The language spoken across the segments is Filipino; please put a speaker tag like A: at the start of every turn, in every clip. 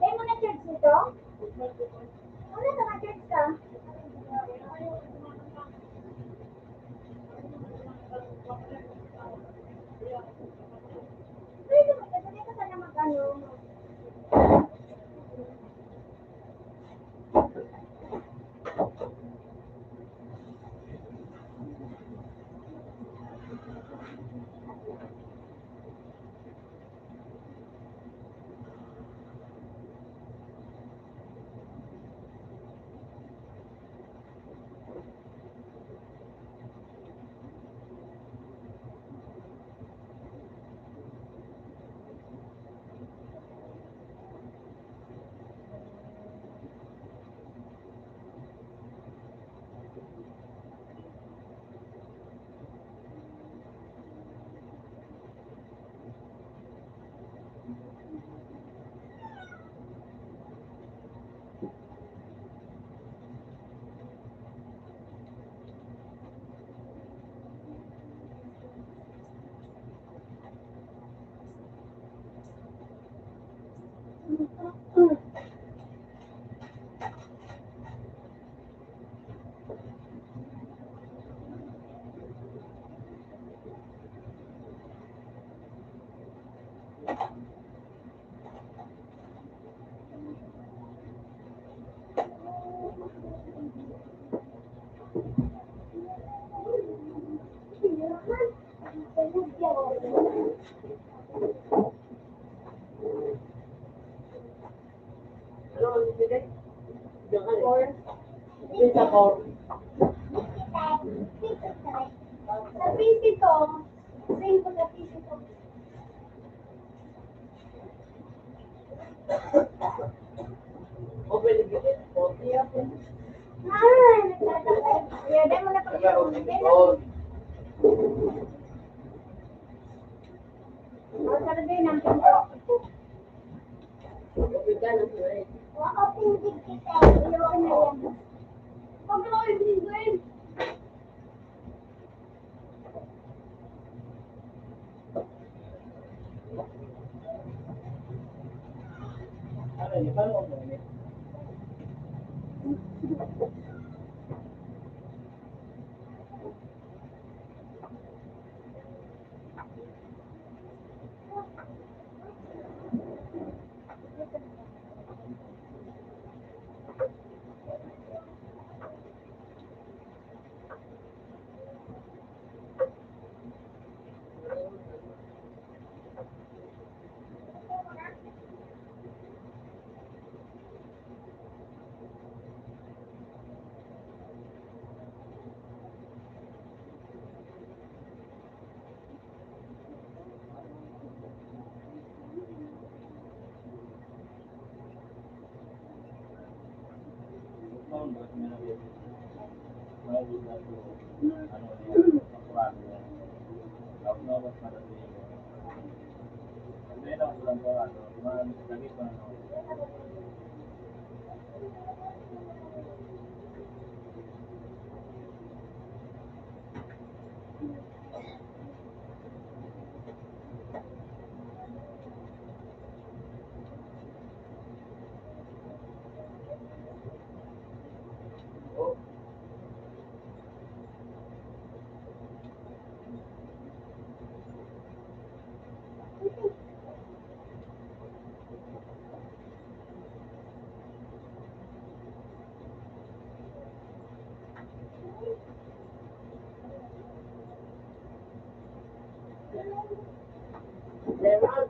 A: Kaya mo na-charge nito? Ano na naka-charge ka? Pizza ko.
B: Sa pisito, same ko sa pisito.
A: O pwede bigyan.
B: Nagtatakay. Kaya dahil mo na pag-iunin. Sabi din ang pinto.
A: Bigyan ng tuloy.
B: Waka pindig kita. Ayoko na yan. Huwag na kayo piniguin.
A: Ano yun? Paano ko mo? Lemon.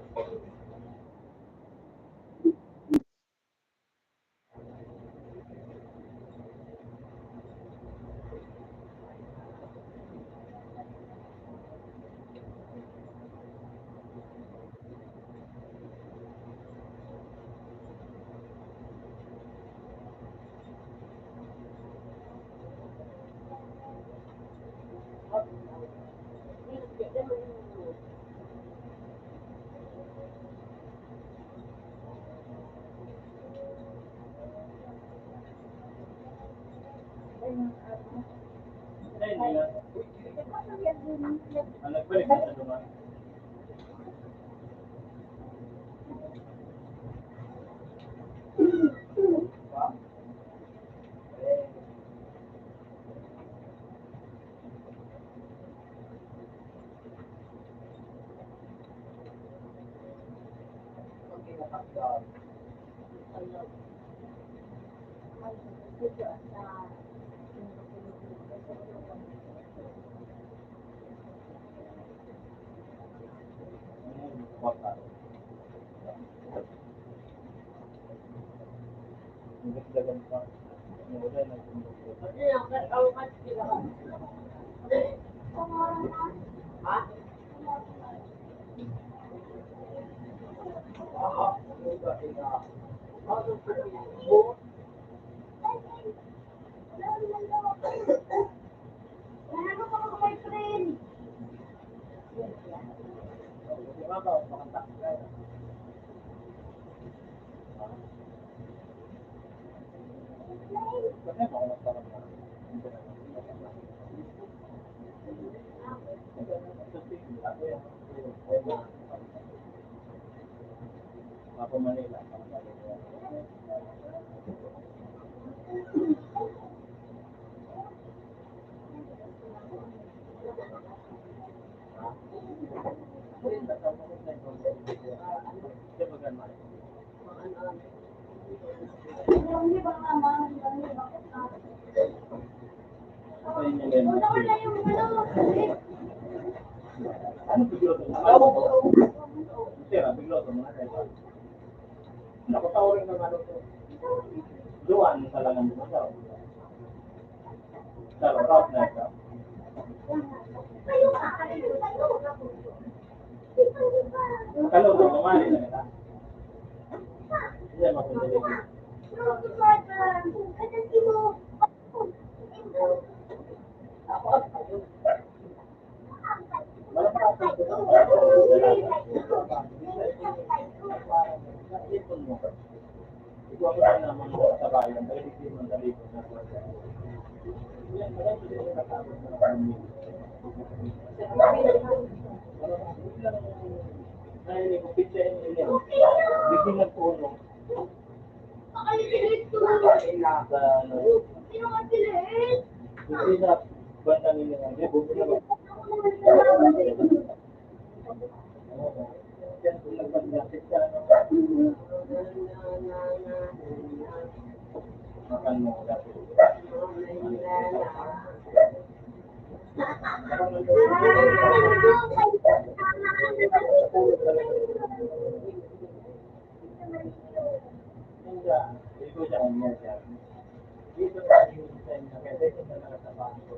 C: Nagbalik na sa dumaan.
B: Ano ko mga my friend?
C: Ako Manila.
B: Hindi ba naman? Una ko na yung ano.
C: Ano biglo to? Sira, biglo to mga kailan. Nakatawarin ng ano to. Luwan sa langan mo daw. Kalau rock na ito.
B: Kayo ka, kayo.
C: Kalau ito, kumari na ito. Hindi naman kung dali. Ipon mo. Ito ako na naman sa bayan. Dahil hindi mo dali ko na. Yan, marami din ang nakatapos na kami. Dahil kung pitsahin nila, bigyan ng puno. Sa ano, hindi na bandang nila nga. Bubo na ba? Yan, kung nagpag-lapit ka, makan mo dati. Hindi, ito siya ang niya siya. Dito na yung sa inyo, kaya dito na nakatabahan ko.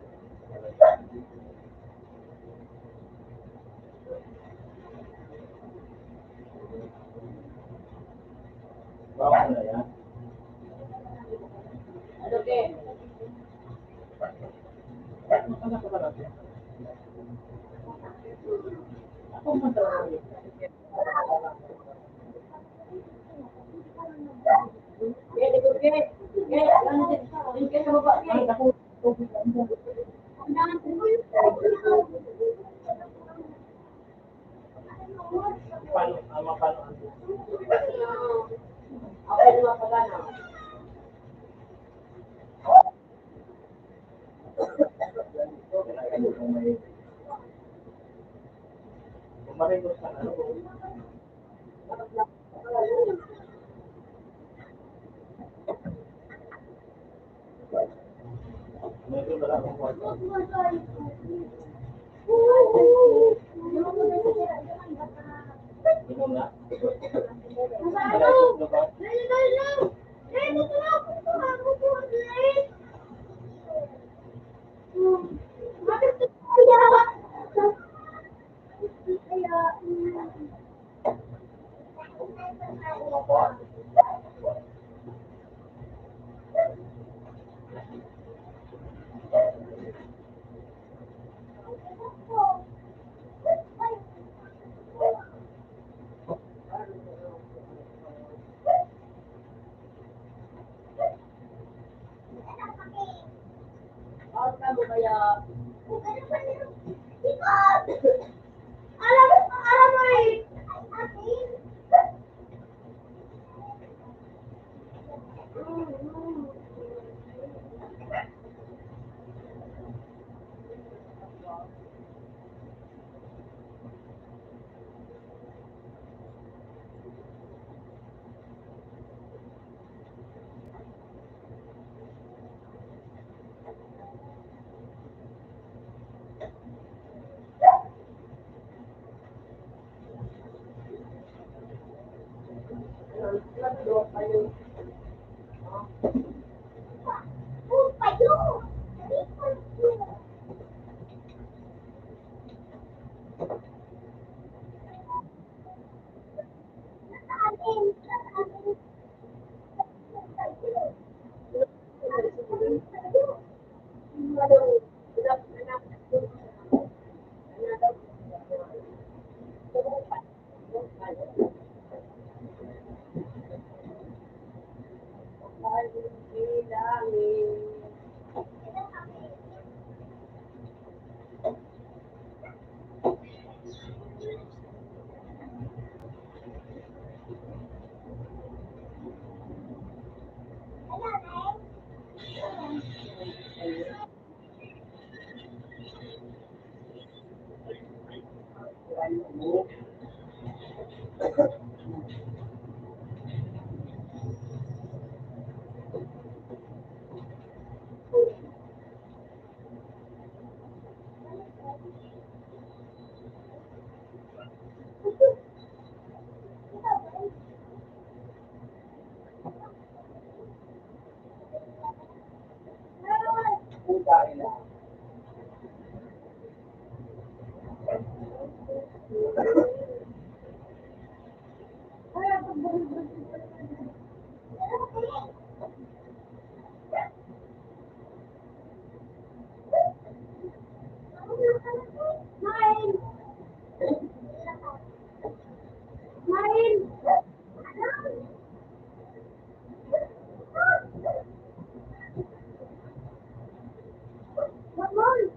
C: Bawang na yan.
A: Ano ke?
C: Ano ka ba natin? Ako man talaga.
A: Ke, likod ke. Ke, ano din? Yung ke sa baba ke.
C: Paano, paano?
A: Ako yung mga pagana.
C: Kumarin sa ano? Medyo wala akong kwarto. Ito na.
A: Bakit ka mo kaya?
B: Alam mo eh.
C: kain lang.
B: Smile! Smile! Mamon!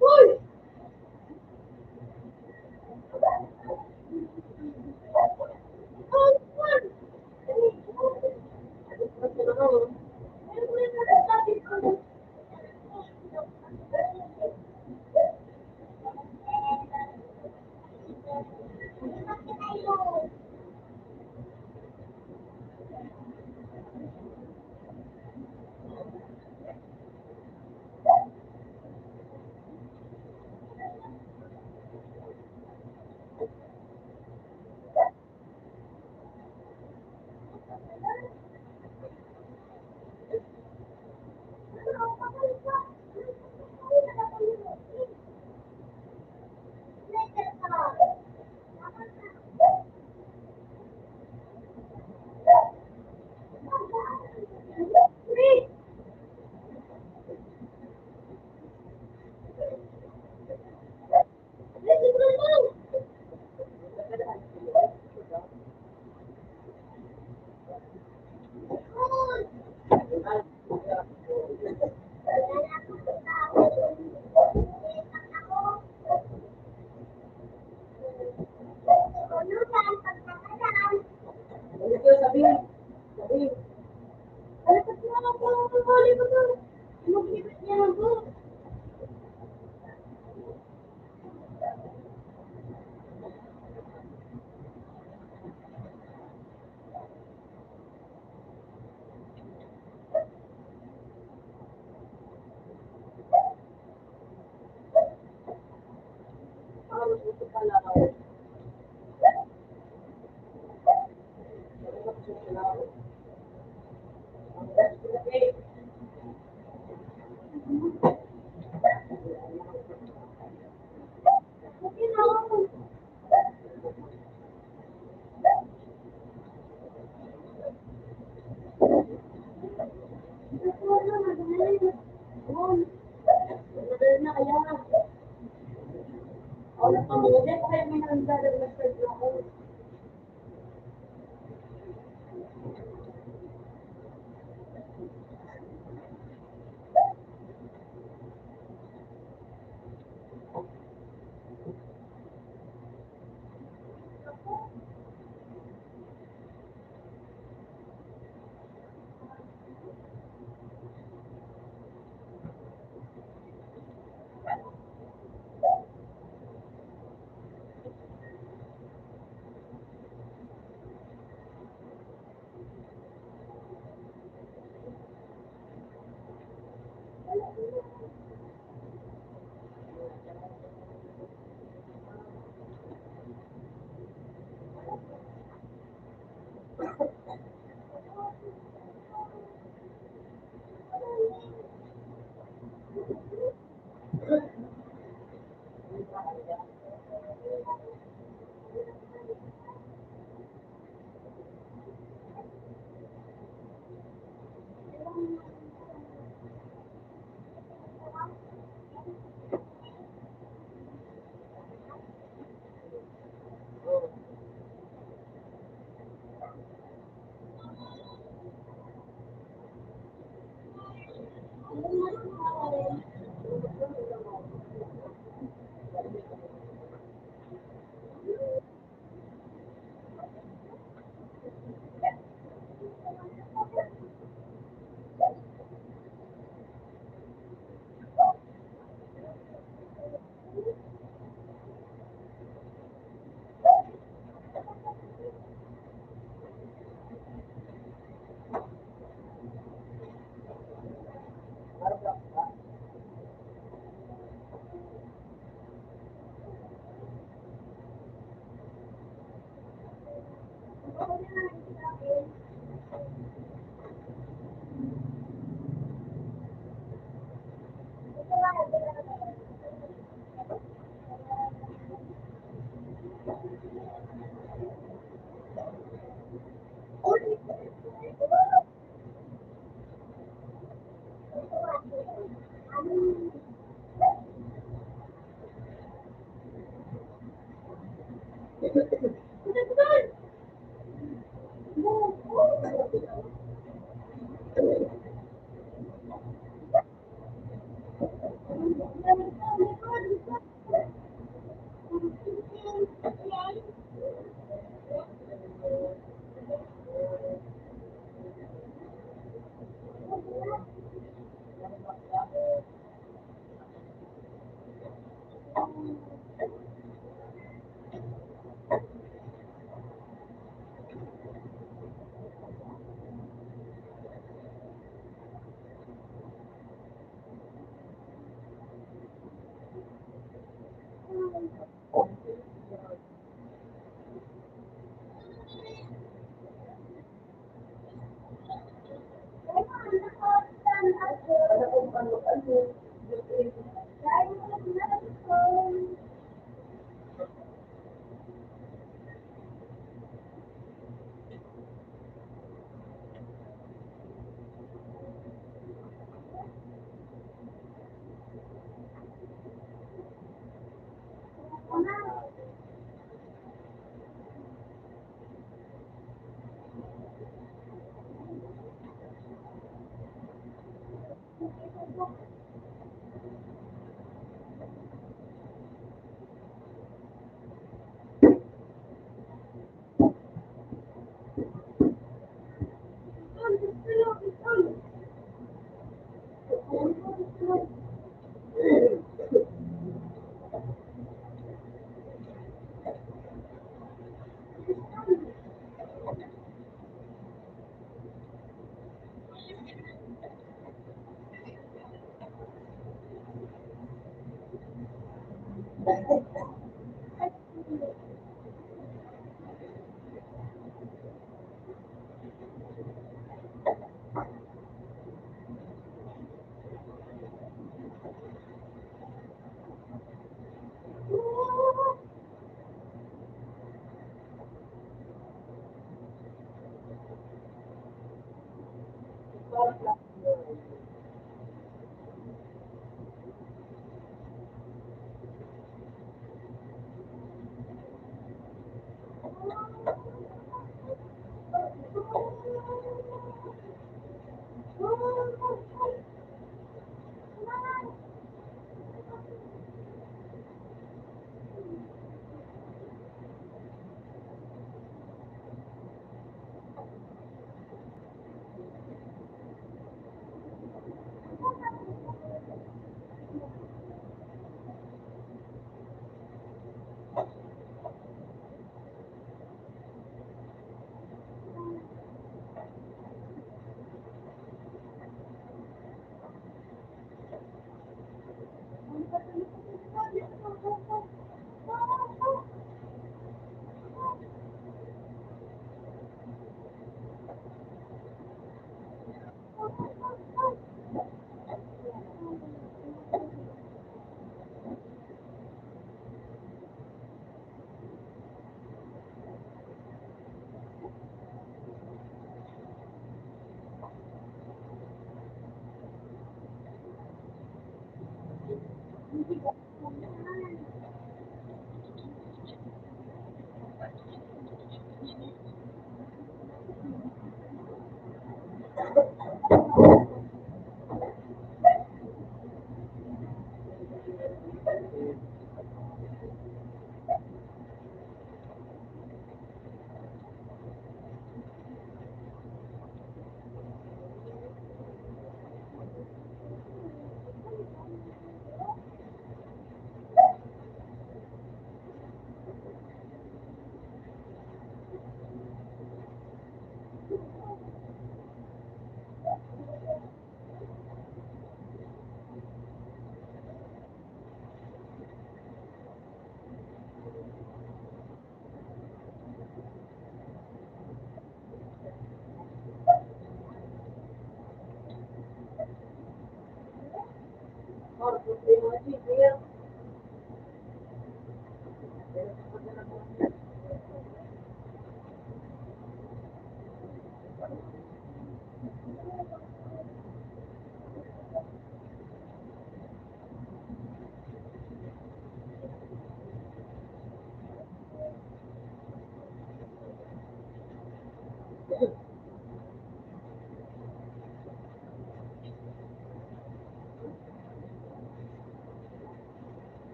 B: Uy!
A: Sabihin. Sabihin. Ano kung ano,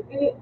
A: Pili.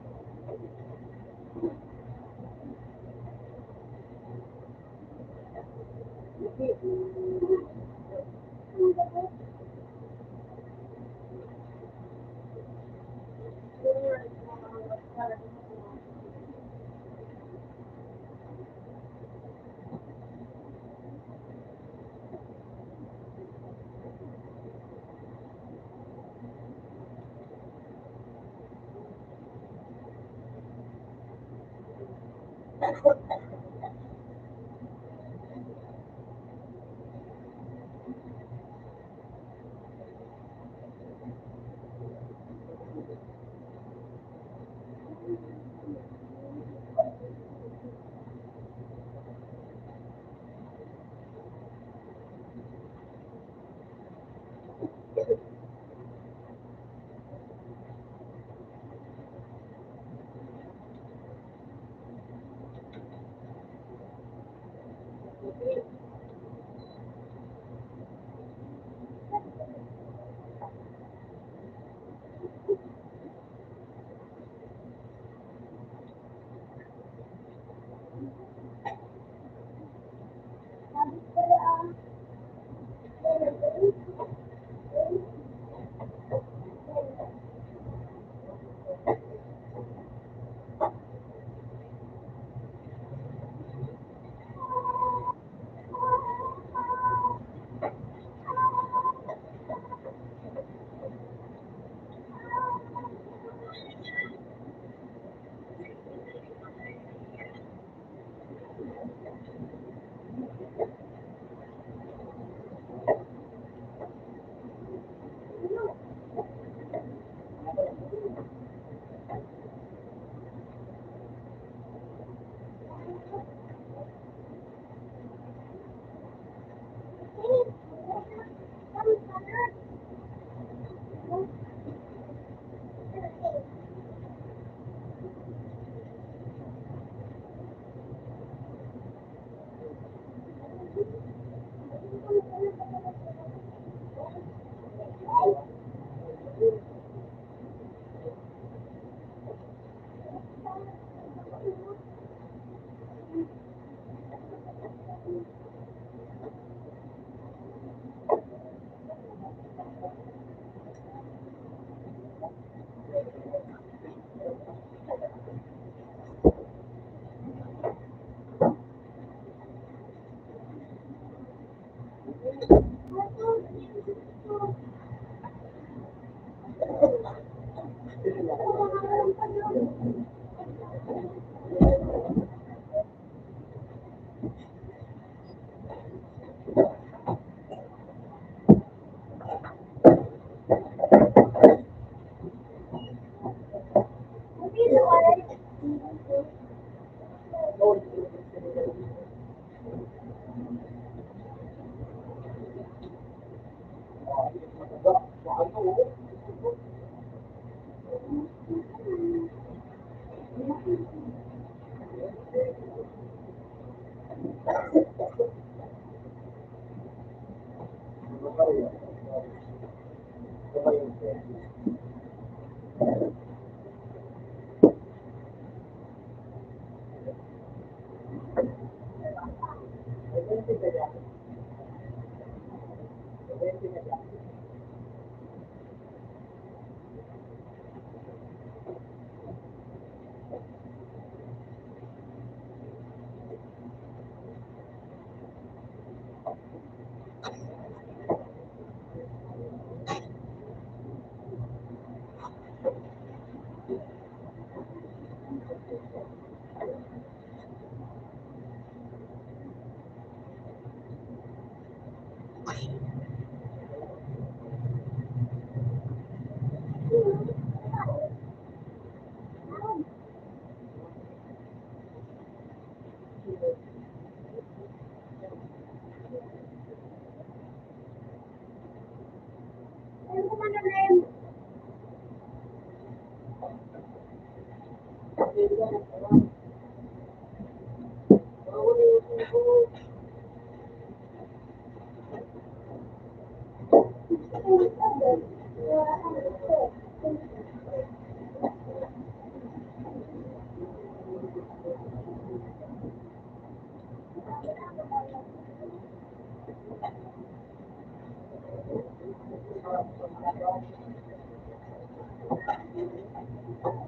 B: Morning.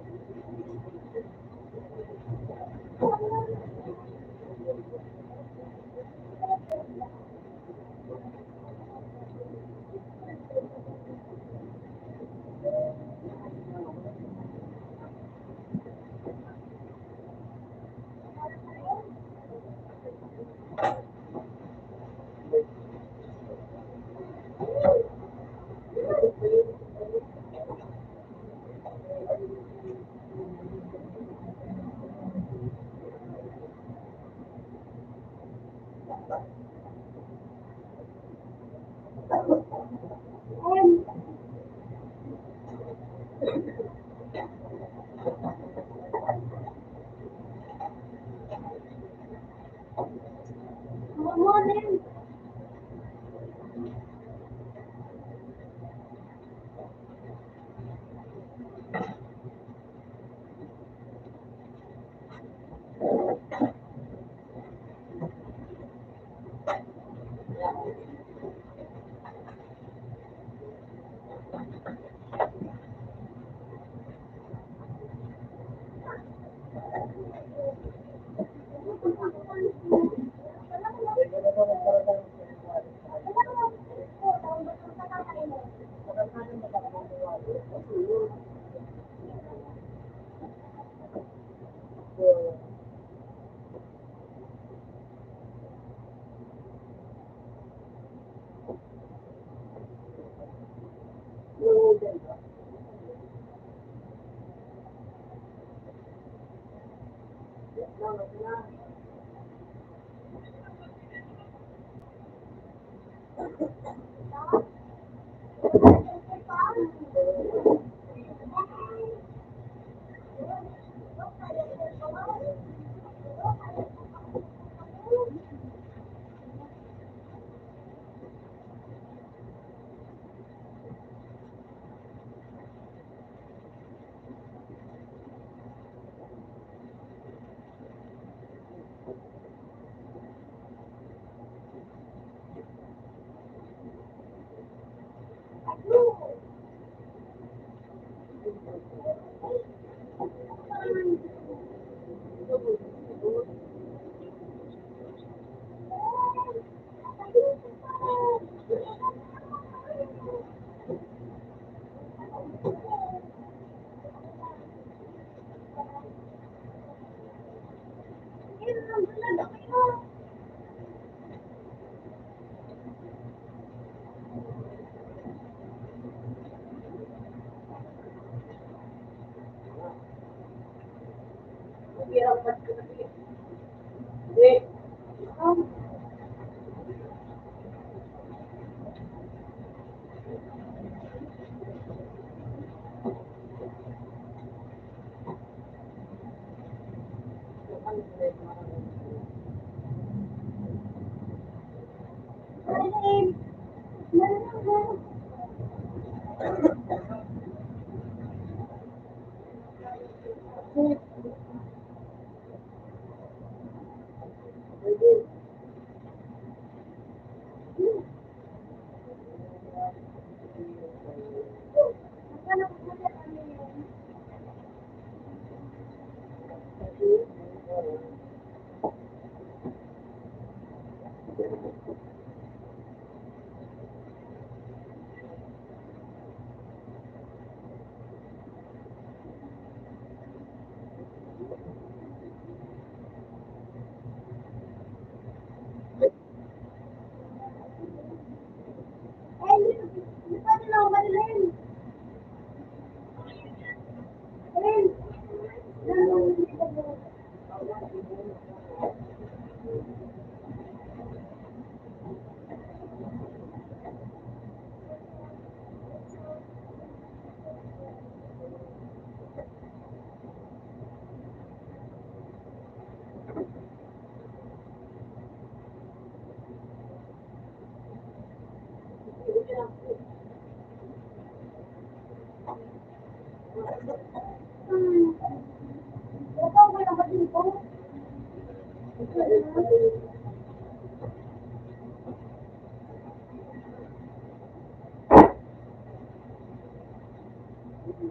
B: Dati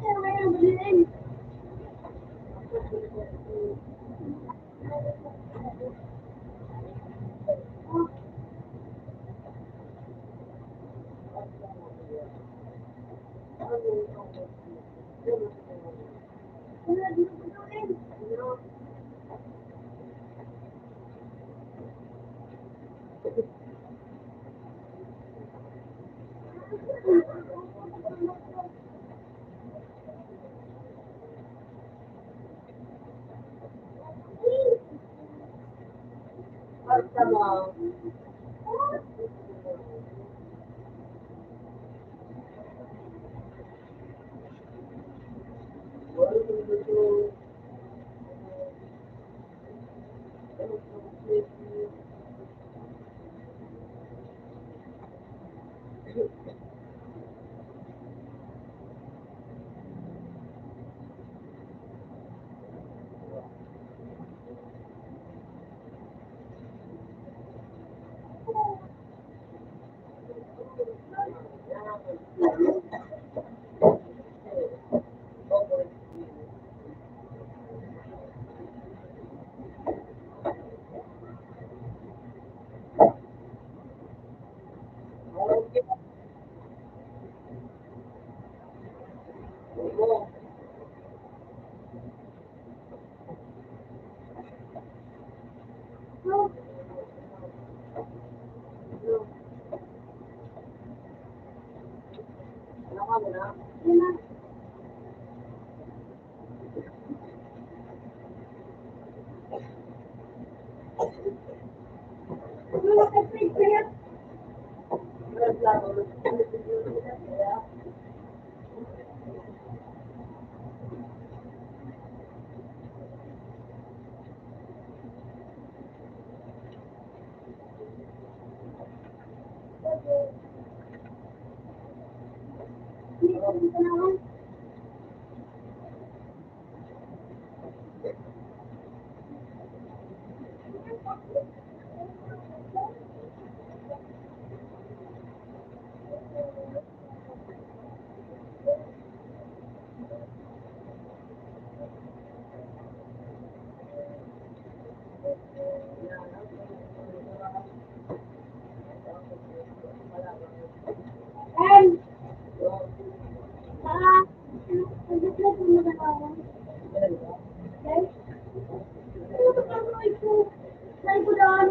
B: na may nang bilhin. Wala, di ko bilhin.
A: Basta mo.
B: And, nag-vlog mo na ako. Okay? Ano ka gagawin ko? Try ko doon.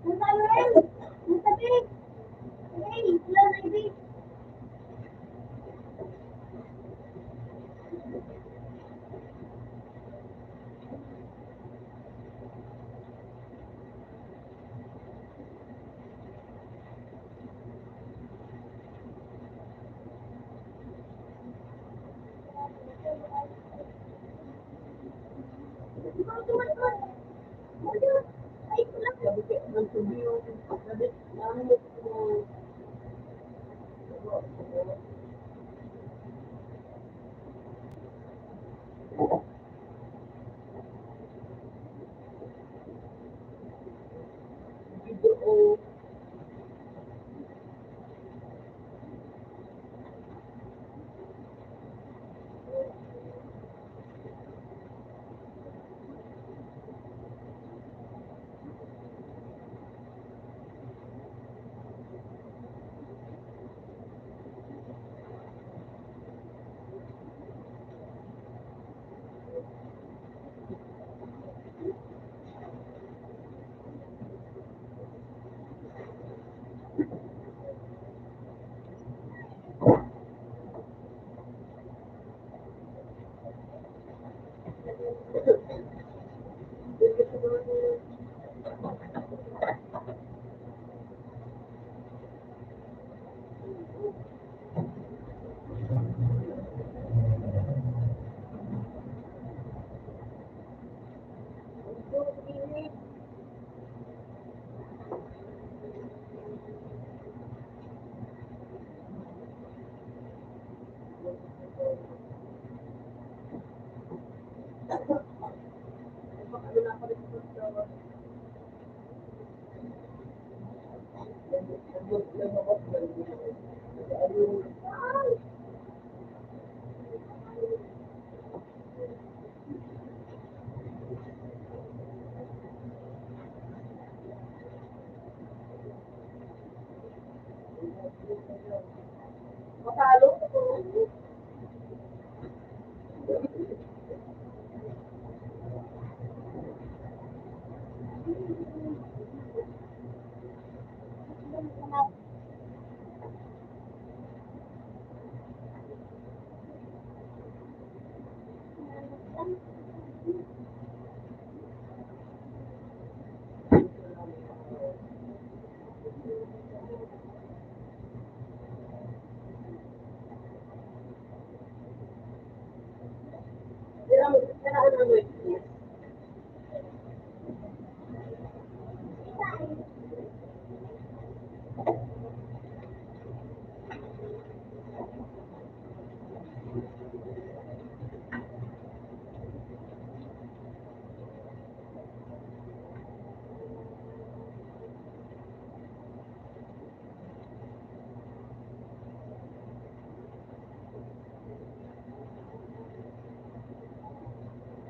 B: Nasa ano rin? Nasa big. Okay, wala na ibig.
A: na ano mo yun?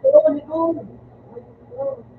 A: Oo, Nicole. Oo.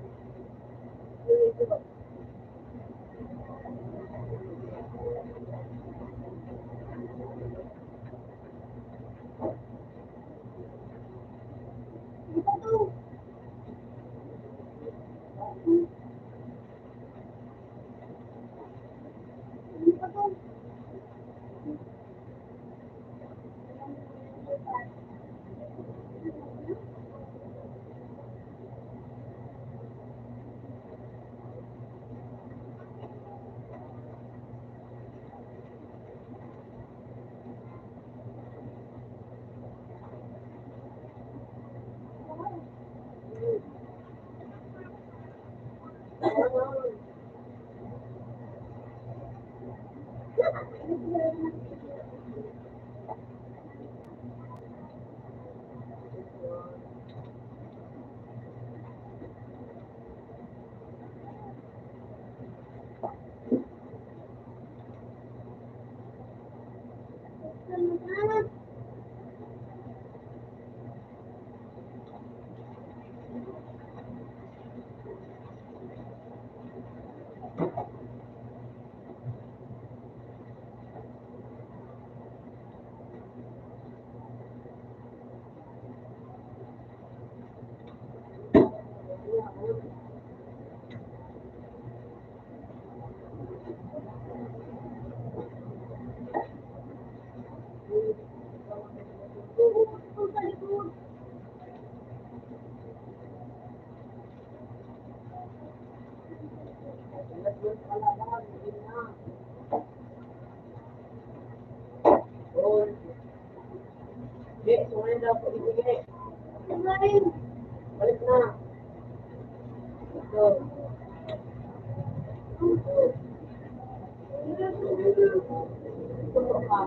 A: Hindi, sumayin daw po ibigay. Balik na. Ito. Ito po ka.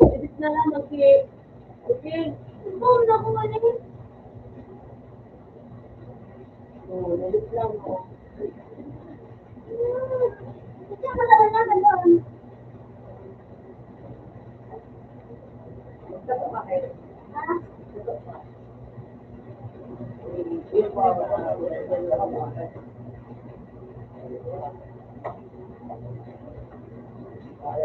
A: Edit na lang, okay. Okay.
B: Oh, nakuha na yun.
A: Edit lang ko.
B: Kasi ako nalaman doon.
A: Magkano ba kayo?
B: Ha?
A: Yung pa ako. Ikaw,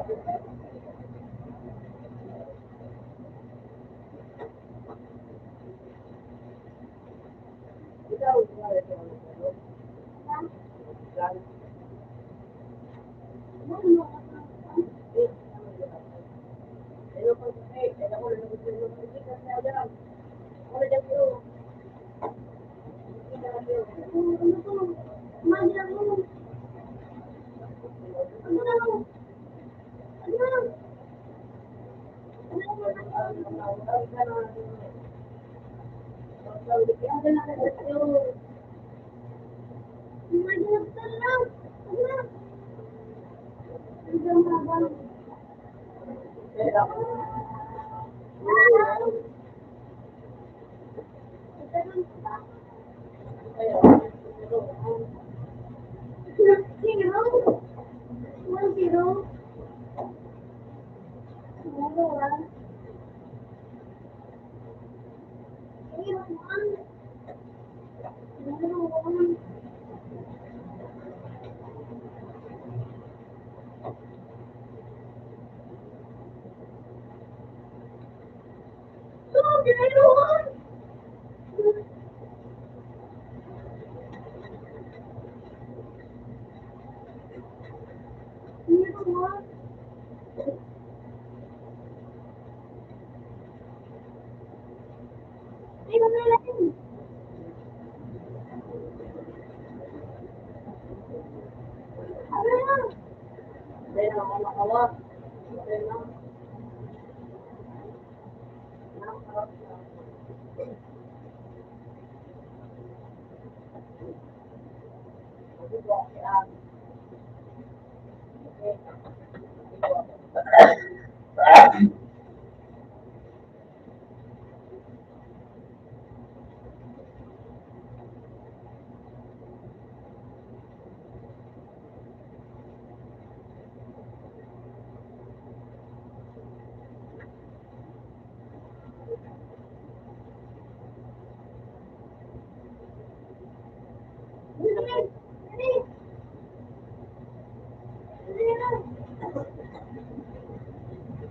A: wala ka naman ano? Plan. Eh, ano yung kapal? Ano pa kaya ko lang gusto yung hindi ka na dyan. Ano dyan yun? Hindi ka na yun. Then ako nakawa. Then ako.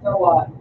C: Kawan.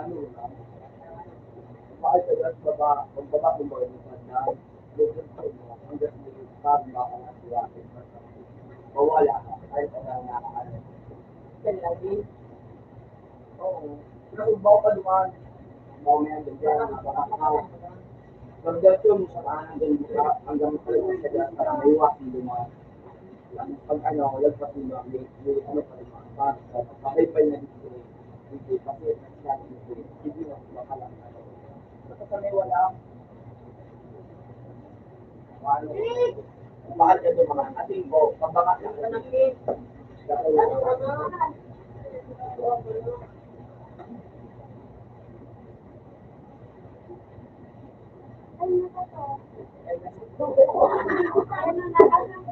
C: ano na, bakit agad pagbaba mo ba yung tanda, doon sa mo, hanggang sabi ba ka na siya, mawala ka, kahit na ano.
A: Yan lagi.
C: Oo. Pero kung bawa pa dumaan, bawa mo yan dyan, pagdating sa kanan din, hanggang sa dyan, para may iwasan dumaan. Pag ano, lagpas mo ba, may ano pa dumaan, para pa na dito, hindi, kasi nagsasabi dito, hindi na makalang ano. Kasi kami wala, ano, bakit ito mga ating ko, pabangat lang
A: Ano
C: kami.
A: na kid?
C: Dahil,
A: Ano na?
B: Ay, nakato.
C: ay,
B: Ano na, ano?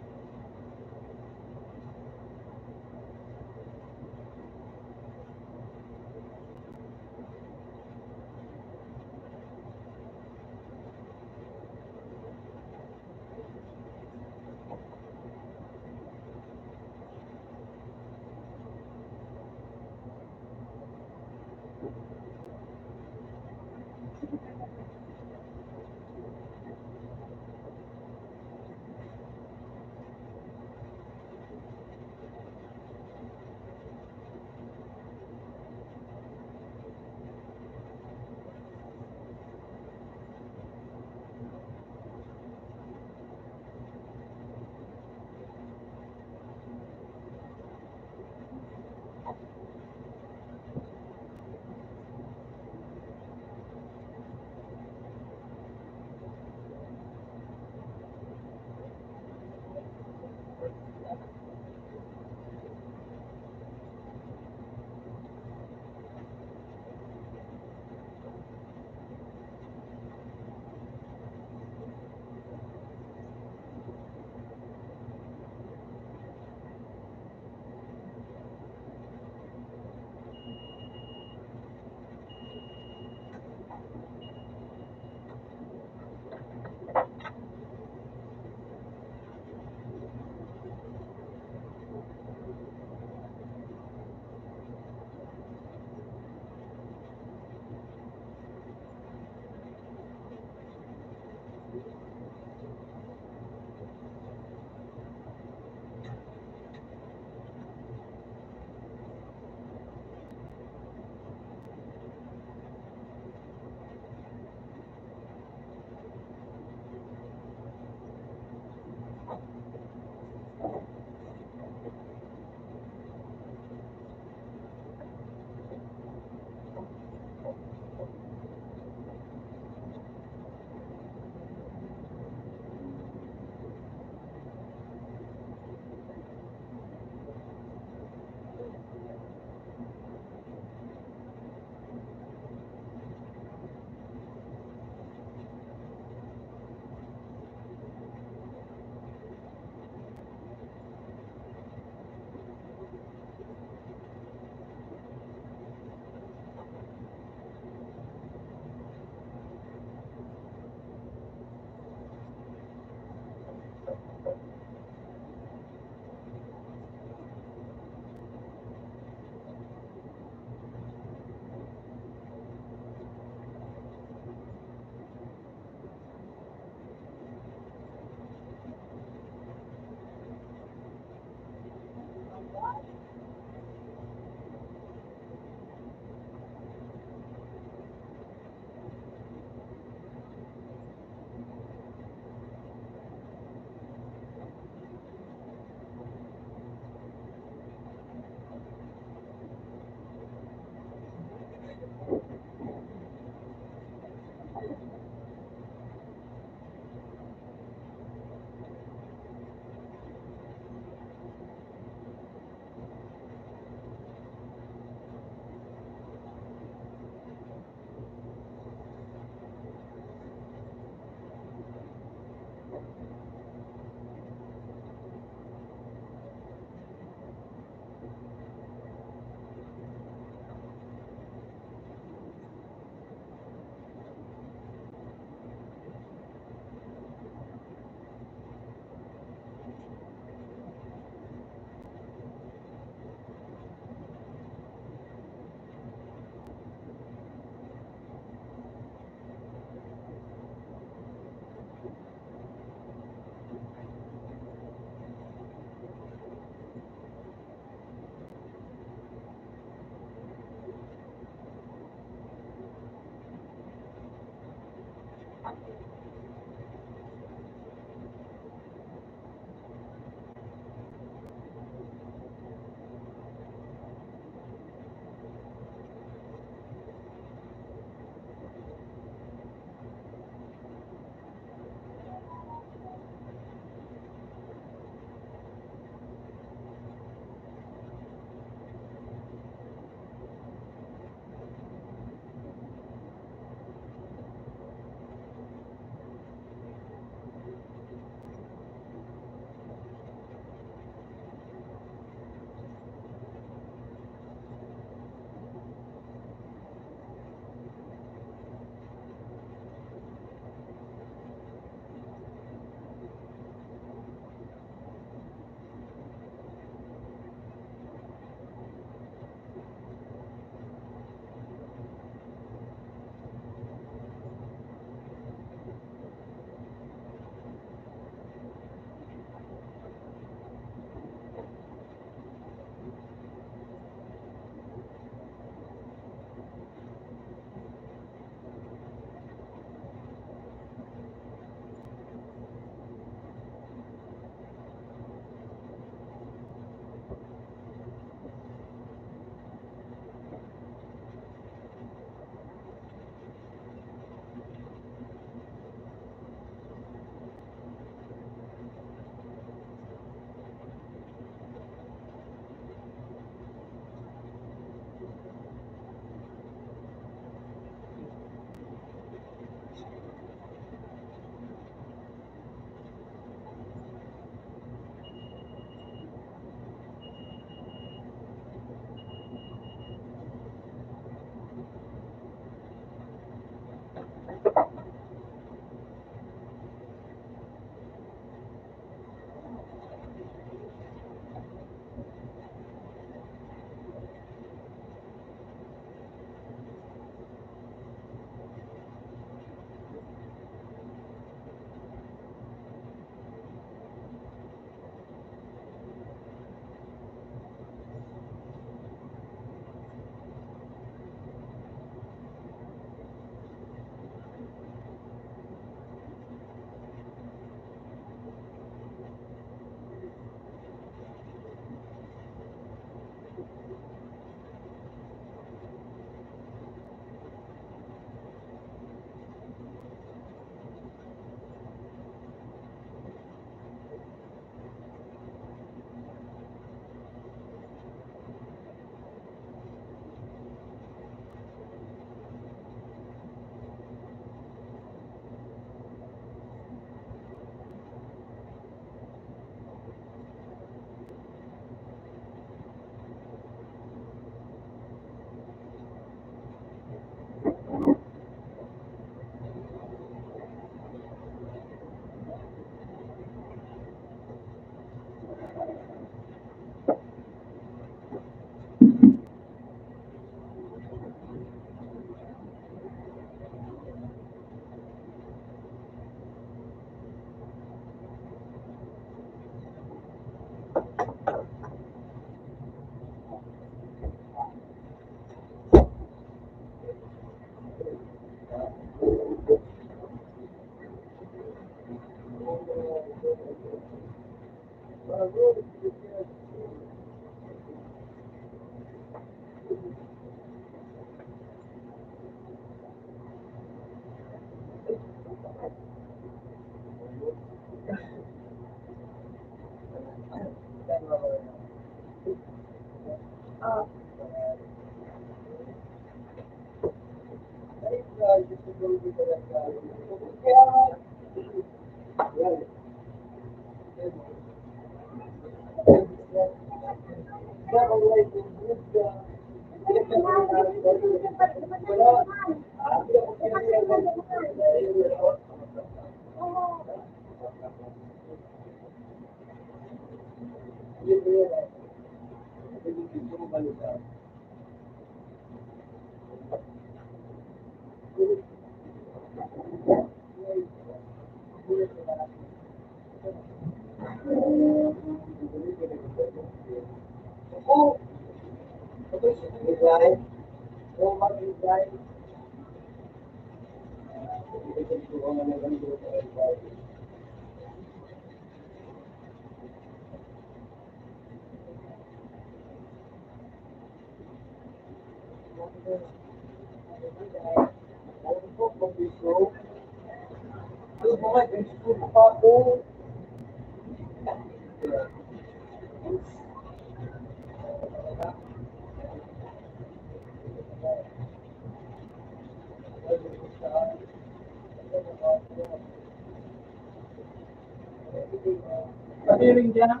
C: Sabi rin dyan,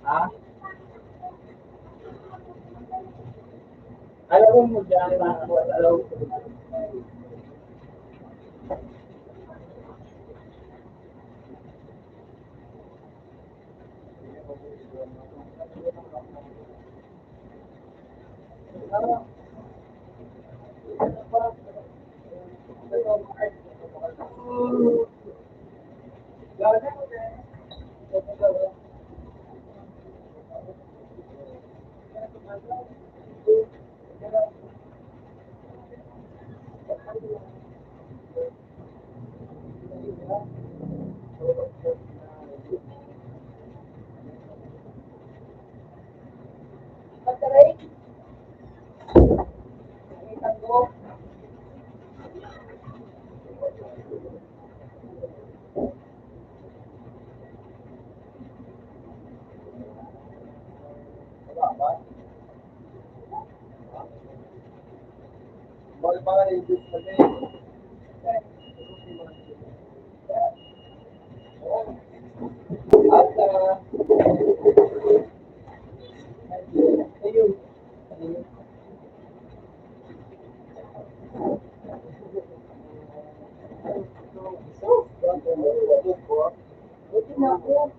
C: ha? Alam mo dyan, alam mo.
A: Pagkaray, may tanggo.
C: Bakit mga na-induce pa din? At, ayun.
A: Buti na ako.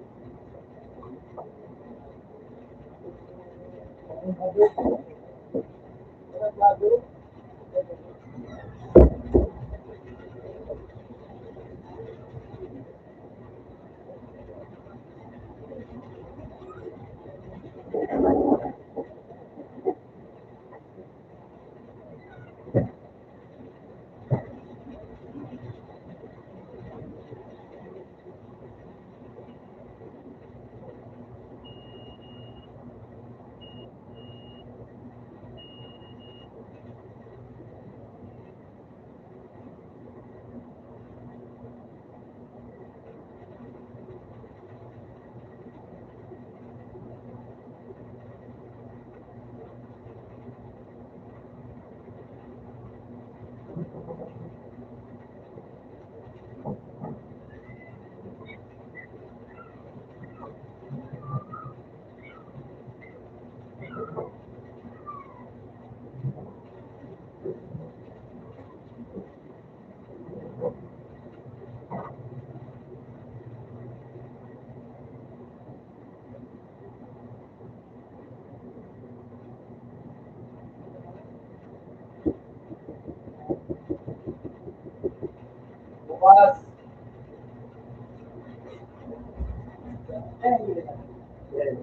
C: Bukas. Yes.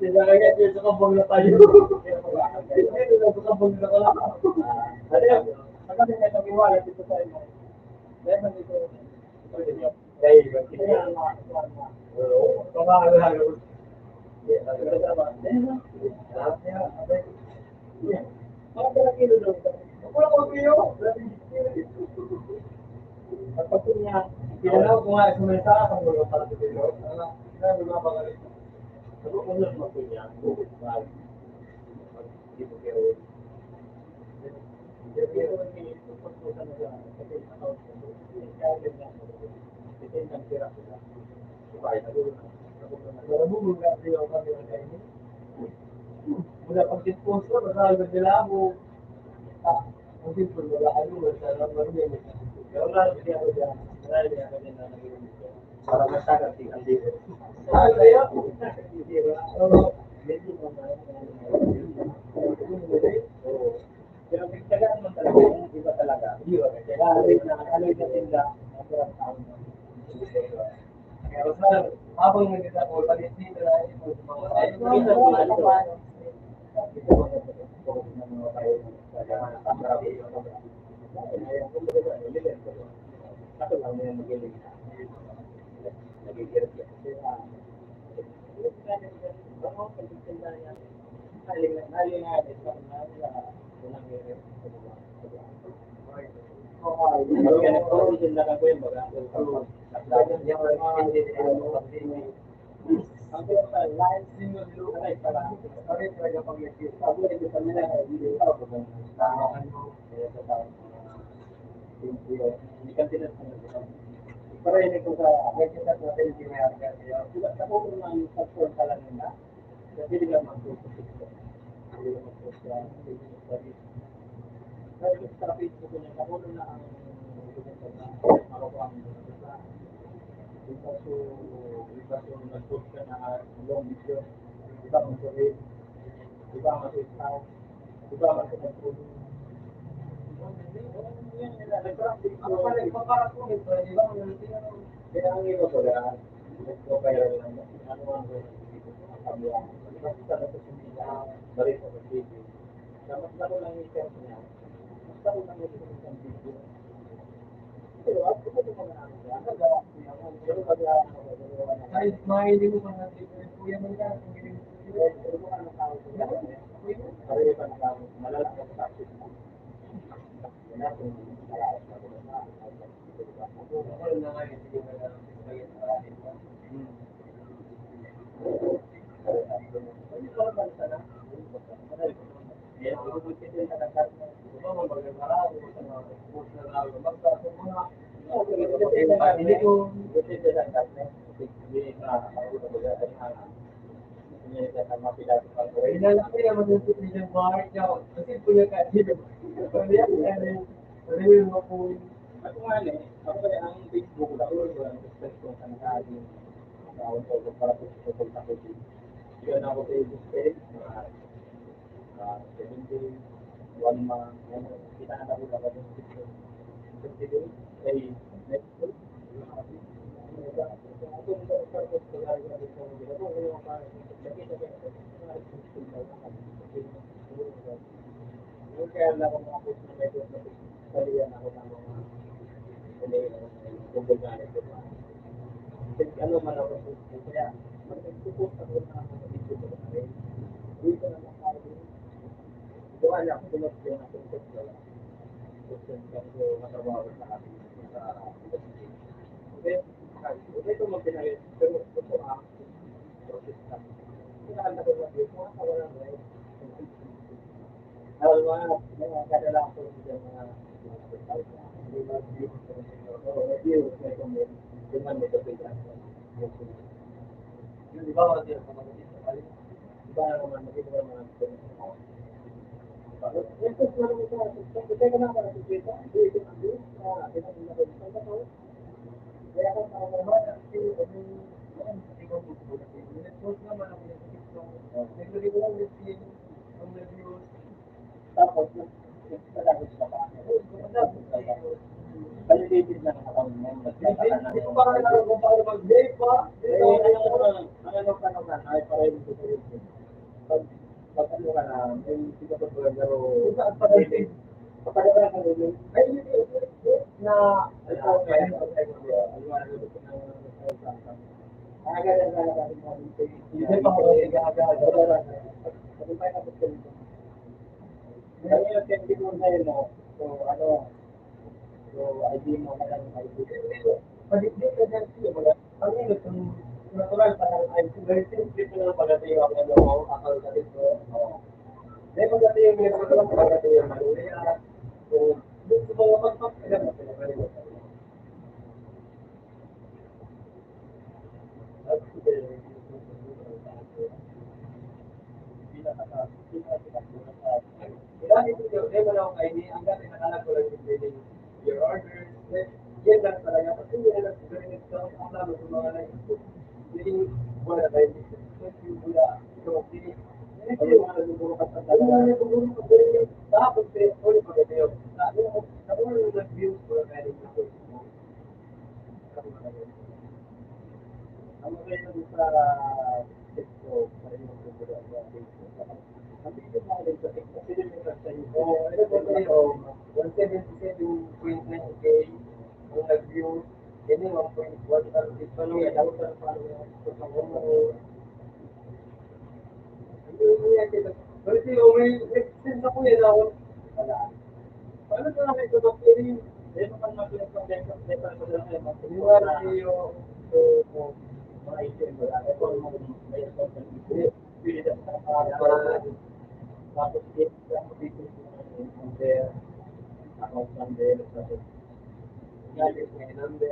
C: Hindi na kaya dito kabang na tayo. Dito kabang na ka lang. Ano yan? Magkano nga itong iwala dito sa inyo? Meron dito. Dahil ba? Oo. Pangahalaga. Mga pala kilo daw. Wala ko kilo. Pagpapin niya, pinanaw ko nga sumenta ang mga para sa kilo. Ano mga pagalit? Ano kung nasa mga niya? Hindi mo kaya ulit. Pero hindi ito pagpusan na lang. Kasi account ko. Kaya ganyan. Ito yung nagtira ko lang. Supaya na doon. Marabulong ka sila ang kami ng kainin. Mula pag-dispose ko, masasagot nila ako. Ang simple, wala ano, sa marunong. Pero wala, hindi ako dyan. Wala, hindi ako dyan na nag-iulit ko. Para masagat ang dito. Ano yun? Medyo naman. Oo. Pero pagtagaan mo talaga, iba talaga. Iba. Kaya nakakaloy na sila. Ang taon mo. Pero sa habang nagkita ko, palit dito na ito. Ang live single look ay para talaga pag sabi nito sa nila hindi pa ako hindi ka tinatawag. Pero hindi ko sa medyo sa natin hindi may arga kaya sila sa po ng support pala nila. Kasi hindi ka magtututok. Hindi ka magtututok. Dahil sa Facebook ko niya, ako na ang makukuha mo sa iba so nag-post ka na long video, iba ang sabi, iba ang mag-isang, iba ang mag-isang. Ako pala, ipapara ko ito, iba ang nagtinanong. Kaya ang iba ko lang, ito kaya lang, ano ang kami ang, basta na sa sumila, balik sa video. Dapat na ko lang yung share niya. Basta ko lang yung video. Pero ako ko mga namin, ang gawa ko yan, pero kahit mahilig mo mga kuya mo yan, pero kung ano tao ko yan, pareho pa na malala ka sa akin. Yan ako, malakas na ko na ako na nga yung sige na bagay sa akin. Hindi ko naman sana. Yan, ibubot ka din sa nagkat mo. Ito mo, magagaraw, sa mga post na lang, magkakaso mo na. Hindi ko, buti sa nagkat mo. Hindi na, ako na magagaraw. Inalaki naman yung puti ng bahay niya. Kasi punya ka, dito. Kaya yung mga po. Ako nga ako kaya ang Facebook, ako yung expect ko sa nakaagin. Ako ko para po sa pagkakot. Yun ako sa Facebook page, mga 7 days, 1 month, kita na ako dapat yung 50 days, ay next week. Kaya lang ako mga post na medyo salihan ako ng mga tungkol na ito. Ano man ako kaya mag-support ako ng mga video ko na rin. Dito na mga doon lang ako pinag-share na support ko lang. Kasi matrabaho sa akin sa okay, ito mag-pinagay. Pero ito ang process na. Kinakanta ko na dito, walang right. Mga kadala ko sa mga reviews na ito mo, naman nito pila. Yung iba kasi ang mga iba naman nakita ko naman ito. Ito na naman ito. Ito ka na para sa pita. Ito ang views na pinag-inagay sa ito. Kaya ako sa mga kasi ikaw po po natin. Nag-post naman ako yung TikTok. Naglagay ko lang yung reviews. Tapos, Malapit sa bahay. Validated lang ang account mo. Hindi ko pa alam kung paano mag-vape pa. Ano ka na, ay pareho ko pag ano ka na, may hindi ka pa pero saan pa rin? Kapag ka na rin, ay hindi na ito kaya aliwanag ko na kagaya na natin mo hindi pa ako nag-aagaw. Sabi pa na ko ngayon, kasi mo na yun, no? So, ano, so, ID mo na lang ID. Pag-ibig ka dyan siya, wala. Ang yun, kung natural pa lang ID, very simple pa lang pagdating yung ano mo, akal ka dito. Dahil pagdating yung meron ko lang pagdating yung maluya. So, dito mo pagpapagyan mo sila, very good. Dahil dito, eh, wala akong ID, ang dati nakalag ko lang yung pwedeng your orders. Yan lang talaga. Kasi hindi na nag-ganit ka, ang lalo sa mga nag-isip. Hindi, wala tayo dito. Kasi wala, ito, hindi. Hindi mga nagbubukas ang talaga. Hindi nagbubukas ang talaga. Tapos, ulit pa ito yun. Ako yung nag-views ko, kaya rin ako. Ang mga yun sa TikTok, sa yung nagbubukas sa Facebook. Sabi ko mga rin sa TikTok, sila yung sa iyo. Ano po tayo? 177.9K ang nag-view. Yan yung 1.1 target pa nung yan. Ako sa followers ko sa mga pero siya, may na po yan ako. Wala. Paano ko na ito ba? Pero naman mabilang sa mga metal ko lang yan. Iwala siyo. So, mga isin mo lang. Ito ang mga may account ng isin. Pili na sa mga tapos ako dito ang there. Account number. Tapos, galit may number.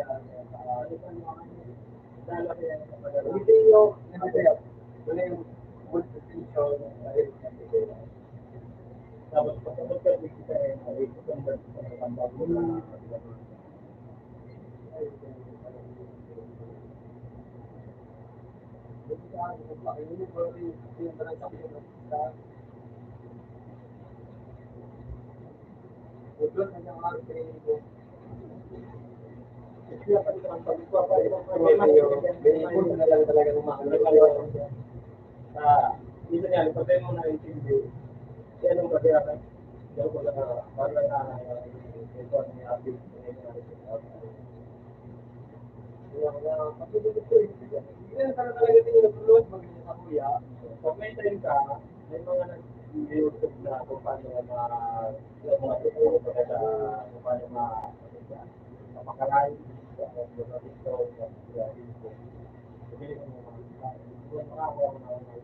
C: Hindi yung nandito. Wala yung good position. Tapos pagkabot ka dito sa ay convert sa tambang mo na dito niya, pagkain mo na intindi, siya nung kasi ako, diyan ko lang, parang ito ang update ko hindi na talaga tinutulog mag-isa kuya. Pag may time ka, may mga nag-YouTube na kung paano yung mga tutulog pa sa kung paano mapakalain sa mga TikTok, sa Facebook. Sabi ko mga makakawa ko na mga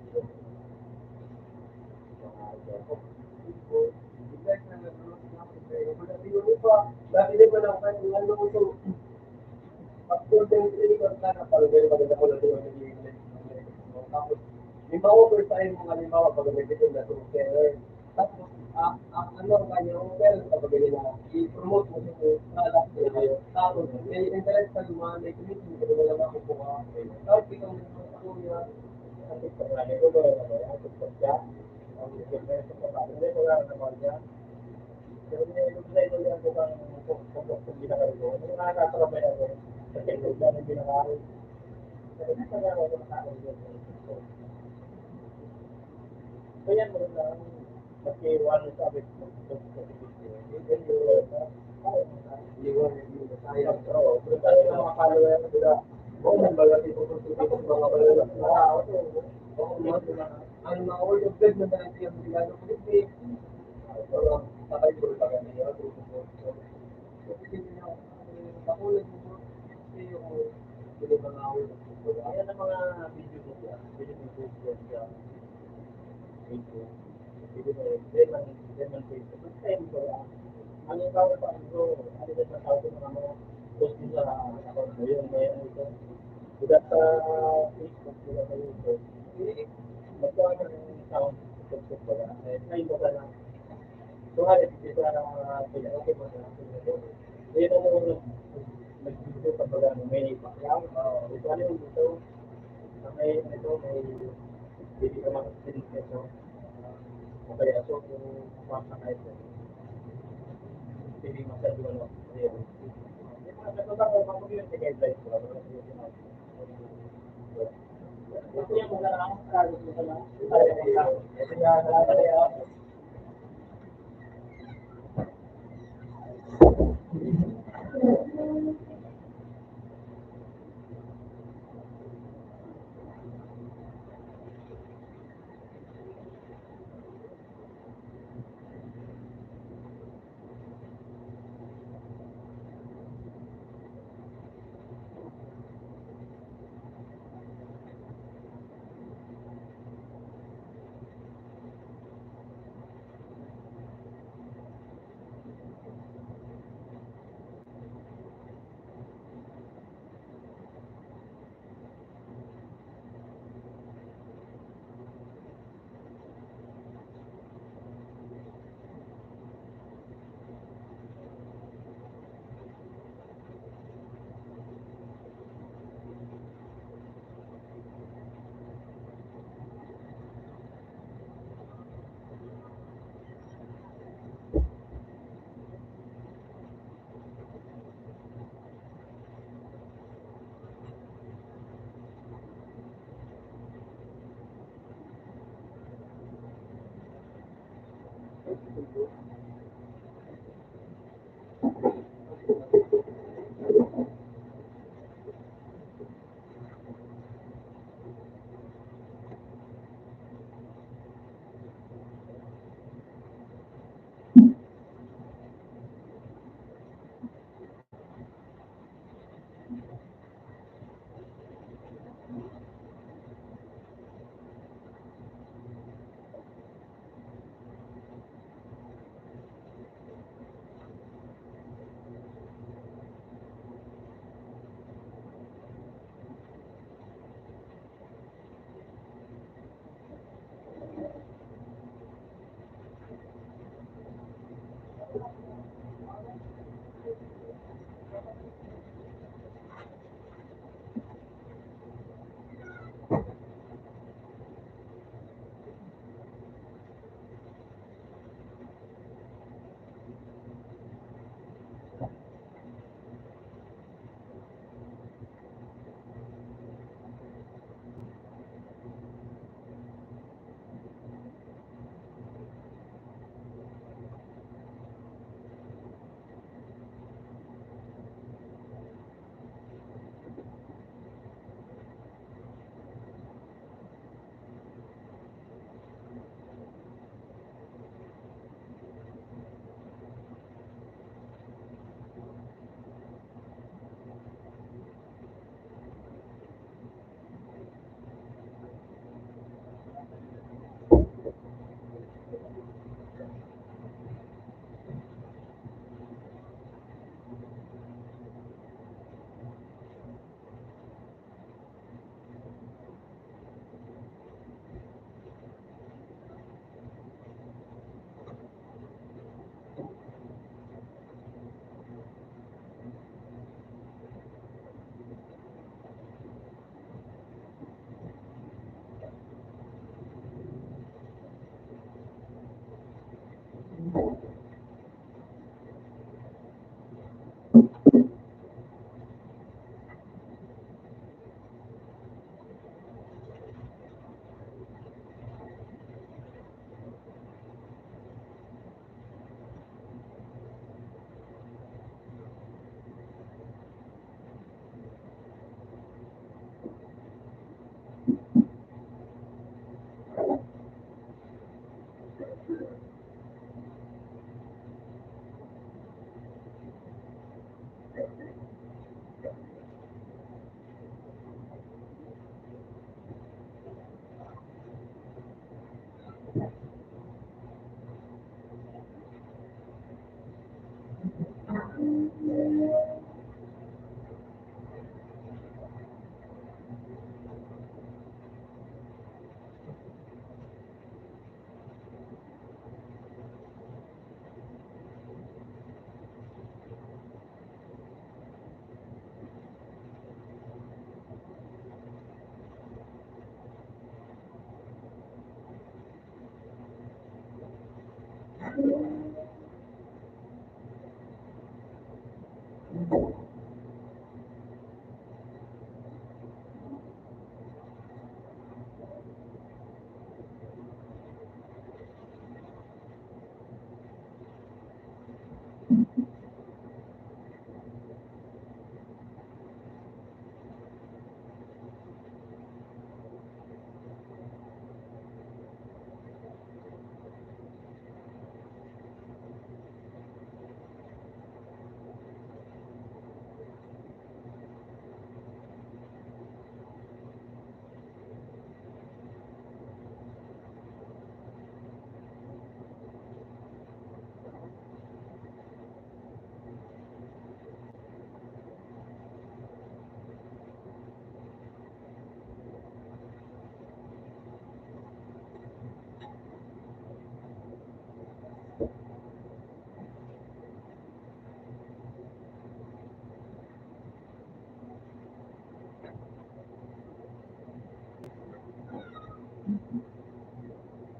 C: dati din ko lang kung ano ito. Pag-tour din ko na napalagay maganda ko lang yung tapos may ma-over time mo halimbawa pag may bitong na tour tapos ano ang kanyang meron sa pagkali na i-promote mo sa product nila tapos may interest ka naman may commitment ka naman naman kung buka tapos ikaw naman sa kuya kasi pag-rani ko ba ang TikTok siya ang TikTok sa kapatid hindi ko lang naman niya pero may website ko yan kung ginagawa ko hindi nakakatrabay ako sa TikTok na hindi nakakaroon kasi nagkagawa ko na ako kaya mo lang kasi one sabi ko pero tayo ng mga followers sila kung may balat ito kung mga followers na tao ang mga word of God na talaga yung regalo ko din pero patay ko pa ganun yun katulad mo kasi yung mga word of God ayan ang mga video ko siya video ko siya Facebook. Lemon Facebook. Same ko lang. Ang ikaw pa ano, ano din sa tao ng mga post nila account mo yun, may ano ito. Budat sa Facebook, budat sa YouTube. Magkawa ka ng account sa Facebook ba? Try mo ka lang. So, halit, isa na mga okay mo na. Ngayon ano nag-video ka ba may pakyaw? Ito ano yung dito? May hindi ka makasinig nito. Kaya so, kung mapakait Pili massage yung ano. Ito ba kung paano yung headlight ko? Ito yung mga lang, sarado ko sa lang. Ito yung mga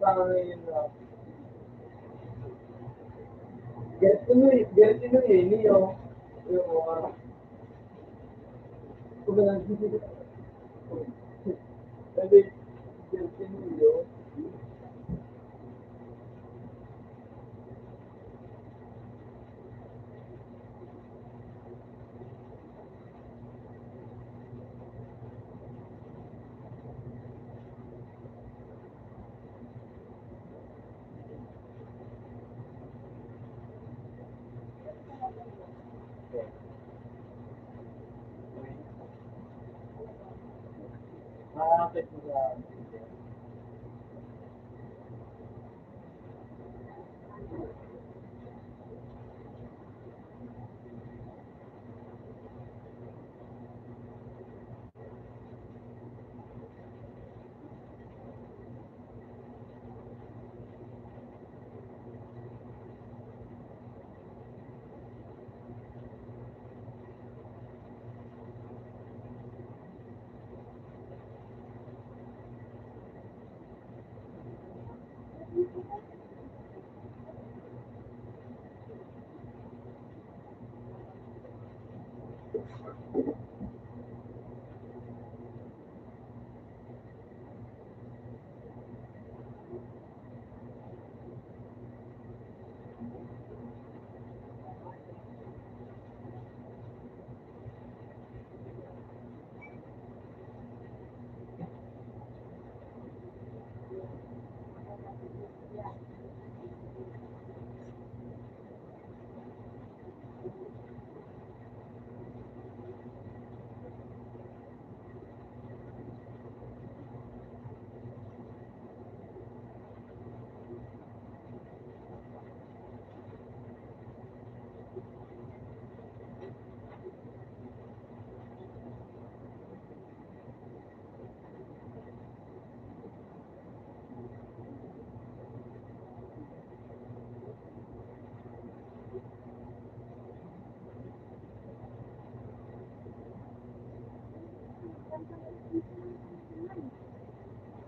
C: Parang yun na. Get to know yun, yung, kung nag-isip sabi, get to know yun, makakakit mo sa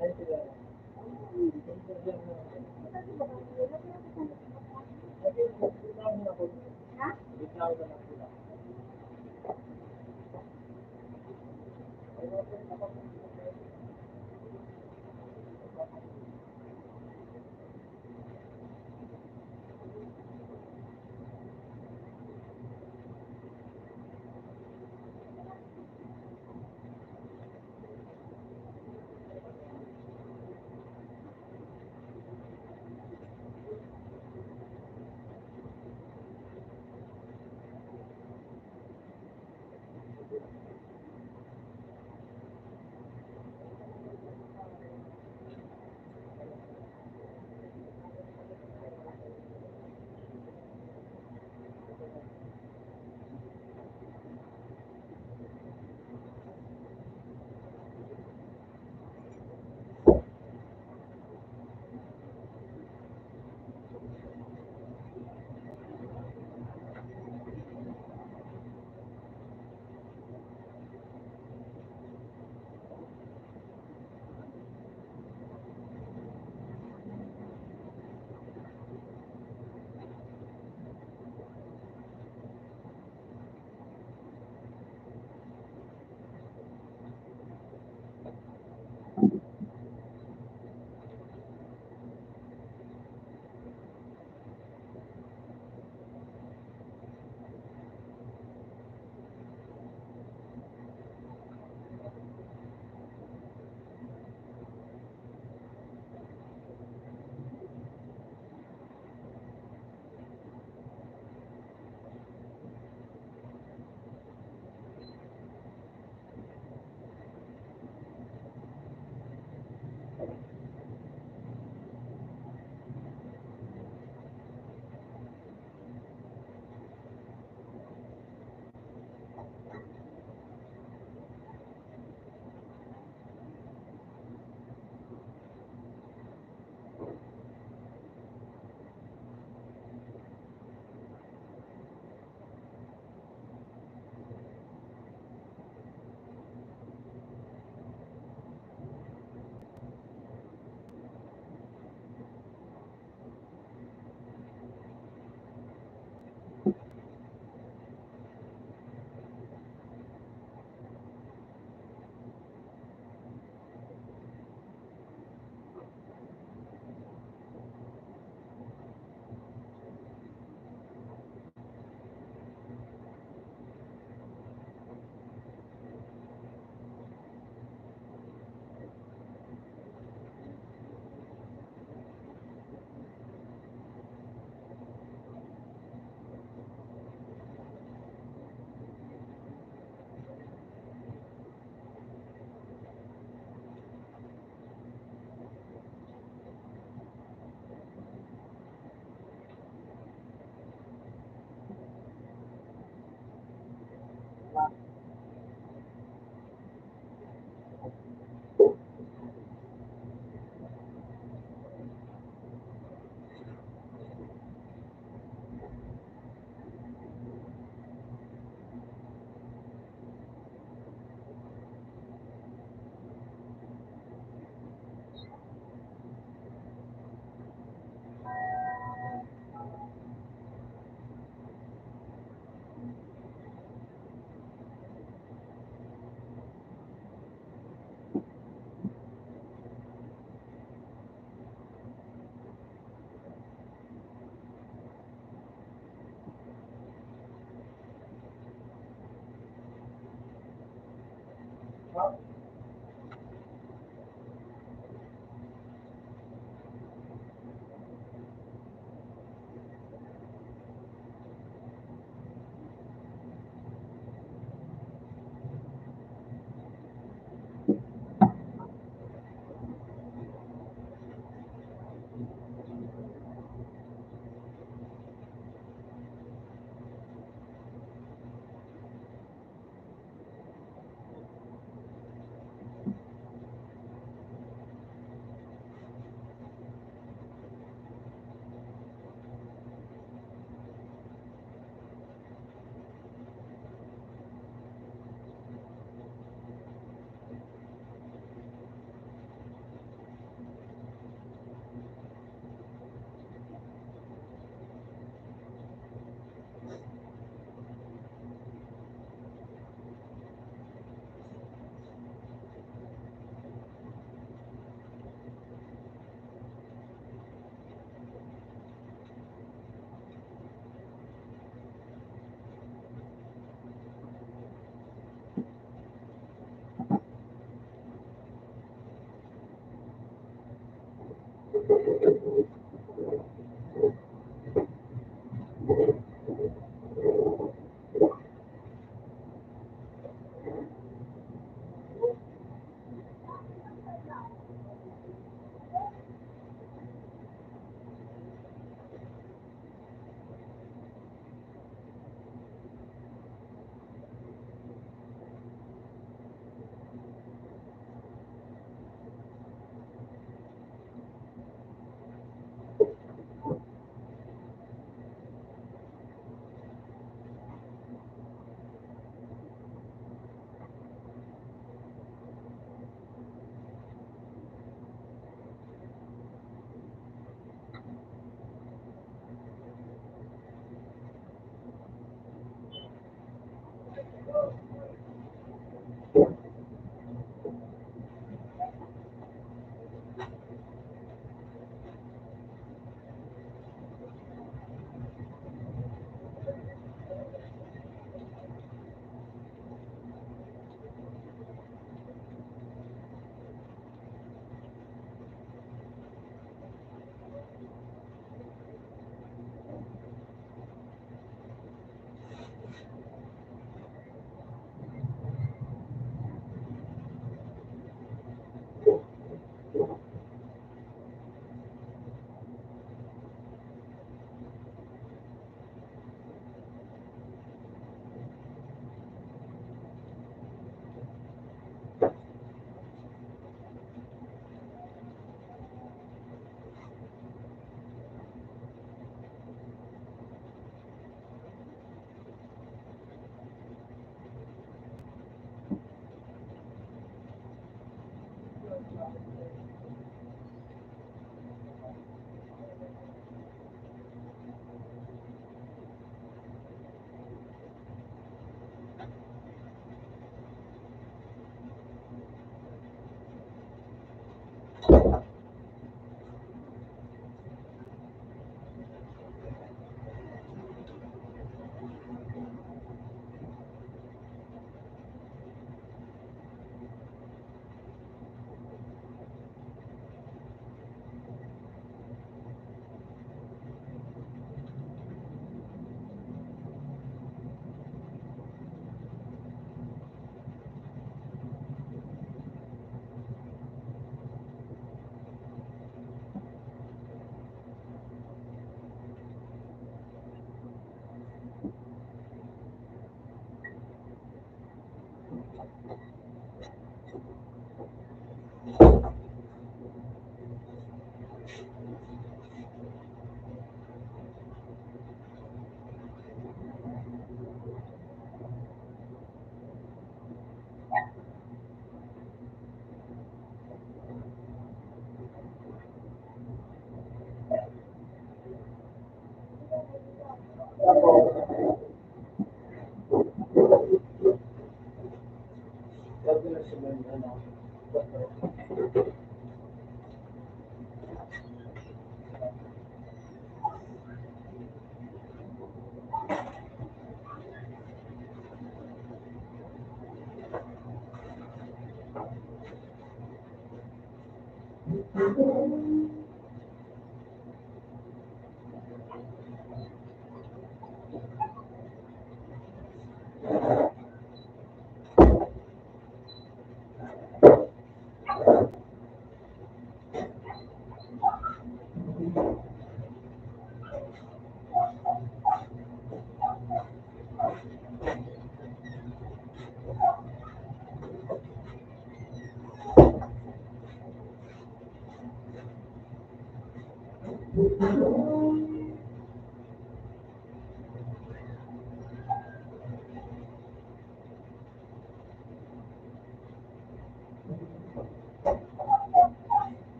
C: ay sila. Kasi, bitaw na ako. Bitaw na lang sila.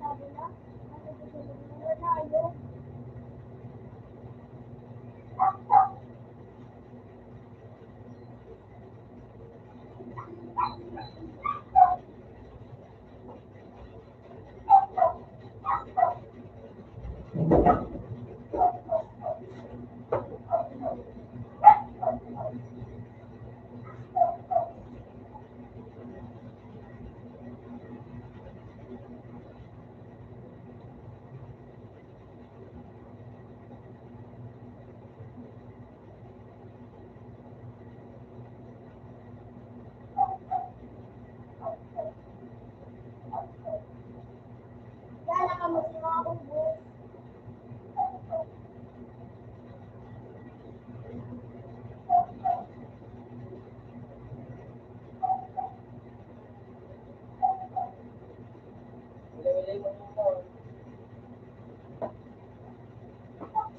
B: Sabi na, wala tayo. Yan, nakamusin mo akong buhok.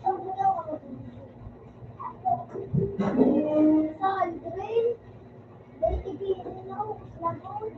B: Sabi na ako sa Aldrin, dahil tigilan ako, lagot.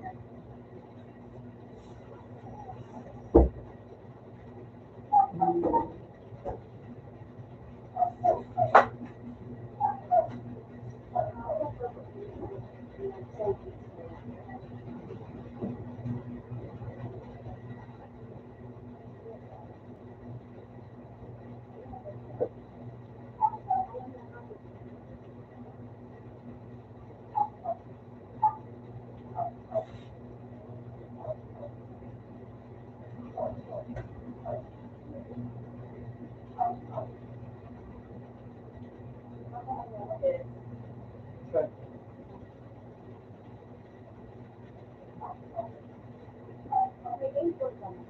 B: May import ka na.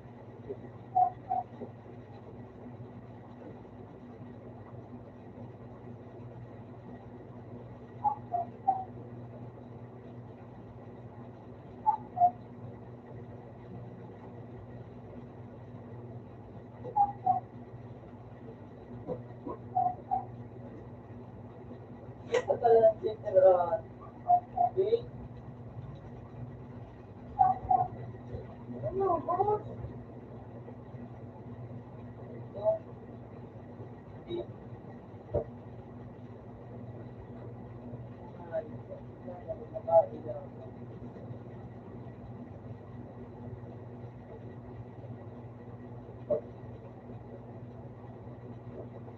B: Ano, boss?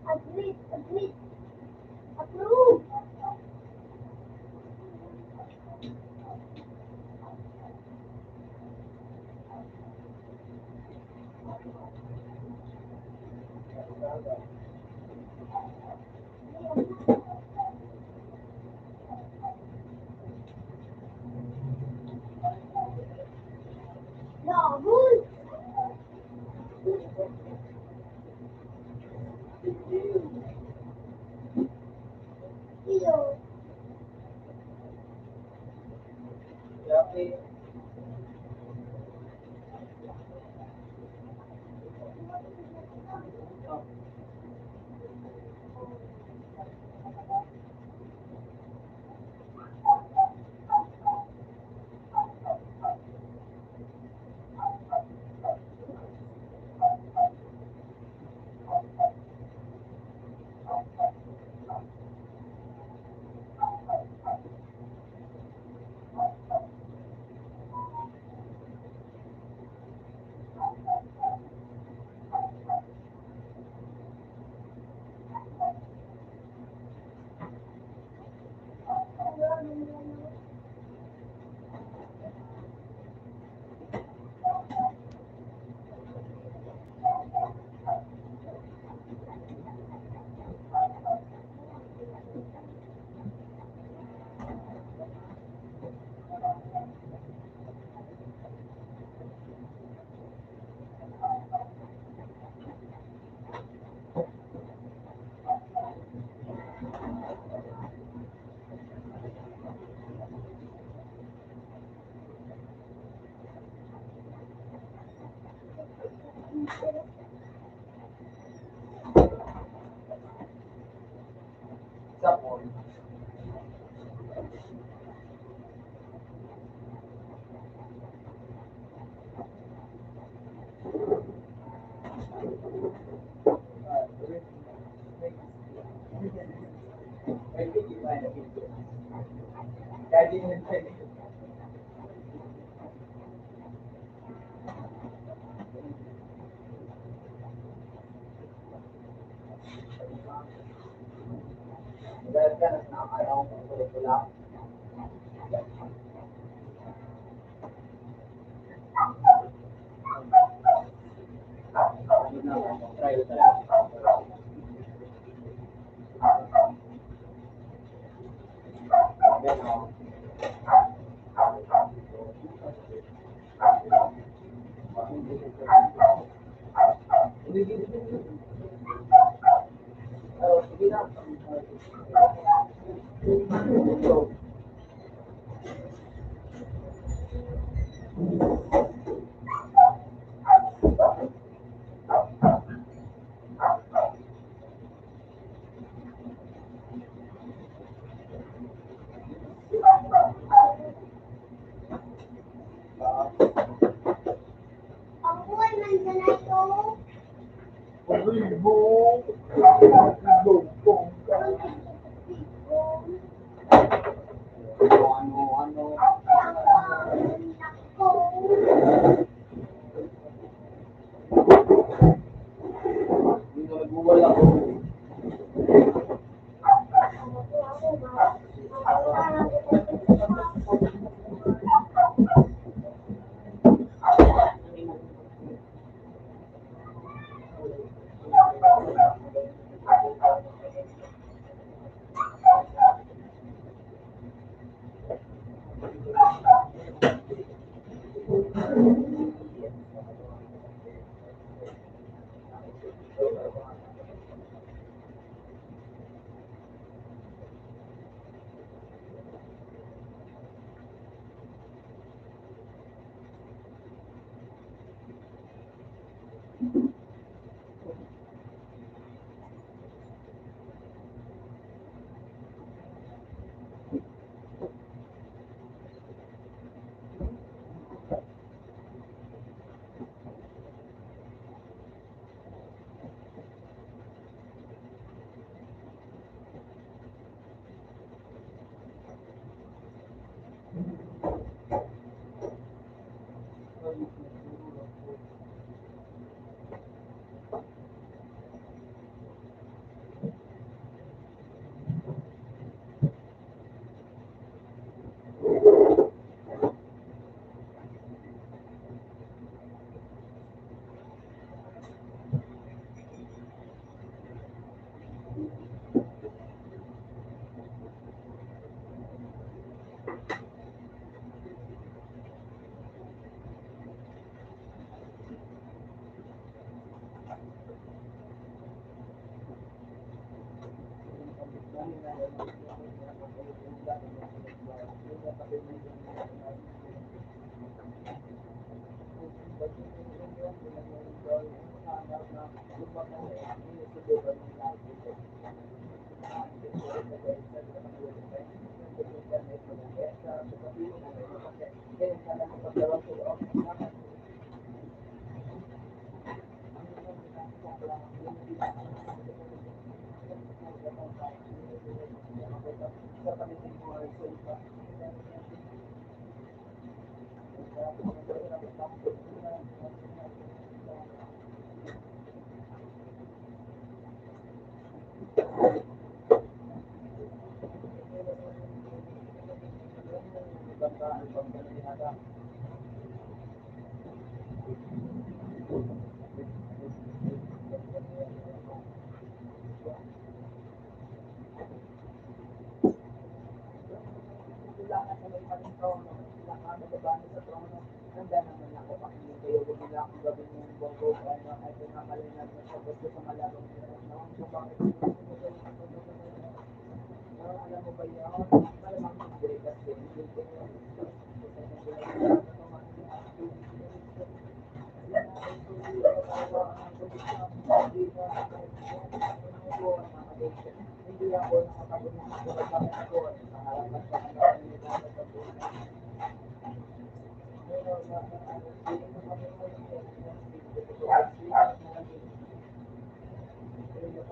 B: Agreed, agreed. Approve. Lagot. Iyo. Ako ay nandiyan na ito.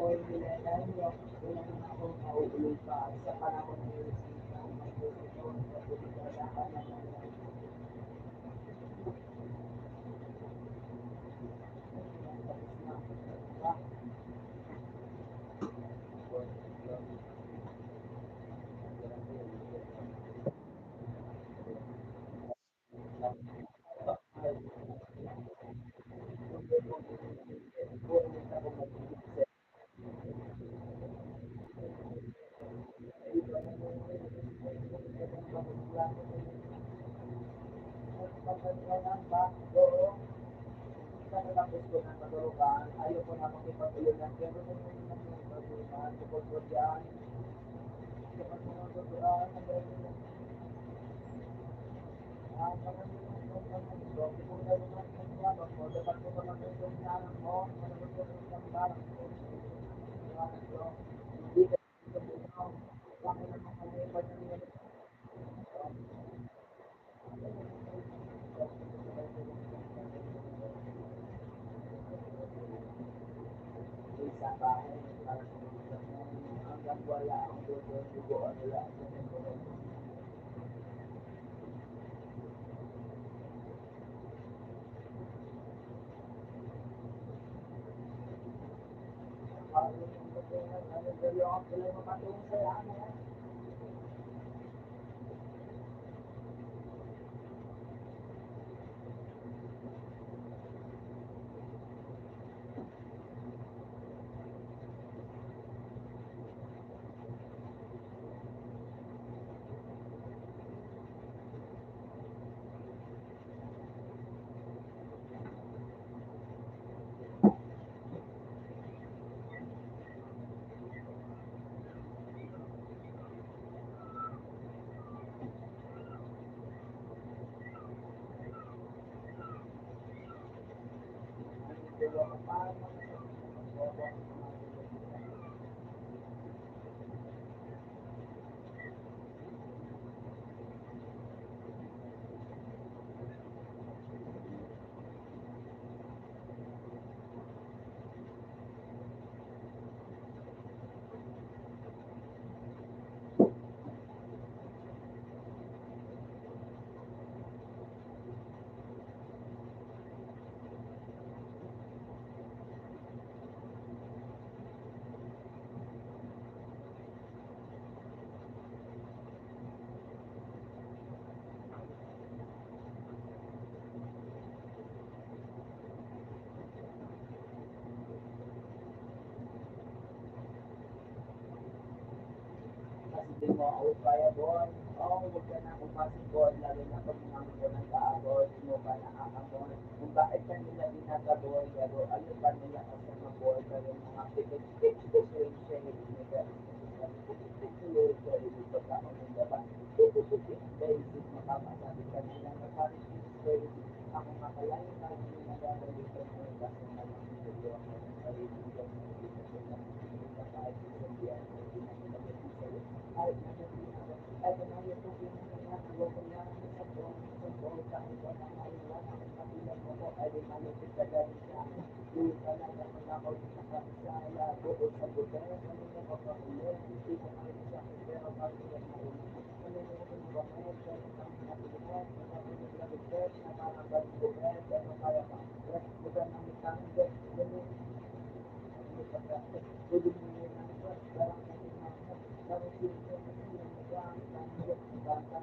C: hindi na dahil nyo, wala na akong mauuloy pa sa panahon ng Lucid ng may Lucid sa puligagaan na lang. Ayaw ko na makipag-ulinan, pero kung hindi na yung tungkol ko dyan, kapag mga tuturan, ang dahil nila, mga nito, kung dahil naman yung yabang mo, dapat mo naman yung yanan mo, managot ko ng barang mo, hindi ka ito mo, bakit naman kami pa niya sa bahay, hanggang wala ang dugo, wala ang hindi mo ako kaya boy. Oo, huwag ka na umasik boy, lalo na pag naman ko ng kaaboy, hindi mo ba nakakaboy? Kung bakit ka nila ginagaboy, pero ano ba nila kasi maboy, pero mga ako makalayo na hindi nagagalitan mo kasi nalang video ako ng sarili ko kahit ay na yung tubig na kanya huwag ko lang sa buong kahit wala na iwan ang kabilang mo ko ay malapit ka dahil sa akin hindi ka na naman ako sa kapsala buod sa buday ano na mapapulog hindi ko kayo sa akin pero bakit yan na ulit ano na yung bangay pero kami napilit nakapulog na bitet na parang balik ano kaya pa bukan namin tanong ano pwede mo yun ang parang kasi parang sila yung bata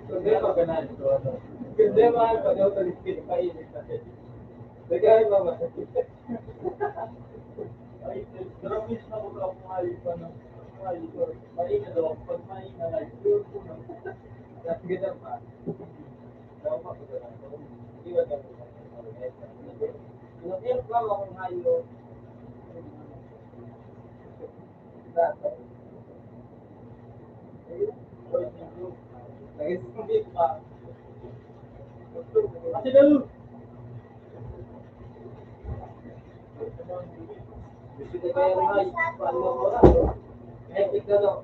C: Kundi organize ko. Kundi mahal pa daw sa liskin pa init na. Nagay ba ba? Ay, gramis na ko sa kumain pa na. Maingat daw. Pag maingat ay pure po na. Kasi ganda pa. Daw pa ko na. Hindi ba daw? Pinag-help lang akong hayo. Nag-isipin pa. Kasi daw. Gusto ko kaya rin paano mo na. Kahit ikaw no.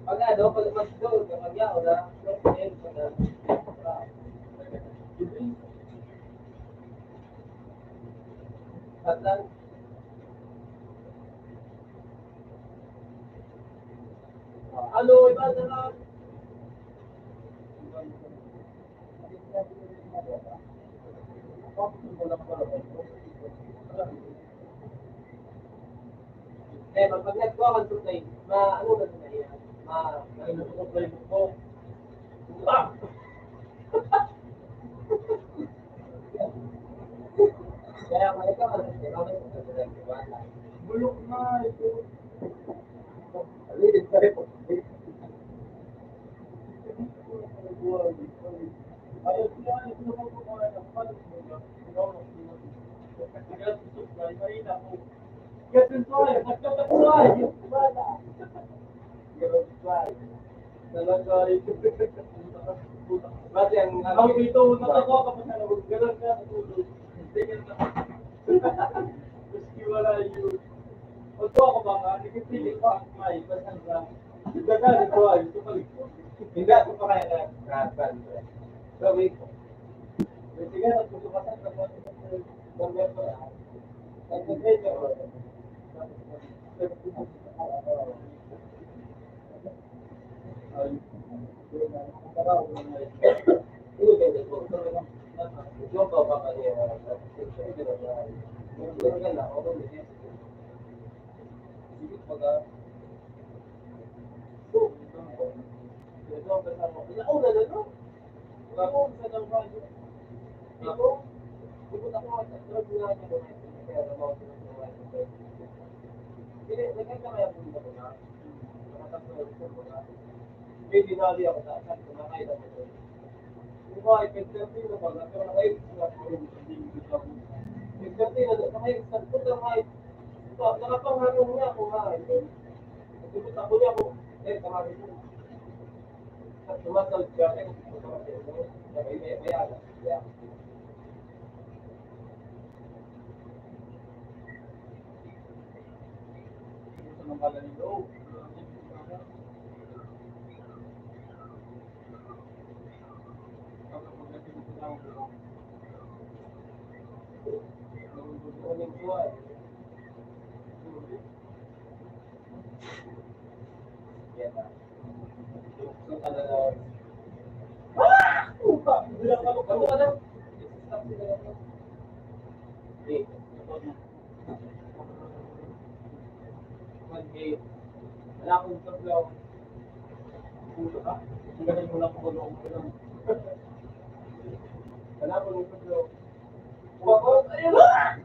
C: Pag ano, pag mag-doon, kapag yaw na, Patan. Ano, iba na lang. Pag nag-kuha ka sa ano na sa iya? Ano mo? Kaya kung ikaw, bulok na ito. Alin, sorry po. Ayos niya, ito mo po mga napalit mo na. Ganun to ay, nagkakatuwa, yung bala. Talaga ay, Bati ang dito, natawa ka pa sa loob, ganun ka, natulog. Tingin na. Maski wala yun. Oto ako baka, nagpipiling pa ang may, basta sa, daga nito ay, tumalig ko. Hindi ako pa kaya na-gradual. Sabi ko, sige, nagpusukasan ka mo, number ko na. Nag-grade ako. Hindi dinali ako sa akin, kumakain ako doon. Kung ay pagdating na pag pero ay pagdating na kahit sa puto kahit nakapangarong niya ako nga. Kasi ako niya ako, kamari mo. Sumasal siya, may aga. Gusto ng pala nito. Wala akong sabaw. Puto ka? Galing mo lang kung ano ko lang. Wala mo lang ko. Wako, ayun na!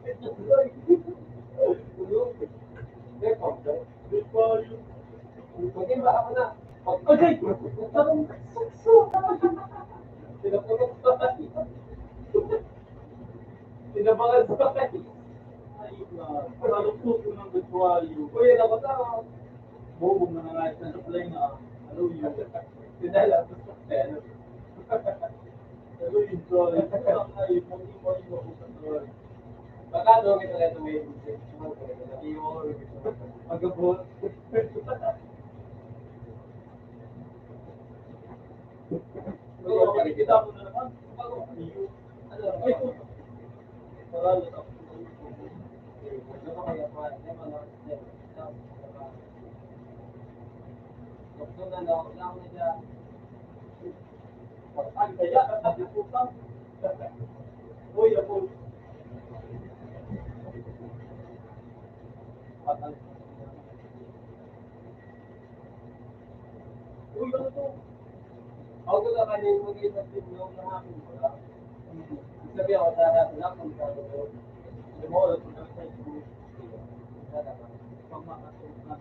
C: Maging ba ako na? Okay! Tinabangan sa akin. Paluktok ko ng virtualyo. Kuya, dapat na. Bobo na nga sa supply na. Ano yun? Tinala ko sa pero. Ano yun, sorry. Ay, mo ako. Baka doon kita ito may pag-abot. Kita mo na naman. Ano? Ay, paralo ako. Ano kaya pa? Doktor na daw, lang na siya. Pag kaya, kasi putang. Uy, ako. Patang. Uy, ano to? Ako na kanina mag-iit na yung hapon ko lang. Sabi ako sa lahat lang kung sa ako. Lumulot ko sa Facebook. Pag makatulog na.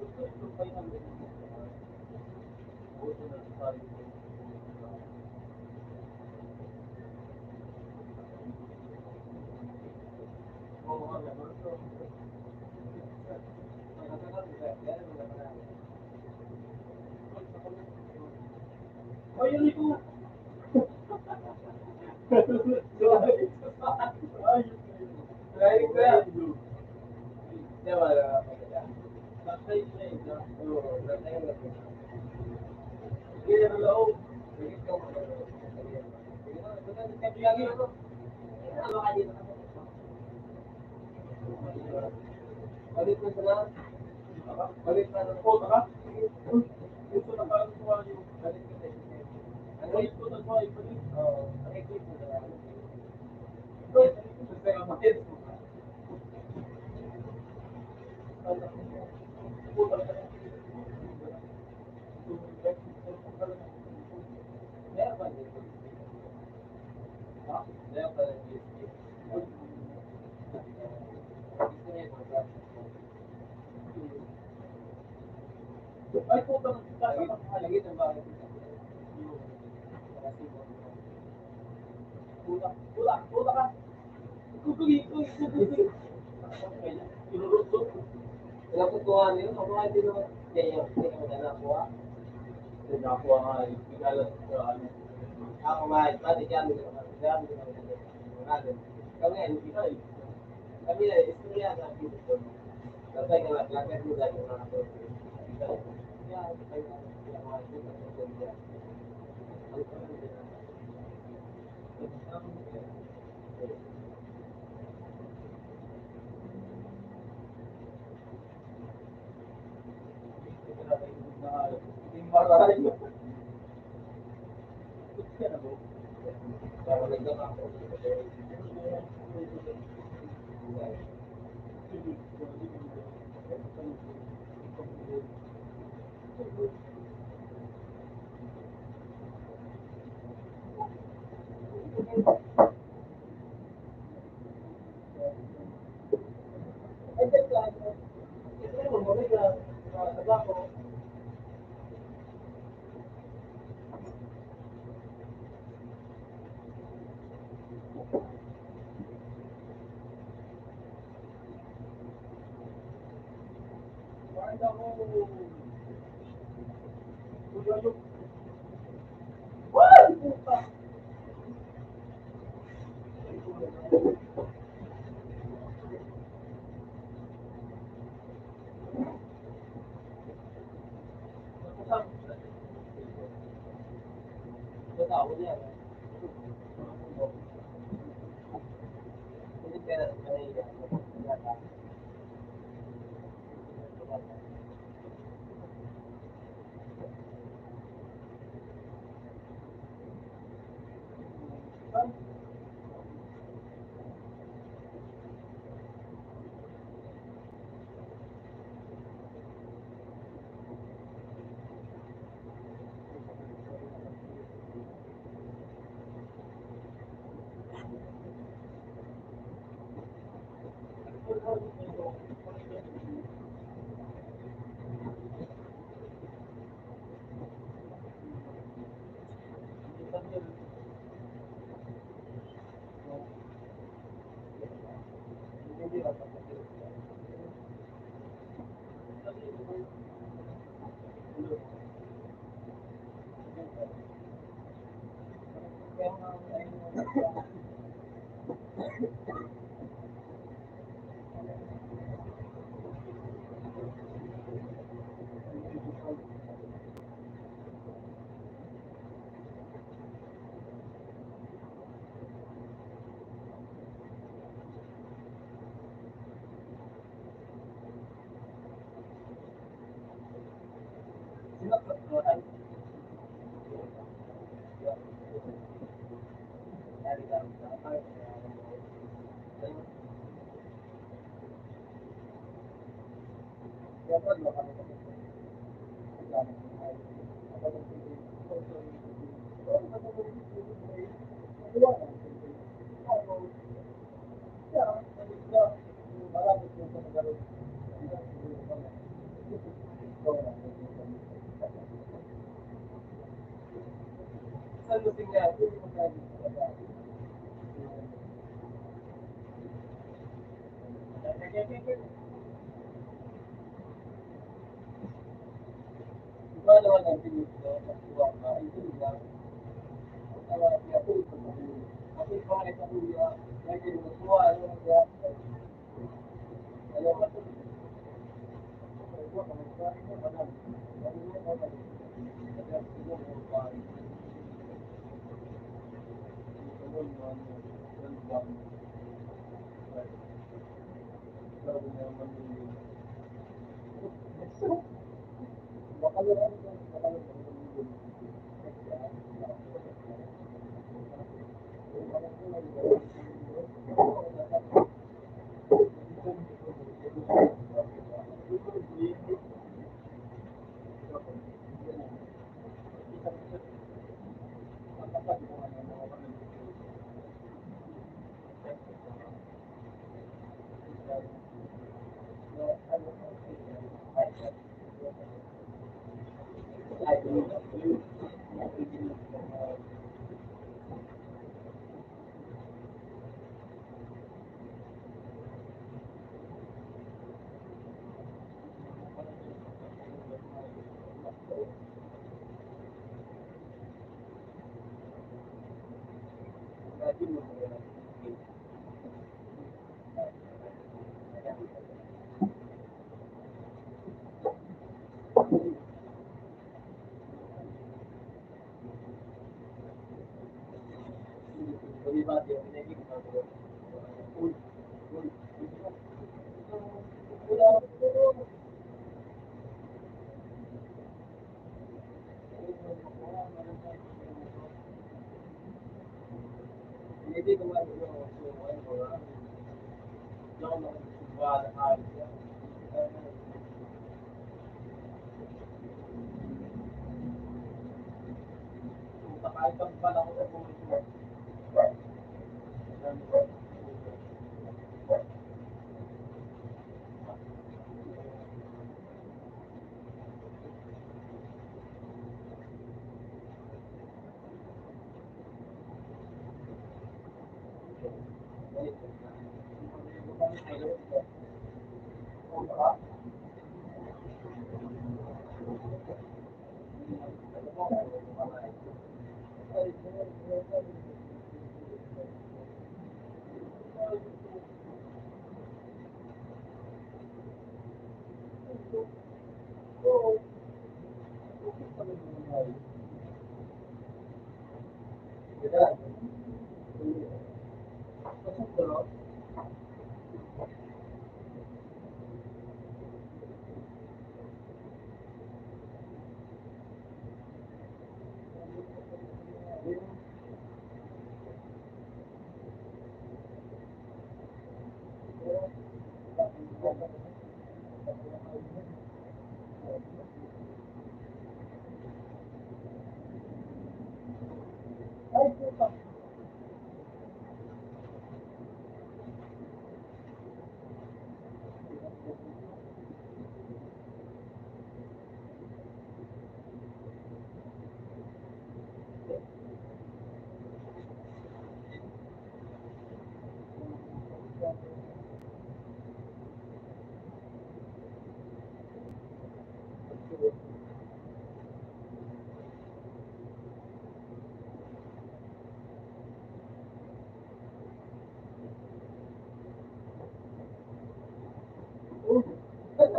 C: Ito pa yung buto na sa oo, ayun ito. Balik mo sa lahat. Balik na ng photo ka. Ito na parang kuha yung balik ka tayo. Ang right ko na kuha yung balik. Oo. Ang right ko na lahat. Ito sa mga mo. Meron ba dito? Ha? Meron ba dito? Ay, puta na lagi ng bakit. Puta ka. Kukugi. Inuruto. Wala ko tuwa niyo, ako ay din naman. Kaya hindi ko na nakuha. Hindi nakuha nga, igalat ko ano. Ako nga, pati dyan, kami hindi ka eh. Kami na, istorya na dito. Tapos ay nga, lakad mo dahil mga ako. Maray.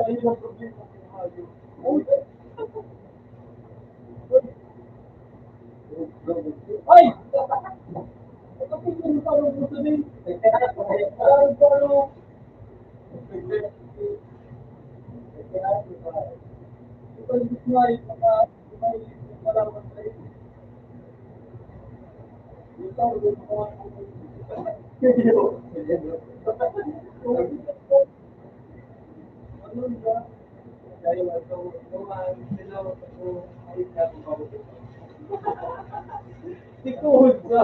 C: Ay! Ito yung parang gusto din. Parang parang ito yung gusto ay may malaman sa iyo. Ito yung ano ba? Dahil ito, lumaan sila ako ay nagpapabuti. Tikod sa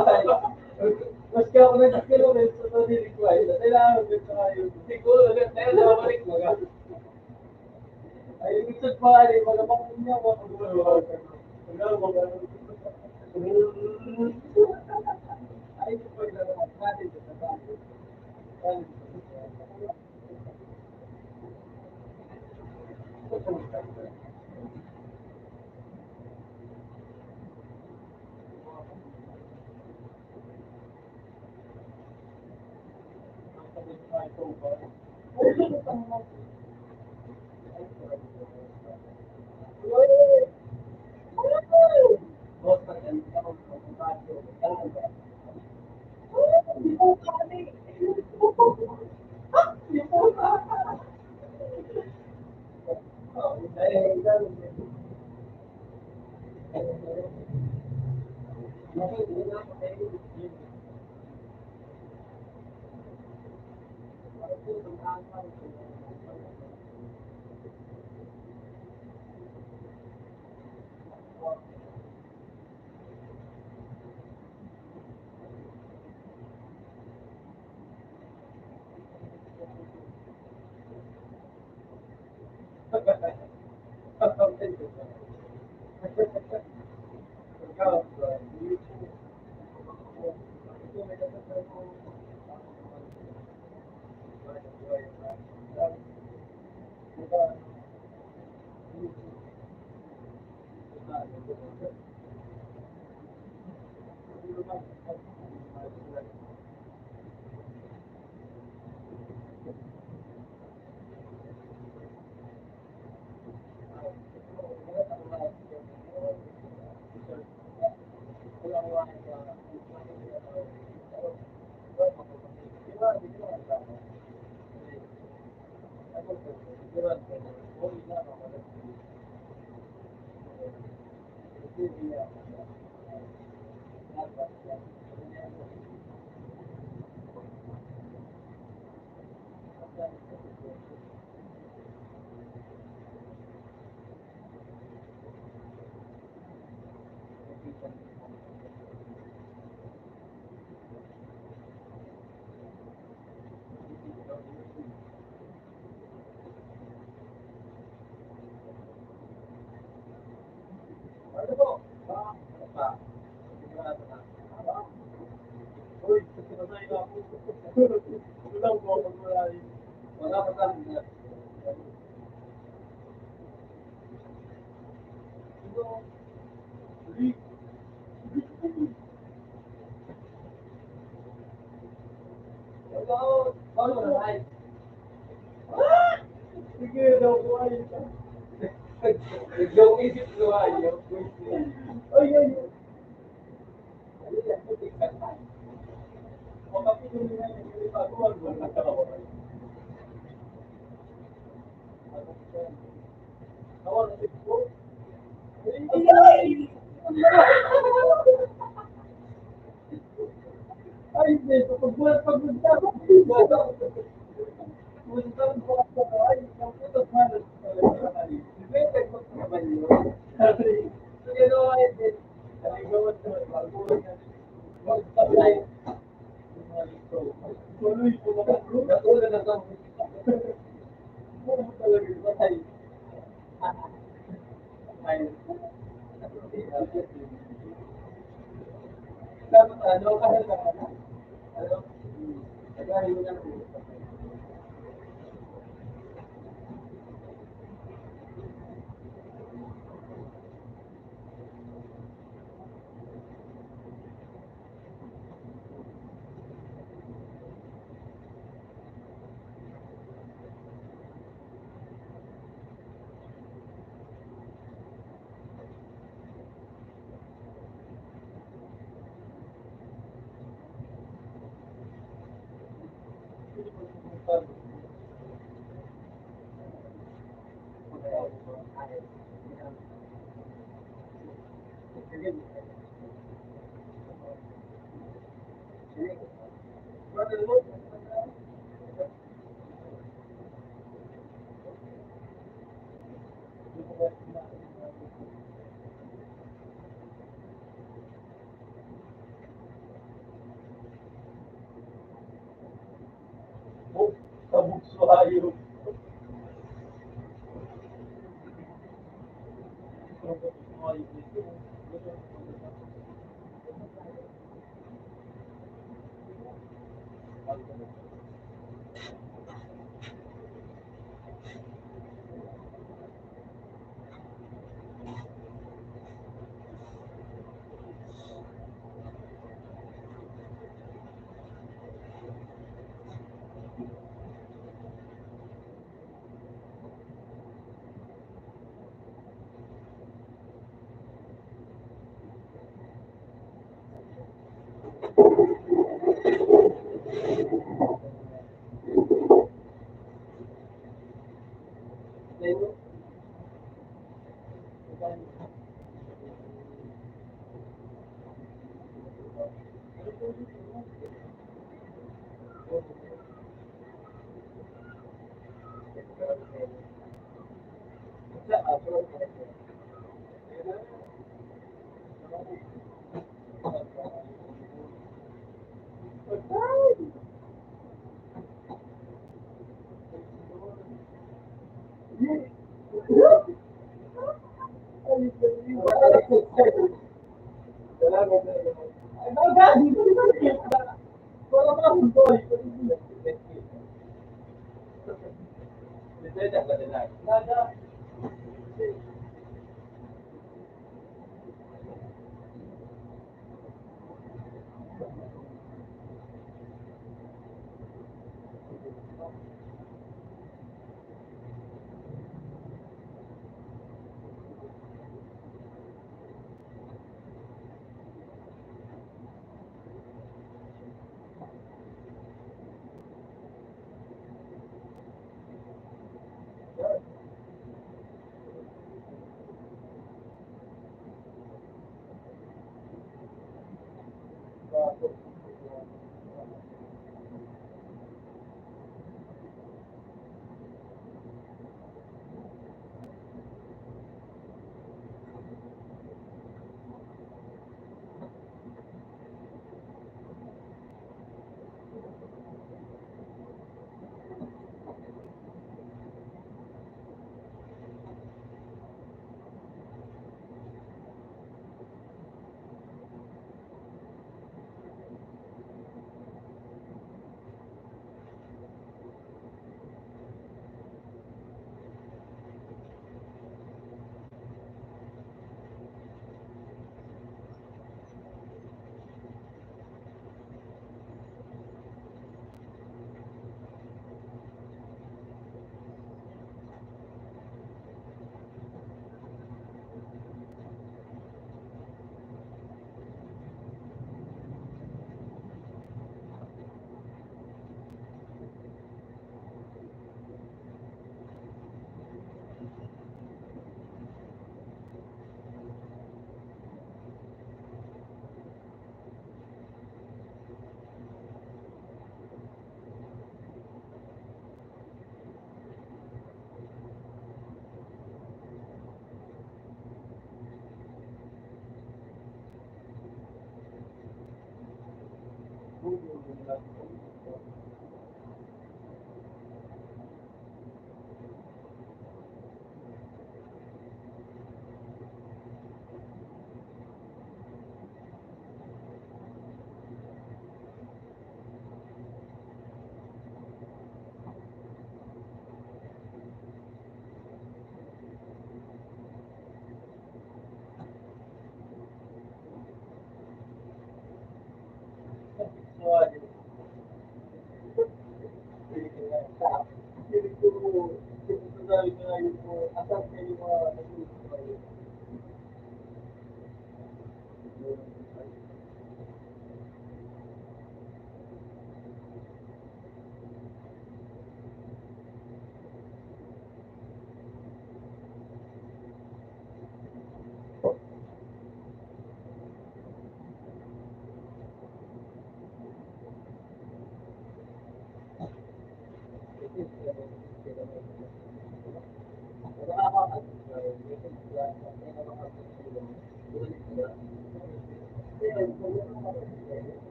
C: mas kaya ako nag-kilometer sa sarili ko ay kailangan ko sa kayo. Tikod ulit tayo na balik mga. Ay, gusto pa ay malamang niya ako gumagawa. Ay, ito pa yung natin sa bahay. Sige daw ko ay. Yung isip ko ay. Ay, ay, ay. Ay, hindi. Pagbuhat pagbuhat. Dapat ano, kahit ano,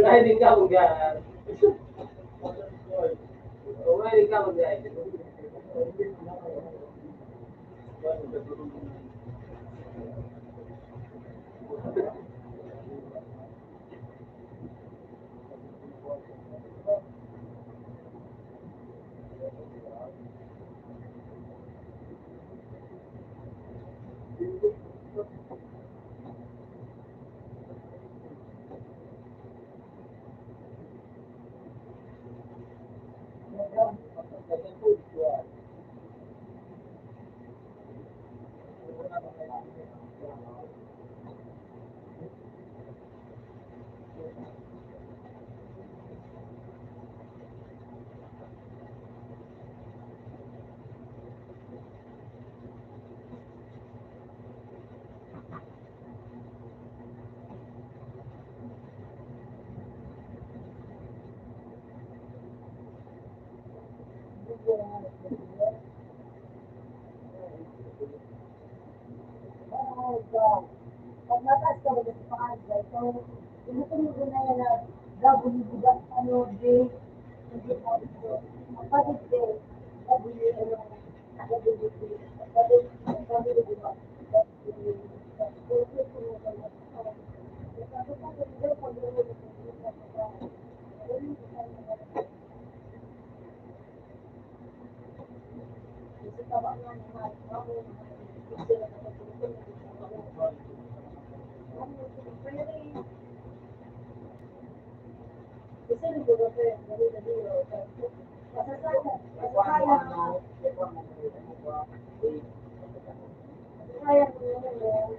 C: Ay, din ka mag-gaan. Ay, din ka mag-gaan.
B: Pag mataas ka ba sa pangagay, so, tinutunog mo na yan na gabulibuga, ano, day, hindi mo ito. Kapatid day, gabuli, ano, gabuli, kapatid, gabulibuga, Kasi nito ba pa yan, dali-dali, sayang mo naman yan.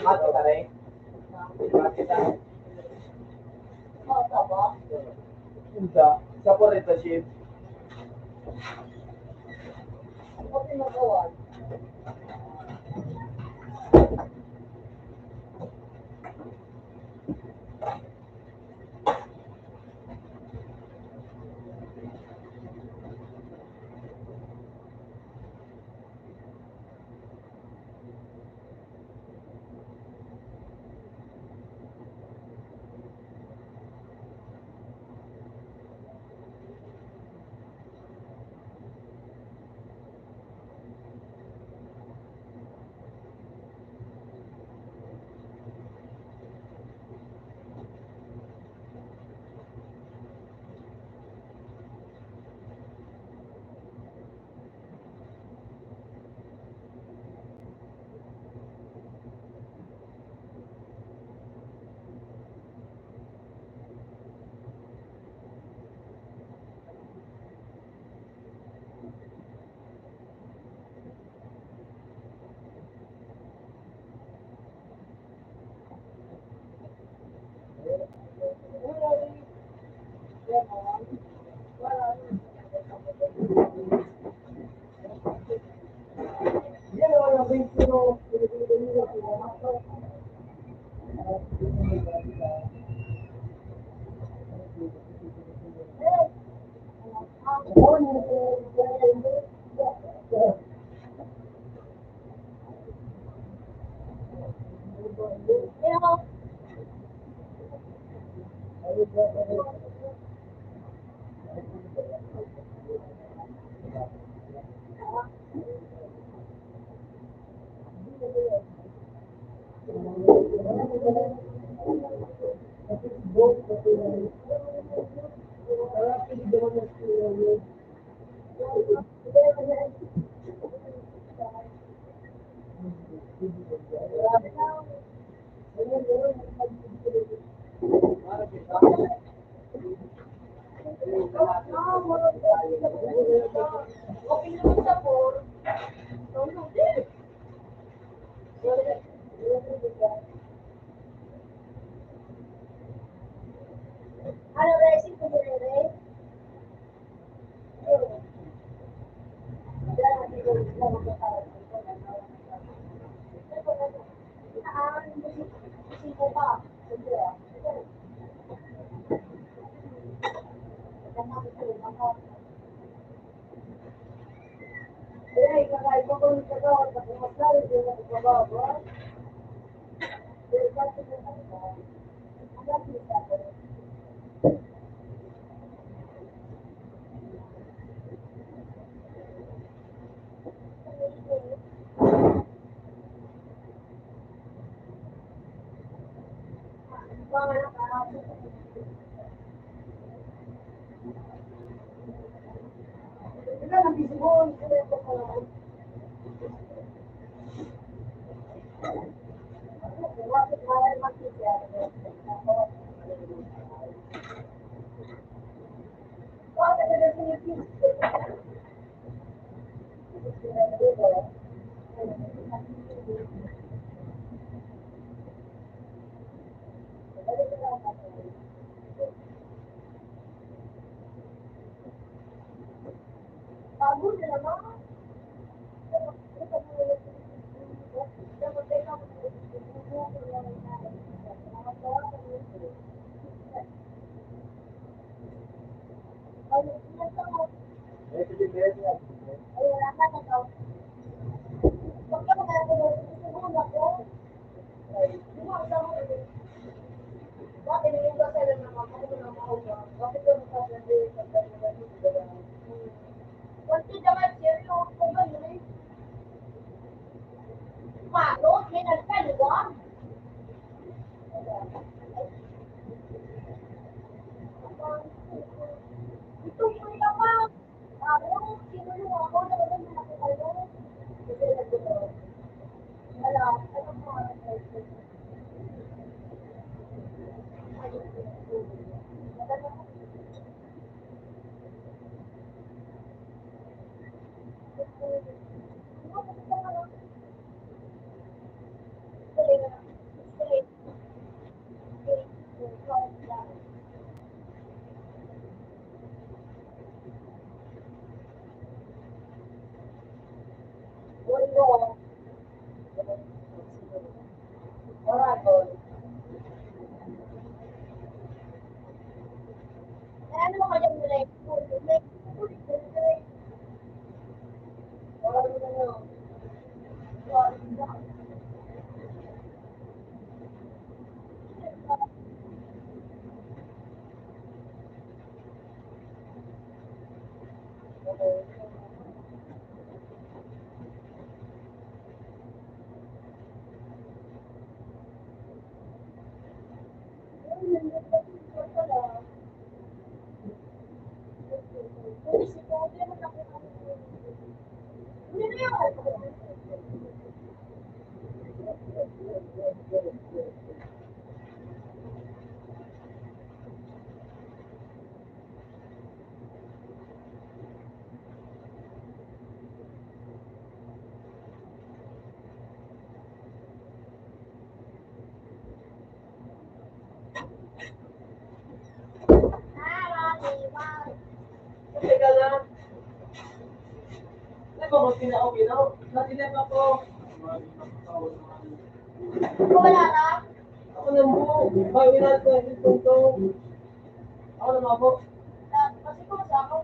C: Mati ka rin? Mati ka rin? Hindi. Sa po rin sa ship.
B: Bago na naman.
C: Eh, sige, sige, sige.
B: Ito po naman. Ako, sinulong ako na wala na ako kayo. Wala. Ano po? Ano mo kaya mo like?
A: Teka lang. Ano ba kung pinauwi na? Natinip ako.
B: Wala na.
A: Ako na mo. Bawi natin yung tungtong. Ako na mabo.
B: Kasi kung sa ako,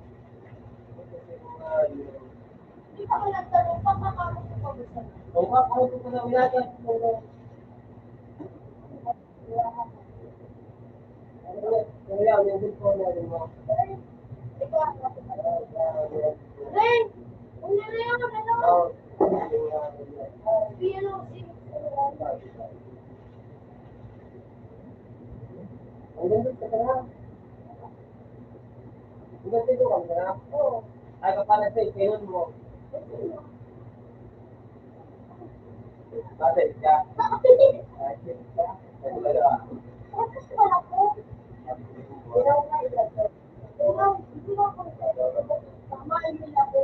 B: hindi ka man nagtanong, pagkakabot ko pa gusto.
A: Oo nga, ako ito na natin yung tungtong. Ano yan, yung gusto ko na rin mo.
B: Ren! Una na yun, ano? Pero,
C: Ang ganda ka na. Ang ganda ko ka na.
B: oo.
C: Ay, kapala sa ikinon mo. Bata, ka. Ay, ka. Ay, talaga.
B: Tapos wala ko. Ikaw na ito. Ikaw, hindi mo ako tamahan nila ko.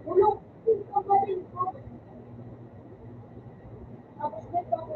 B: Ulong, ikaw pa rin ko. Tapos nito ako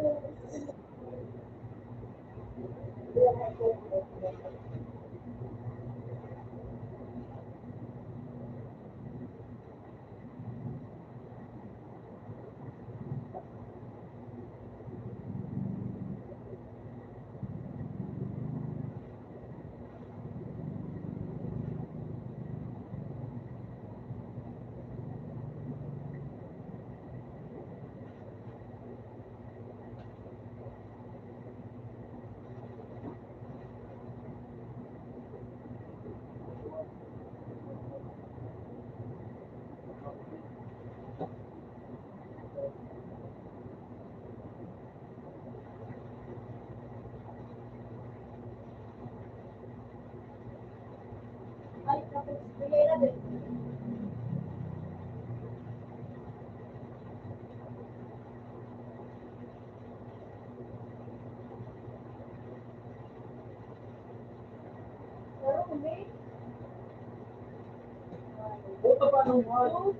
C: Buto pa nung one.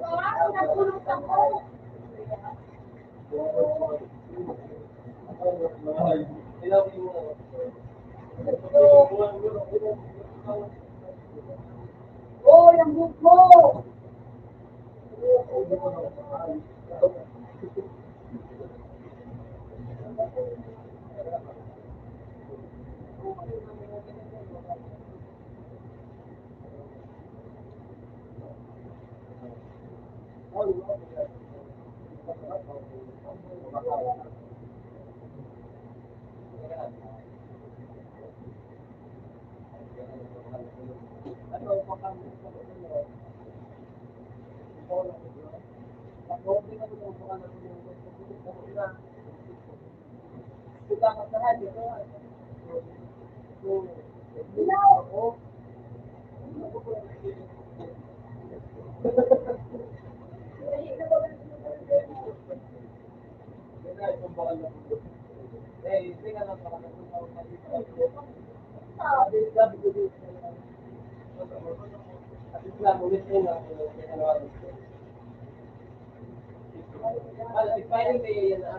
B: Parang natulog ako. Oh, yung book mo!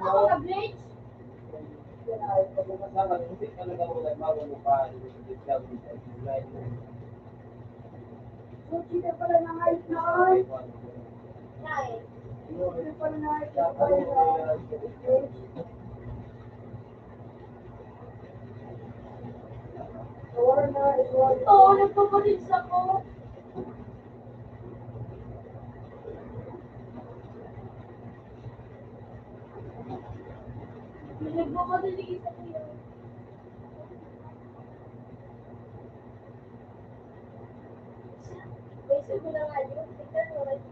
B: Ako na-bleach? Suchi na pala ng ayos na ay. Suchi na pala ng ayos na ay. Oo, nagpapalit ako. Nagpapalit ako yun. Basic ko na nga yun. Tignan mo na yun.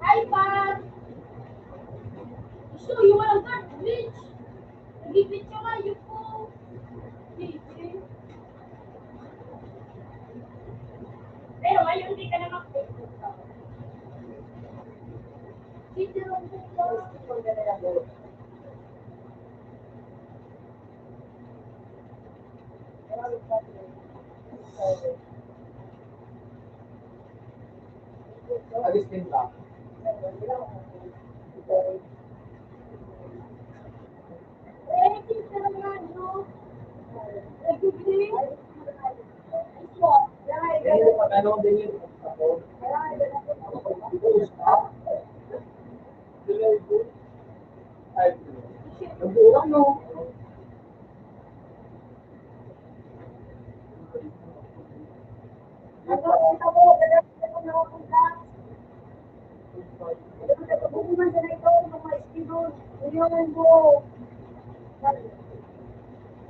B: Hi, Pam! So, you wanna go to beach? Nag-beach ka nga, you po. Beach, eh. Pero ngayon, hindi ka na mag-Facebook ka. Dito lang po.
C: Alis din ba?
B: Dito lang nga, no? Nag-beach?
C: Hindi pa ganun din yun. Ako. Ay, nag-ulang no.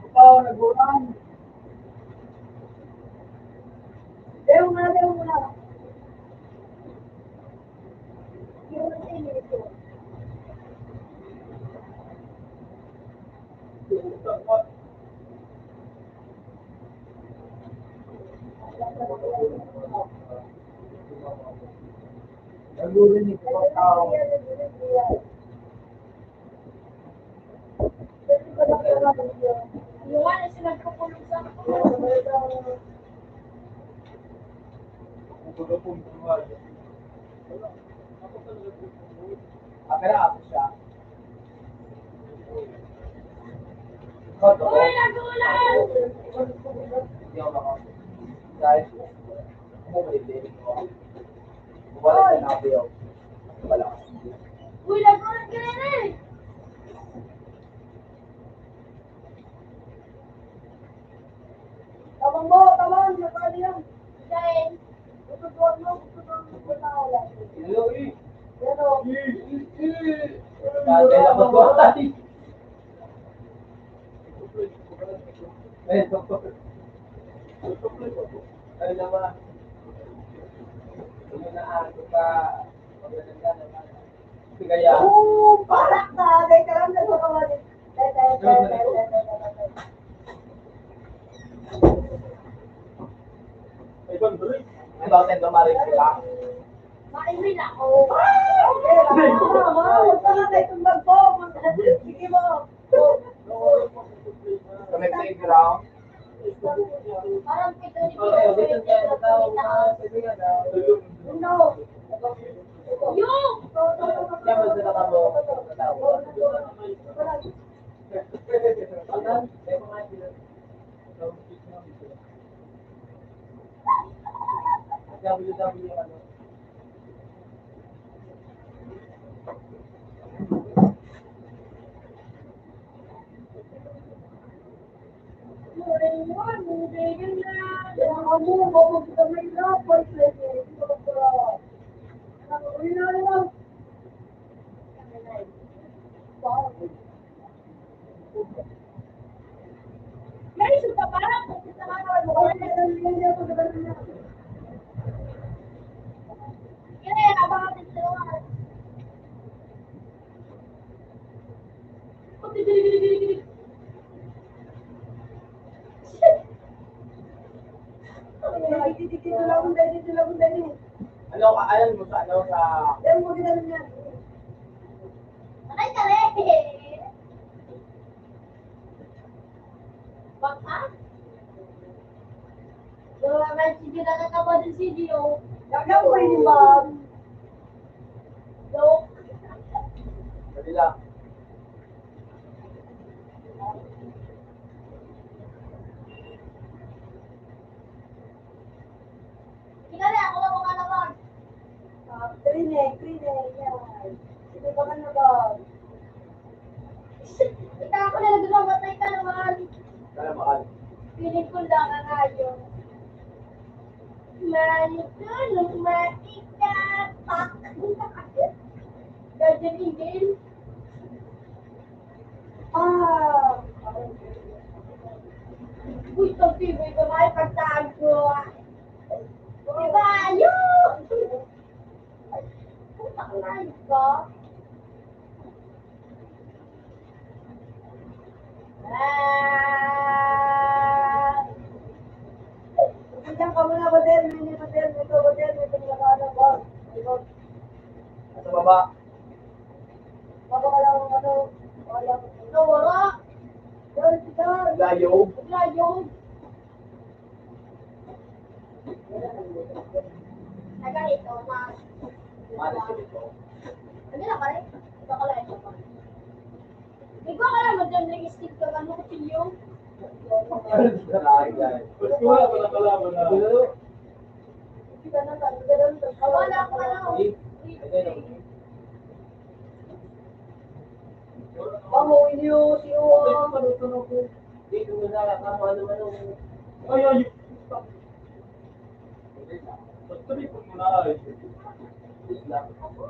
C: Ikaw, nag-ulang.
B: Leo nga, Leo nga.
C: Nag-ulang ito ang tao.
B: Yung nga na sila nagkukulong sa ako.
C: Pero ako siya. Ikaw,
B: Uy, nagulan!
C: hindi ako nakakita. Dahil, ako may din ko. Wala ka na ako. Wala ka.
B: Uy, nagulan ka na eh! Tabang mo, tabang! Nakali yan! Dahil, tututuan mo, tututuan mo ko na wala.
C: Hello, eh.
B: Pero,
C: Dahil ako to. Ay, ay naman. Ano na ako ka maganda naman. Kaya,
B: Oo, parak ka. Dahil ka lang nagpapagawa din.
C: about and lumarin sila.
B: Maimil ako. Huwag ka nga kayo tumbag po. Sige mo.
C: Sa may playground.
B: Parang pito ni
C: Okay, dito kaya na tao na
B: No. Yung!
C: kaya mo sa tao sa tao. WW ano. Ano ka alam mo sa ano sa
B: Ay, kare! Baka? May sige na katawa din si Dio.
A: Gagaw ko yun, Bob.
B: So,
C: kabila.
B: sige na, ako lang mga naman.
A: Trine, yan. Sige ka man na, Bob.
B: Ika ako na naglamatay ka naman.
C: Sana mahal.
B: Piling ko lang ang ayaw. Manitulong matikapak. Ganyan din.
A: Ah!
B: Uy, ito tibay ko may pagtago. Diba? Ayun! Puta ka na, ba?
A: Diyan ka muna, Badel. May Badel. Ito, Badel. Ito, nilakana, Bob. Ito,
C: Sa baba.
A: baka ka lang, ano, wala.
B: Nawara.
A: Dal, dal.
C: Layo.
B: Layo. Naganito na.
C: Ano siya dito?
B: Ano na kare? Ito ka lang ito pa. Di ko alam mo dyan nag-stick ka ano ko siyo.
C: Ay, guys.
D: Mas wala pa nakalaban na.
A: Hindi ka na, dal, dal, dal.
B: Wala ko ano.
A: Bango, inyo, siyo.
C: Dito mo na kamo ano.
D: Ay, ay. Pagtabi ko muna ay.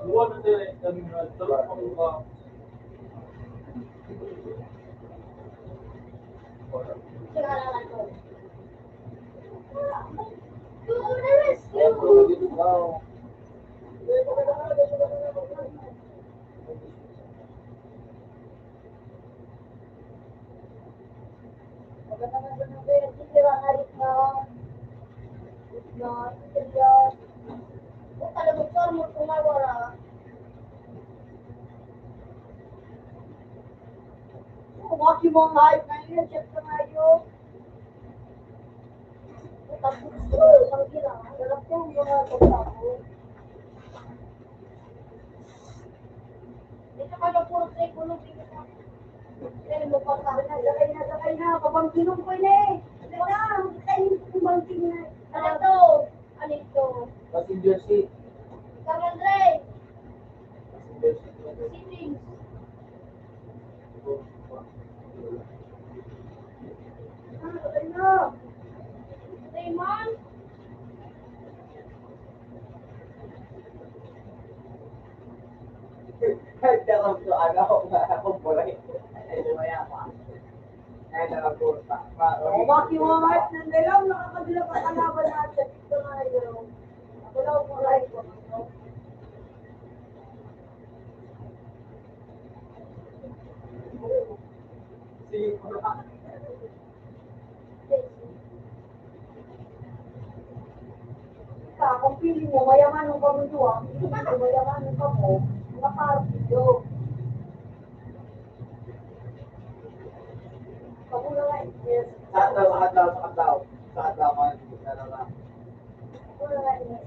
D: Buwan na sila yung talak pa mukha.
B: Sira na lang ko. To the
C: Ayan po,
B: rescue.
C: dito daw.
A: Maganda na sa natin. Sisira nga rin na. Na, sisira.
B: Kung talagang mo kumawara.
A: Kumaki mo ang hype na yun. Check ka nga yun. Tapos, ang gila. Sarap yung mga pagkako.
B: Ito ka na puro sa ikulong dito sa. Kaya mo pa sa.
A: Sakay na. Pabangkinom ko yun eh. Sakay na. Sakay yung bangkin na.
B: Ano ito? Ano ito?
C: Passenger seat.
B: Kang Andre.
C: Passenger seat.
B: Sitting.
A: Sakay na.
B: Raymond.
C: Dalam tu ano, ako boleh. Ano maya pa. Ay dalam tu pa.
A: Kumaki mo ang hype ng dalaw. Nakakabila pa kalaban natin. Ito nga yun. Ako lang mo like ko.
B: pili mo, mayaman ka mo doon. Mayaman ka mo, mga partido. Kamu na nga, yes.
C: Saan daw, saan daw, saan daw. Saan daw, saan daw.
B: Kamu na nga, yes.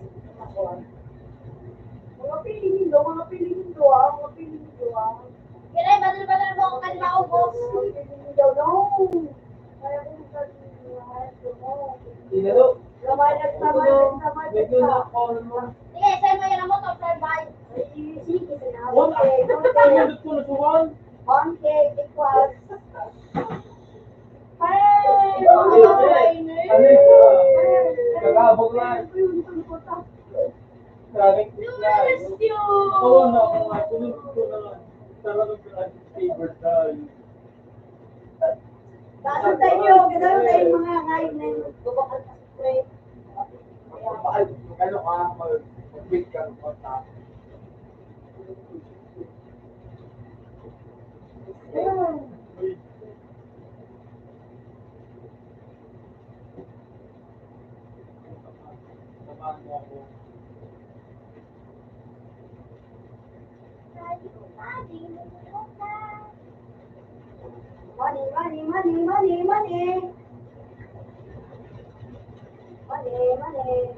B: Mga pili nito, mga pili nito, mga pili nito,
A: Kaya badal-badal mo ako kanina ubos.
B: mga pili nito, no. Kaya kung
C: Inalo.
B: Samayag,
D: Medyo na call mo.
A: Sige, sa'yo mo yan ang motor, fly by.
B: sige,
D: One,
B: sinabi.
D: ko na sa one.
B: 1K equals.
D: Kagabog lang. Galing
A: Lumalas yun!
D: Oo na, sunod ko na lang. Talagang favorite tayo.
B: Kaso tayo, gano'n tayo mga ngayon na yung bubakal na straight.
C: Ano ka, mag-big ka ng kontak.
D: Samahan mo ako.
B: Money, money, money, money, money. Money, money.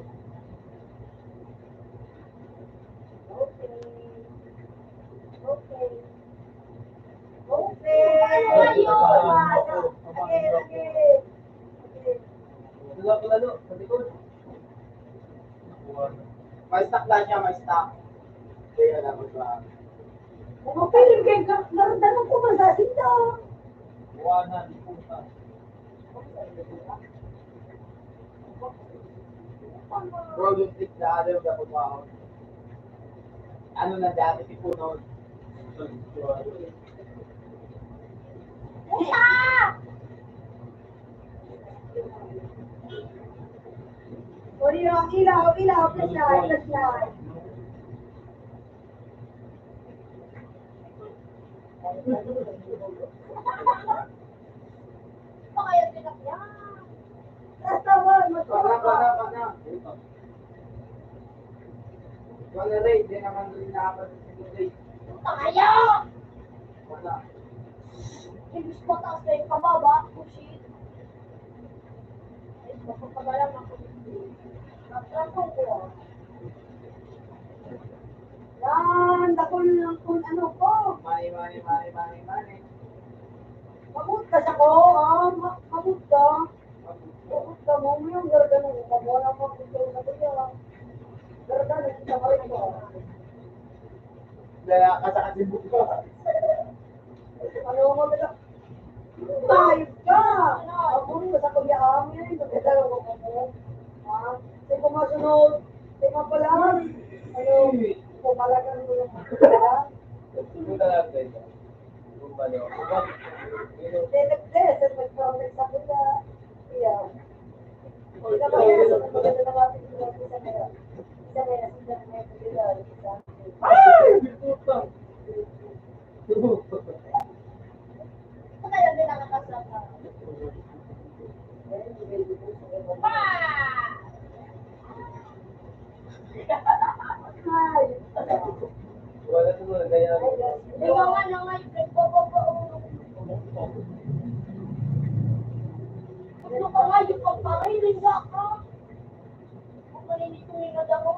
B: Okay. Okay. Okay. Okay, okay.
C: Lalo, lalo, sa likod. May stock lang siya, may stock. Kaya lang ba?
B: Mapiling kayo, narandanan ko ba sa sita?
D: Buwanan, puta.
C: Bro, don't take the other the babaw. Ano na dati si Puno?
A: Isa!
B: O yung ilaw, ilaw, flashlight, flashlight.
A: Baka yung tinakya.
B: Tatawan,
C: Pana,
B: magkaka.
C: pana, pana. Wala rin, hindi naman rin nakapalit si Ray.
A: Puta kayo!
C: Wala.
A: Ibig mo taas na yung kababa. Oh shit. Ay, mapapagalang ako. Nagtatong ko.
B: Yan, dakol lang kung ano ko.
C: Money, money, money, money, money.
B: Mamut ka sa ko, mamut ka. Mamut ka mo, yung garga mo. Pagwala mo, ito na kaya. Garga na, kita ka rin ko.
C: Dala ka sa kasibuk ko.
B: Ano mo ba? Bayot ka! Mamut ka sa kuya amin. Magkadalo ko mo. Ha? Sige ko masunod. Sige mo pala. Ano? Pumalagan mo yung mga.
C: Kung talaga ito. Kung ba no?
B: Nagdes, nag-promise sa kuya. Iya. Isa pa yan, sa maganda ng ating isa na yan. Isa na yan, isa na yan, isa na yan.
C: Ay!
D: Puta.
A: Ito kayo din nakakasama. Pa!
B: Ay!
C: Wala naman, kaya.
A: Di ba nga na nga yung nagpapapa. Ano ka nga yung pagpakailin ka ka? Kung maninito yung ako.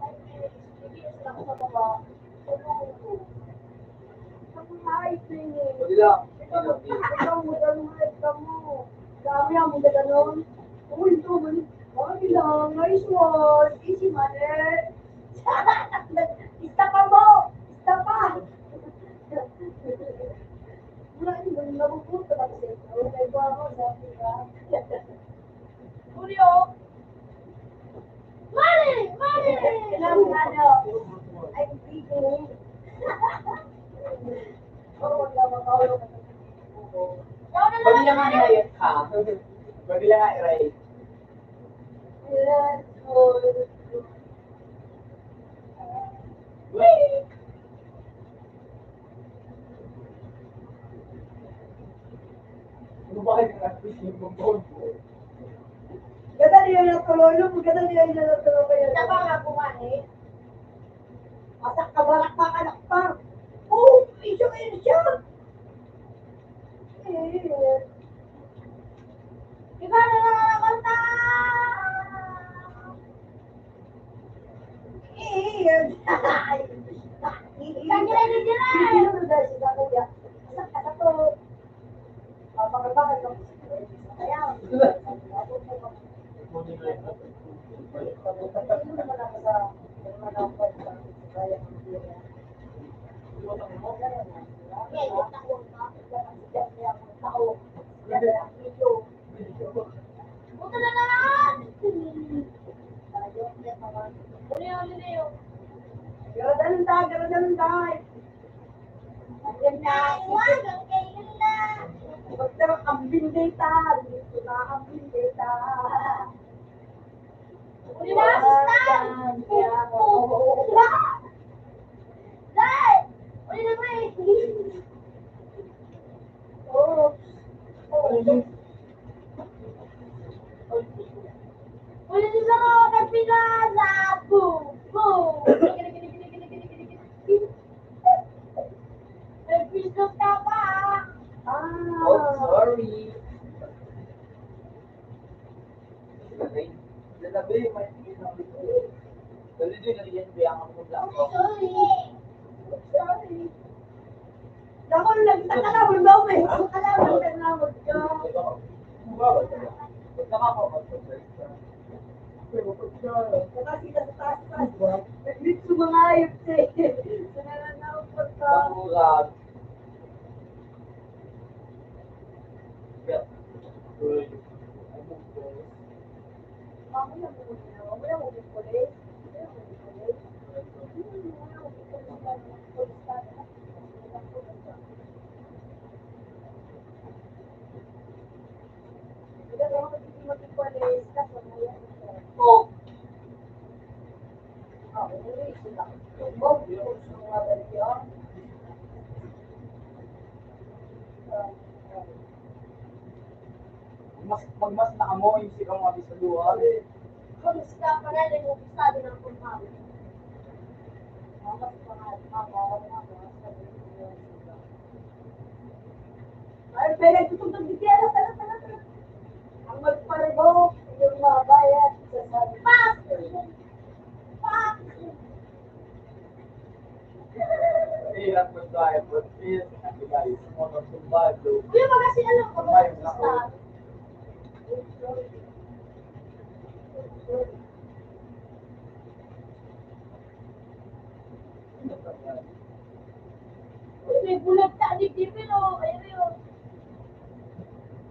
A: Ay, sige, lang sa baba.
B: Ay, sige.
C: Pwede lang.
B: Ikaw mo ganun, ikaw mo. Dami ang mga ganun. Uy, ito, ay lang, nice one. Easy money. Isa pa mo! Isa pa! Wala yung nabubuto na kasi. Wala ba ako, sabi ka?
A: Julio! Money! Money!
B: Ilang ano? Ay, hindi. Oh, wala makawala ka.
A: Ikaw na
C: Pwede
A: lang
C: lang nga i-rate ka. Pwede lang nga i-rate.
B: Ilan, oh,
C: Ano ba kayo nag-fish yung phone ko?
B: ganda niya natuloy. Maganda niya natuloy kayo.
A: Siya pa nga kumain eh.
B: Masak ka balak pa anak pa. Oh, iso kayo siya.
A: Iba na lang ang kanta! Kanya na dyan! Buta na naman! Leo.
B: Garadan tayo. Ayan na. Magtarang ambing data. Dito na ambing data.
A: Uli na, Stan! Dai! Uli na, pre! Uli na sa mga kapilala! Boom! Boom! Nag-business ka pa!
C: Oh, sorry. Lalabi, may isang dito. Dali din, naliyan ko yung ako lang.
B: Sorry. Ako nagtakalawin ba ako eh? Kalawin ka na mo ka. Kasi sa taas. Nag-reach sa mga ayot eh. Nananawag ka.
C: Pangurag.
B: Mamaya mo muna. Mamaya mo muna ulit.
A: Oh!
C: Magmas na amo yung sikang mga bisaluhan.
A: Kamusta pa na rin yung sabi ng kumari?
B: Ay, pero tutugtog di kaya. Tara. Ang magparibo, yung mga bayad.
A: Pak! Pak!
C: Hirap mo tayo, but please, guys, mo nang sumbado.
A: Kuya, ba kasi alam ko ba
C: Ayun ako.
A: may bulag ta di pero ayun yun.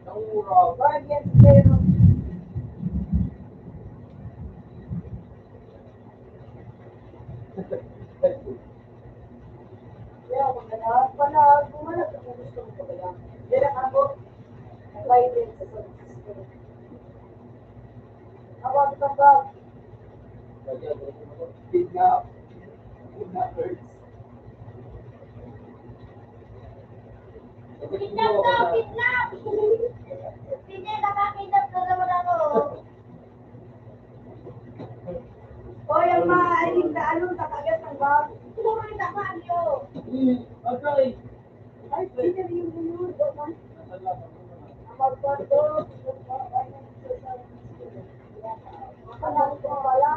C: Nangurag.
B: Bagyan pero. Kaya pala, kumalat ako gusto mo ko lang. Kaya ako, nag-guide sa pag-system. Awag ka ba?
C: Kidnap. Kidnappers.
A: Kidnap daw, kidnap! Hindi, nakakidnap na naman ako.
B: Hoy, ang maaaring na anong kakagat ng bag?
A: Puro rin na Mario.
C: Okay.
B: Ay, hindi rin yung yun.
C: Nasa lang.
B: Ang magbato, makalang ko pala,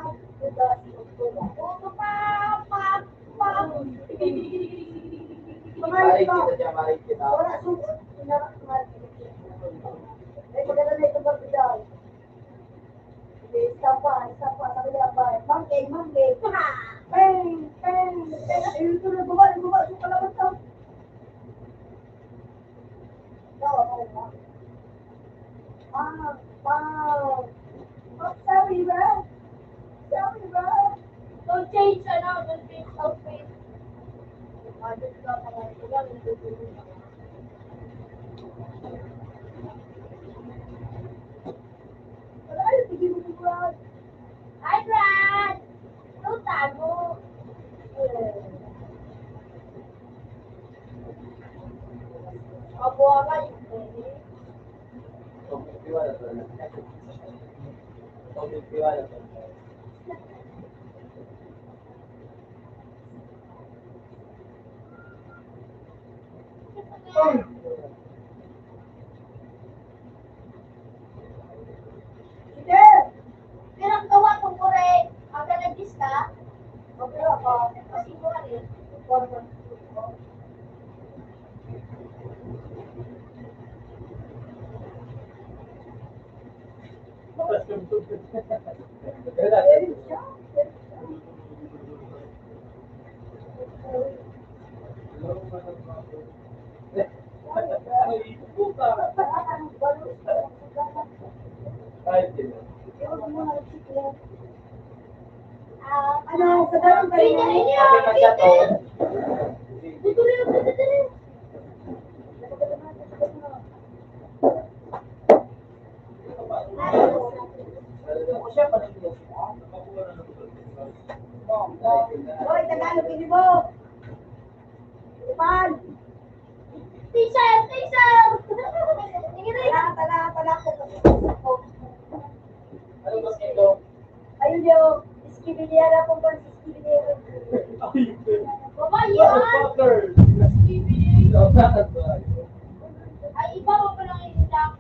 A: Puto pa, pa.
C: Marik kita dyan, marik kita.
B: wala sugot. Pinarap nga. Ay, maganda na ito bagay. Isa pa, sabi niya ba? Mangge. Peng. Ayun ito na baba, so kalaban sa. Sorry ba?
A: Don't change outfit.
B: Wala yun, sige mo ba?
A: Hi, Brad! Tutan mo. Abuwa ka yung pwede.
B: Sige! Pinagawa ko po rin. Ang galagis ka? Okay ako. Kasi ko rin. Ano, sa dalang kayo na niya? Hoy, Tagalog, hindi mo! Ipan! Teacher! Teacher! Tala ko. Ayun yung iskibiliara kung pa iskibiliara. Babae yan! Ay, iba mo pa lang yung itak.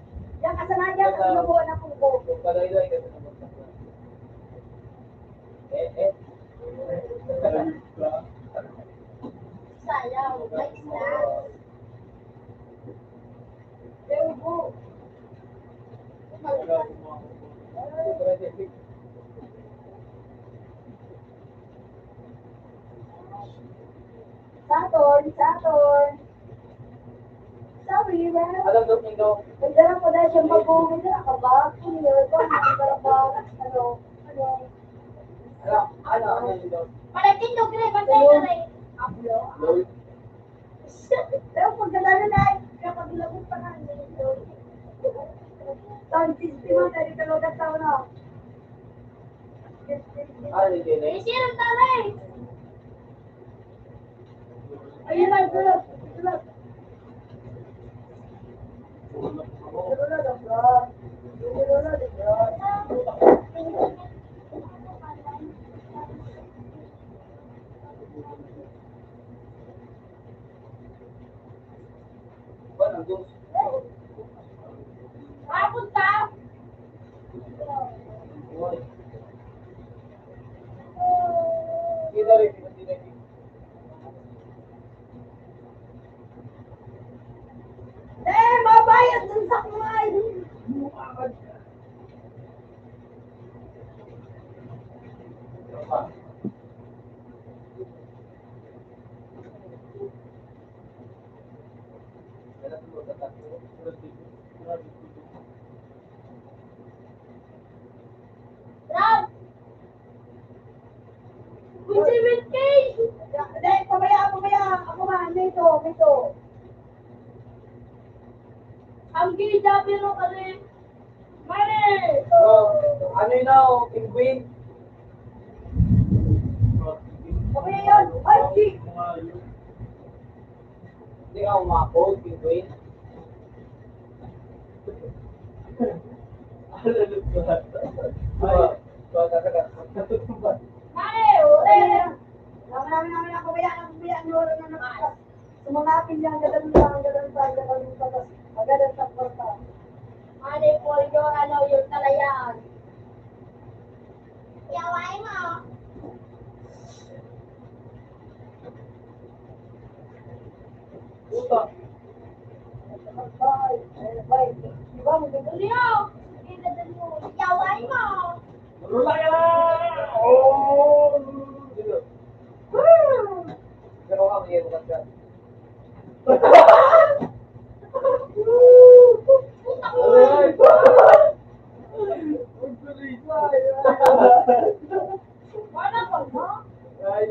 B: Yan, kasama niya, kasi nabuha na kung ko. Sayang, may snack. Ewo. Saturn. Sorry, man. Nagdarang ko dahil siyang mag-uwi na ka ba? Nagdarang ba? Palating dog rin, bantay ka rin. Pero pagkadalo na, kapag lagot pa na, taon 60 mo, tayo ka logat tao na. Isirang taray! Ayun lang, tulog. Hapon ka? Mabayad dun sa kumain. Rob! Kundi with cake! Hindi, pabaya. Ako man, mito. Ang gida, pero kasi... Mare!
C: Ano yun na, penguin?
B: Pabaya yun! Ay, di!
C: Hindi ka umapod, penguin.
B: Mare! Ure! Namin ako pabaya. Sumangapin niya, ganun sa magalan sa kwarta. Mare, po yung yung talayaan. Yaway mo! Bye. Diba, magdadali ako. Yaway mo!
C: Pero kami yung maganda.
B: Mana ko, no?
C: Ay,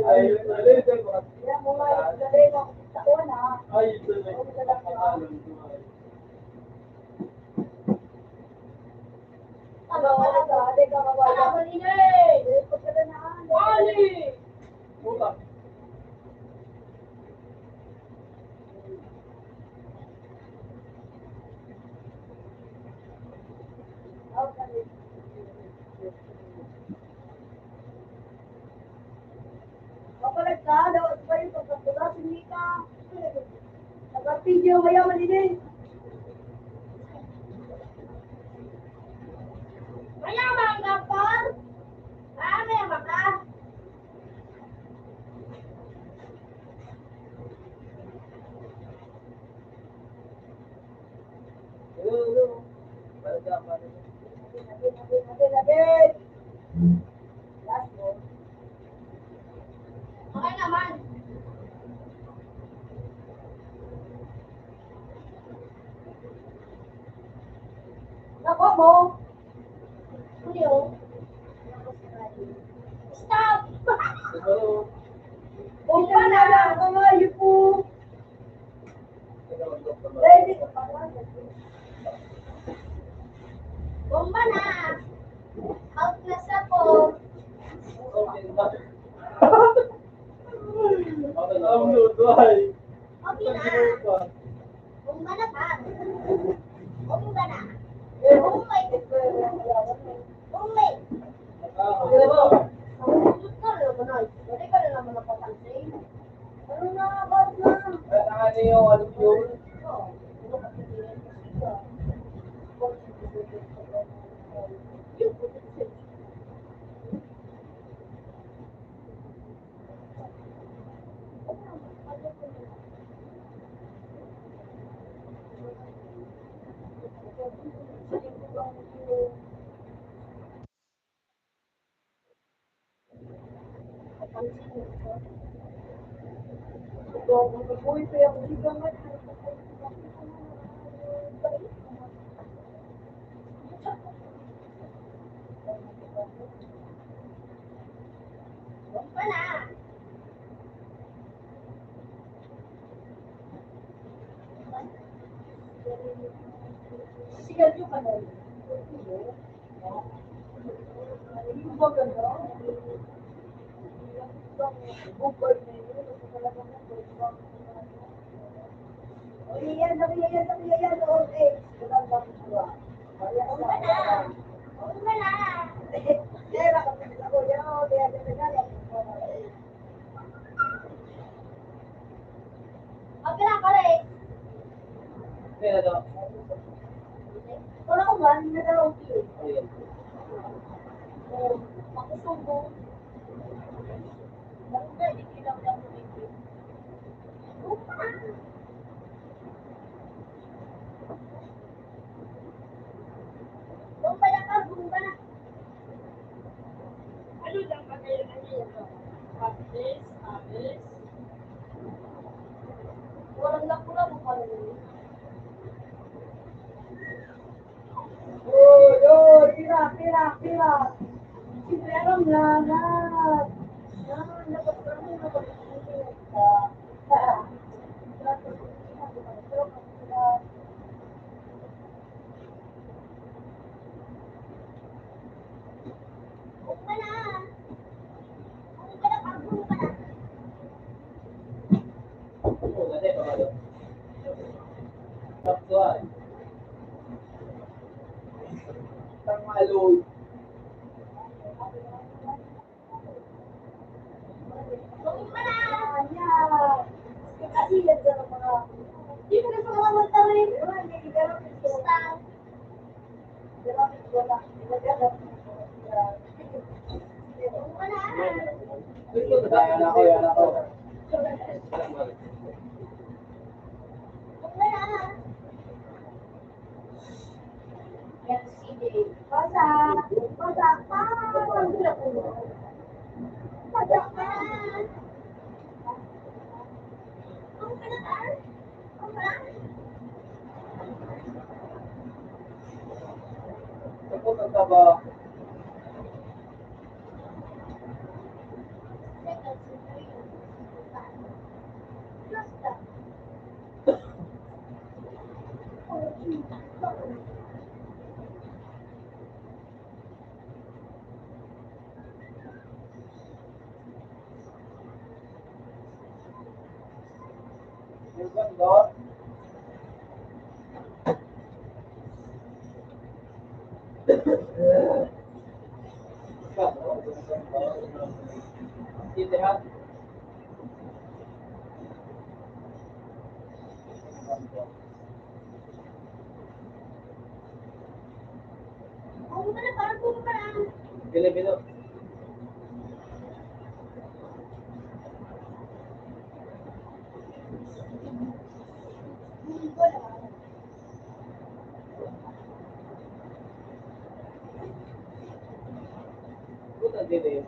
B: Kaya mo nga yung dali mo sa una. Ano ka? Ade ka mawala. Ano nila eh? Pagkalanaan. Ali! Okay. yung mayaman din.
A: Mayaman ka, Paul? Mayaman ka? Okay naman.
B: Nako mo.
A: Julio. Stop!
B: Bomba na lang kamayo po. Ready ka pa ba?
A: Bomba na! Outclass ako.
D: Ang lutuay.
A: Okay na. Bomba na pa. Bomba na. Bomba. Bomba. Sus ka na naman ay. Dali ka na naman napapansin.
B: Ano na, bad na.
C: Ano yung ano yung
A: Bomba na.
B: Sigal yung kanal. Yung ba ganda? Bukod na yun. Yan. Okay.
A: Bomba na. Bomba na.
B: Kaya kasi ako yan. Kaya
A: Okay na pala eh.
C: kaya daw.
B: wala ko man, nadalaw ko eh.
C: Ayun.
A: Makusubo. Bomba, hindi kilaw lang ko ito. Bomba na. Bomba na ka, bomba na. Ano lang ba kayo na niya? Alis. Walang lakula mo pala yun.
B: Pira. Pero lahat.
A: Bomba na. Bomba na ka, bomba na.
C: Oo, ganda pa ba daw? Tapos Tangaloy.
A: Bomba na.
B: Kasi yan sa mga
A: Hindi ko gusto makamunta rin. Stop. Bomba na.
C: Yan ako.
A: Bomba na. Yan si Dave.
B: Pasak pa.
A: Bomba na. Bomba na ka. Bomba na.
C: Tapos ang taba.
A: Second, three. Plus that.
C: Yung ganda. Itihat.
B: Ako na parang pumunta.
C: Bilo-bilo. Puta dili.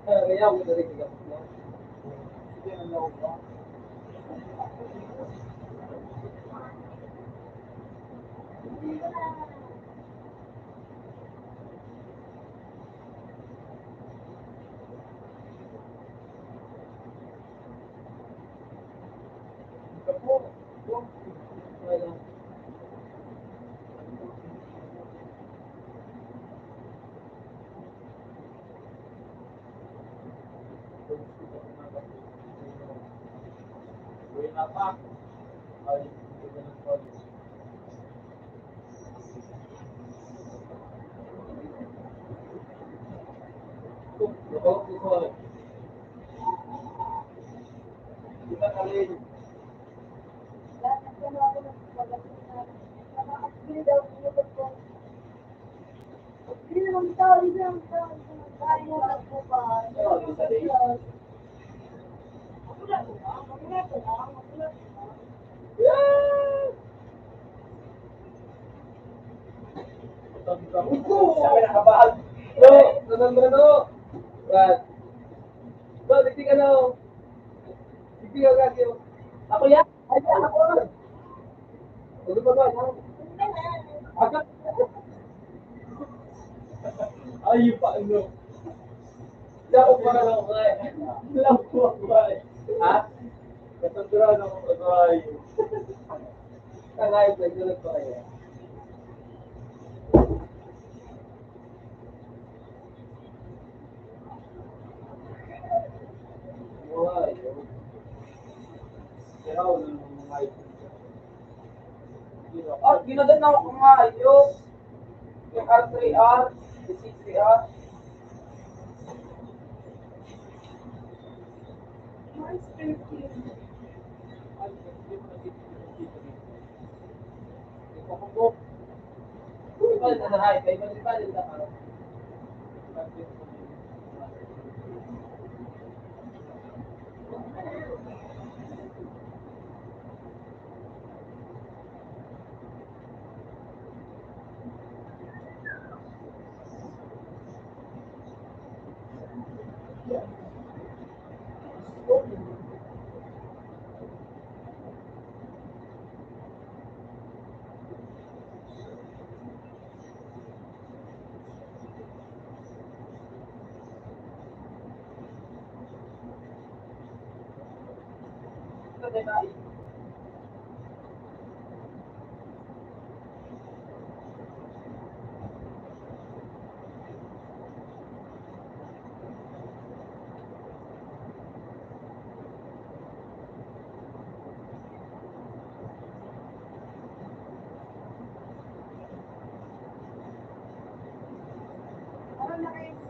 C: Kaya ako na rin kapag mo. Hindi na ako ba? Sabi na kabahal. No. Brad. Bro, tignan ka na. Tignan ka na. Ako yan? Ay, ako. Ano ba ba? Agad. Ay, pa ano. Lako para lang ako eh. Lako ako eh. Ha? Katanduraan ako sa kayo. Kakayo, nagdalag pa kayo. Why? Kaya wala namang mga ito. Oh, ginadan na ako kumayos. Yung R3R, yung 6R. Ibalik na nahay, kaya ibalik na ka.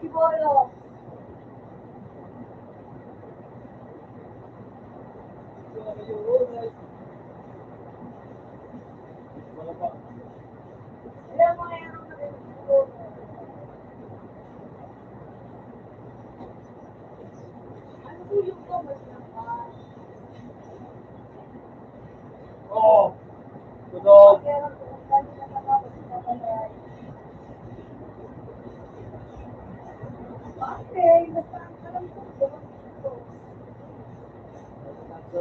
B: Bolo. Alam mo yan ang naging ano po yung mas naman?
D: Oo. Tunog.
B: Pero kung saan na nakapos na pala. Okay, basta ang alam ko ito. Alam ko.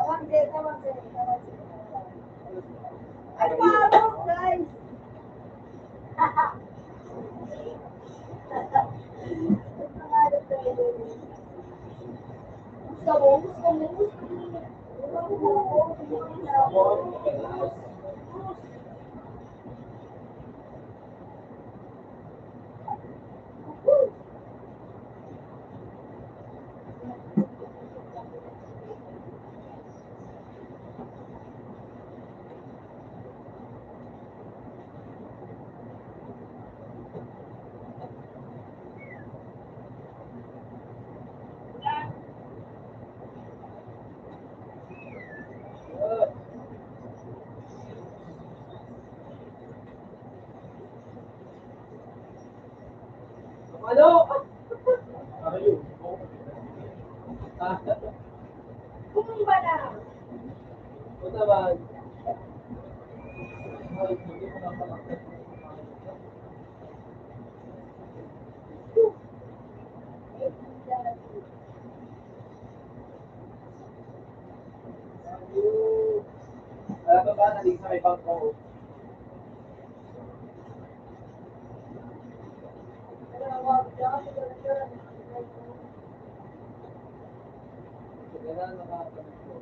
B: Tawag din. Ay, parang guys. Gusto mo.
C: Ano?
D: Ayun.
B: Kumba na.
C: O naman. Alam mo ba, nalig sa may bangko. Kailangan nakakapagod ko.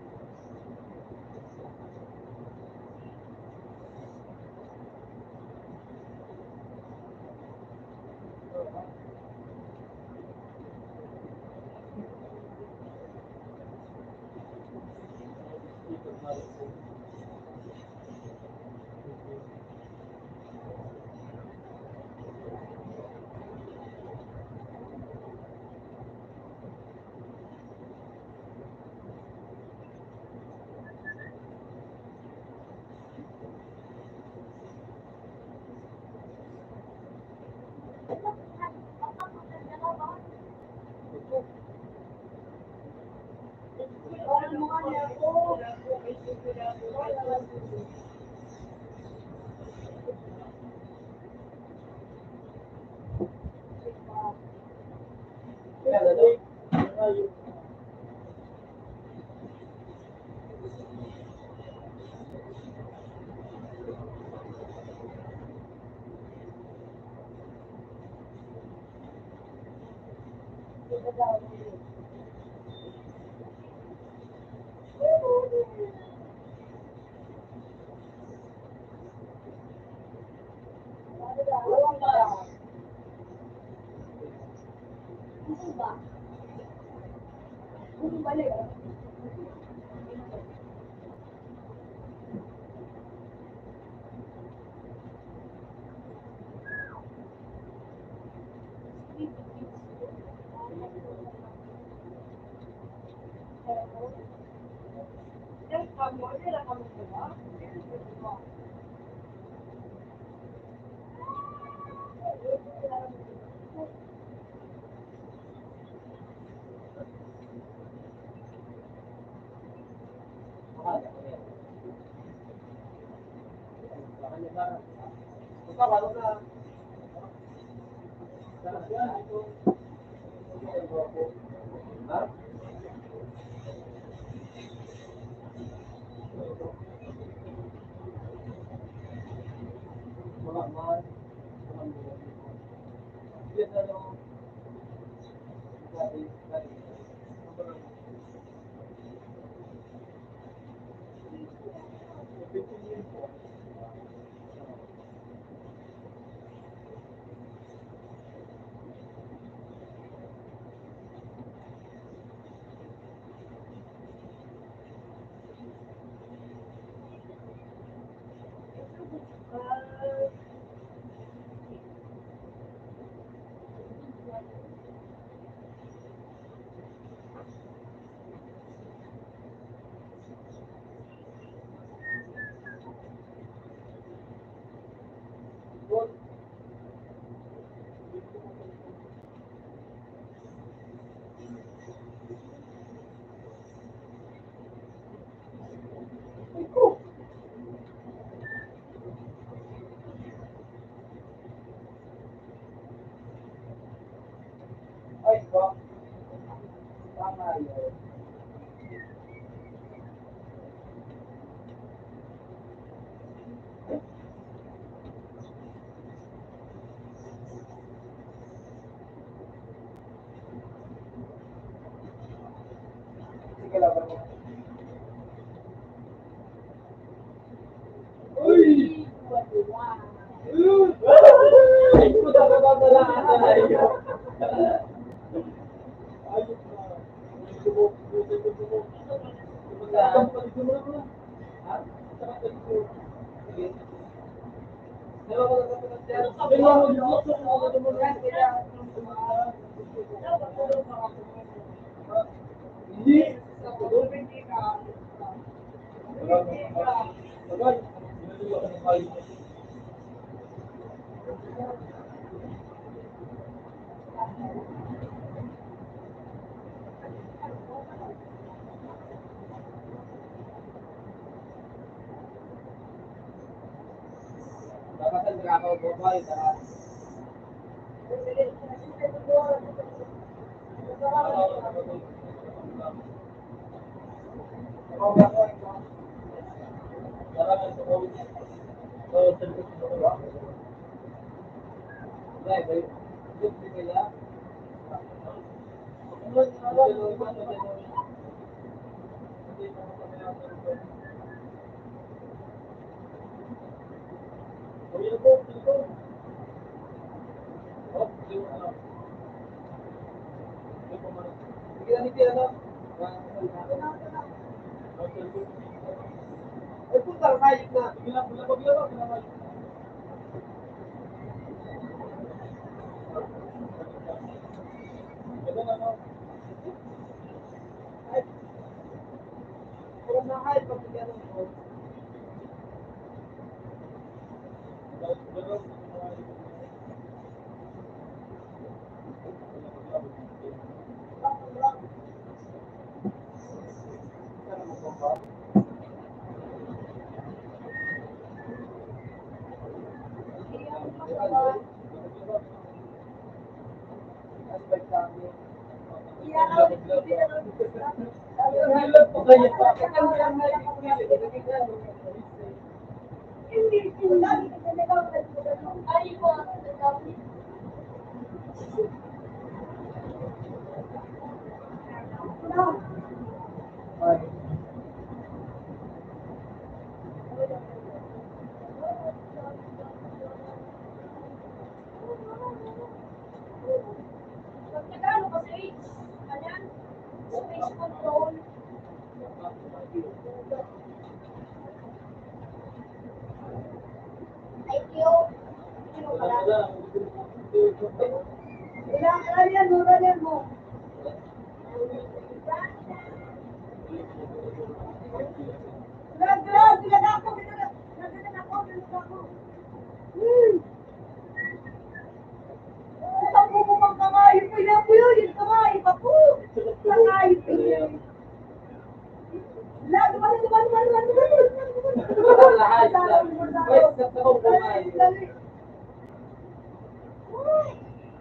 D: kanya na. Basta paano na? Yan, ito. Ha? Mga man. Yan na lang. Dati. 15 years po. Ay, ba? Tama yun. Sige, laban mo. Uy! Ay, puta ka ba pala ata na iyo? Ayos na. Subok. Palitin mo na ko. Ha? Sige. Dalawa ko lang kapag dyan. Sabi mo, mag-block ko kung ano mo lang. Hindi. Dapat ang ako bobay ta. Ay, puta, kahit na. Sige lang, paglaban, paglaban. Ito na, no? Ay, kung na-hide, pagkigyan mo.
B: Pagkagano kasi, ayan, space control. IQ. Ano pala? Ilan mo. Bilag ako. Isang bubo pang kamayo po yun. Yung kamayo pa po. Kamayo po yun. Lahat, duman.
D: Wait, sa tabong kamay.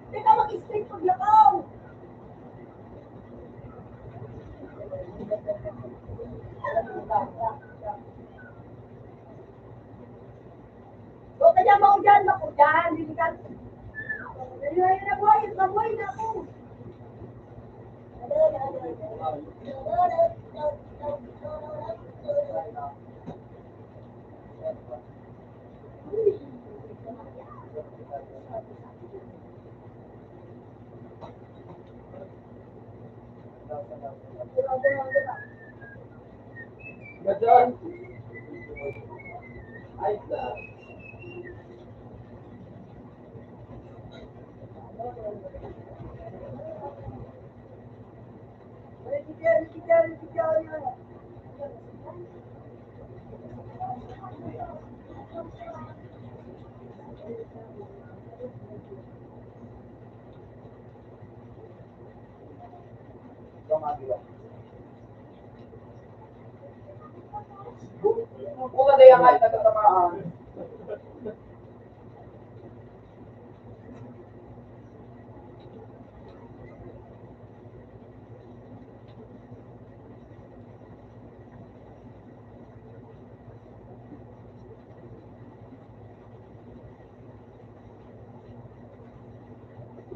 B: Teka, mag-straight paglakaw. Huwag ka dyan, mako dyan. Hindi ka. Dali na boy, mabuhay na ako.
D: Gajon. Ayos lang. Buka na yung kahit natatamaan.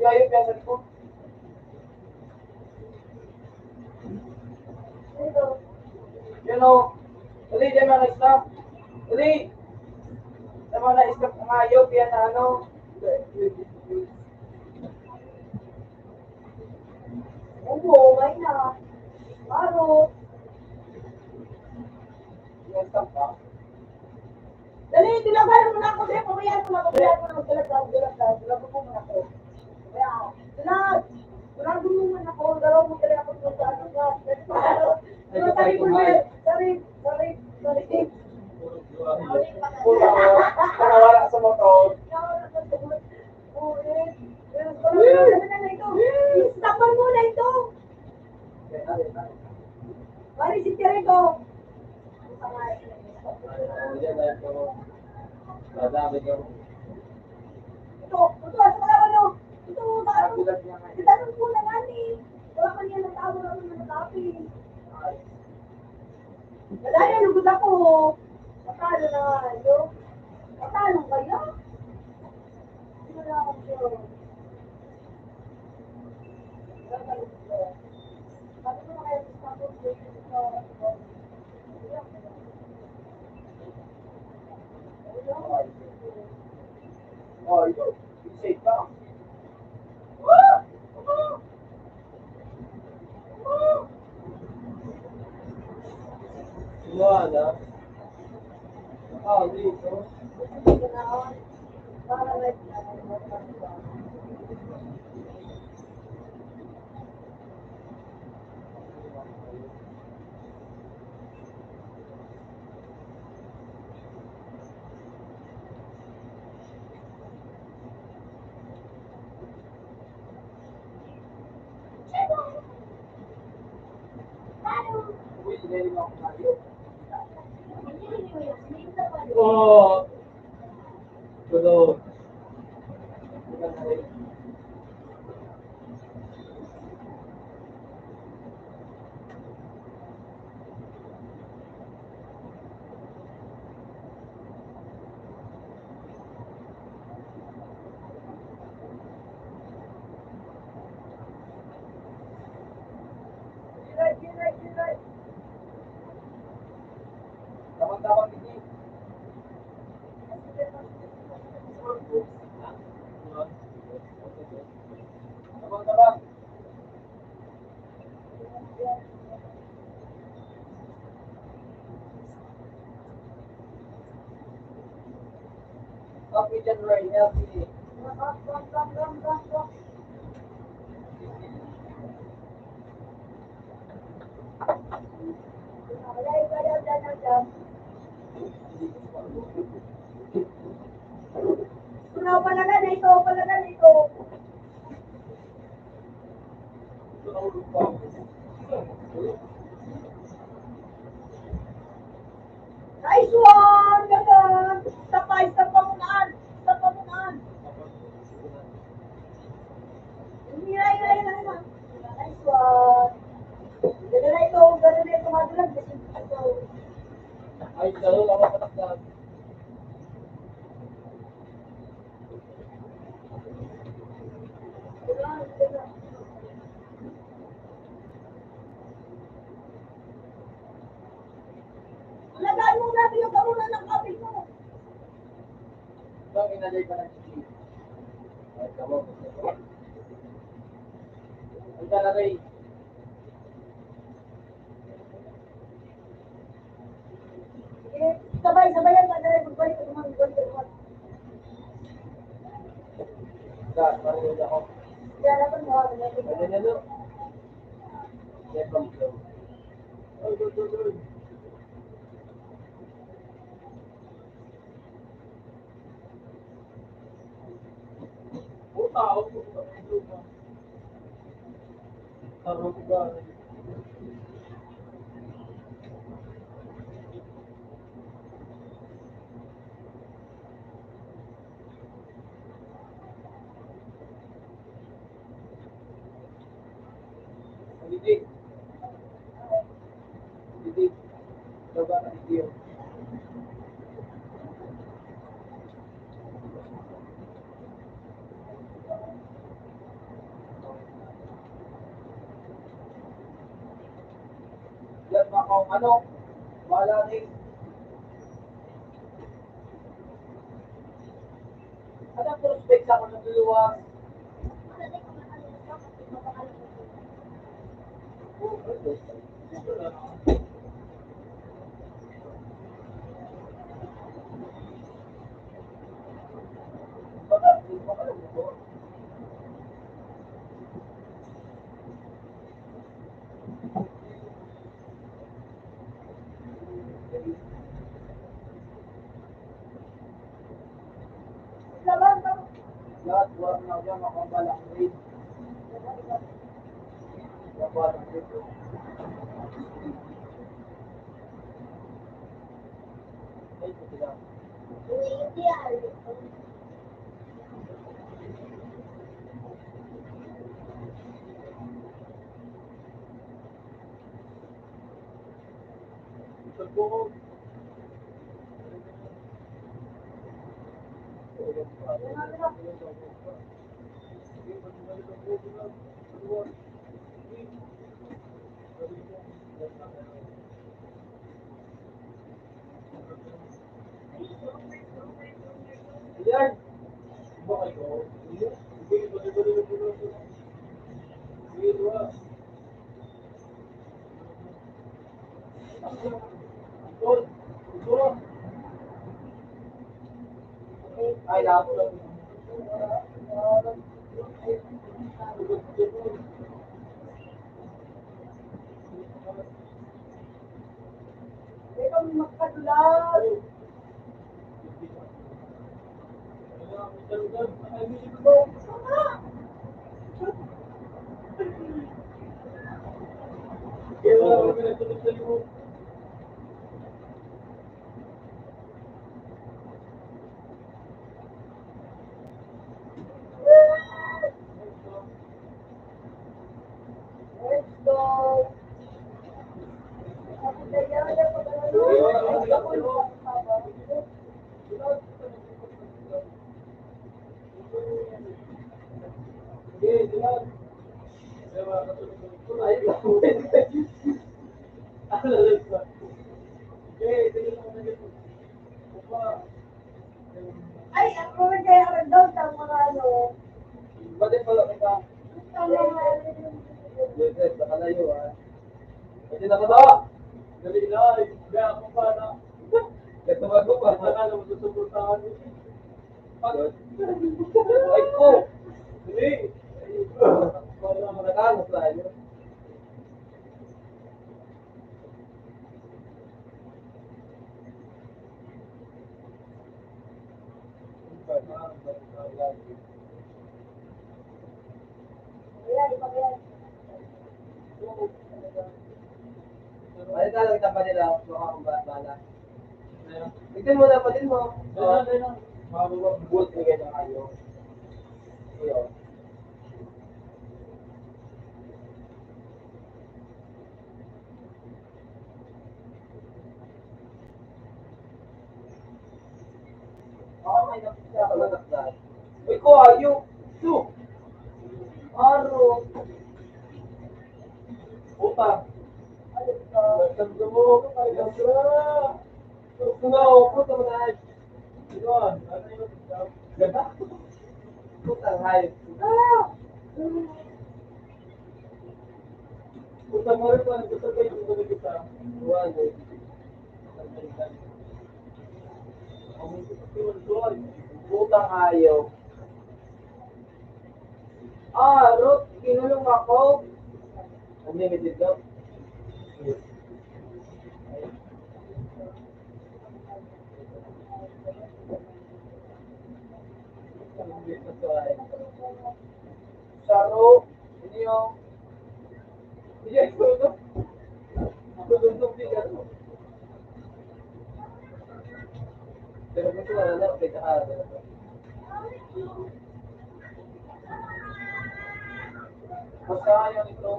D: Yeah, yung pesan ko. You know, dali di man na-stop. Dali! Di man na-stop ang ayaw, kaya na ano.
B: Oo, may na. Maro.
D: Yung stop ka.
B: Dali, tinabalan mo na ako. Dali, pabayaan mo na. Pabayaan mo na. Tulag mo muna ako. Tulag mo muna ako. Dalaw mo dali ako sa ano ka. Sorry.
D: Para wala sa motor.
B: Tapan mo na ito. Mari si Tirito. Ito, sa mga ano. Ito, itanong ko na nani. Wala man yan ang tao naman na natapi. Dahil lugod ako. Matalo na kayo. Matalo kayo? Sino na ako siyo? Sabi ko na kayo sa tapos dito.
C: Oh, ito. Safe ka.
D: Wala. Ah, dito.
B: Para may
C: Uy, hindi mo ako tayo.
D: Oh. Tulog.
C: Tawag-tawag hindi. Tawag-tawag. Copy dyan, Ray. LCD.
B: palagan ito. Nice one! Ganda!
C: inalay ka ng chichi. Ay, kamo. Ang talaray.
B: Sabay-sabayan ka na rin. Magbalik ka naman. Magbalik ka naman.
C: Gas, marunod ako.
B: Kaya naman mo.
C: Ano no? Yes, from flow.
D: Puta, ako. Sarap ba?
C: Didik. Didik. Baba na didik. Yan ba kung ano? Wala rin. Ano ang prospect sa mga dalawa? Lahat buwan na dyan makabalak rin. Mabalak rin. Ay, puti lang.
D: Sabong.
C: Yan.
D: Bakit ko? Hindi, balik. Sige, diba? Tol, ito.
C: Ay, lahat lang.
B: Ikaw magkadulas. Let's go. Ako na yan. Ay, ako rin kaya rin daw sa mga ano.
C: Bakit pala kita?
B: Ano,
C: Yes, nakalayo ah. Kasi nakatawa.
D: Dali na, kaya ako pa na.
C: Nagtawag ko pa.
D: Akala mo susuportahan mo.
C: Ay ko!
D: Dali.
C: Wala mo nakanos tayo.
B: Ayan, iba yan.
C: Ay, talagang tamba nila. Baka akong bala. Tignan mo na, patin mo.
D: Dali na.
C: Boot ni ganyan kayo. Iyo. Oo, may nakita ka lang na. Uy, ko, ayo. Su. Aro.
D: Puta.
B: Ayun ka.
D: Ganda mo. Ganda.
C: Gusto nga ako, puto mo na.
D: Yun. Ano yun? Ganda. Putang hayop. Putang mo rin po, gusto ko yung gusto ko sa buwan eh. Putang hayop. Ah, Ruth, kinulong ako. Unlimited daw. Saro, ini yung iya, tulog. Tulog di ka. Pero kung wala na, kita ka. Basta yan ito.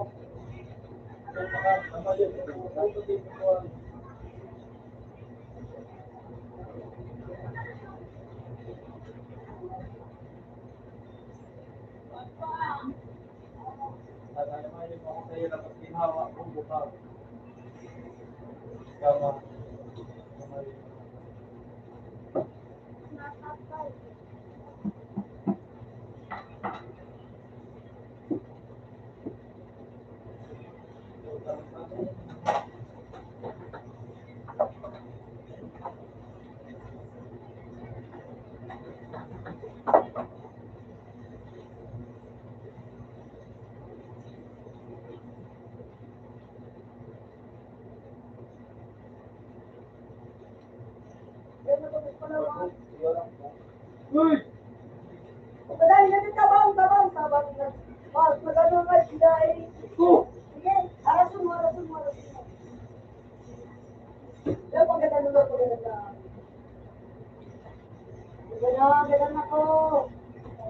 D: Ano yun? Ano din ito? Alam mo ako sa'yo na pag ginawa kong bukag. Tama. Uy!
B: Madali na din, tabang. Mas magano ka sila eh. Sige, arasun mo. Pero pag ganda nung ako ganda. Ganda ako.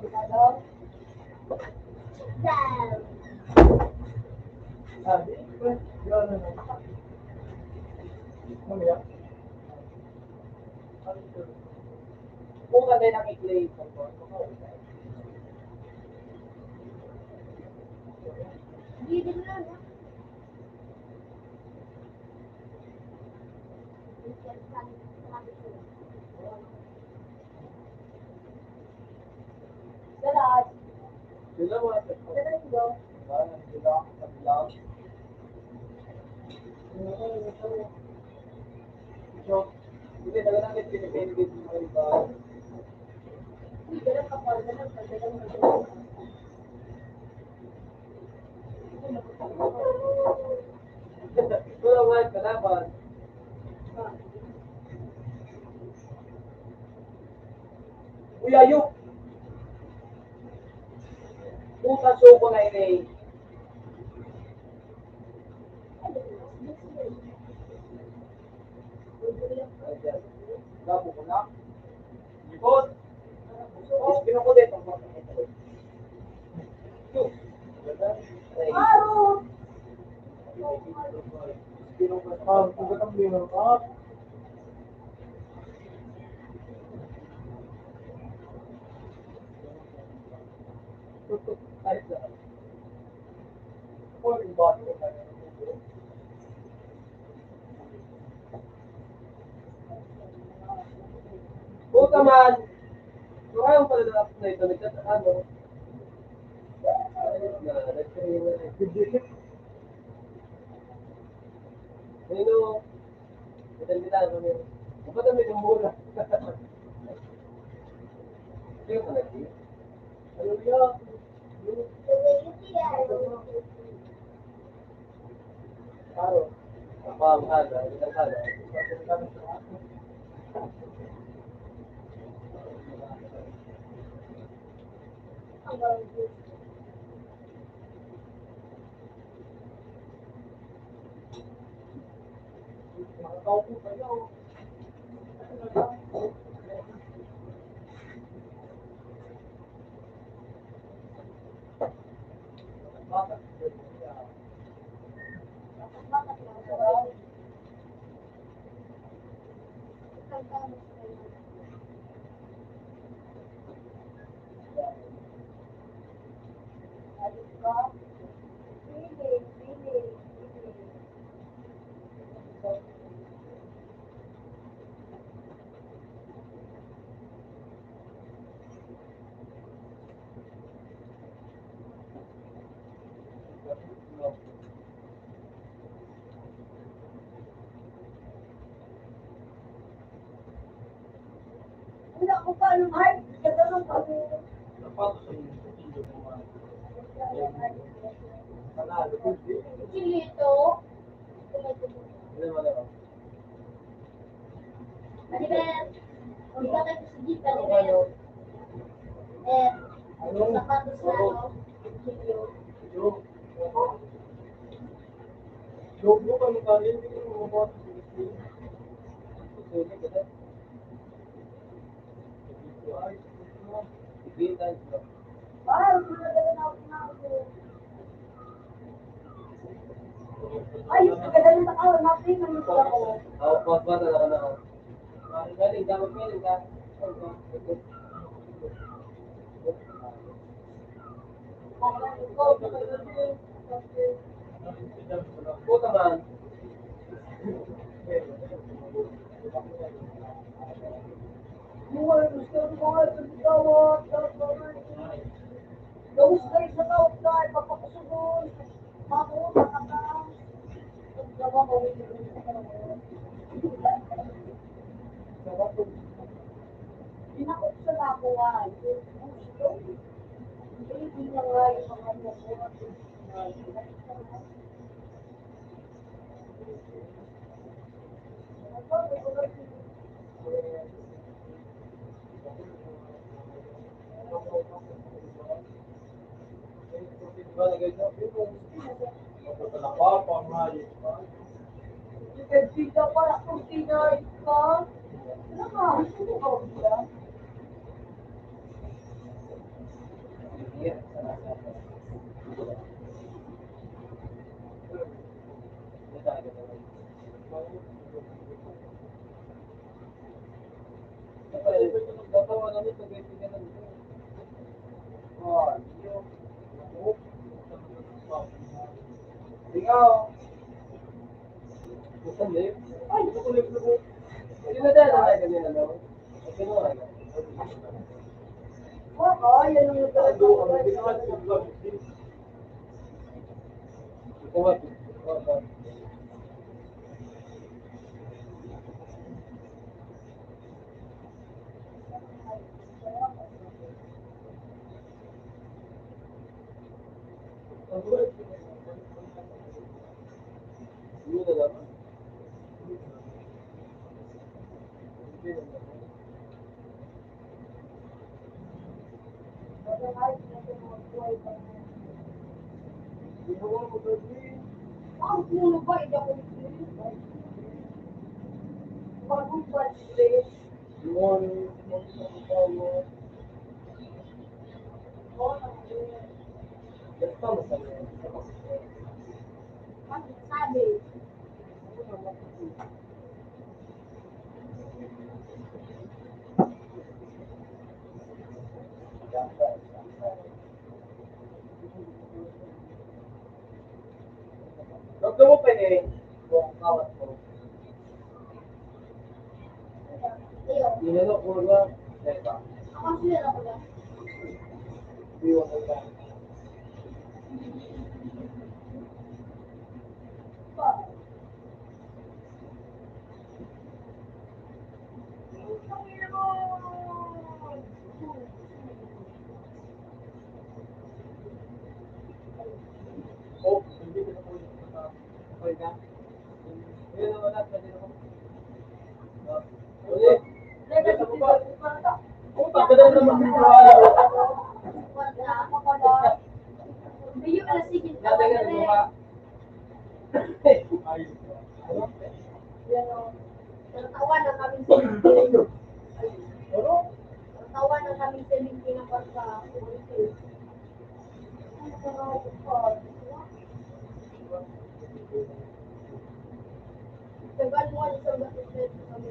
B: Ganda. Damn.
D: Sabi? Yun, ano? Mamaya. Kung ka din nakiklay sa ko,
B: Hindi na. Galat.
D: sila mo at
B: Ganda sila.
D: sila sa vlog. So, hindi talaga namin pinipinigit mo iba.
B: Ganda ka pa. Ganda.
D: Wala wala kalaban. Uy, ayok! Puta suko na ini. Gabo ko na. Likod! Ispino ko dito.
B: Aro!
D: Ispino ko. Ah, kung ang bino ka. Ayos na. Kung yung bata ko tayo. Puta man! Kung ayaw pala na ito, nagtatano. Ayos na, nagtatano. Nino, kita mo yun. Ba't ang may mura? Sino ka nag ano yun? Paro. Pamahada, ilang Makakaupo pa yun. Bakit?
B: Wala ko pa ano, ay, gano'n kami.
D: Sapatos sa inyo. Panalo.
B: Chili ito.
D: Hindi mo na.
B: Kanibel, kung bakit ko si Jeep, kanibel. Sapatos na ano, chili.
D: Yung mo kami kami, hindi ko mamawa sa Pilipinas. Susunod ka na. Sige, tayo.
B: Ay, gano'n ako na ako. Ay, yung kagadalan na ako, natin naman sila ko.
D: Ako, pagba talaga na ako. Galing, dapat galing ka. Puta man.
B: Buhay, gusto ko buhay, pagkawat, gawis kayo sa tawag tayo, papakasugon. Ako, nakaka. Pagkawa ko, pinakuksan ako nga. Hindi na nga yung mga nakuha. Kita pala kung tinay ka. Ano nga, gusto ko ba?
D: Ikaw. Ay, hindi na dahil na kanina, no? Okay mo, ay.
B: Oo, yan ang ang puno ba? Hindi ako bagong budget. Ang sabi.
D: Doktor mo pa eh. Buong kawat mo. Inano ko ba? Teka.
B: Ako sila ako lang.
D: Iwan ko ba? Oh, hindi ko na po yung okay ka? Hindi na wala, pwede na po. Ulit. Ulit ako ba? Oh, pagkadal naman dito ayaw.
B: Wala ako pala. Hindi yung alasigin ka.
D: Dati ka nagmukha. Ayos ba?
B: Natawa na kami sa Minti.
D: Ano?
B: Natawa na kami sa Minti ng pagka. Tagal mo ang isang gatot sa kami.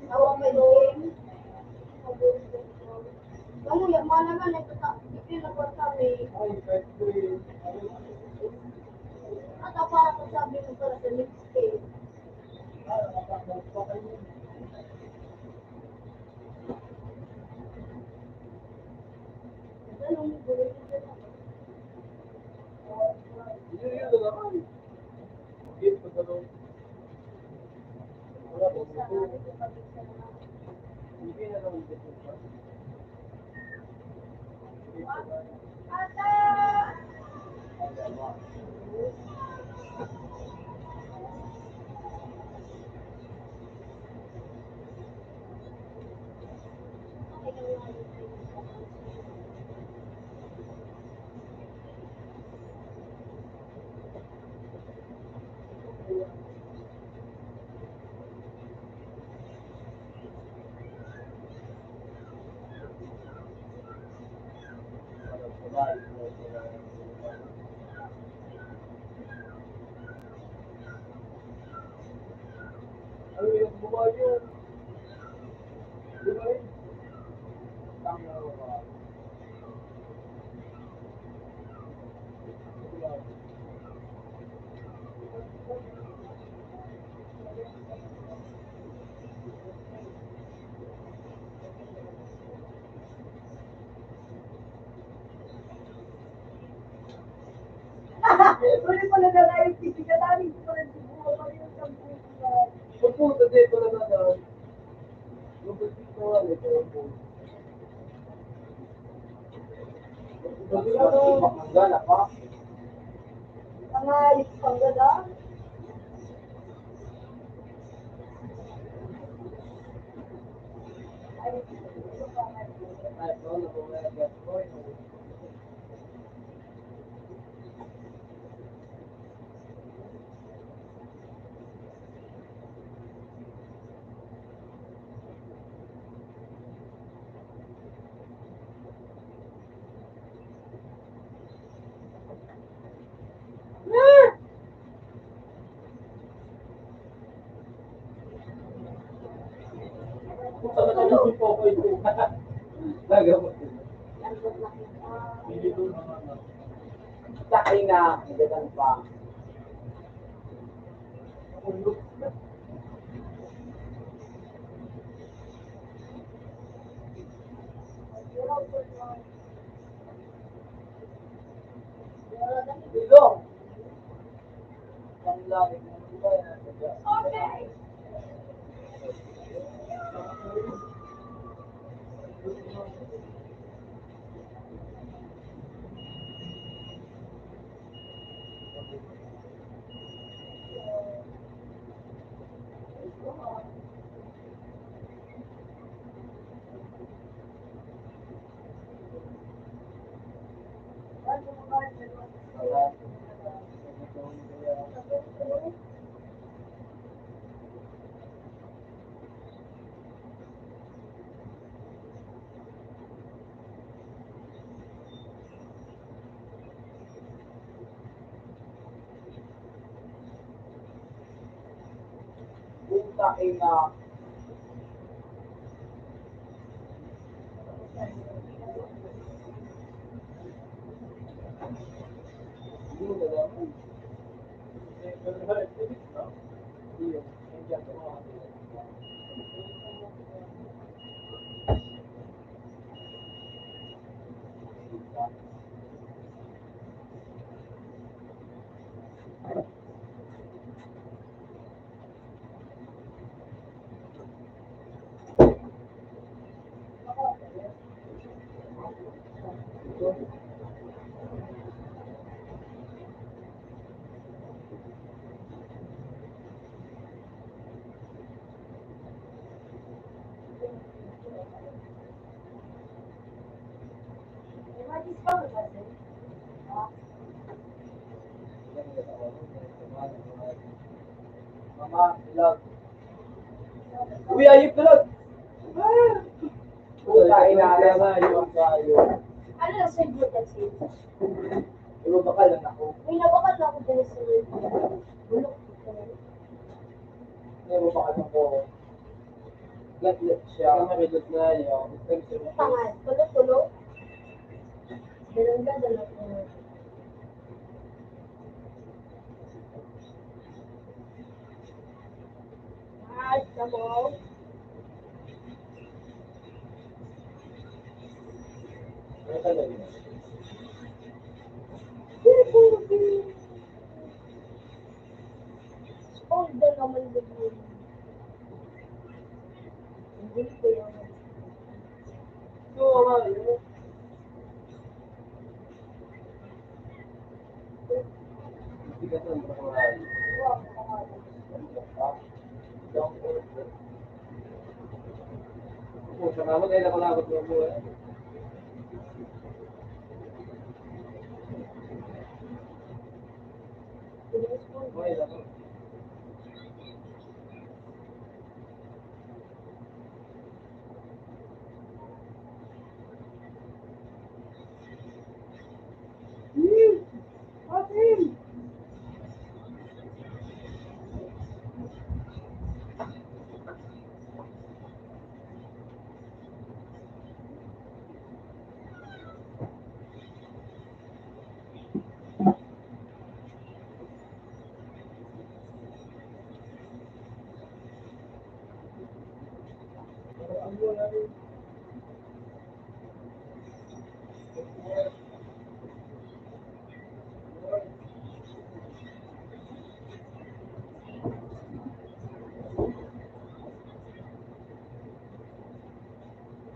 B: Tawa may game. Kamu yang mana kan yang tetap bikin lapor kami.
D: Ay, kahit ko eh.
B: At para ko sabi mo para sa Minti.
D: Nakakatawa pa kayo.
B: Ganun, gulo
D: Yun na naman. Gift ko sa loob. Wala,
B: sa
D: bubuto. Ano yung bumayo? Di ba rin?
B: Sorry pala na nga yung TV ka dami ko pala siguro pa yung sampung
D: Pagpunta dito na naman, yung pagpunta na ito yung punta.
C: Manggala pa.
B: mga isang gada.
D: Ay, no, nag-gas ko. Kung saan na yung po ko ito. Nagamot ko. Hindi ko naman.
C: Sakay na, ganun pa.
D: Ilong. Ang laki ng buhay na nag-gas.
B: Okay.
C: Sakay na.
D: Hindi mo nalaman. Hindi yun. Hindi ako makakita.
C: Mama, vlog.
D: Uy, ayip na lang!
C: Sakay na, yung tayo.
B: Ano na sa iyo kasi?
C: Ibabakal lang ako.
B: May nabakal na ako dyan sa iyo. Bulok ko.
C: Ibabakal ako. Gat-gat siya.
D: Kaya makilot na yun.
B: Tangan. Tulog-tulog. Ganun ka, dalawa ko. Ay, tamo.
D: Ano talaga?
B: Older naman din yun. Hindi ko yun.
D: Oo, nga. Bigat ng pagkakas. Oo, sa kamot ay nakalakot mo po eh. Okay, ako.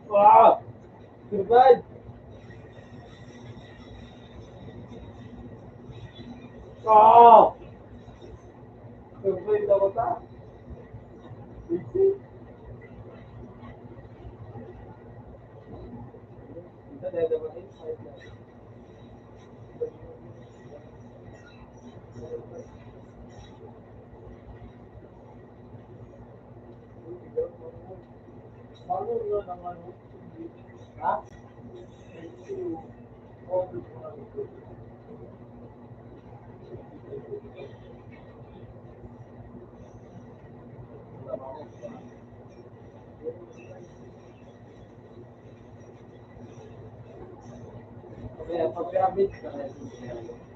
D: Wow! Survive! Oh! Survive ako ta. Easy. Isa dahil naman inside na. Paano yun ang ano? Ha? Kaya pag pyramid ka na tama.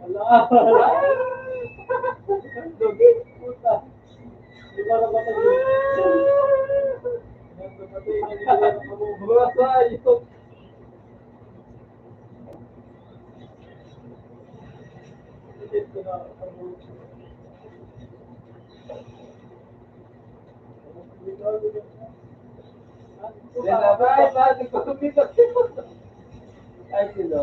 D: Allah! Dogi, puta. Di ba na matagin? Nagpapatay na nila ng kamubasa. Yung Itit ko na. Ay, bakit ko tumitak? Ay, sila.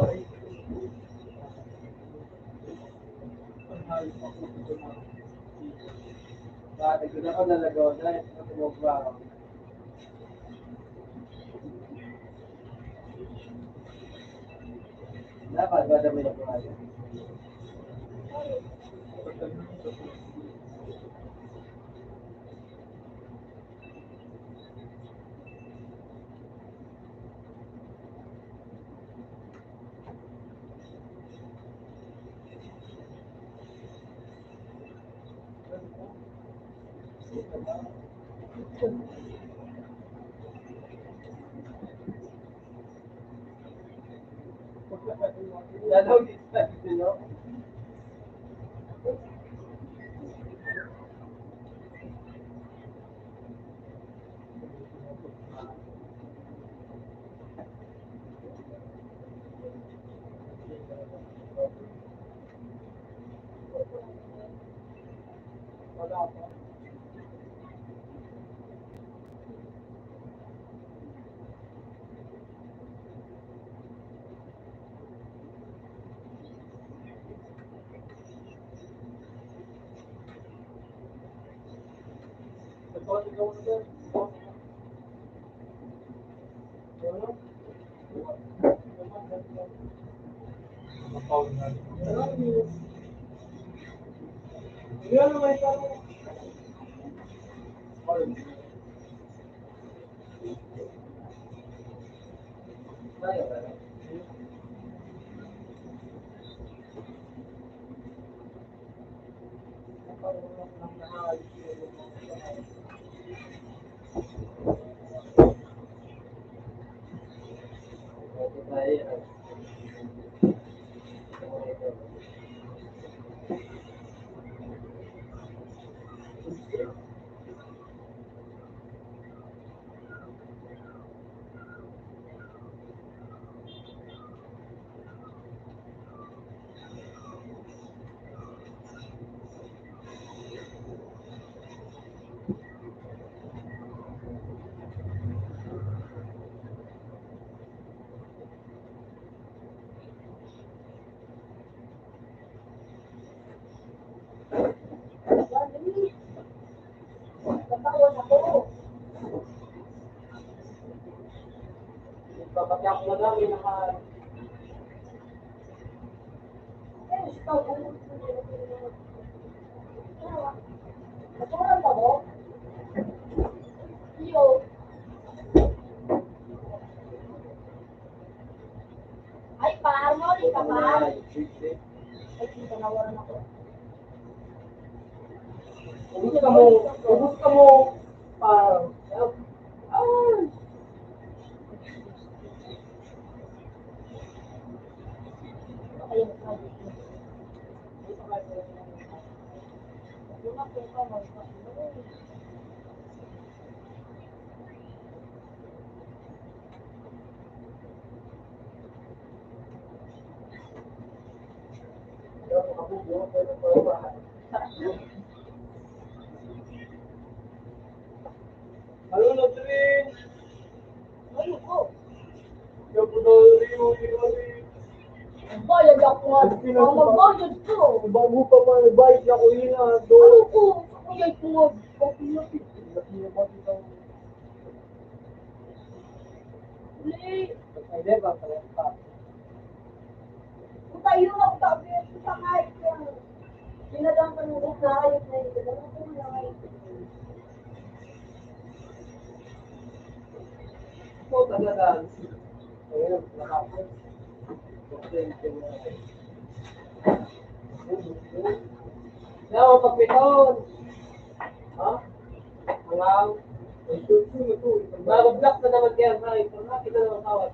D: Bakit ko na ako nalagaw na tumugba ako. Dapat ba dami na kumain? Lalo kita sila. Wala pa. Ito, ikaw na. Yun naman parang
B: Dali. Tatawan ako.
D: papatyak mo lang yung naka
B: Eh, stop. Natural ka mo? Iyo. Ay, pa-harmony ka ba? Ay, tinawaran ako.
D: ubus ka mo,
B: Ayun, lumaki ka mo.
D: Malunod rin,
B: Ayun ko.
D: yung pudol rin yung rin.
B: Bayad ako nga. Magbayad ko.
D: Bago pa man, bayad na ko yun na,
B: Ano
D: doon.
B: ko? Kuyay ko nga. Uli.
D: Hindi ba, kaya pa.
B: Kung tayo ako sabi, sa kahit yung sinadang ka nung ayos na yun. Ano ko na ayos?
D: So, talagang, ayun, nakapos. Now, pagpiton. Ha? Mag-block na naman kaya sa ito. Nakita naman tawad.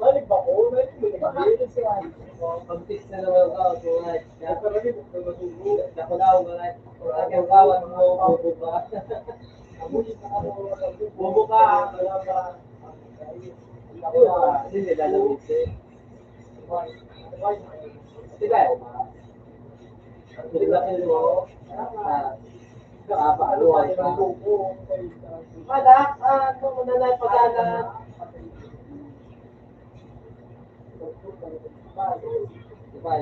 D: Balik ba ko? Balik mo na. Pag-fix na naman tawad. Kaya pa rin mo kung masugo. Dako daw ka na. Kaya ang tawad mo, bobo ka. Bobo ka. Hindi lalawit eh. Diba? Paglakin mo, kapaaluan ka. Mada, ano mo na lang pag-anan. Diba?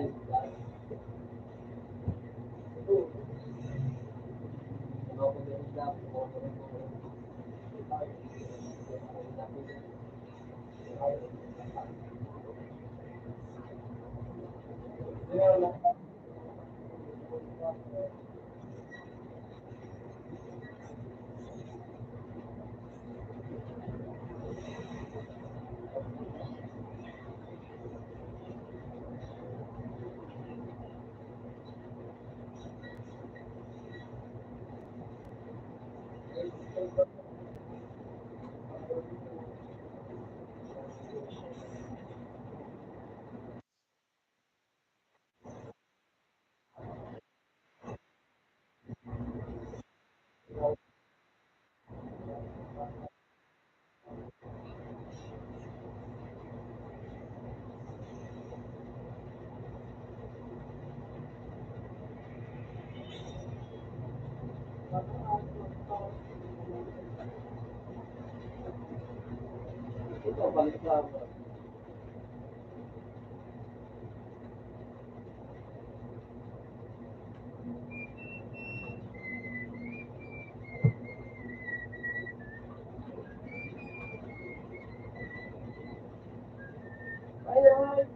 D: Ito, balik lang. Bye,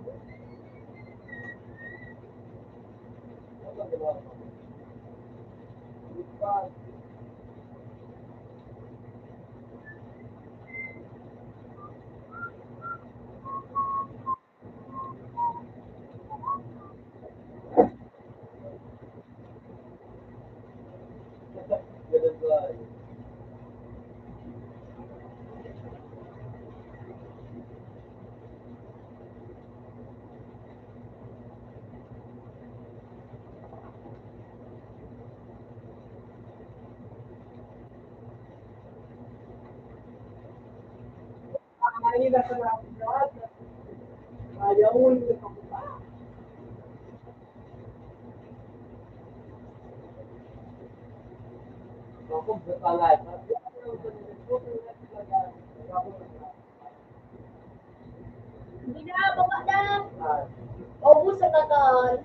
D: kanina sa lahat. Ayaw mo yung nakakuha. Ako, bakalat.
B: Hindi na, baba na. Obus sa katal.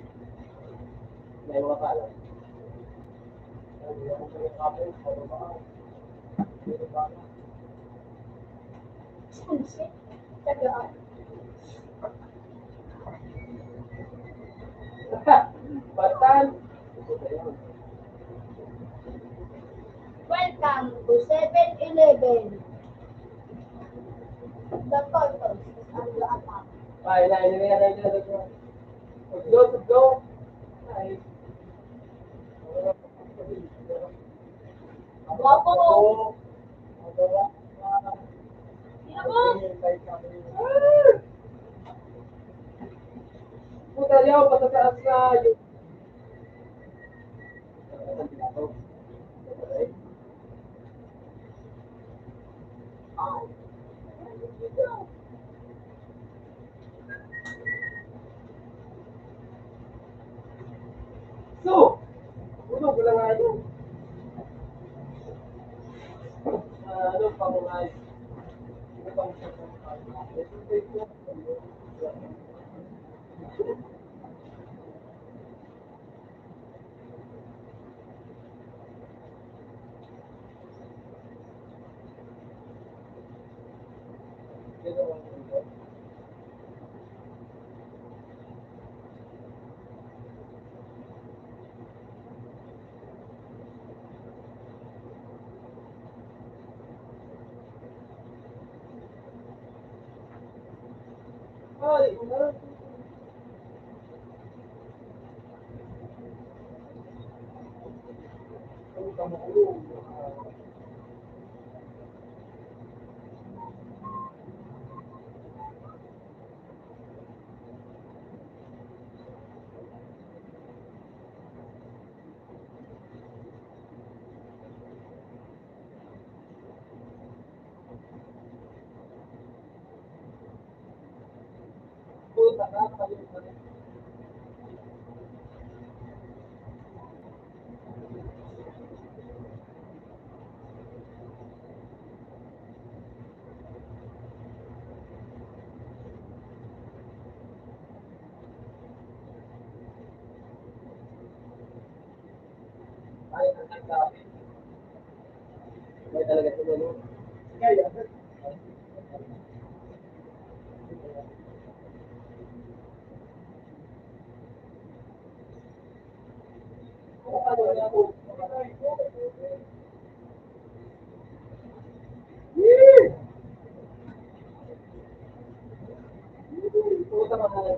D: May mga kalat.
B: Sunset. Tagaan.
D: Batan.
B: Welcome to 7-Eleven. The turtles is under attack.
D: Ay, Let's go. Ay.
B: Guwapo. Sino mo?
D: Puta niyo, patataas na yung... So, uno ko lang nga yun. Ano pa mo nga yun? Ano pa mo nga yun? Ay, ano? Ano pa mo? Puta ka, kalimutan. Ay, ang dami. May talaga tumulong. Kaya, ano na ako? Puta mahal.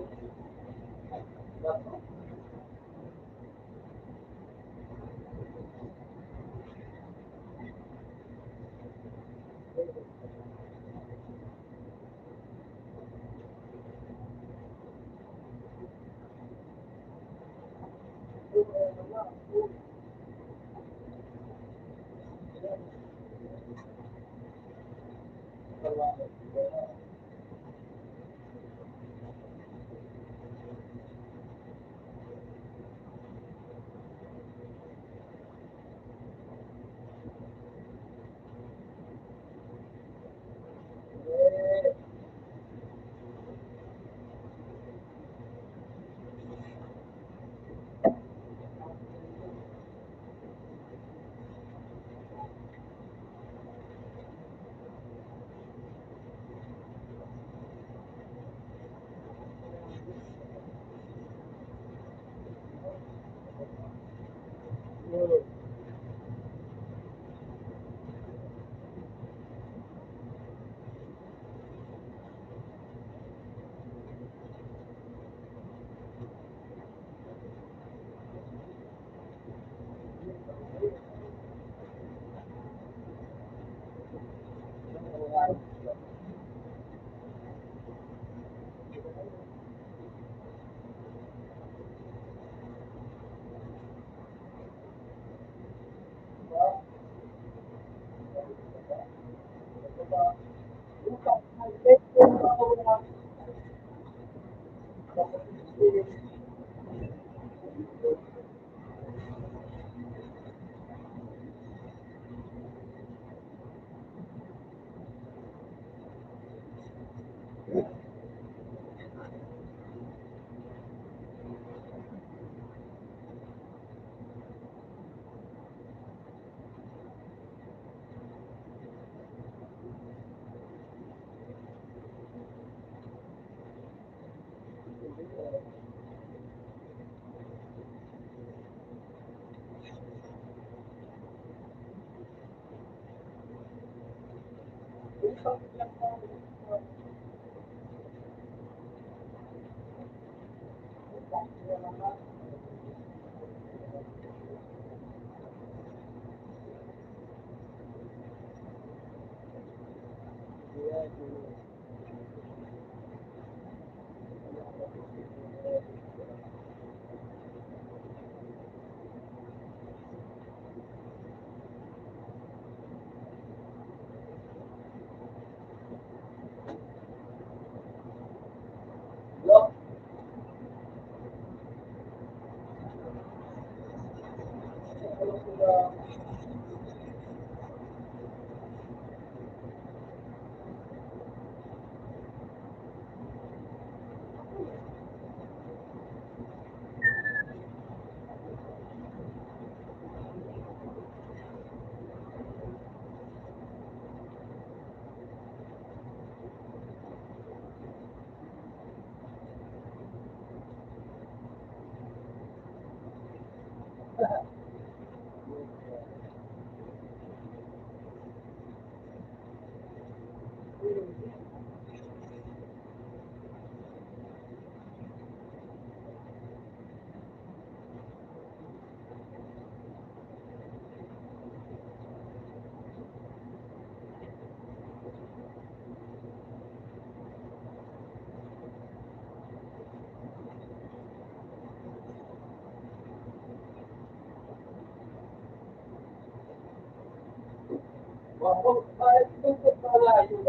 D: Look, bakit bakit pala yun?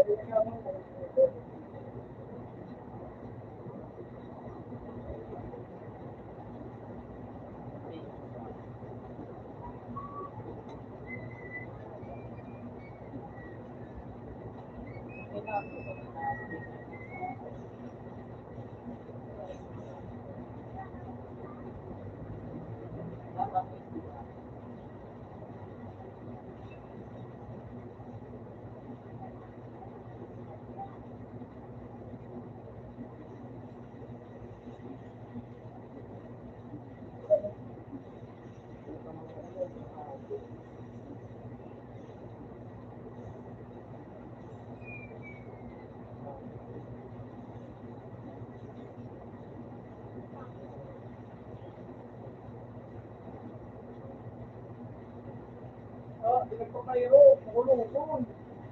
D: Pinagpapayro, makulong-kulong.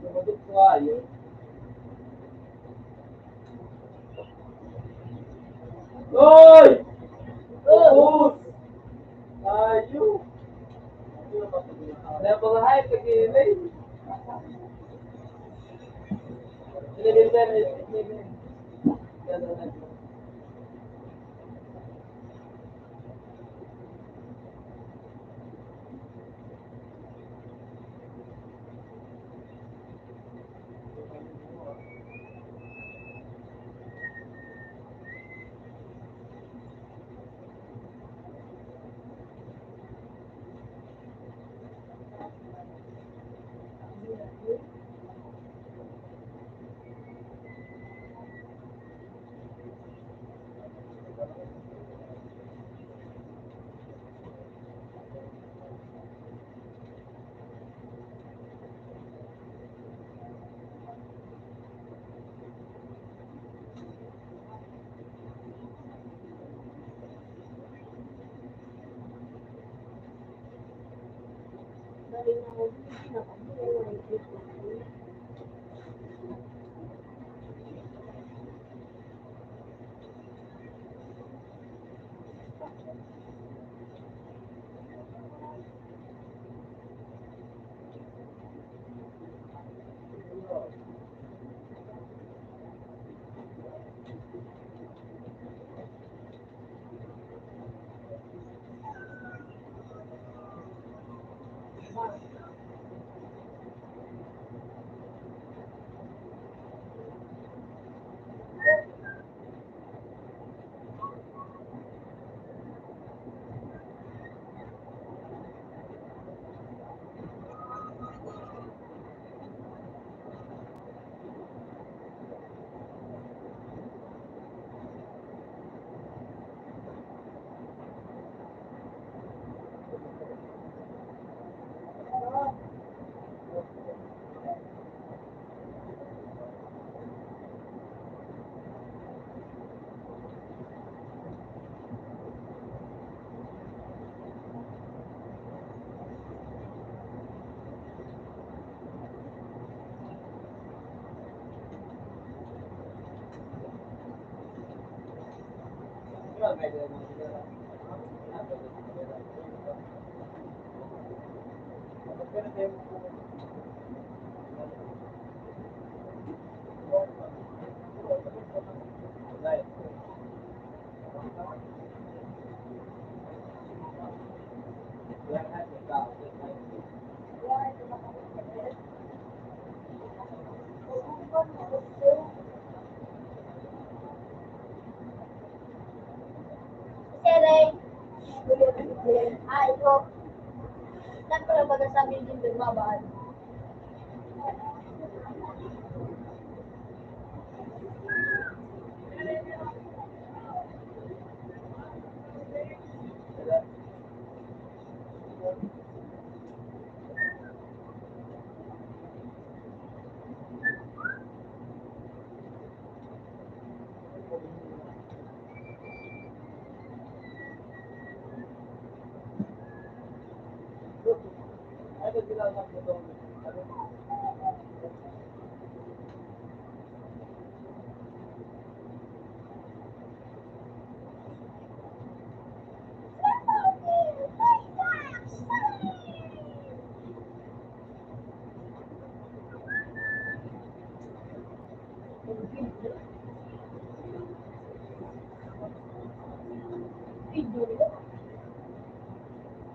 D: Lumadot ko ayun. Hoy! Ubus! Ayo! Napangahay, pag-iinay. Sinilin.
B: Sere. Ito. Saan ko lang magsasabi din lumabaan? Video nila.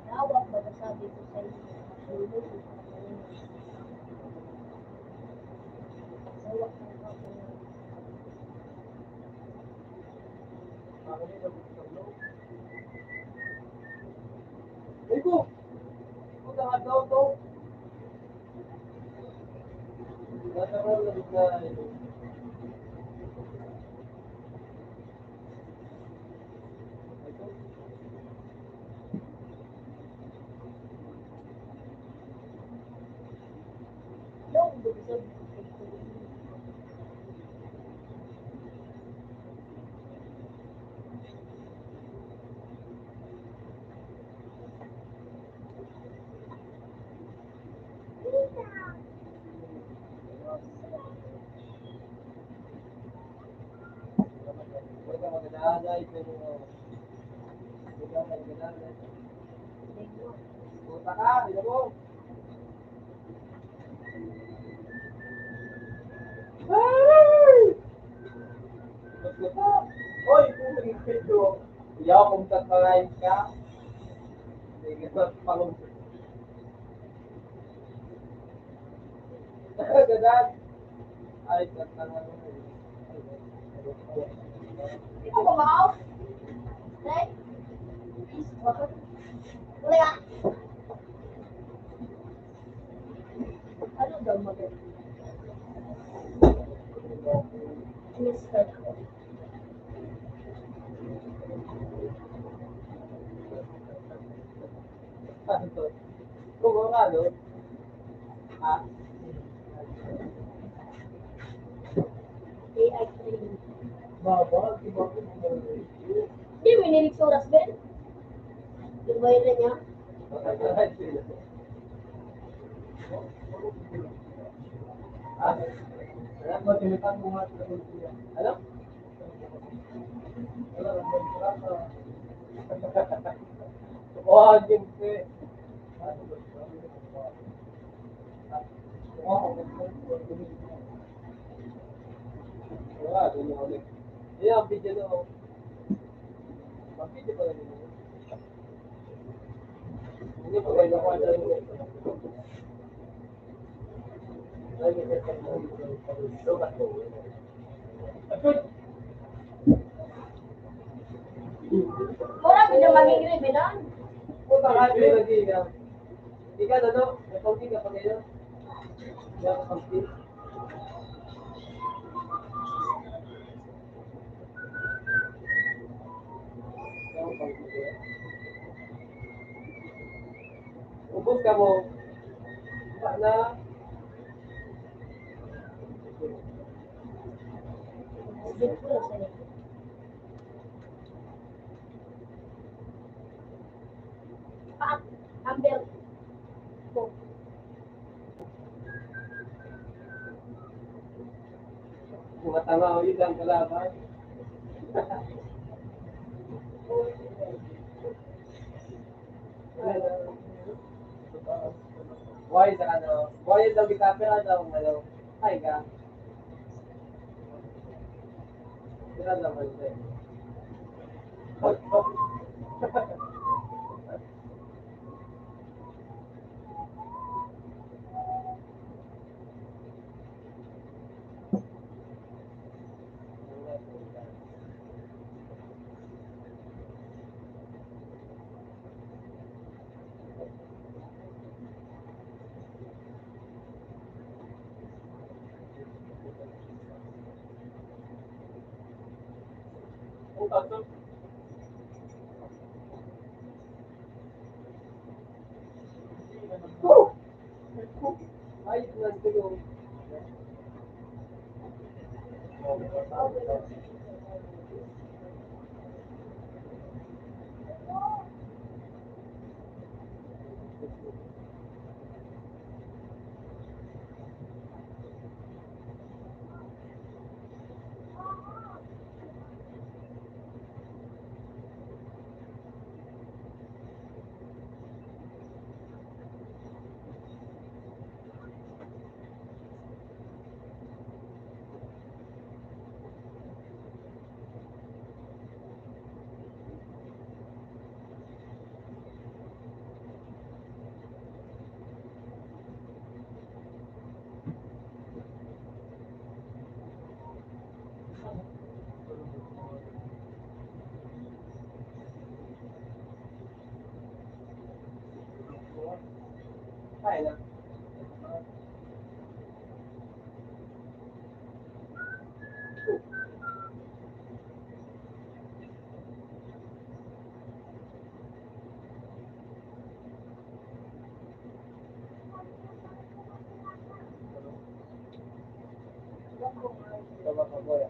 B: Nawak magsasabi ko sa inyo. Nawak ng ako.
D: Iko! Kung nakagaw to. Nasa roll na bigla.
B: Yung bukod.
D: Huwag ka magdadalay. Huwag ka magdadalay. Puta ka, hindi mo. Ay! Gusto ko. Hoy, kung nag-picture. Iyaw kung tatarayin ka. Hindi ka palong. Gadan. Ay, tatarayin.
B: Ito ba mao? Right? Wala ka. Ano daw maganda? Mister ko.
D: Ano to? Kung nga doon. Ha?
B: AI training.
D: Baba, iba ko.
B: Hindi, may nilig sa oras, Ben. Yung bayan na niya.
D: Alam mo, tinitan mo nga sila kung siya. Alam? Wag yun, pe. Wala, doon na ulit. Ayan, ang video na ako. Ang video pala nila. Hindi pa kayo nakuha na rin.
B: Mura, hindi magiging bilang.
D: Kung baka kayo nag-iingat. Hindi ka na, no? Napangking ka pa kayo. Hindi ako pangking. Ubus ka mo. Ba na?
B: Hindi ko lang sa likod. Paat, Amber. Po.
D: Mga tanga o yun lang kalaban. Boy, sa ano, boy, daw kita, pero daw, ano, ay ka. Pero daw, ano, ayos na siguro. Ay na. Tama ka, boy.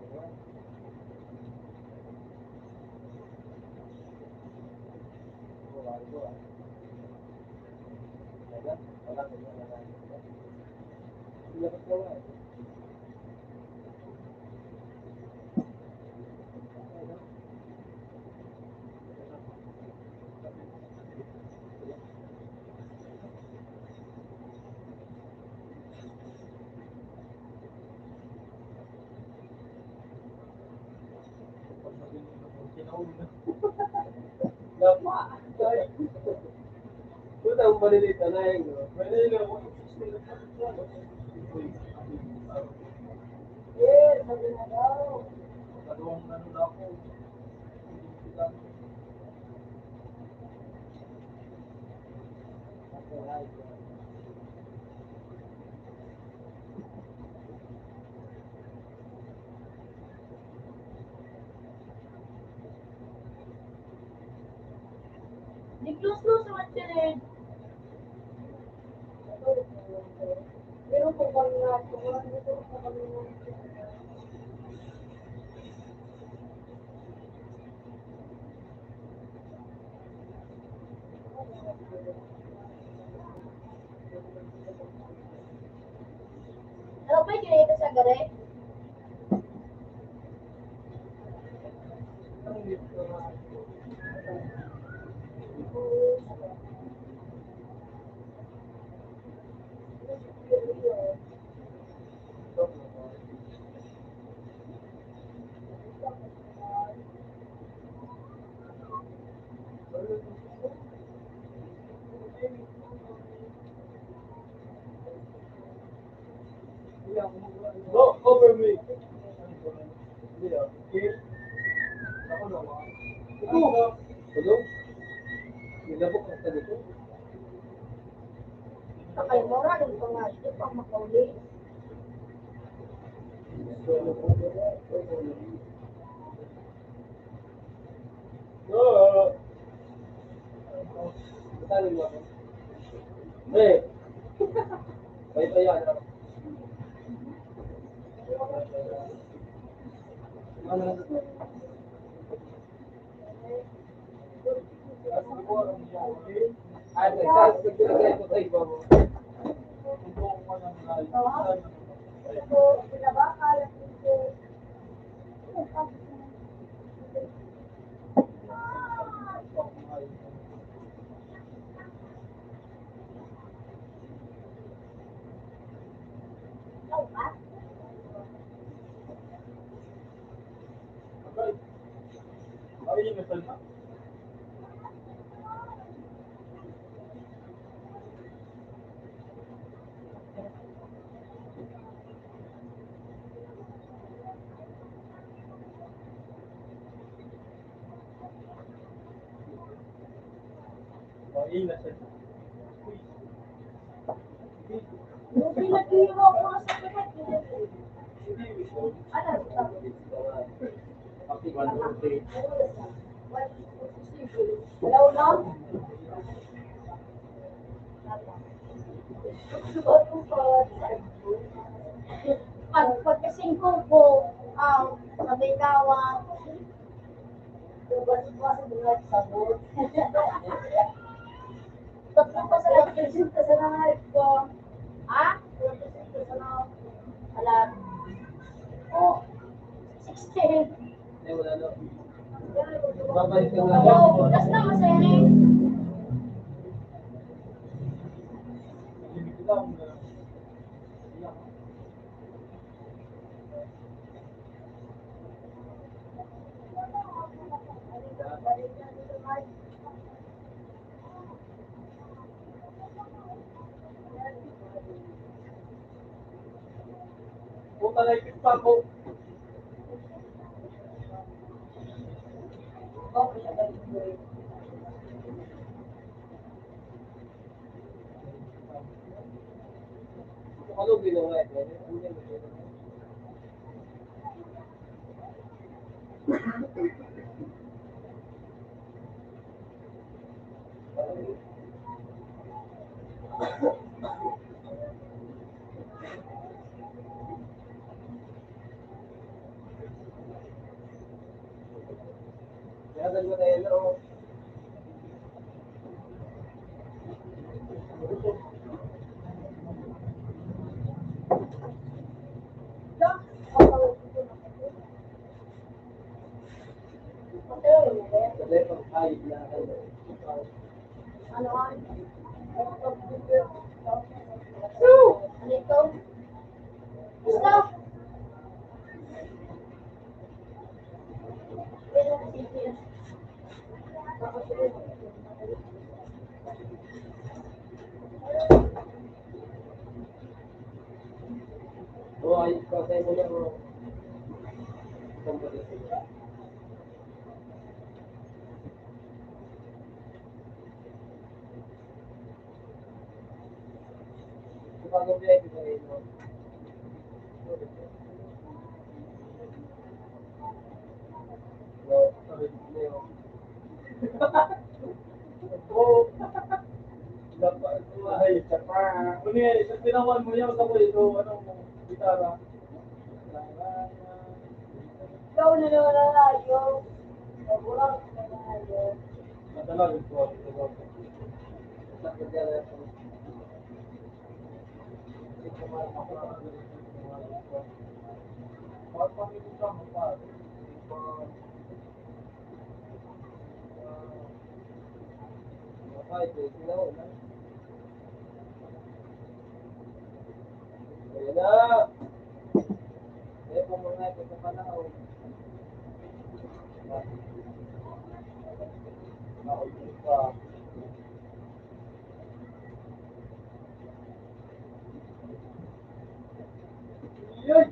D: Lama. Ito ang maliliit na lang.
B: Yes, sabi na daw. Di close-close naman siya eh. Pero kung wala dito sa kami ano ba yung ito sa gare?
D: Go over me. Ito. Tulog? Nilabok na sa dito.
B: Sakay mo ra ng pangalit pang makauli.
D: No. Saan mo ako? Eh. Ito yan. Ano? Ay, nagsasabi ko sa iba mo.
B: So, pinabakal at hindi.
D: Ayun na sana. Ayun na sana.
B: Yung pinag-iwa ko sa pinag Hello, no? Pagkasing ko po, mabitawan, bukas-bukas bukas sabot. Tapos pa sa represent ka sa nangalit ko. Ha? Represent ka sa nangalit ko. Alam. Oh, 16.
D: Ay, wala na. Babalik ka nga.
B: Oh, bukas na masayahin.
D: Limit lang. Puta na ipit pa ako. Ano ginawa ito? Kaya dalawa na yan, oh. Dali, pang-ayos na ako.
B: Ano ang? Ano ito? Gusto?
D: Oo, ayos pa tayo muna, oh. Bagong biyahe ko rin, no? No, sabi ko na yun. Oo. Dapat ay, saka. Ano yan, isang tinawan mo yan, tapos ito, ano, gitara.
B: Ikaw na naman ang ayaw. Magulang na naman ang ayaw.
D: Madalag ito, ito. Sakit yan, ito. Ayan na! Eh, kung mga ito sa panahon. Yay!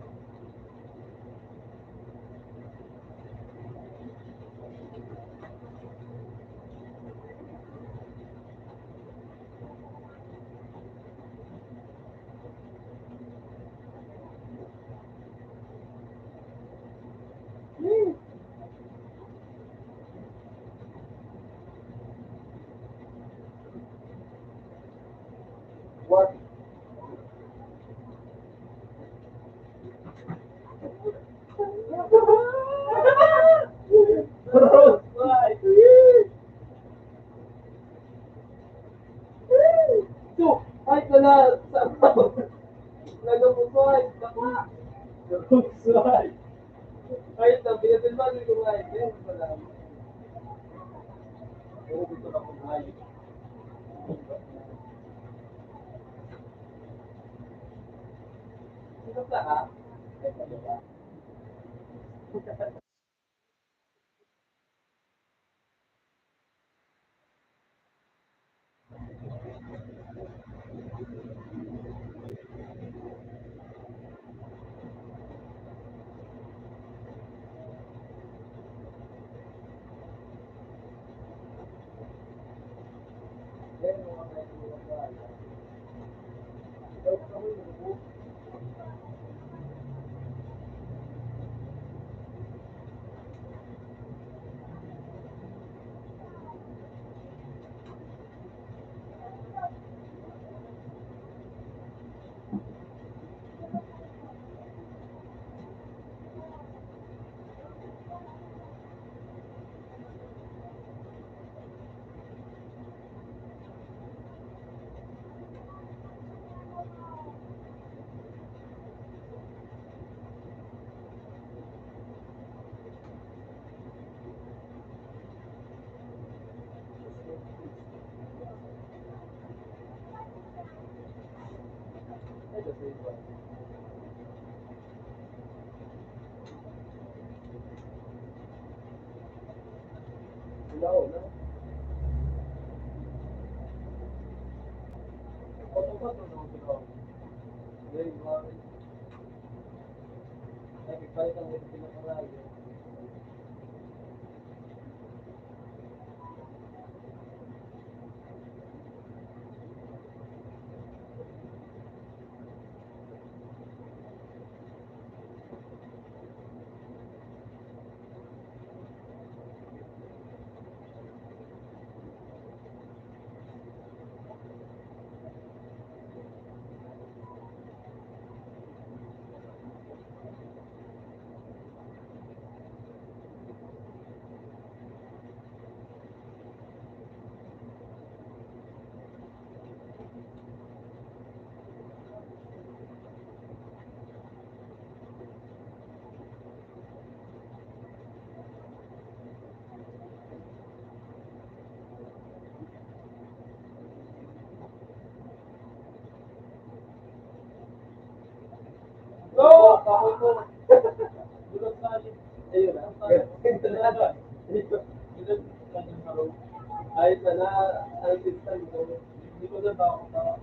D: What? Ay, wala. Nagabubuhay. Nagabubuhay. Ay, sabi na din ba, hindi ko nga ito. Wala. Pero dito na kumahay. Sino ka, ha? Ay, sabi ba? Ayos na na, ang system ko. Hindi ko na ba ako na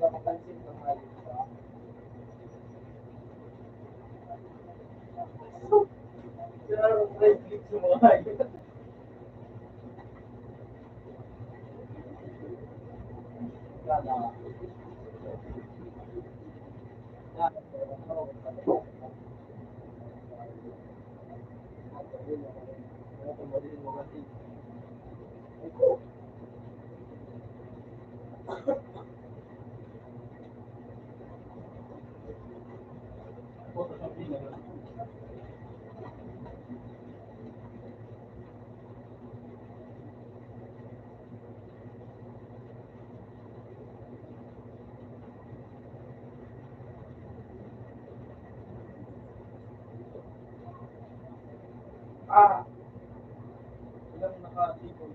C: Magpapansin ka nga yun sa sana. Ah, ilang nakatipon.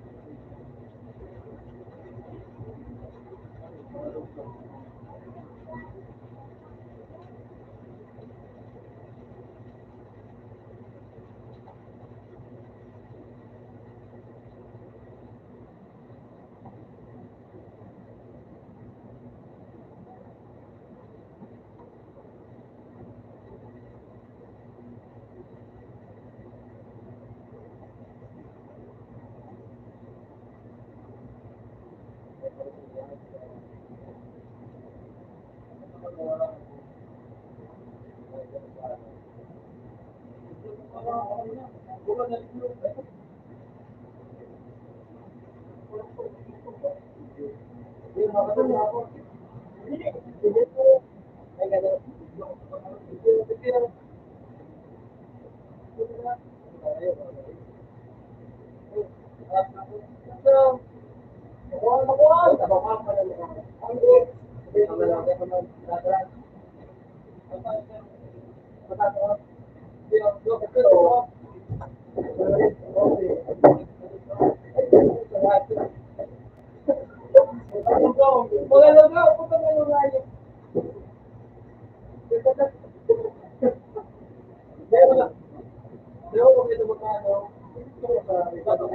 D: Sino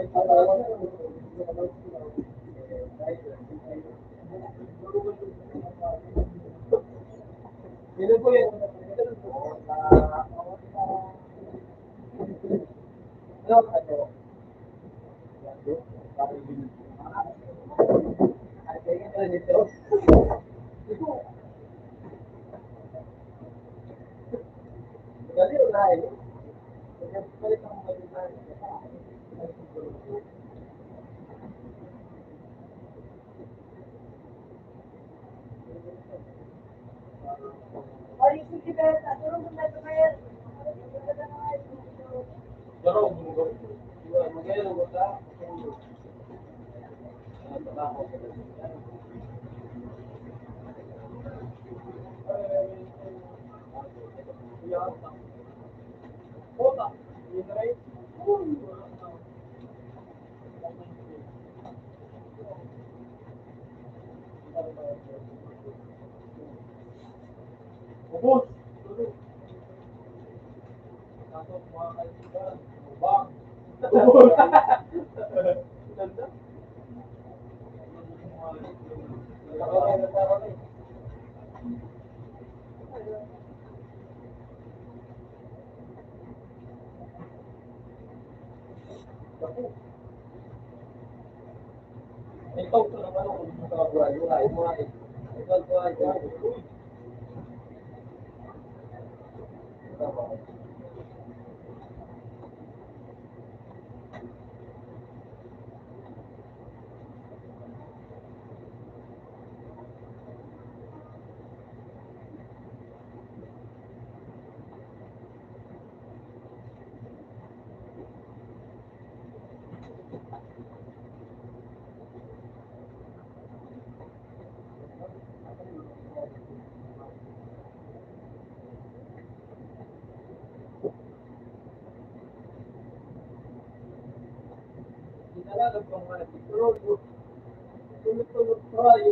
D: po yun? Ano? Dali, unahin. Balik ang maliban.
B: Ay, sige, Bella. Tulong mo na ito kayo.
D: Pero, magkaya lang ba? Ubus! Ito, ito naman ako sa buhay mo ay. Ito, ito ay. Talaga pang mga tulog-tulog tayo.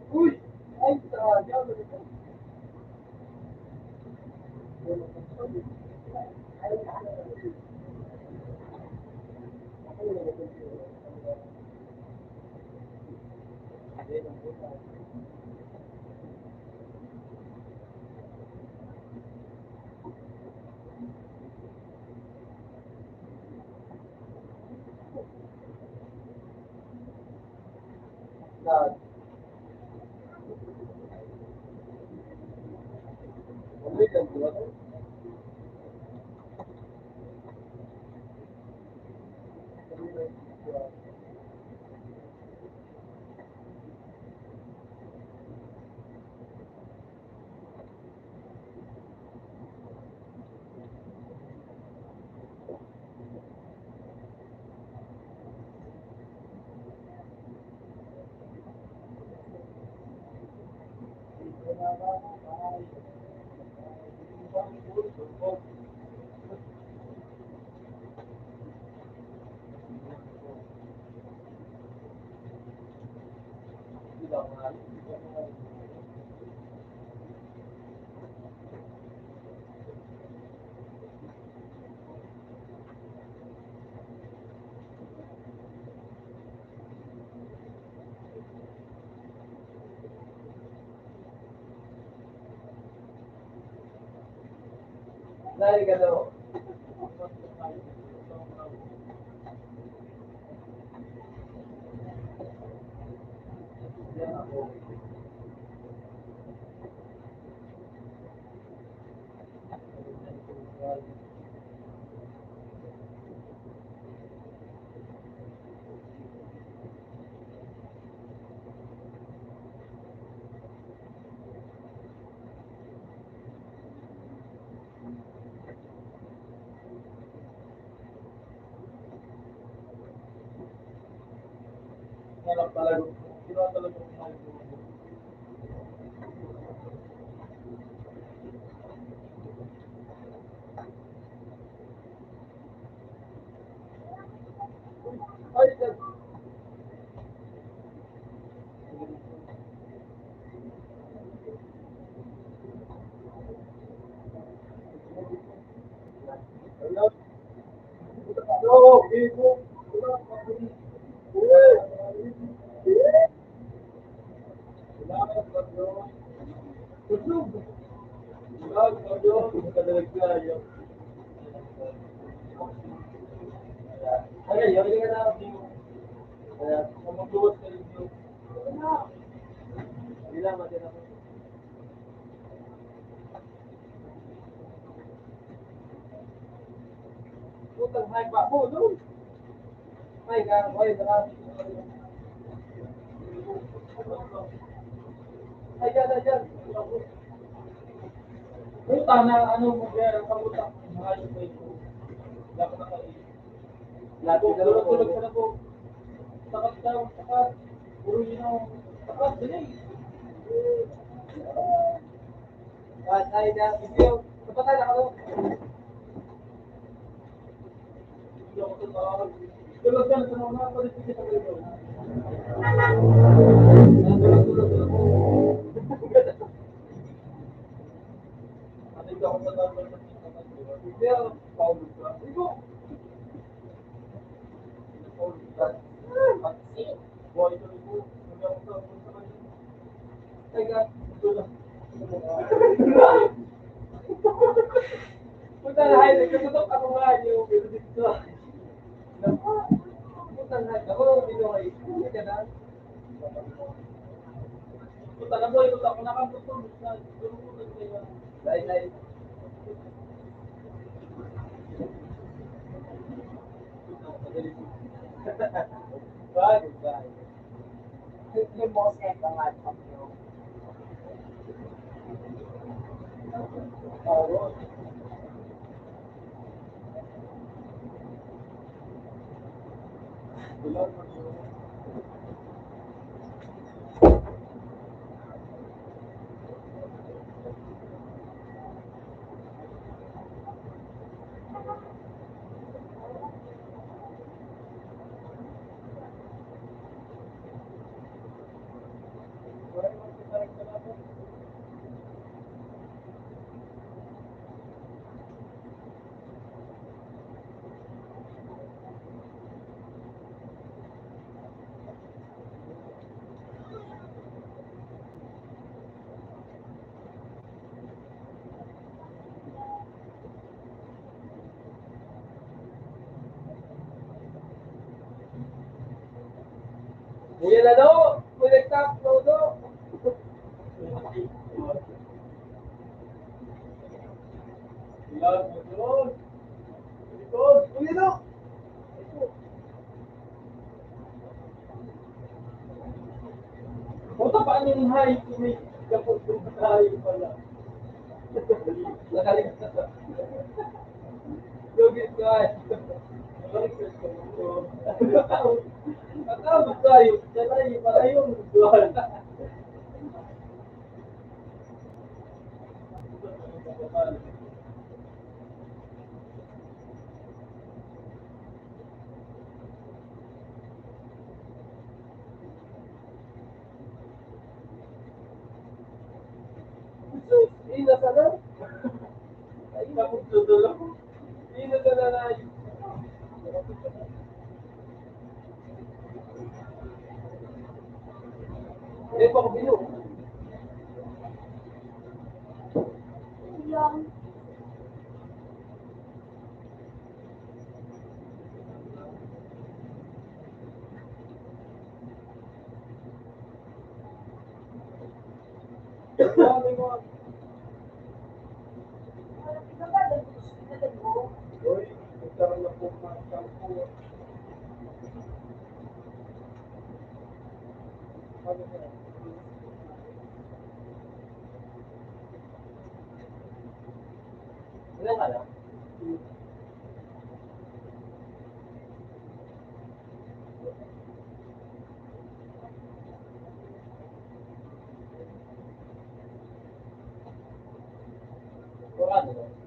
D: Uy! Ay, talaga. Dahil ka daw. na lang talaga. Ginawa talaga yung mahal ko. Ay, sir. Hello? Hello? Vivo? Salamat, Bagyo. Tusog. Salamat, Bagyo. Magkadalag kayo. Ay, yun ka na. Kaya, magbuwas ka rin yun. Salamat, salamat. Putang hay pa mo, doon. Ay, kaya, ay, marami. Ay, dyan. Puta na, ano mo, kaya, kamuta. Mahal mo ito. Dapat na kayo. Lahat, tulog ka na po. Takat daw, takat. Puro yun ang takat, dali. Ay, video. Kapatay na ka doon. Tulog ka na sa mga politik sa dito. Ating ako sa dapat sa video. Paulo ka. Ibo. Paulo ka. Boy, tulog ko. Hindi ako sa kanya. Ay, God. Tulog. Punta na hay, nagkatutok ako nga yung music ko. Punta na hay, ako yung Pinoy. Hindi ka na. Punta na boy, punta ako nakaputol. Dahil. Bye.
A: Yung boss niya, ang laptop niyo.
D: Oo. Kuya na daw, kuya tap daw. Ilan mo doon? Likod, kuya daw. Puta pa yung hay, may kapot yung hay pala. Nakalimutan na. Lugit ka ay. Nakalimutan ko. Nakabot tayo, sanay pala yung duwan. Ina sana. Ay, kapag tutulog. Ina sana na yun. Eh, pa ko bino.
B: Yung
D: Sabi mo,
B: ito ba, nagsusunod mo?
D: oy, nagkaroon na po ng shampoo. Sabi niya, ilan ka na? Abogado, no?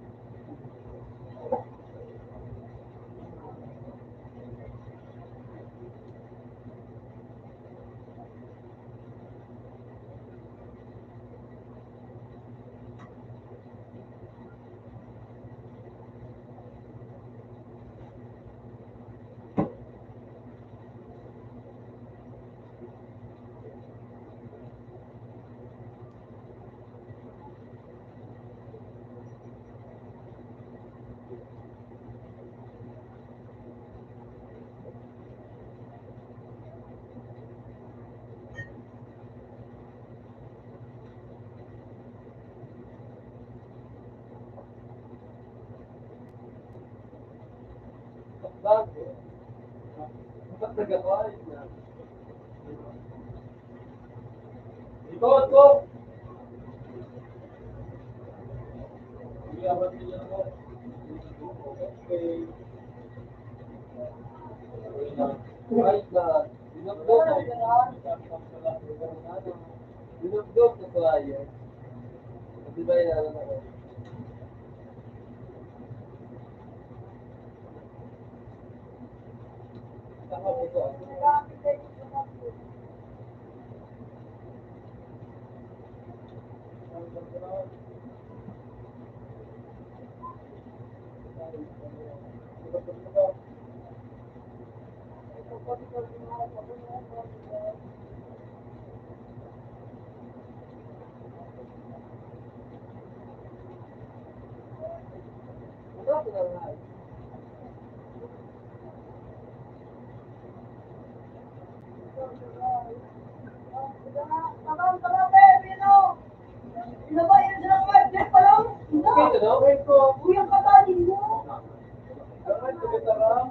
D: Bakit? Ba't nagagawa na? Ito! Hindi ako nila ako. Okay. Right na. Dinagdog na tayo. Di ba yan ako? Tama po ito.
B: Tabang, baby, no? Inabayan siya ng wife, pa lang?
D: Okay, ano?
B: Uy, ang katanin mo.
D: Alright, tumitara.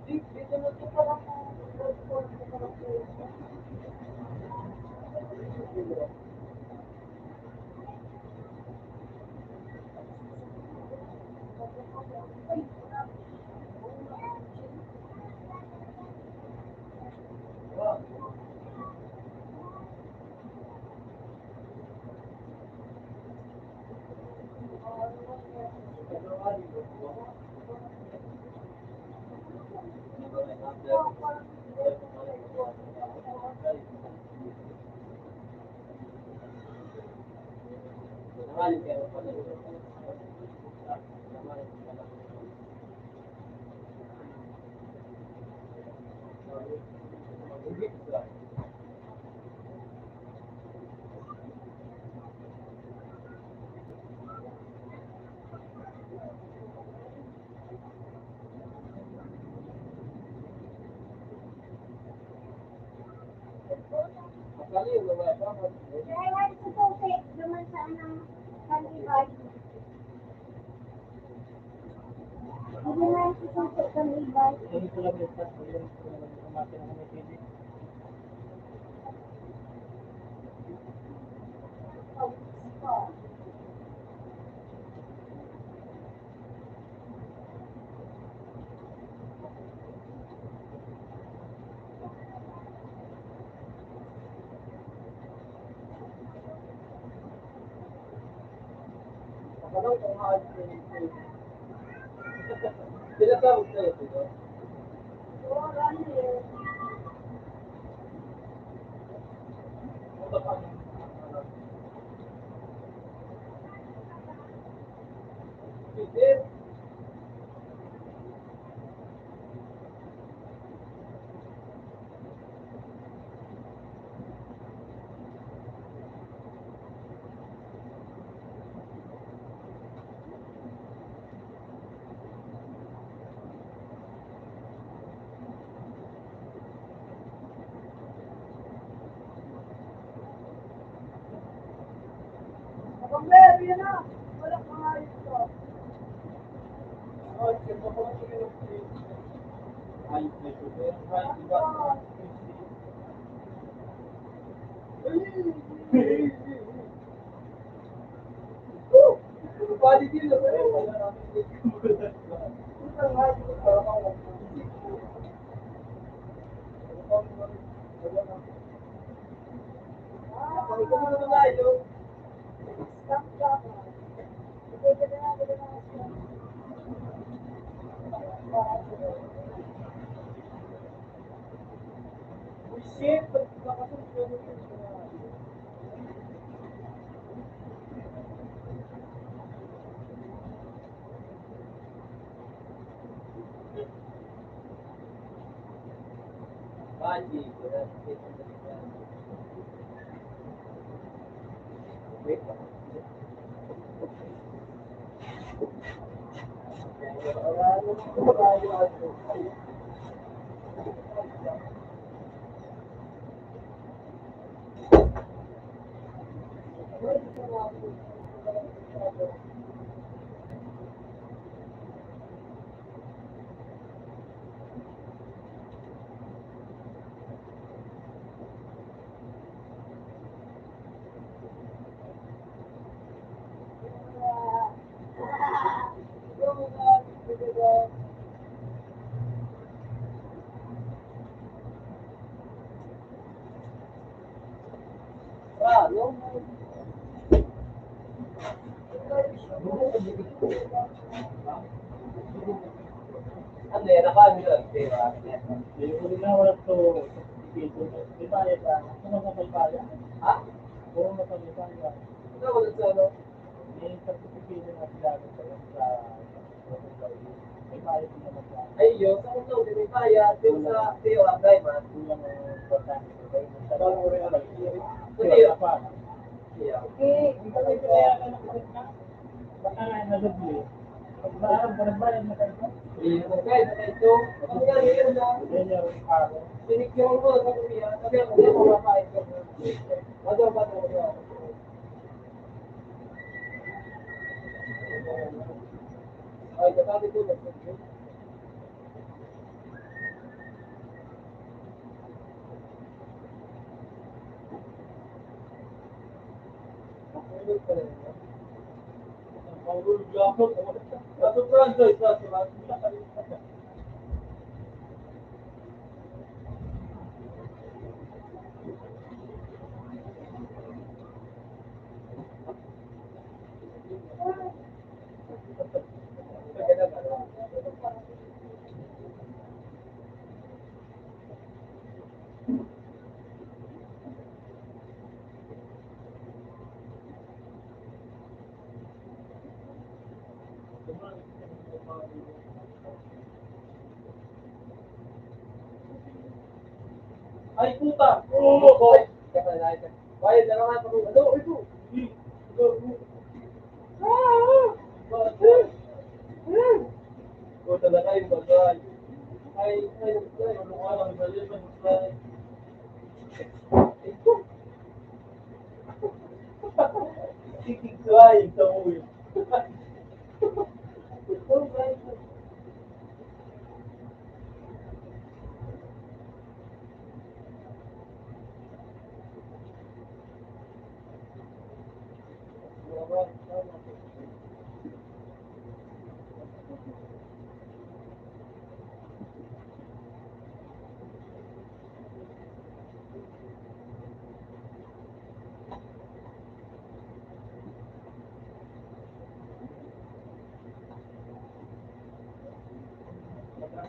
B: Dito mo ito parang
A: Kaya sususi naman sa anong kanibay. Hindi na sususi kanibay.
D: Tinatawag sa'yo dito.
B: Tabang, baby, na. Wala kang ayos ko.
D: Bali din na Shit, ba't nakasunod ko yun? Baji, ano yan, nakaano yun, di ba?
E: Yung wala to, di ba yan? Kung nakapagpala,
D: Ha?
E: kung nakapagpala,
D: Ano ba sa ano?
E: may certificate na sinabi ko lang sa may bayad din naman sa
D: Ay, yun, sa kung daw, may bayad, yung sa Teo Agay, man.
E: kulang ng importante ko kayo sa
D: Kasi yun.
E: pa.
D: Yeah.
E: Okay, kasi pinayagan ng kulit na, baka nga nadubli. Pagbayad na kayo,
D: Okay, ito. Ang yan, yun na.
E: then yung araw.
D: Sinikyon ko, sabi niya, sabi ako, hindi ako mapahit ko. Bato, bato, bato. Ay, kasabi ko, nagsabi. Nakulog pa rin, no?
E: Pagulog ako,
D: Bato, Francois, bato, bato.
E: ay puta!
D: Oo, boy. Bayad na naman ako. Ano, ito? O talaga yung bagay. Ay, ano ka lang, balik ang bagay. Ito.
E: Sikigsuay, sa uwi.
D: Ito, guys.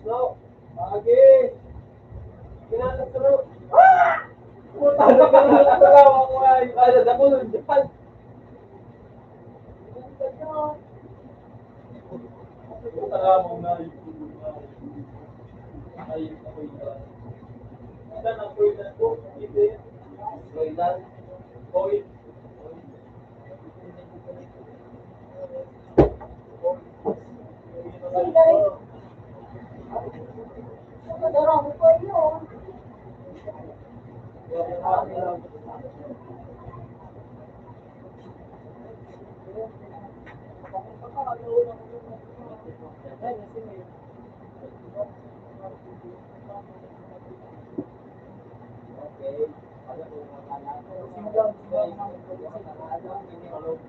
D: No, pagi. Kinatas ko. Puta na ka na talaga ako ay. Ano, nakulog dyan.
E: Puta mo na yung ay ako'y saan ang pwede ko? Hindi.
D: Loilan.
E: Oy.
B: Dorong ko yun.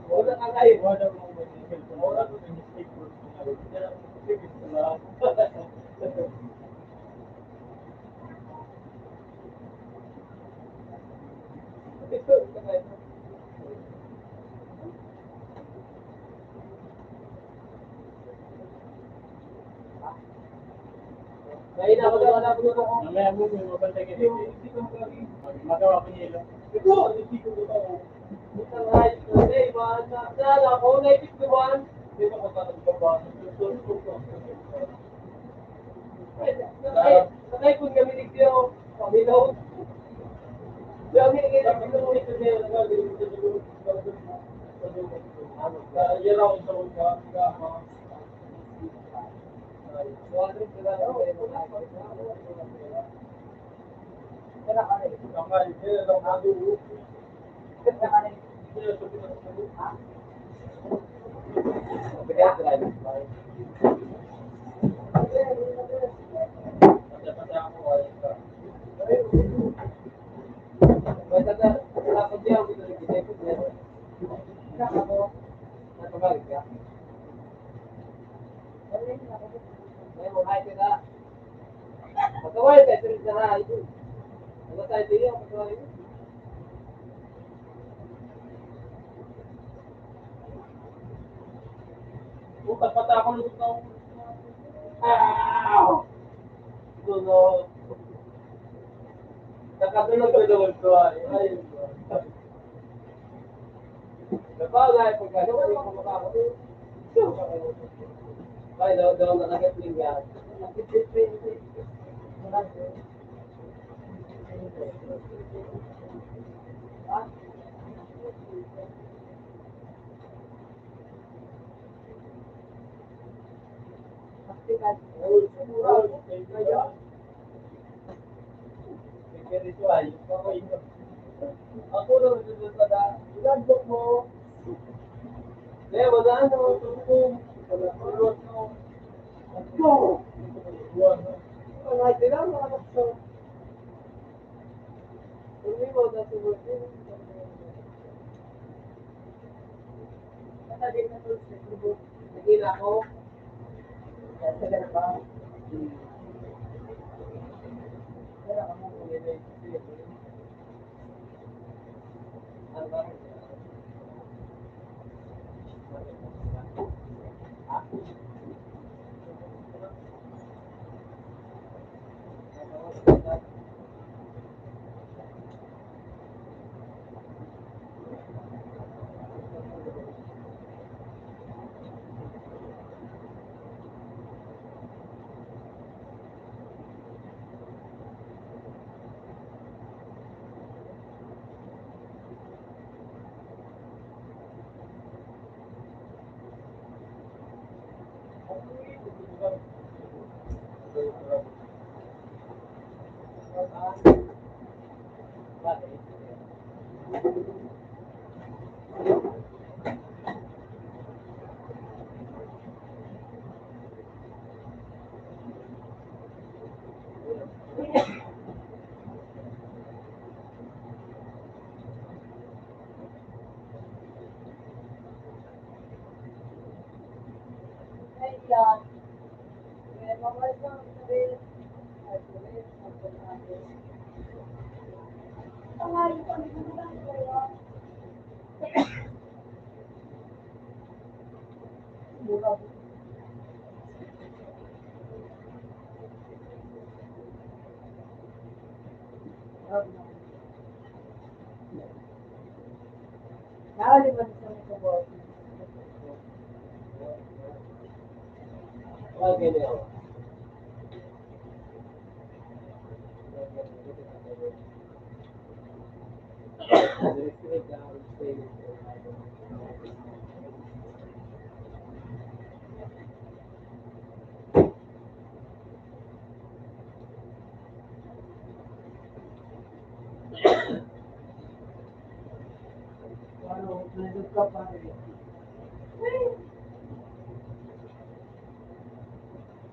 D: Wala ka kayo.
E: Wala mo ba yung cellphone? Wala ko yung mistake ko. Sige, salamat.
D: wala ko dito.
E: Mamaya mo may mabantay ka dito. Magawa ko niya lang.
D: Sakay kung gamitin ko, paminaw. Dami na kaya pinag-ulit ko niya. Yan ako sa mga. Nakatulog ko naman ko ay. Napalay pag gano'n ko makakapit. Ay, daw nakakapling yan. Ako lang dito sa daan. Ilandok mo. Eh, wala na. Wala na. Ako. Wala sila, mga kapso. Hindi mo na sumusin. Matabi na ito sa tubo. Nagina ako. Kasi na ba? Kaya ka mo kung yun ay ano ba? Okay na yun.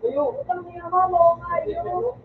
D: Tuyo.
B: Utang niya mo, kayo.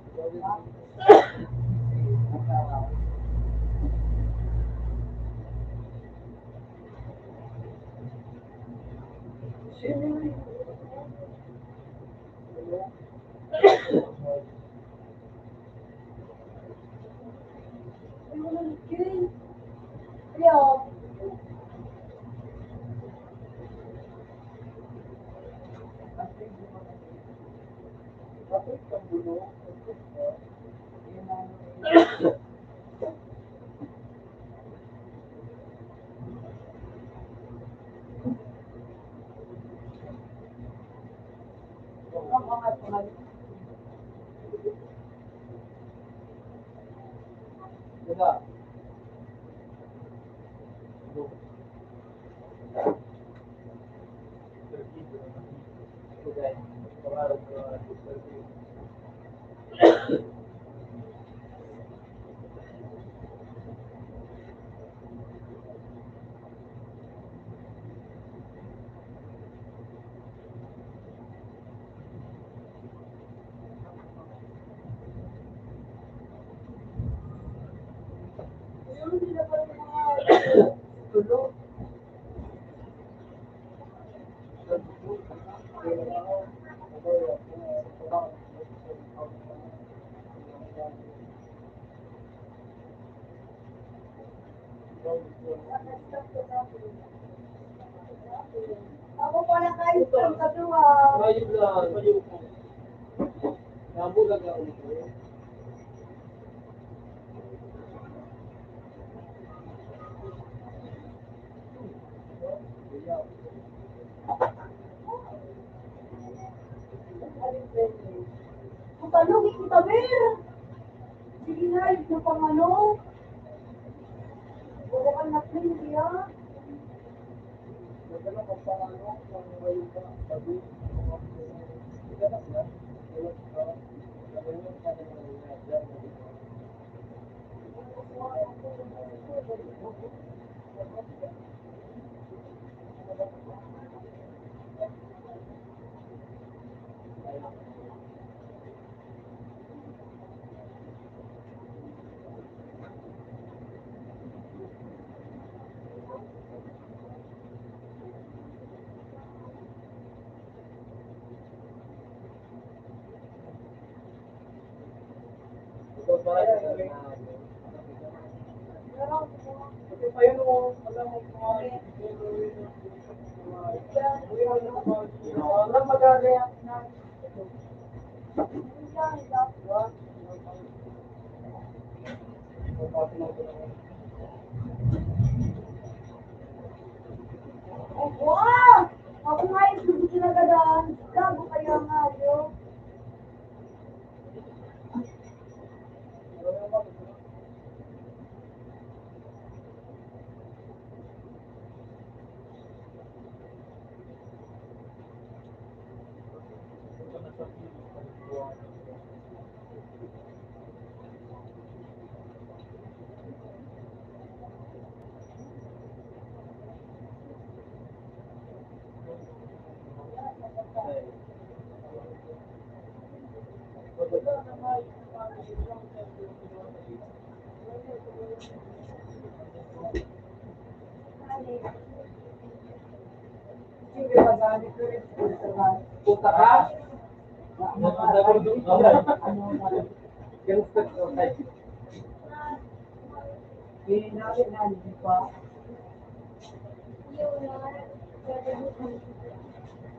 A: Yung sila pa yung mga tulog.
B: Ako pala kayo sa katuwa.
D: Ayun lang. Nabulag ako nito.
B: Kung tanong kita, Ber. Sige na, yung pang ano. Huwag ka na hindi ah.
A: Walang magagayak na.
B: Oh, wow! Ako nga yung gusto na gadaan. Gago kaya nga yun.
A: Sige, magamit ko rin.
D: Puta ka?
A: Natin na, hindi pa.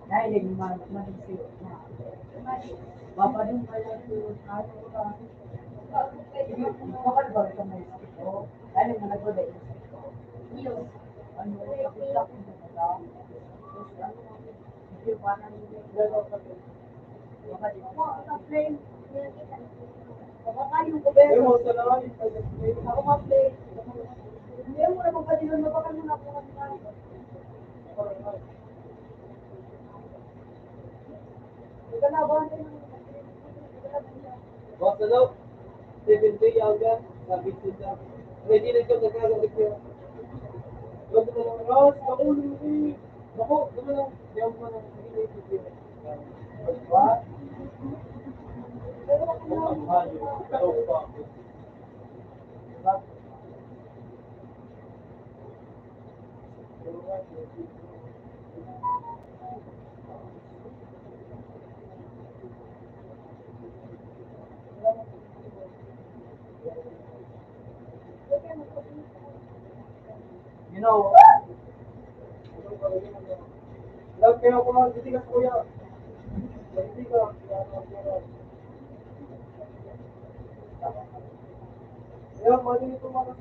A: Dahil yung manisip na. Bapadong kaya ito, ano ka. Bakal ba ito may ito? Dahil yung nalagod ay ito. Ano, kapit-sak mo na ba? Tapos ano, hindi pa na nila. Bakal ito.
B: Baka kayo ko, Ber.
D: Ay,
B: Ako ma-play. Hindi mo na magpadilan na baka muna ako mag-play. Nagkalaban din ng
D: Boss, ano? 70 younger, sabi sila. Hindi na ito nagkakalit ko. Huwag mo naman, Ross, nakulo eh. Naku, gano'n lang. Diyan mo na, hindi na ito.
A: What?
D: Ang mahal yun. Pero pa.
A: You know,
C: Love kayo ko lang, titigas kuya. Titigas. Kaya, mali nito mga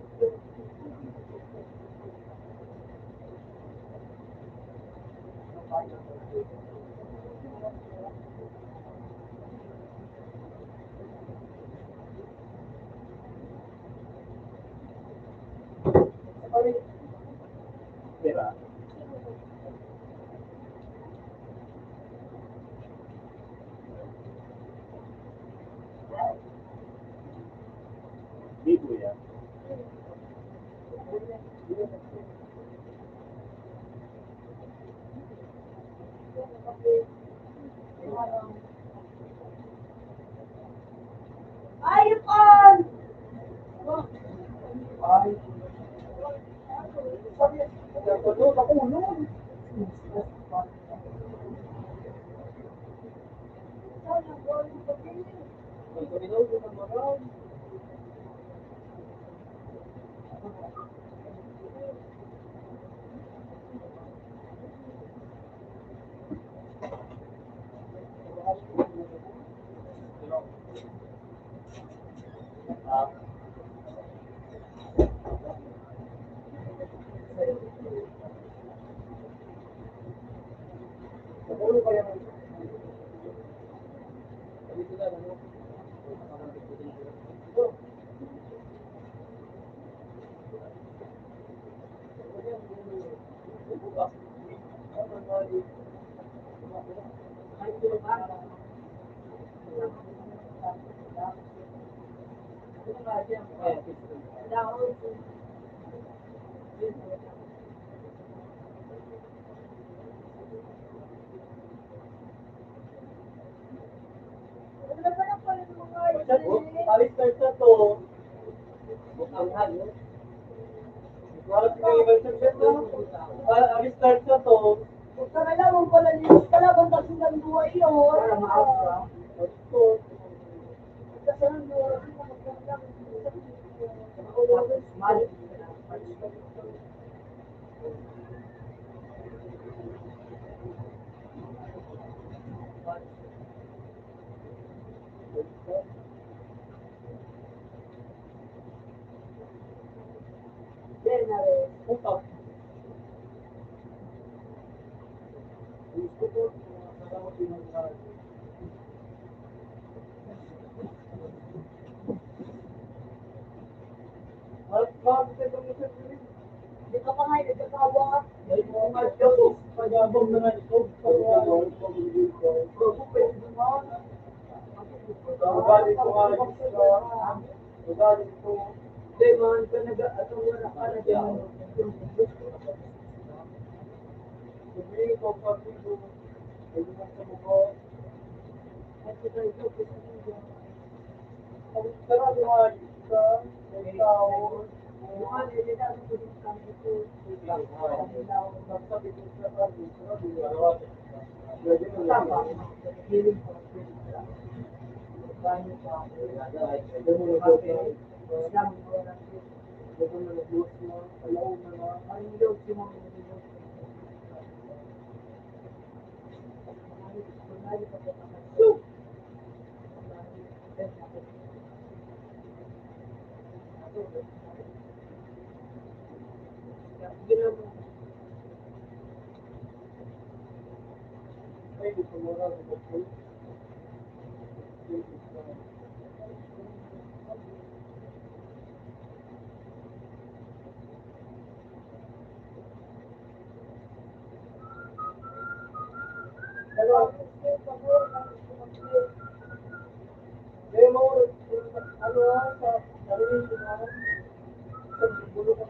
B: Ayun on!
C: Ay, napanood ako noon. Pagpapinood ko ng marami. Napulo pa yan. Dito na, ano?
B: Wala pa lang pala ng mga
D: Paris start na to. Ang halo. Wala si Kuya Ivan sa to. Paris start na to.
B: kailangan pala nila, kailangan kasi ng buhay yun.
C: Para ma-out ka.
B: Kasi ang buhay yun, magkakalang
C: Mali.
D: Ito.
C: Gusto ko, nakakawag din ang lahat. Bakit ito mo sa piling?
B: Hindi ka pa nga, nagkakawa.
C: Dahil mo ang madyo. Pag-abang na nga ito. Pag-abang ko. Ugali ko nga rin sa... Ugali ko. Hindi, man ka atong wala ka na dyan. Sabihin ko, pag-ibo. Pwede mo sa mukha. At saka ito, pwede mo. Pag sarap yung ka, may tao. Mga nilita ko din sa ito. Nagsabi ko sa kami, pwede mo lang. Hiling ko. Kaya pa. Pwede mo lang. Isang oras. Pwede mo lang. Alaw na na. Ay, ilaw si mga nilita. So, ay, gusto mo lang. Pero, may mga ano sa sarili ko na sa bulo ko.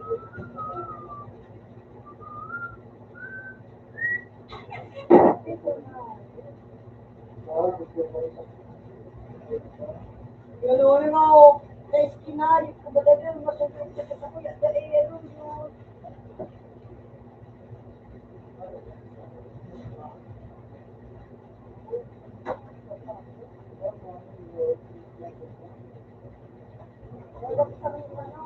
B: Yun, ano nga ako, sa eskinari, kumbaga din, masusunod ka sa kuya, sa aero yun. Wala ko sa rin, ano.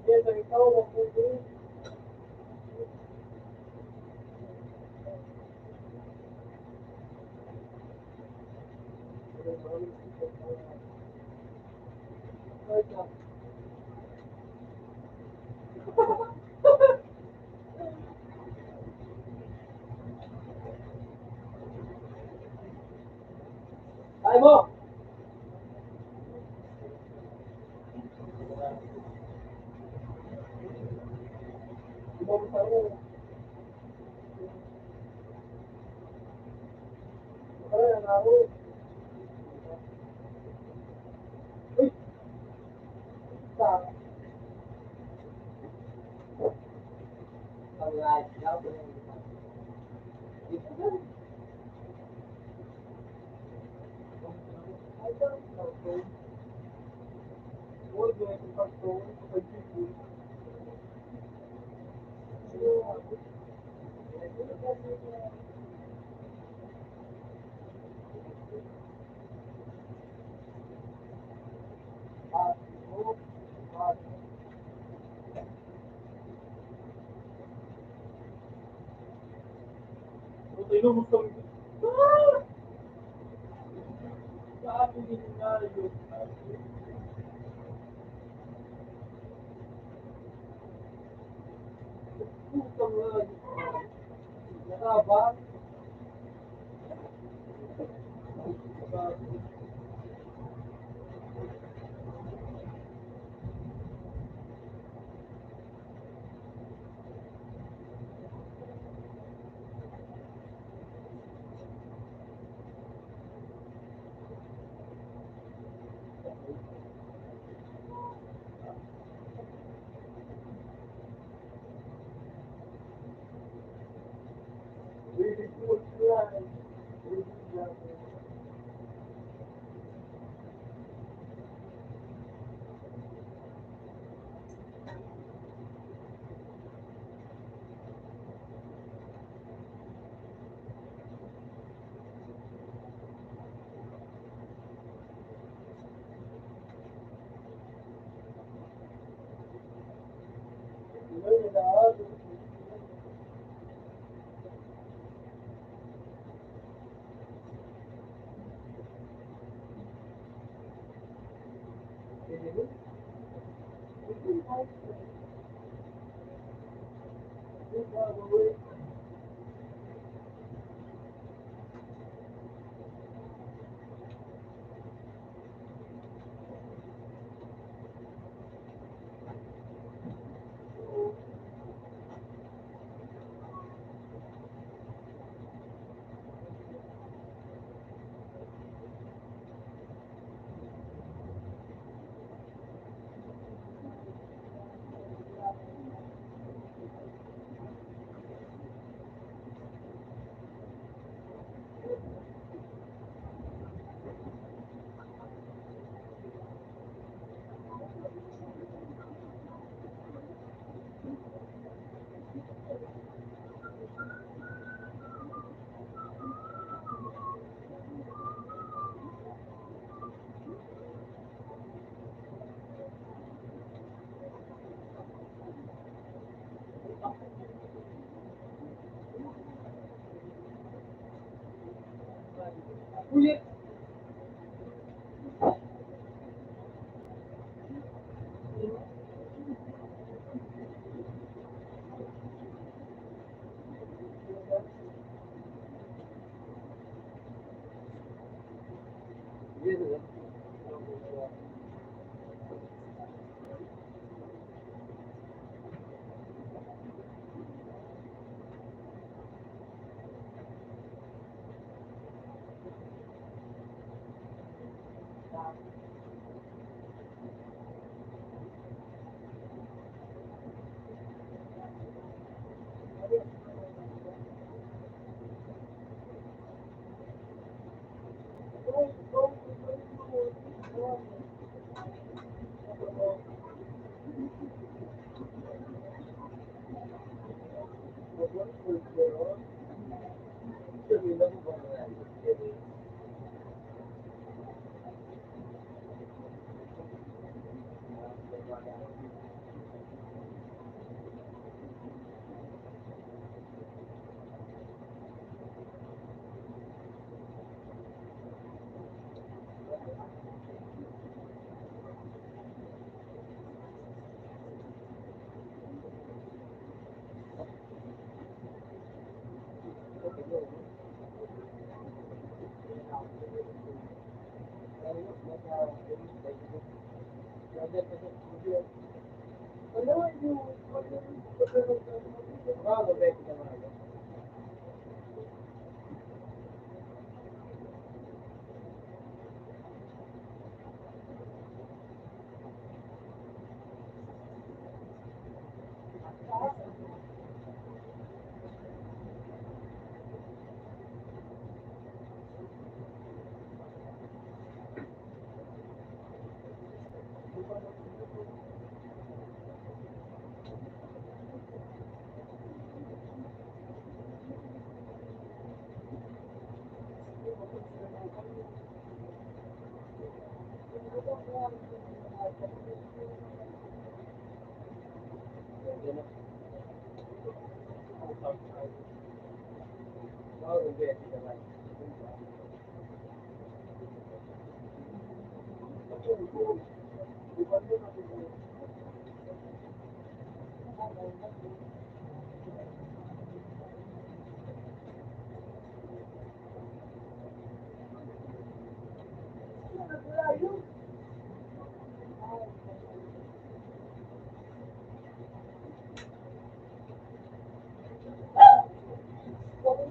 C: Yes, ikaw, wag mo din.
D: Ay mo!
C: Ibang tao. Kaya na ako.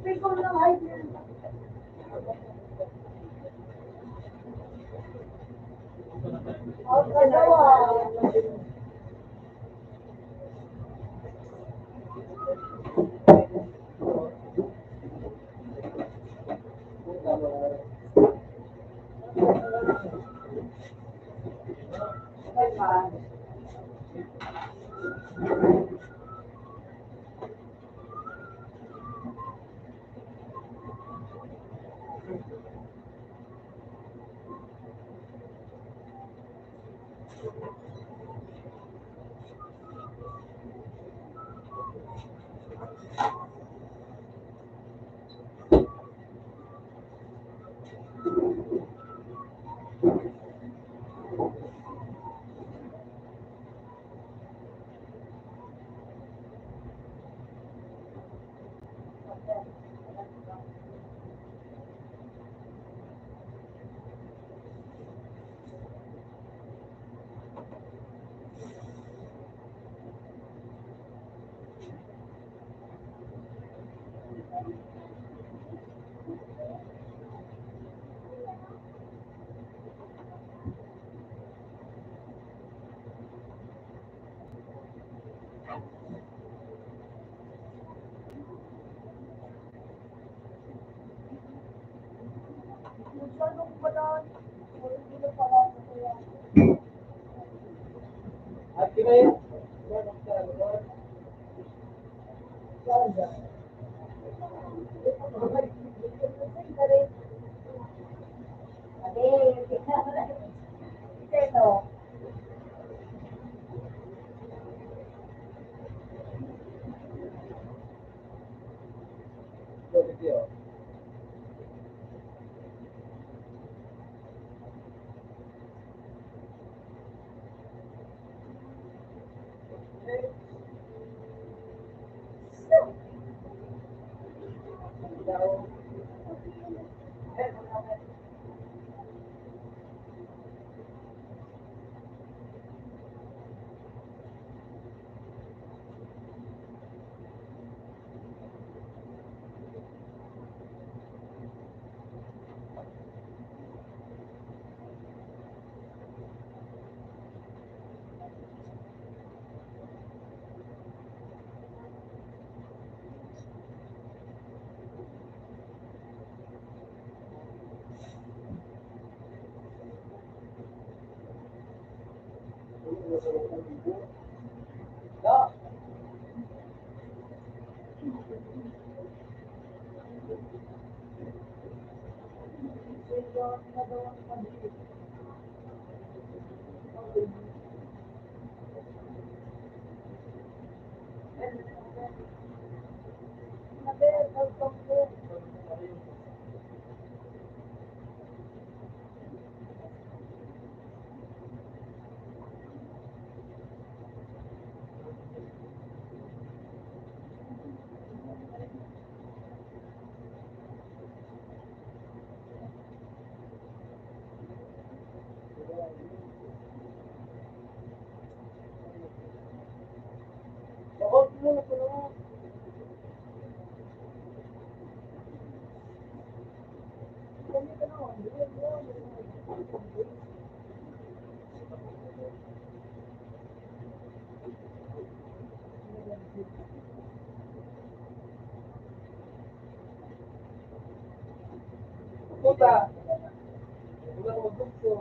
B: Ikaw lang ay
D: At kaya yun, puta. Wala ko magdugso.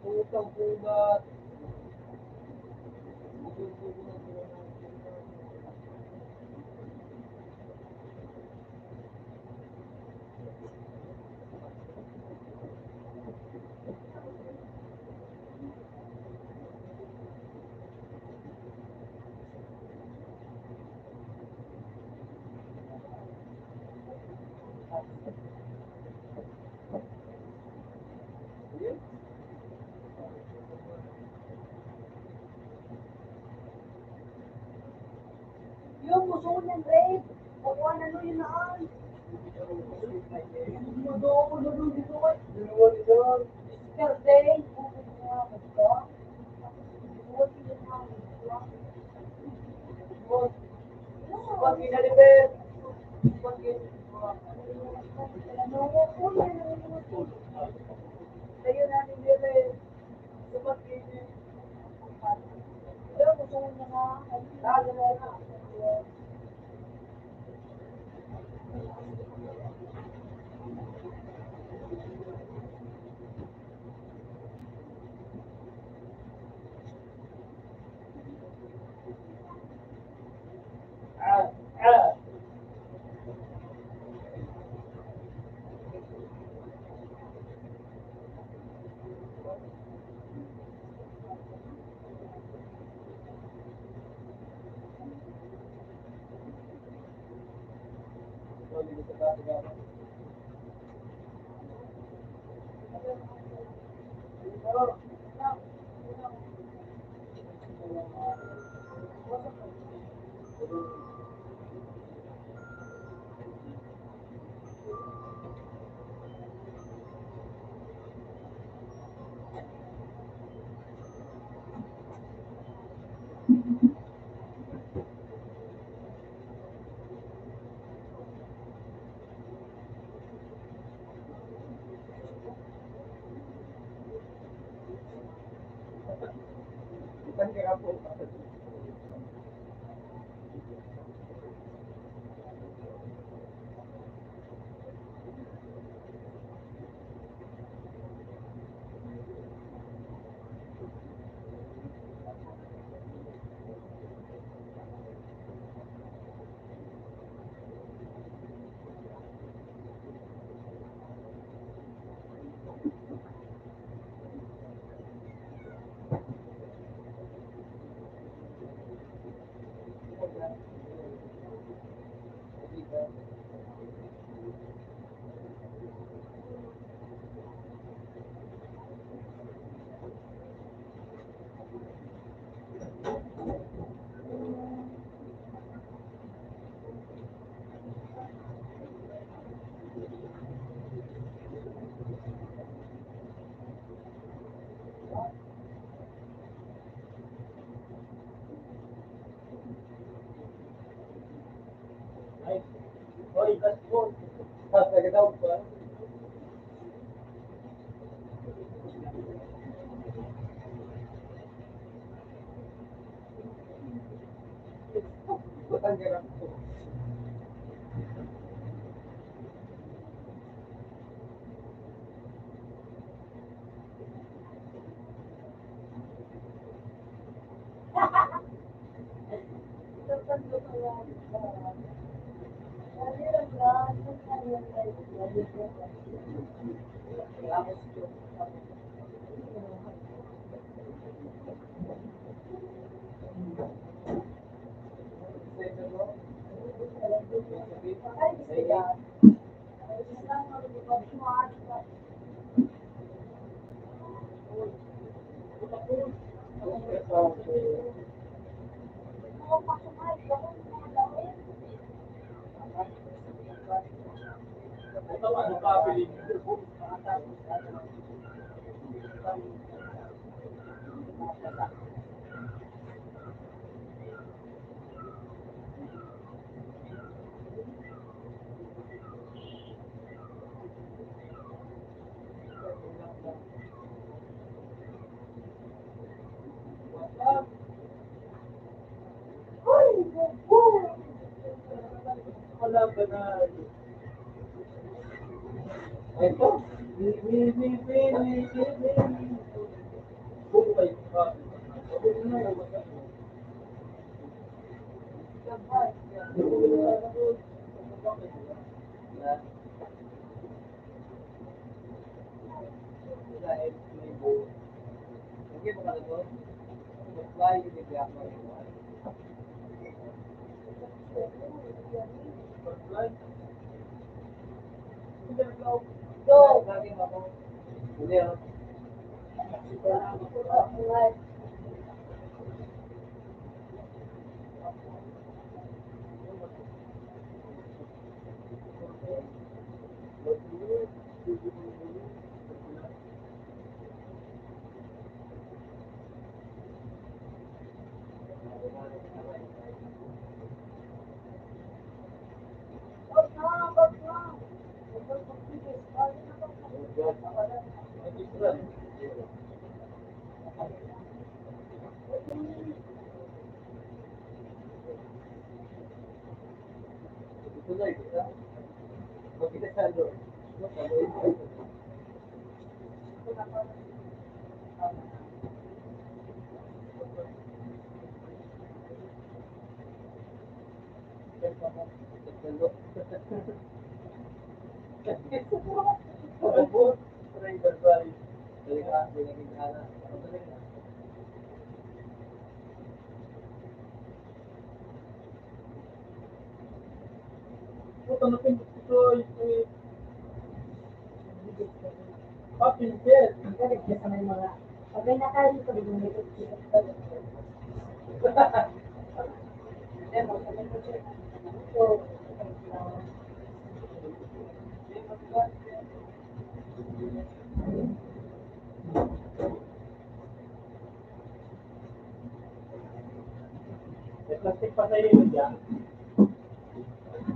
D: Utang pugat.
B: Yung gusto ko niyang grade. Kukuha na nun yun naan. Thursday.
D: Pag inalipin.
B: Sa'yo na ni Bebe. Pero gusto ko niya nga. Lalo na.
D: Hoy, that's good. Tapos nagadaw pa. Matanggal ako.
E: Ito, ano pa, bilhin? Wala ba na? Ito. Bukay pa. Puta, no pinto ito, pinpit.
B: Pagay na tayo dito, bumibig sila. So,
E: May plastic pa sa iyo, diyan.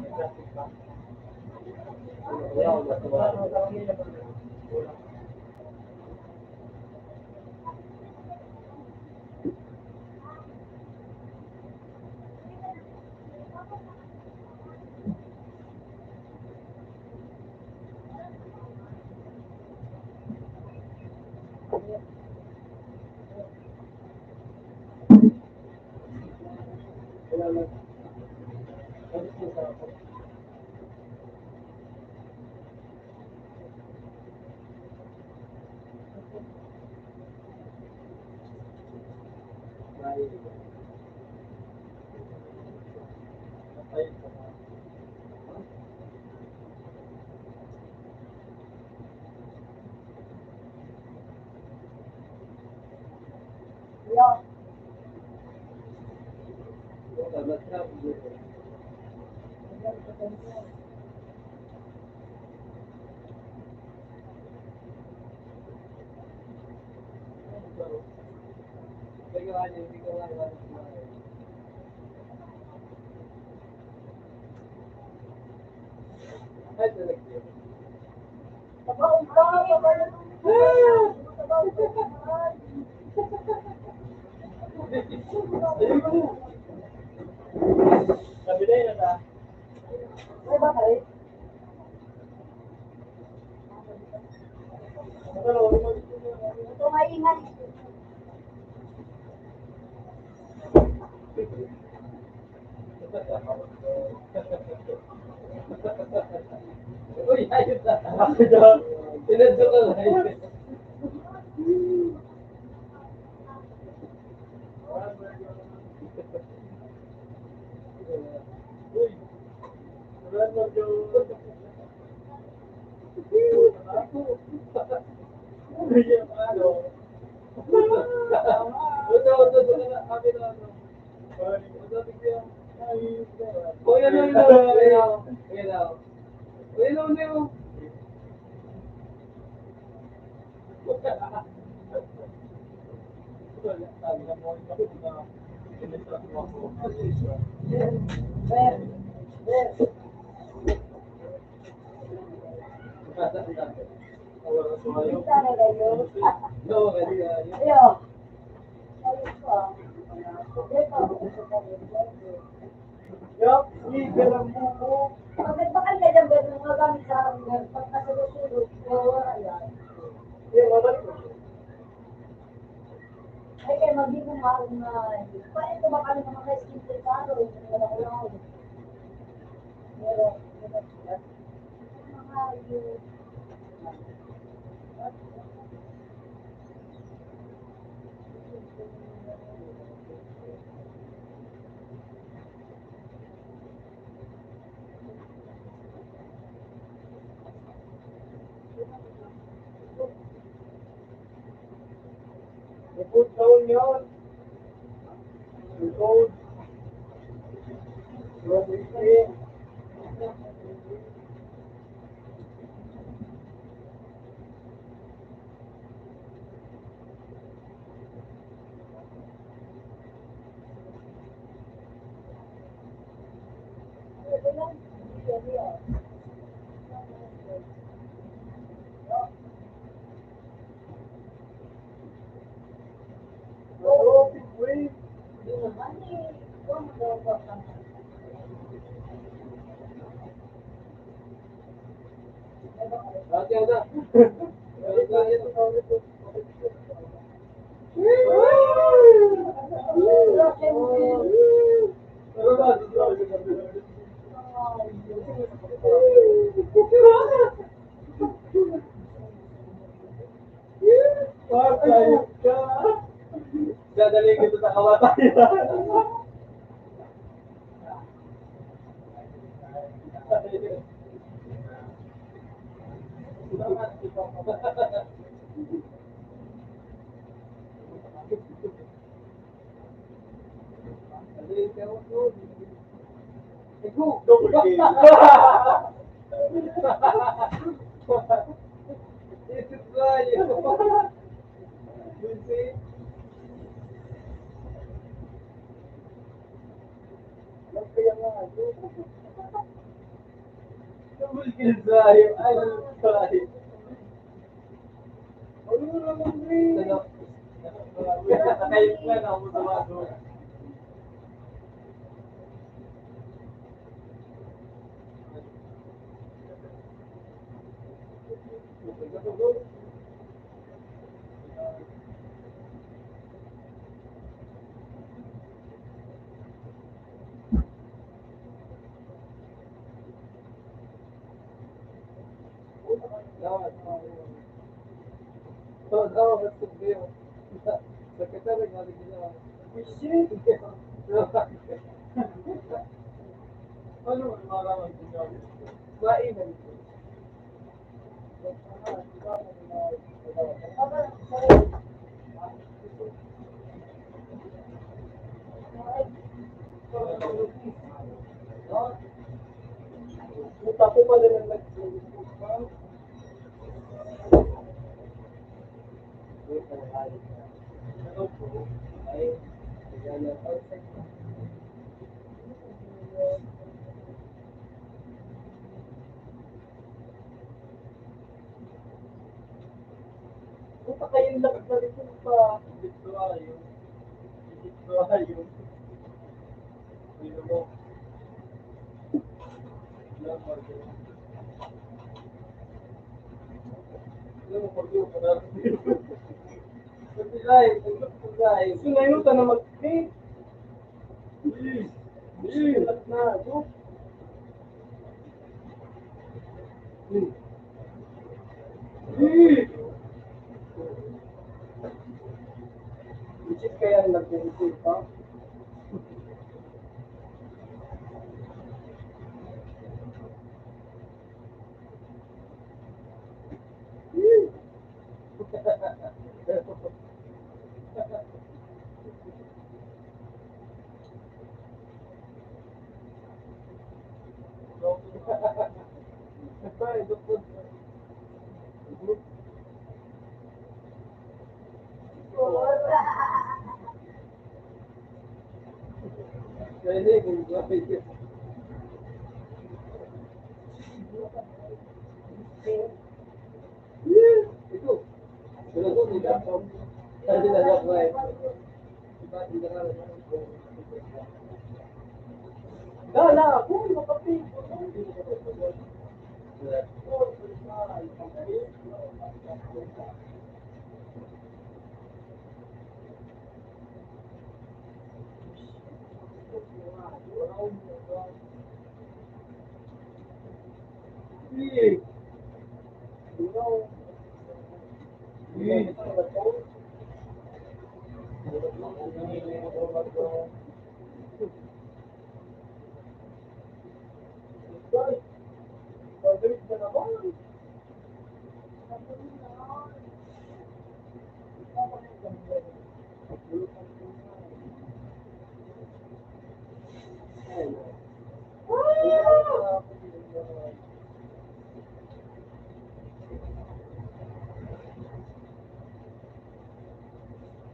E: May plastic pa.
B: yeah. Tabaw ka, babae.
E: Sabi na yun, ha?
B: Ay, bakit? Ito maingat.
D: Uy, ayos na. Tinadyo ka lang.
B: Hindi talaga yun.
D: No, hindi yan.
B: Ayun. Ayun ko. Ito, ito talaga.
E: Yup, legal ang buko.
B: Pag nagbakal ka dyan, pero magamit sa hanggang pagkasulog-sulog, wala yan.
E: Yung mabalik ko.
B: Ay, kaya magiging mahal na. Paano ito ba kami ng mga skin sa karo? Wala ko lang. Meron. Mga yung...
E: I-put down yun. I-put. Yung
B: Ito lang. Ito yan.
E: Tropic wave.
B: Hindi naman eh. Huwag mo daw ba kami?
D: Ate, ano? Dadali kita sa kamatay.
E: Ako pala ng Punta kayong lakas na pa. Dito ayo. Dito ayo. Dito mo. Sinayon ka na mag-click. Na. Isip kaya nag-click pa?
D: Ito. Pero kung hindi ka, sabi na ako eh. Gala, kung makapit.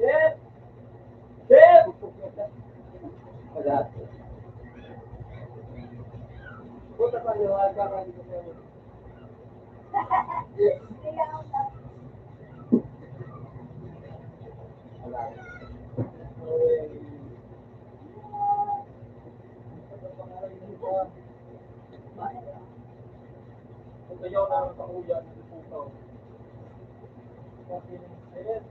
D: Chef! Chef! Wala. Punta pa yung agad dito sa iyo. Wala. Kung kayo na ang panguyan, nagpupaw. Okay, ayun.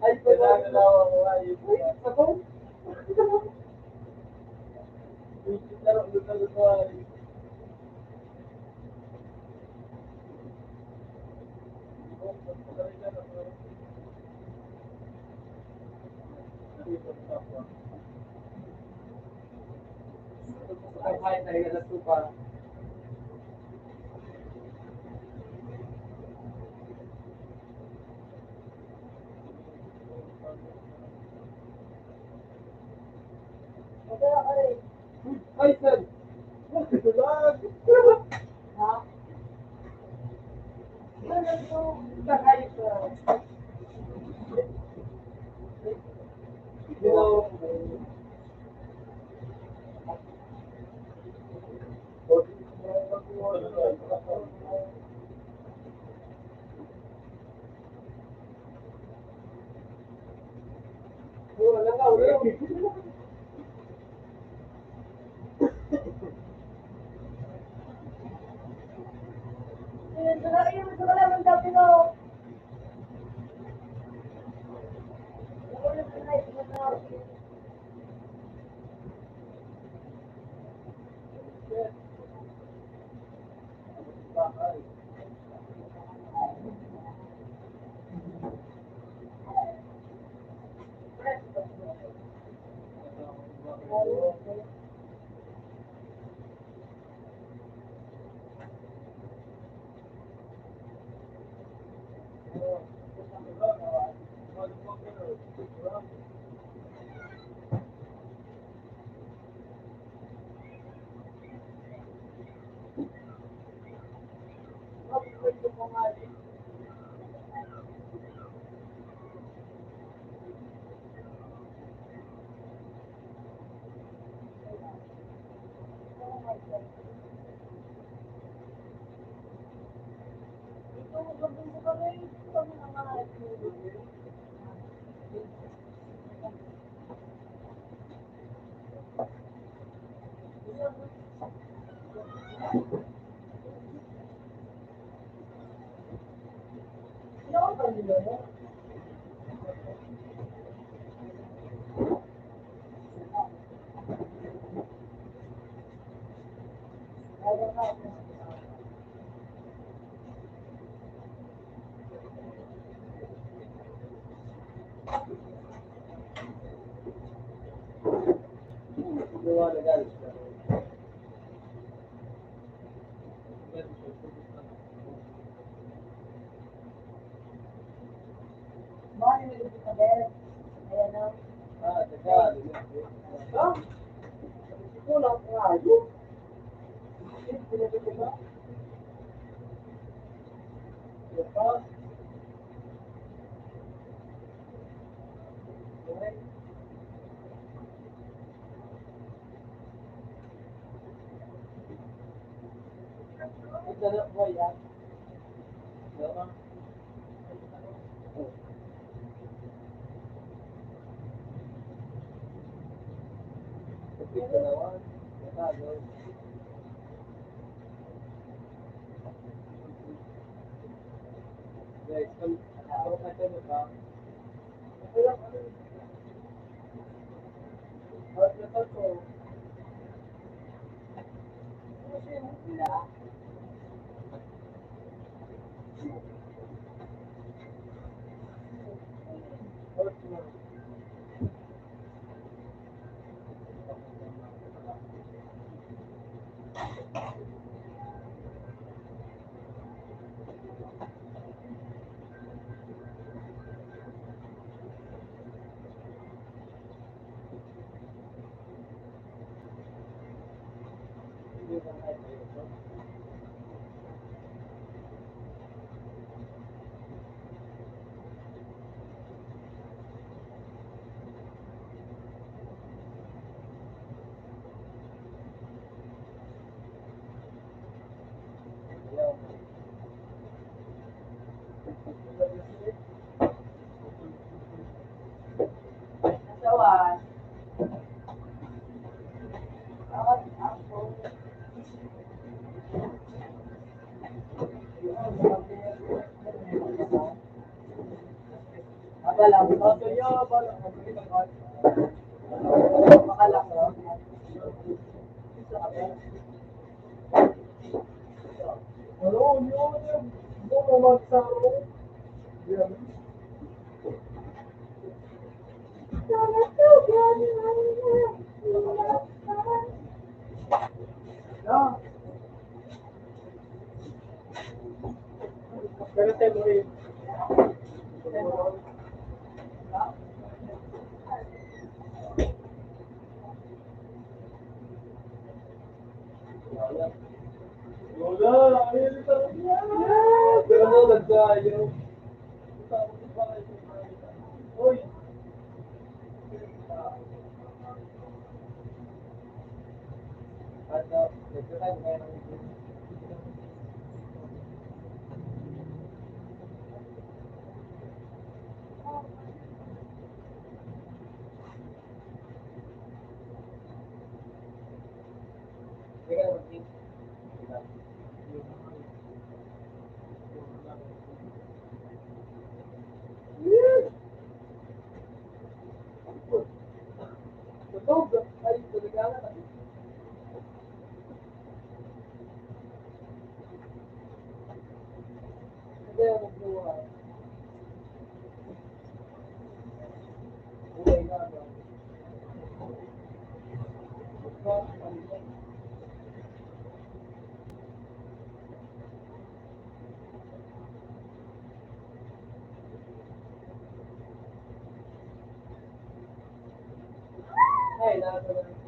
D: Ay, kailangan na ako ay. Ako? Ay, tayo na supa. Ay, sir! Ito lang!
B: Ha?
D: Sakay sa... Hello. mga nagalit.
B: Mga nililipit sa bed. Ayan na.
D: Nagalit.
C: Kulang nga yun.
D: Ito na po yan. Ito naman. Guys, ako kasi ba?
A: Nasawa.
D: Alam, bato niya, balang.
A: Makalang.
D: Ano, yun. Bumo magsaro. Yan.
C: No.
D: Pero tayo mo rin. Wala, ayun ito. Pero no, nagdayo. Uy. Ano, nagkakain ngayon ng Ay, nakakalaman.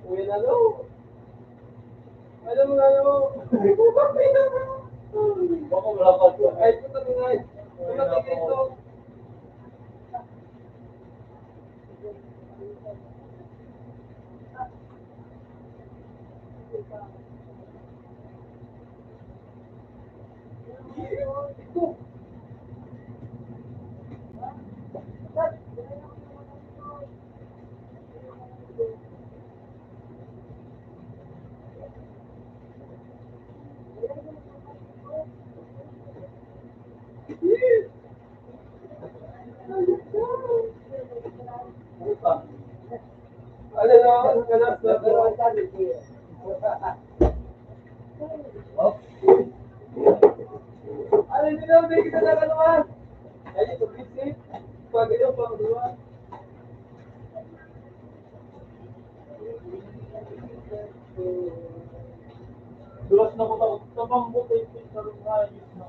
D: Uy, ano? Alam mo na ano? Baka wala ka ito. Ay, ito tabi nga. Ito tabi ito. Ano na, ganas na, pero ang sabi ko. Oh. Ano hindi na, hindi kita na naman. Ay, ito, busy. Pag ito, pag dua.
E: Dulas na ko tao. Tabang mo kayo sa ayos na.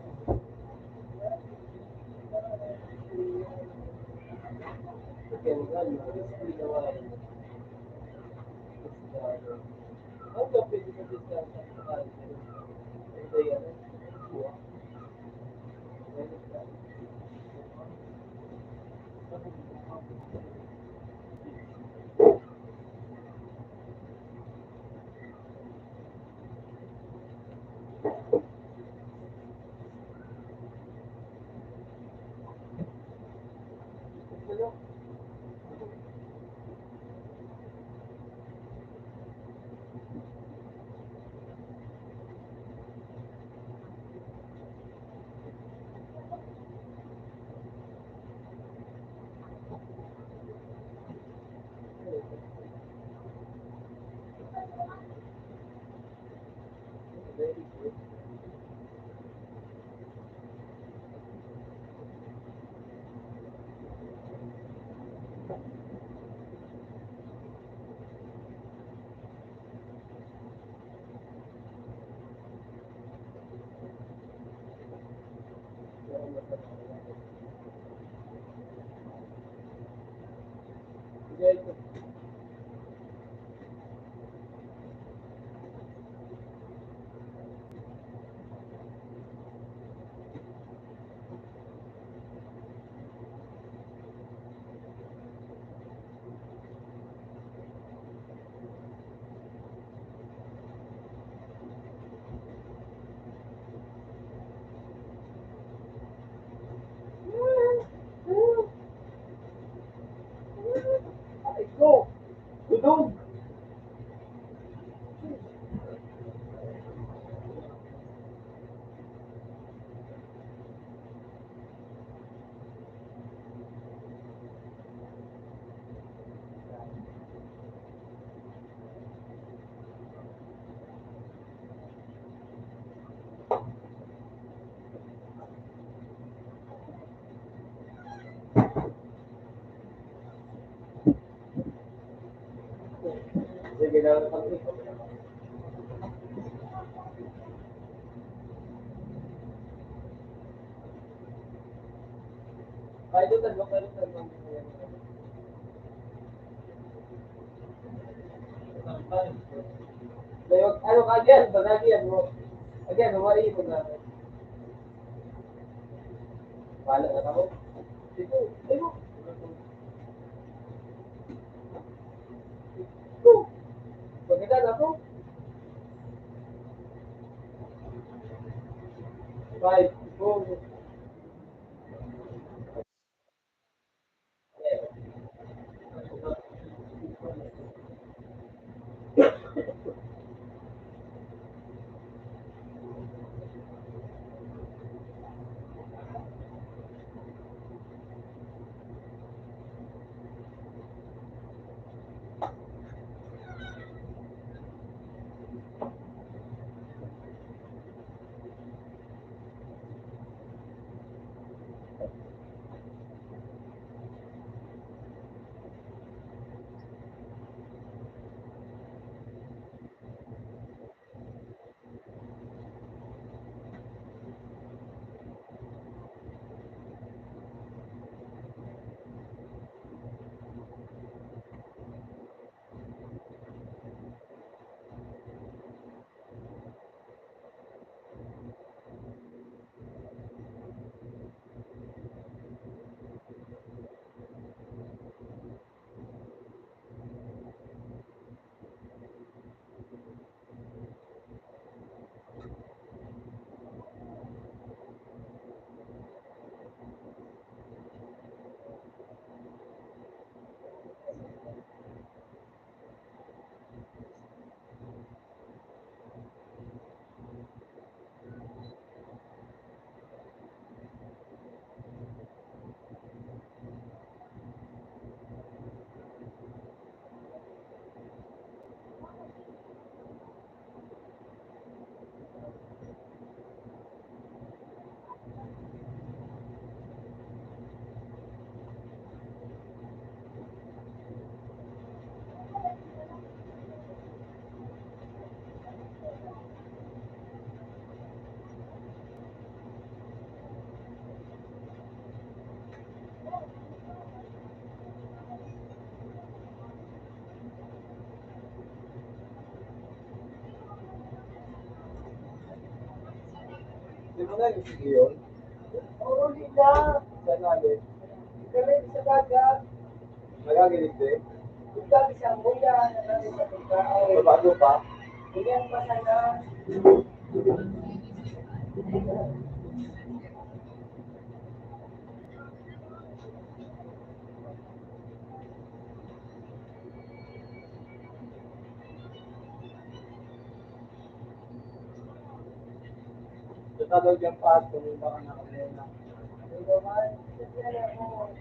D: Again, ano, hindi naman. Ang kapit ko sa discount sa kanila. Ito yan. Ay ko! Tudog! Sige na, kahit ito, pero ito, ano ka again, bagagi yan mo. Again, humari mo na. Pala na ako. Ito, ito. Ito. Pagkita na ako. 5, 4.
C: Di ba nga yung sige yun?
D: Oo, hindi na.
C: Saan namin?
D: Galing sa dagat.
C: Nagagilig din?
D: Galing sa muya, nagaling sa pagkain.
C: Babago pa?
D: Ganyan pa sana.
C: Tatawag yung paad kung baka nakamena.
D: Ano naman? Yan ako.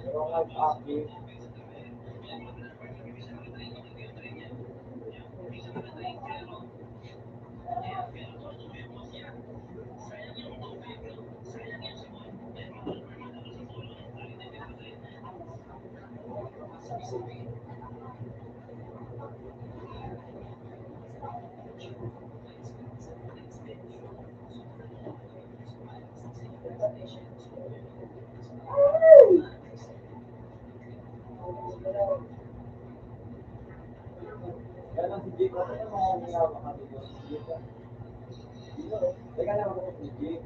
C: Pero nga aki, yan ang si Jake. Ano yung mga umiyawa kami doon? Teka lang ako si Jake.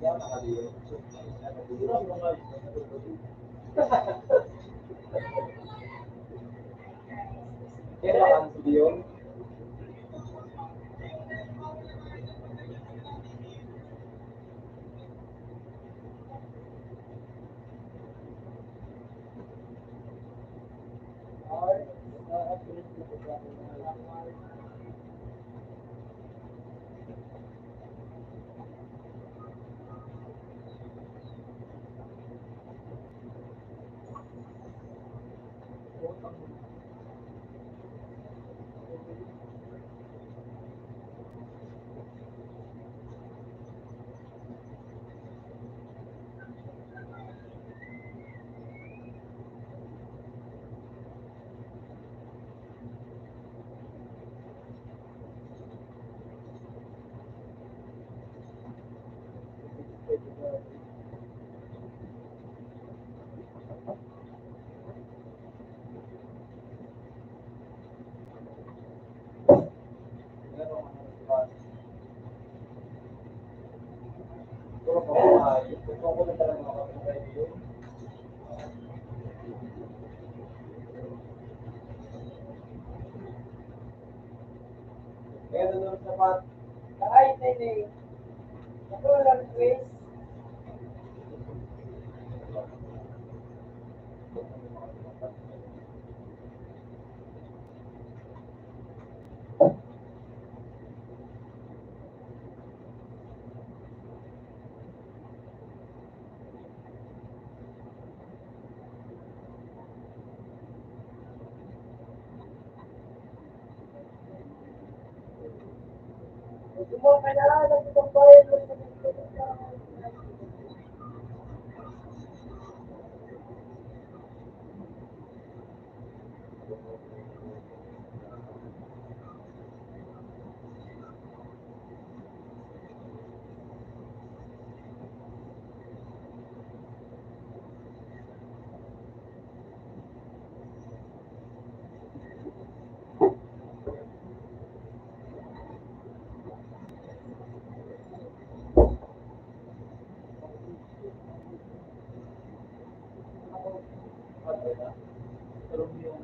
C: Yan nakaliyo. Siguro ang mga kaya lang si Dion. Kaya doon sa pat,
D: Ay, Nene. Ako lang, Chris. Gumawa ka na, nagtutong bayan mo sa
C: pat, tulong yung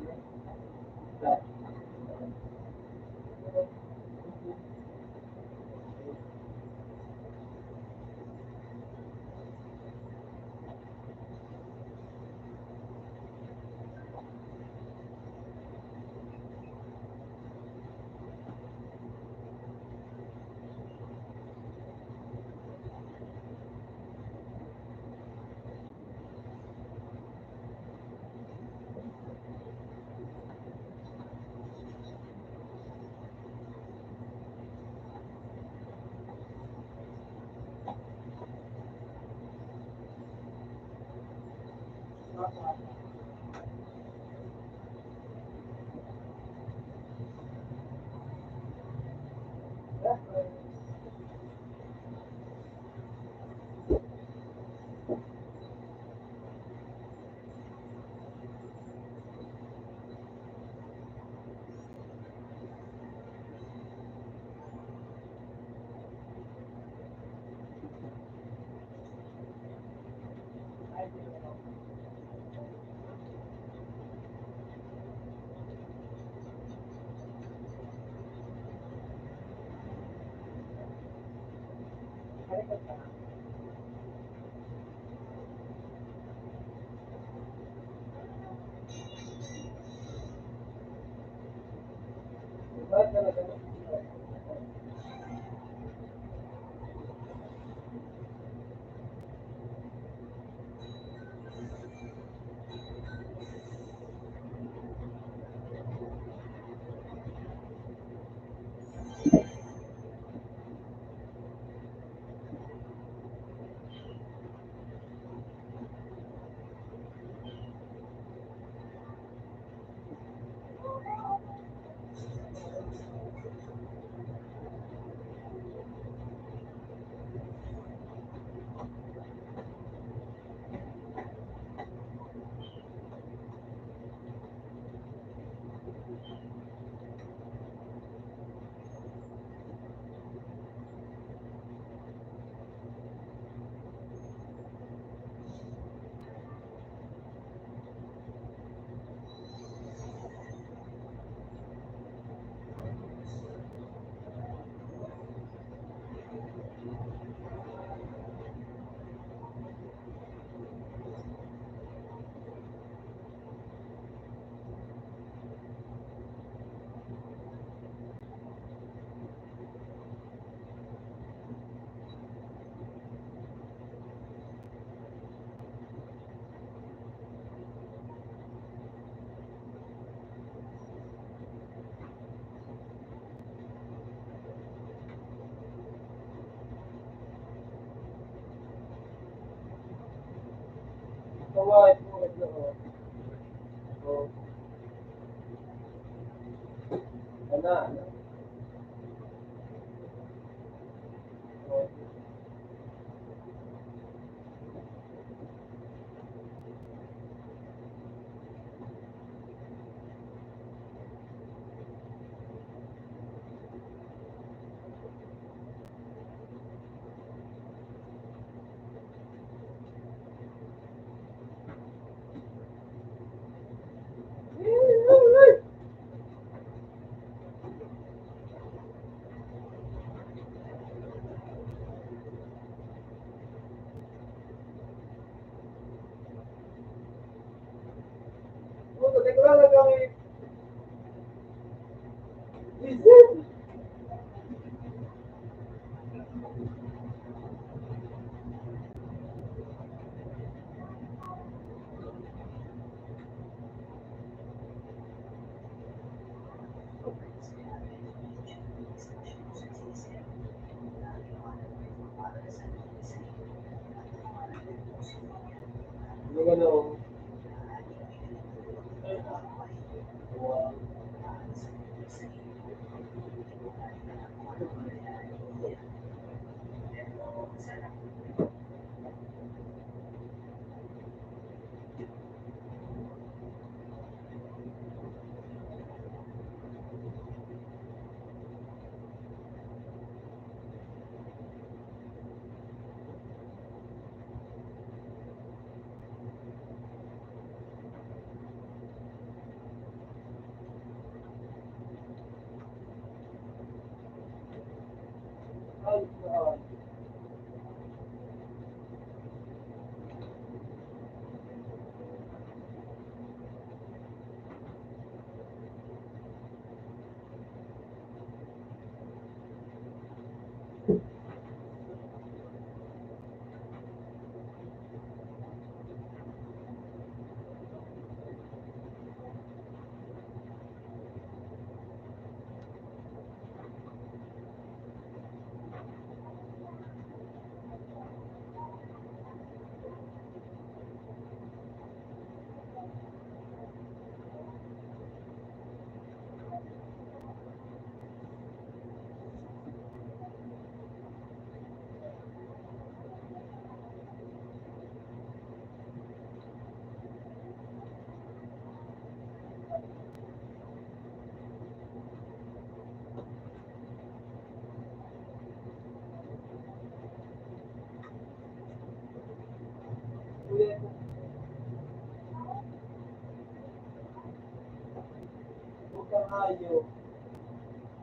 D: kang hayop.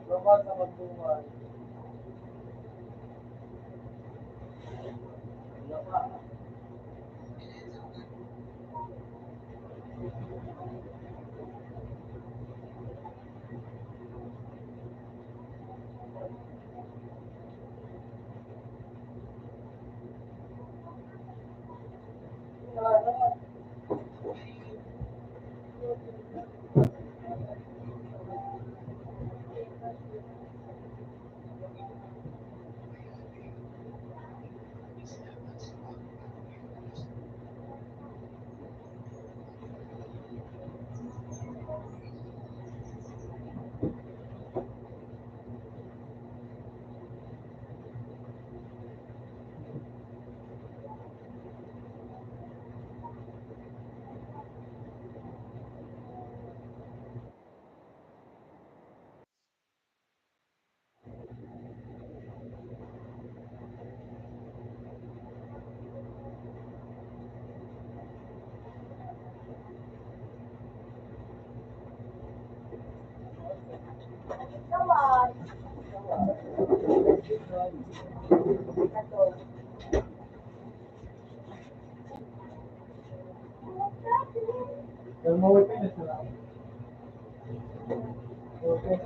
D: Labas sa magbuhay. Wala ka.
B: Naman.
E: Yung mga witness na lang. Okay.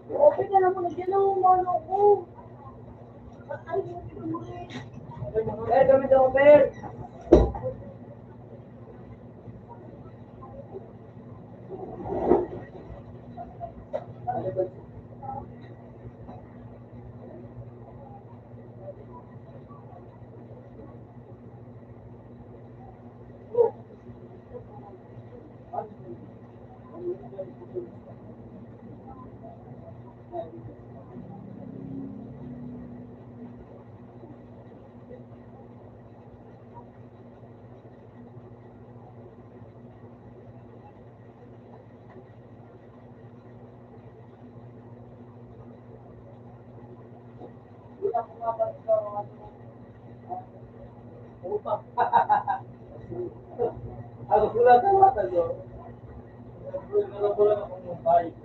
B: Okay ka naman. Nandiyan ang umano ko. Ay,
D: Eh, gamit ako, Per! Ako pula sa mata ko. Nagpula ako ng bike.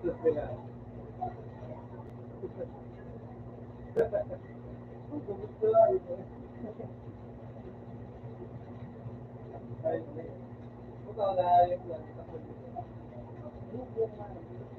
D: Gusto sila. Gusto ikaw na ayos lang. Gusto pa nila ako.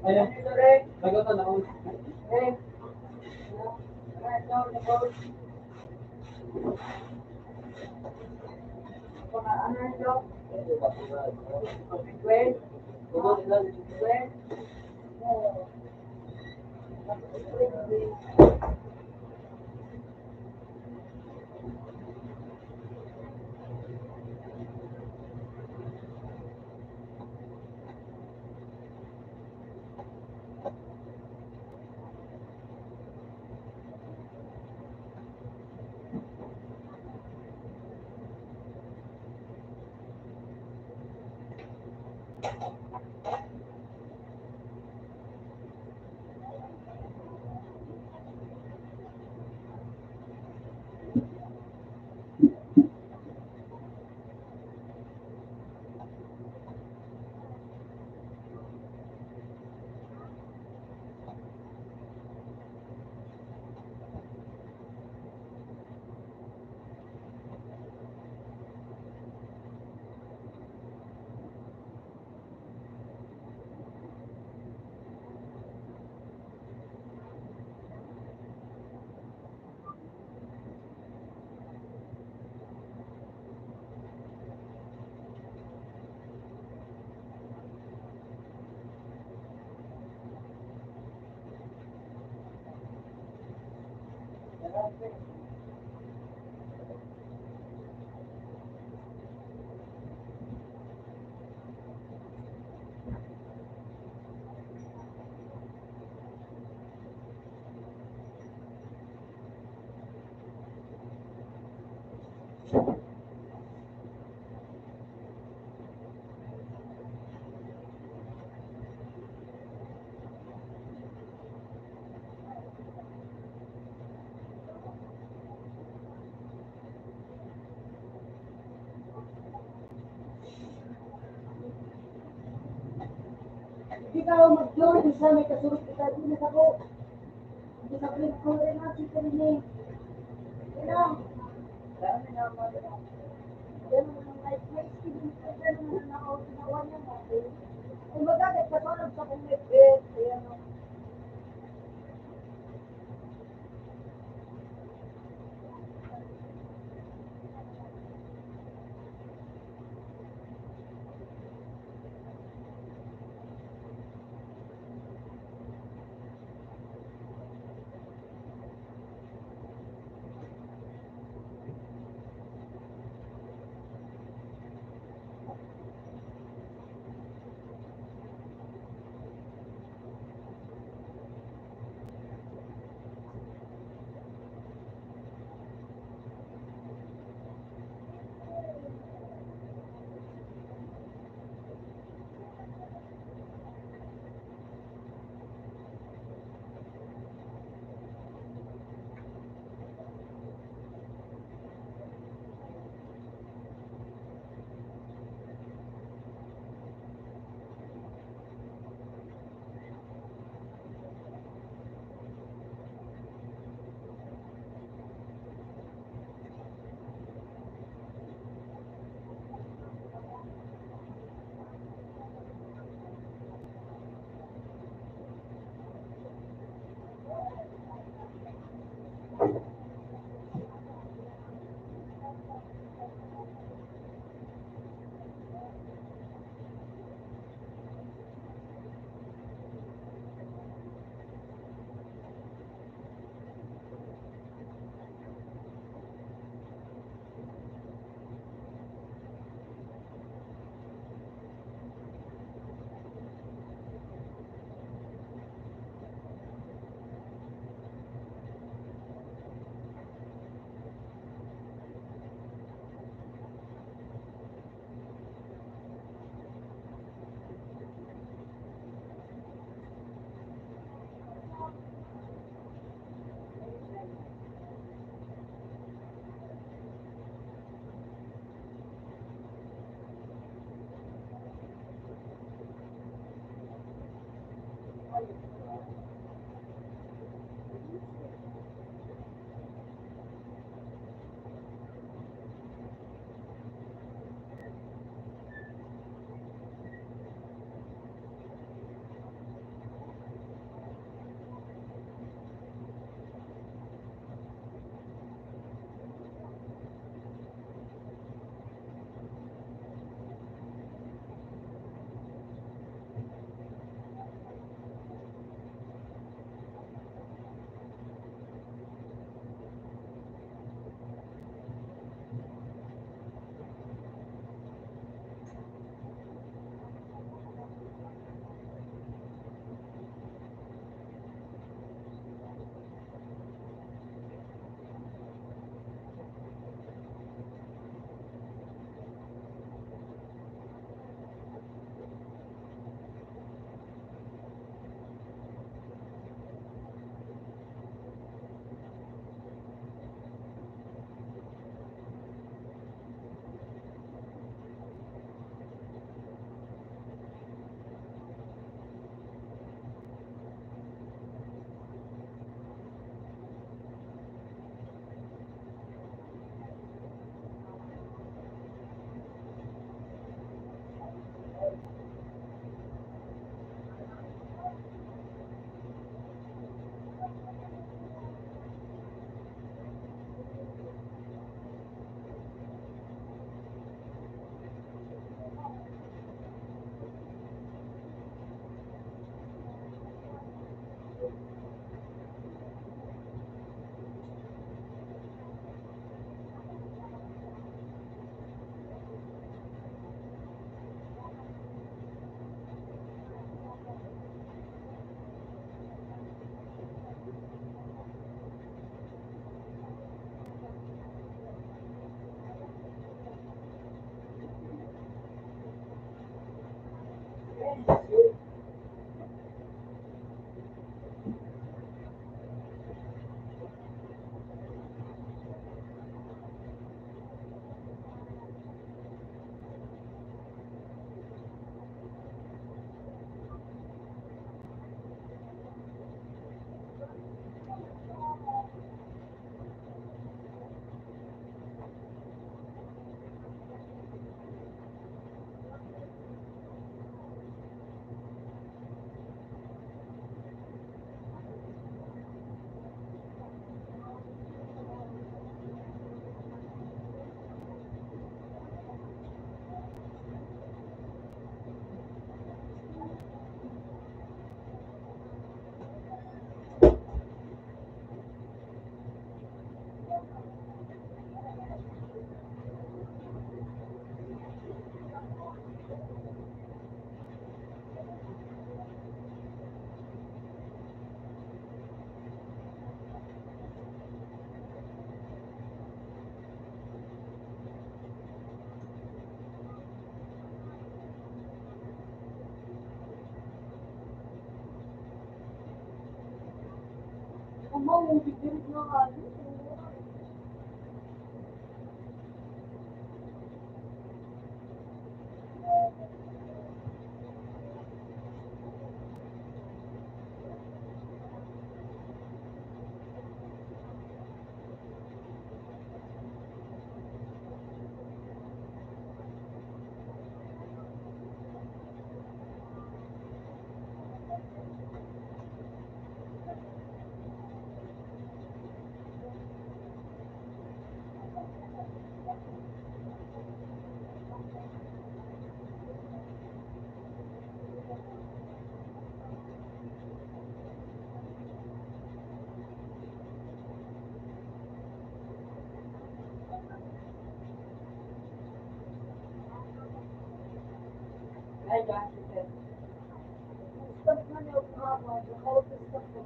D: Ayan. Nagatan ako.
B: Hindi ka mag-join sa may kasunod kita. Hindi na ako. Hindi sa print ko rin na si Karine. Kaya,
A: Dami na mga
B: ganun naman like, may experience ka ganun naman ako. Ginawa niya natin. Kung magagad ka tulad sa kong nag-bet. Kaya, Ang mga movie din na ano.
A: Ay, glasses.
B: Stop na niya ako. Naka-stop ko.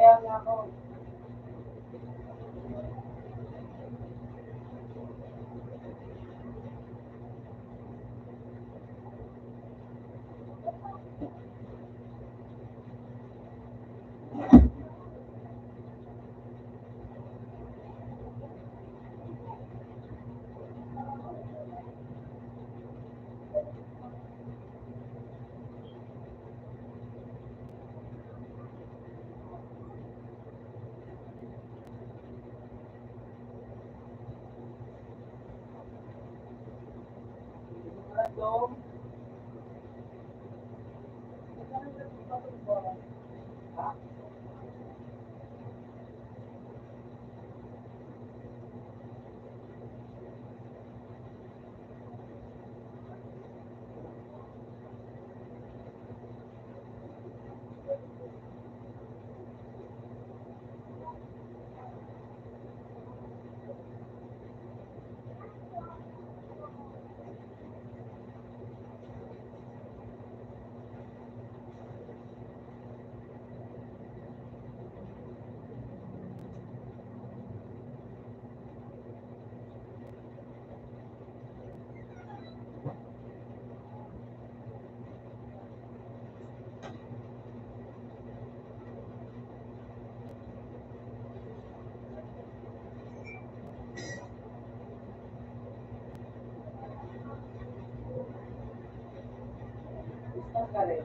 A: kaya nga ako. Sigurado. Ha? Gusto ka rin.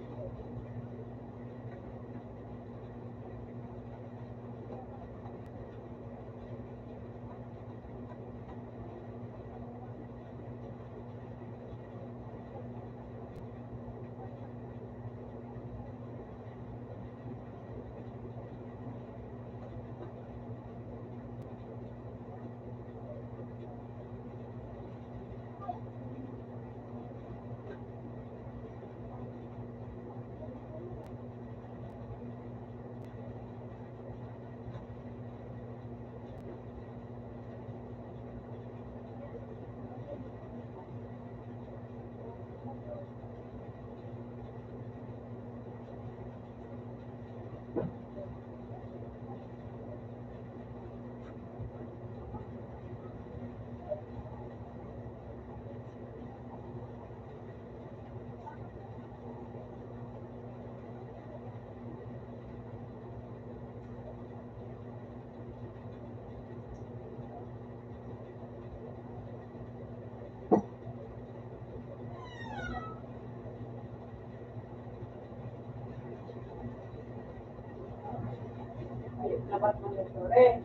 A: Ay, dapat mo nito rin.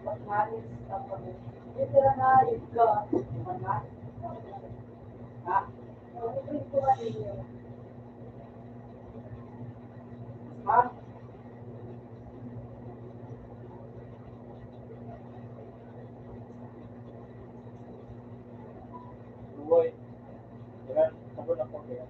A: Magmanis ka pa rin. Ito na nga, ito. Magmanis. Ha?
B: Ito ko ano yun.
A: Ha?
E: Boy. Yan, sabon ako kaya.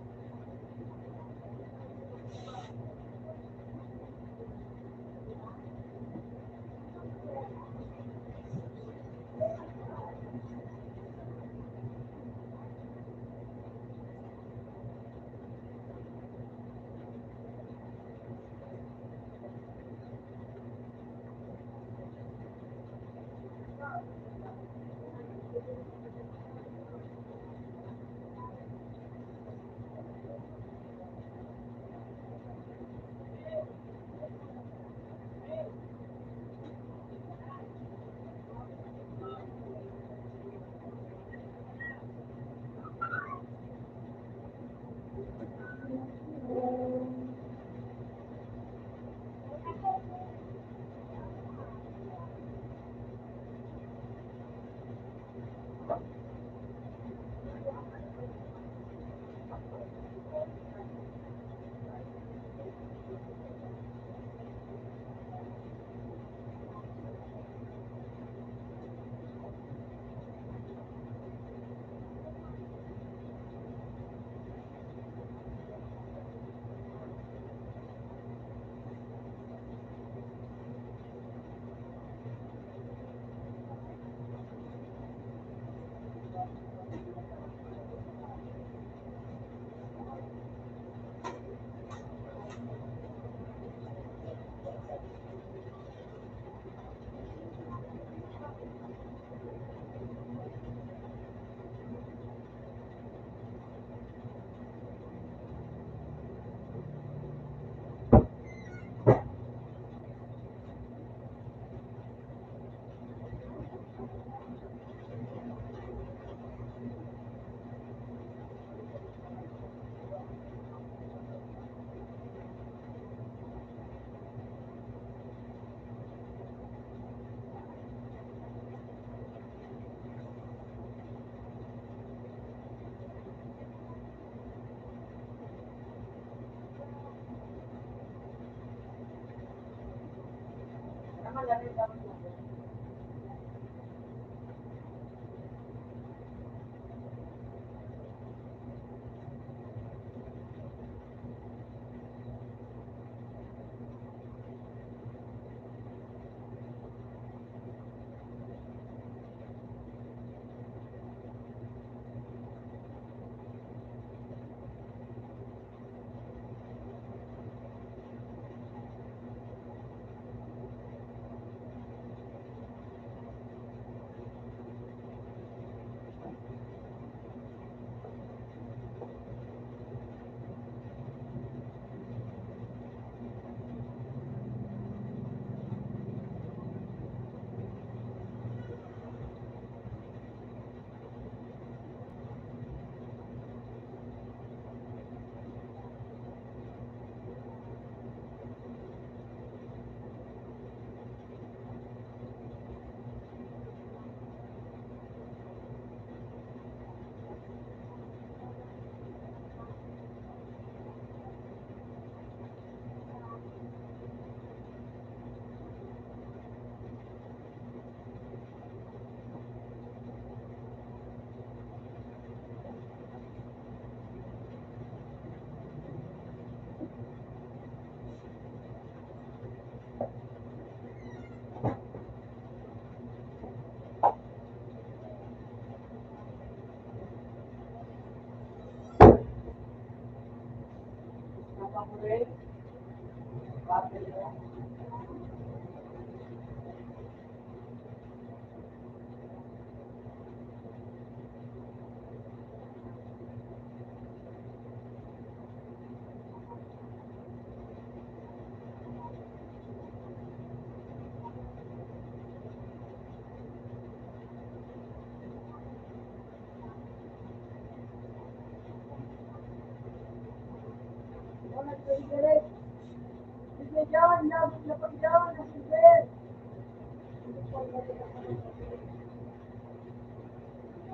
B: Sige, John, labot na pag John, sige.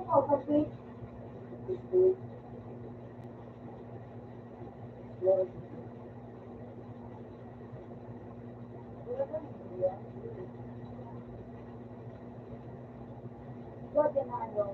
B: Ikaw, kasi, wag yan na ano,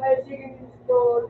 A: Ay, sige, Mr.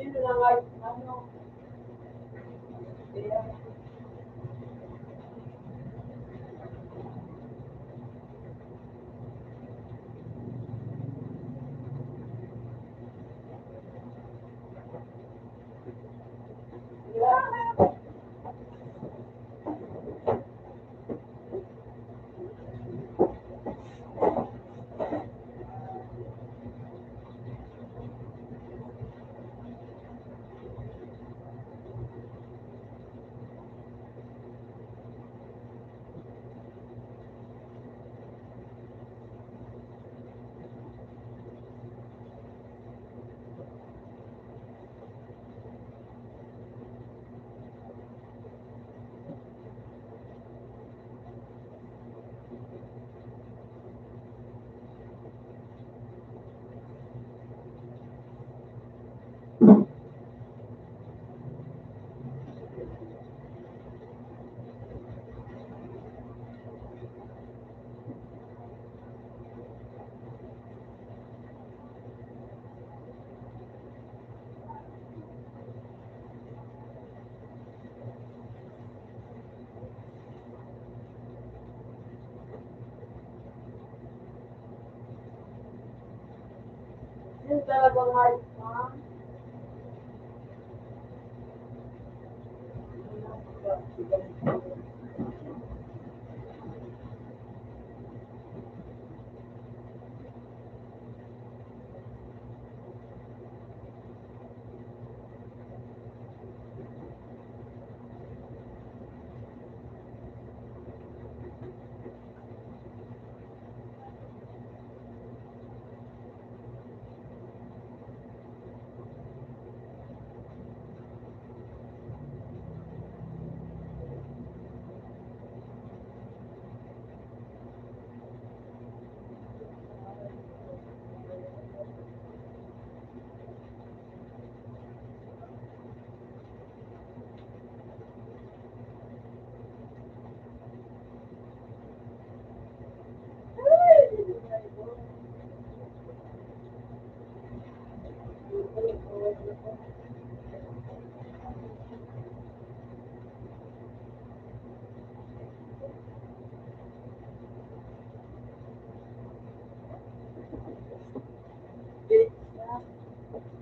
A: Sino na nga, ano, kaya, sino talagang heart, ma'am?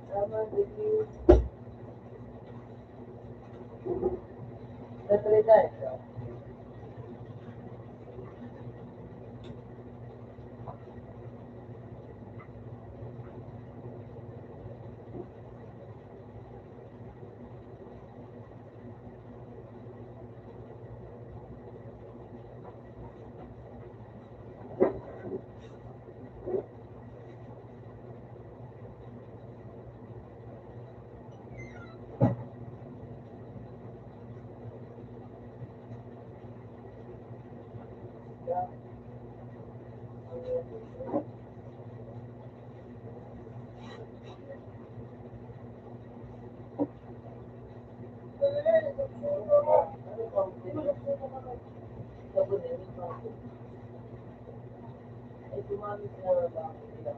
A: Tama din yun. Natuloy tayo. Ay, gumamit na ba ako nila?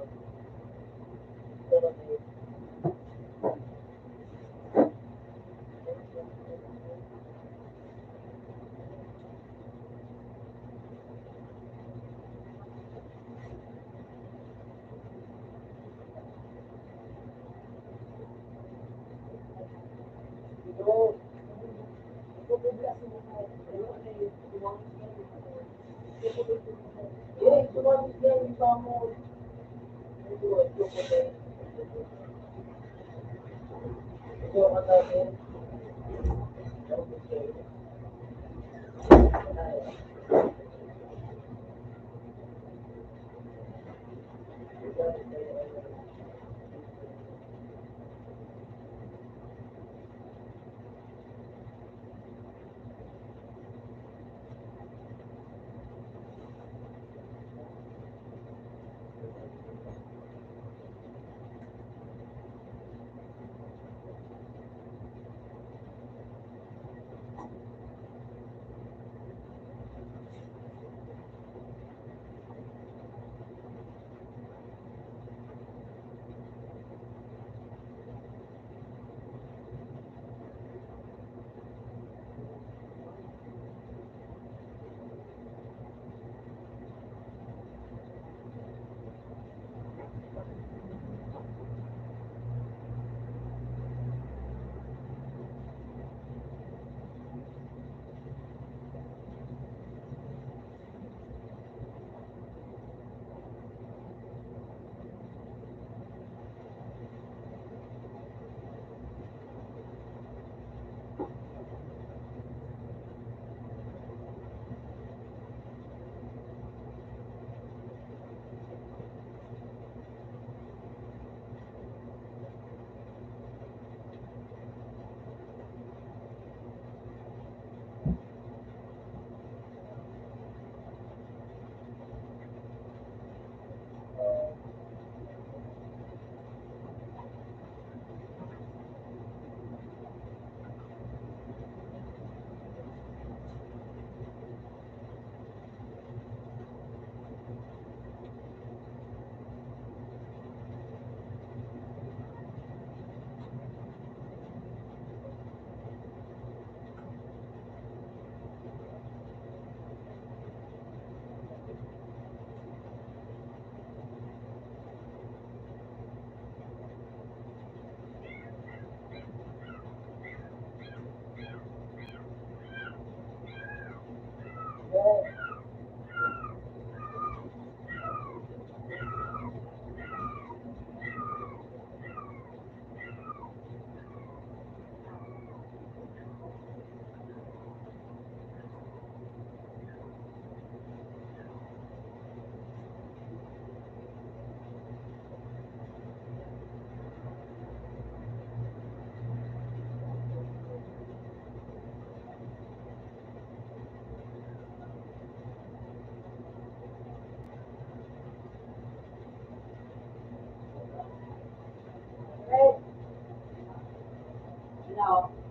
A: oh.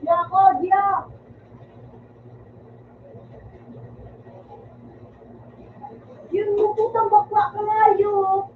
B: Diya ako, diya! Yun mo putang bakla ka layo!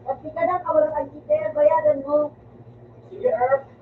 B: Pati ka na, kabalo kang kita, bayadan mo.
C: Sige, Earth.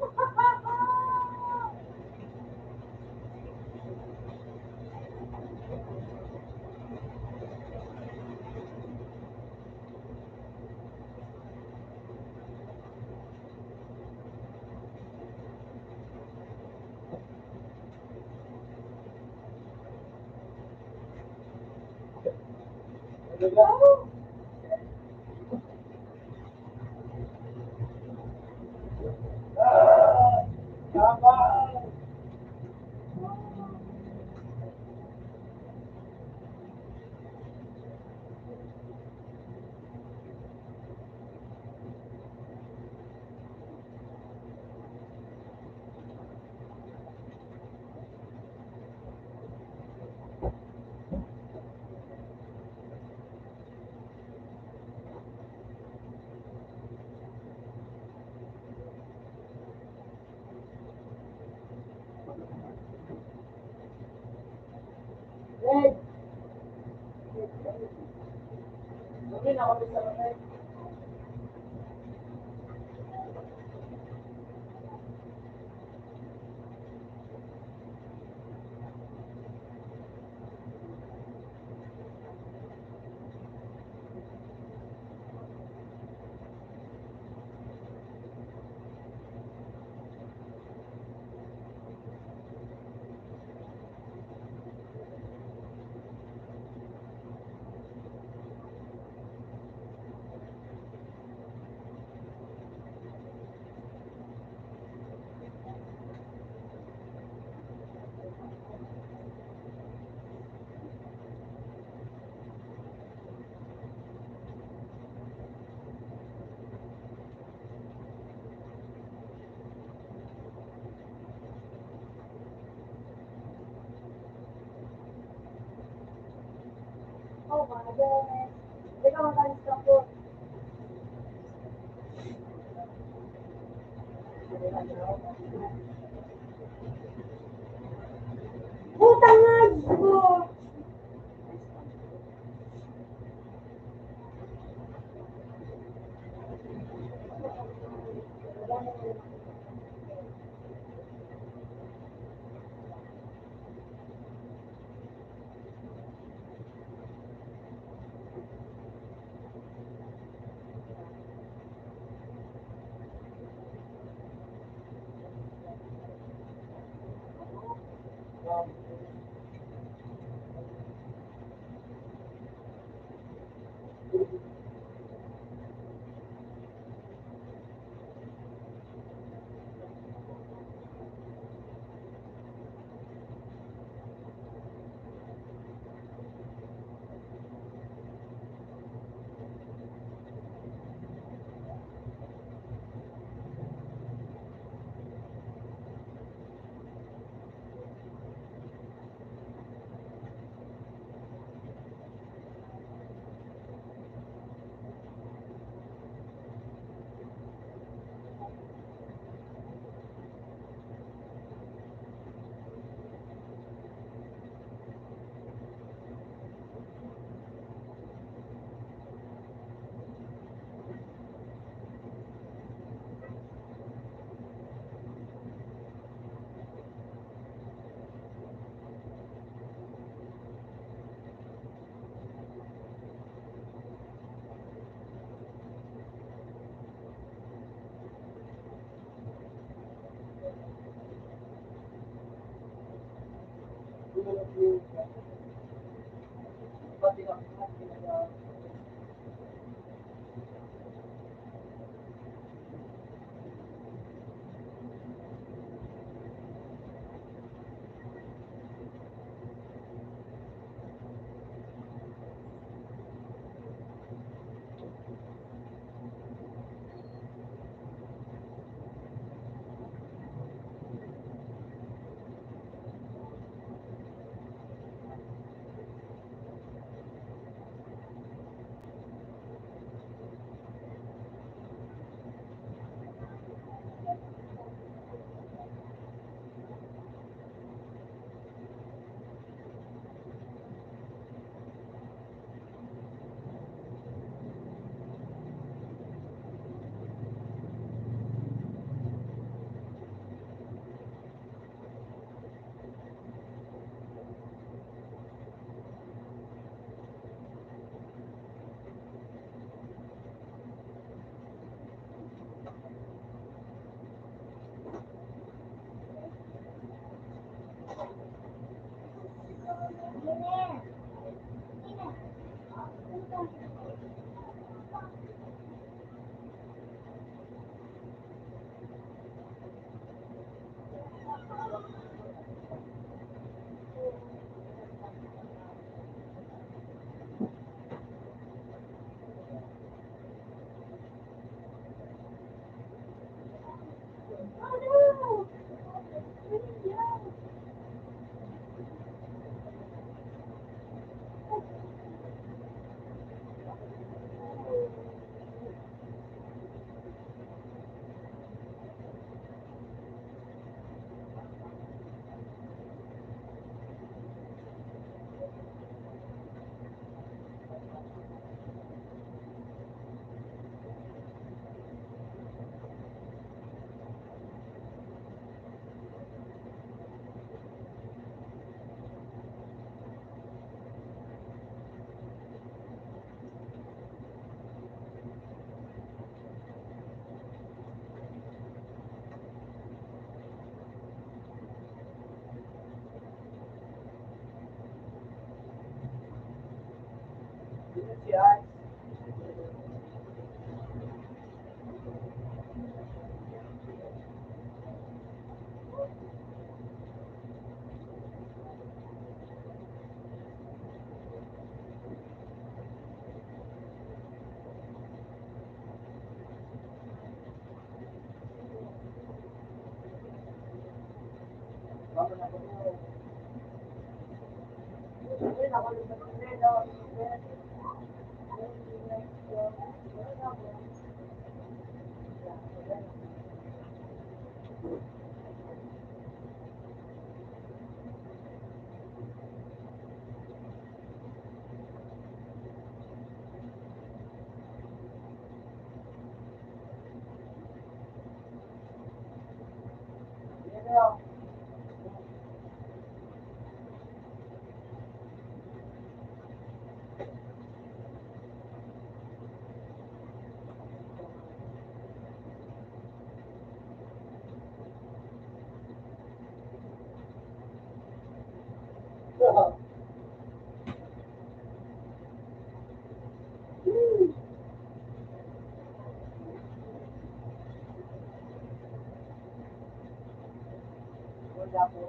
B: Red,
A: Hindi na ako sa mga.
B: oh my goodness. Hindi ka makalis ka po. Puta nga, Diyos!
A: Wala po.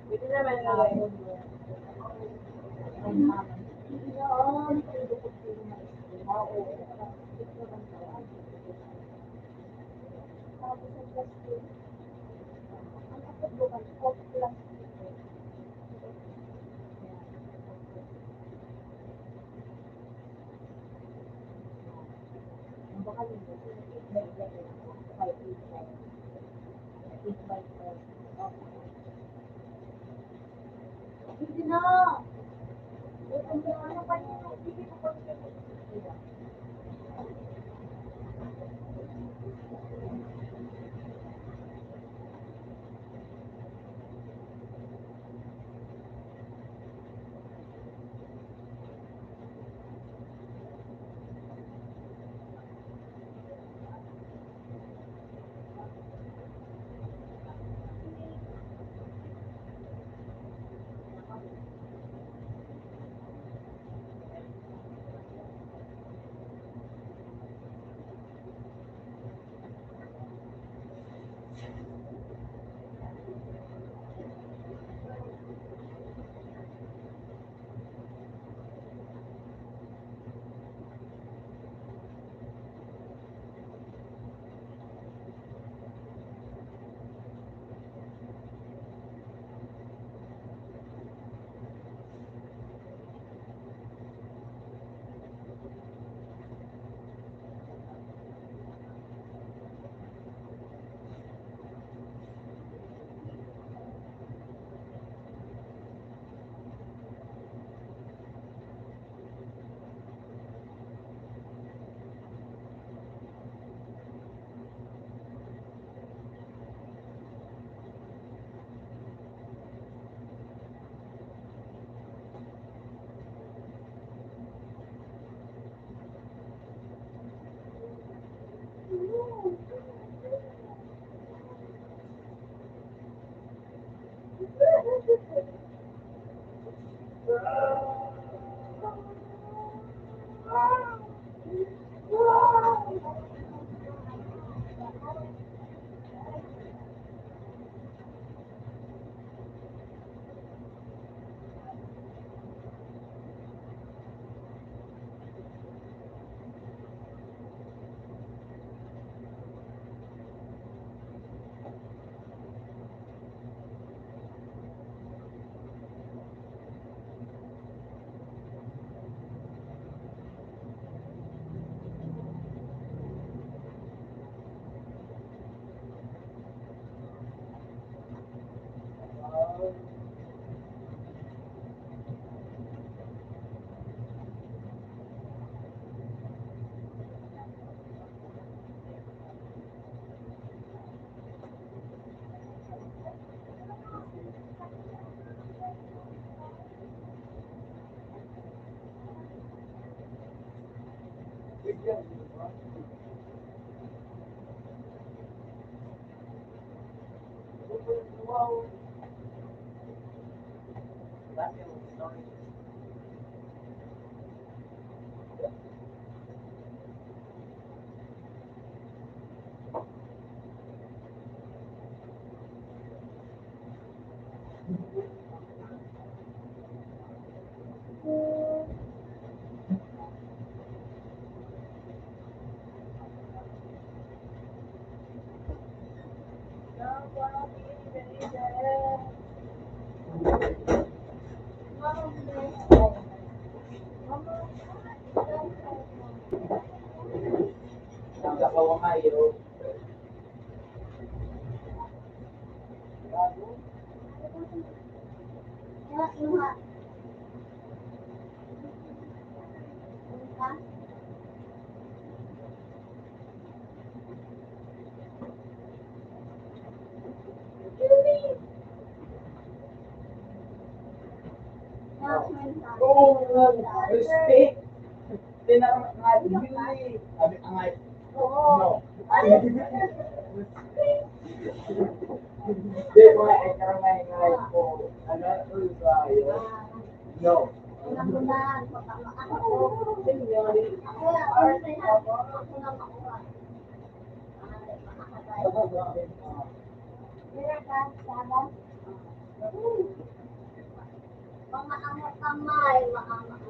A: Pwede naman na
B: Hindi na. Ano pa yun? Hindi ko pa
C: Nagkakawangayo. Respect. Pinaka-ngayos. Sabi ang ngayos. No. Hindi ko ay ngayos ko. Ano? Usayo. No.
B: Maangat kamay, maangat.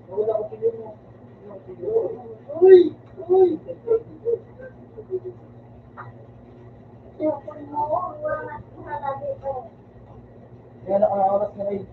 C: Wala ko pili mo. Uy! Uy!
B: Yung mo, wala na dito.
C: Kaya na ang oras na rin.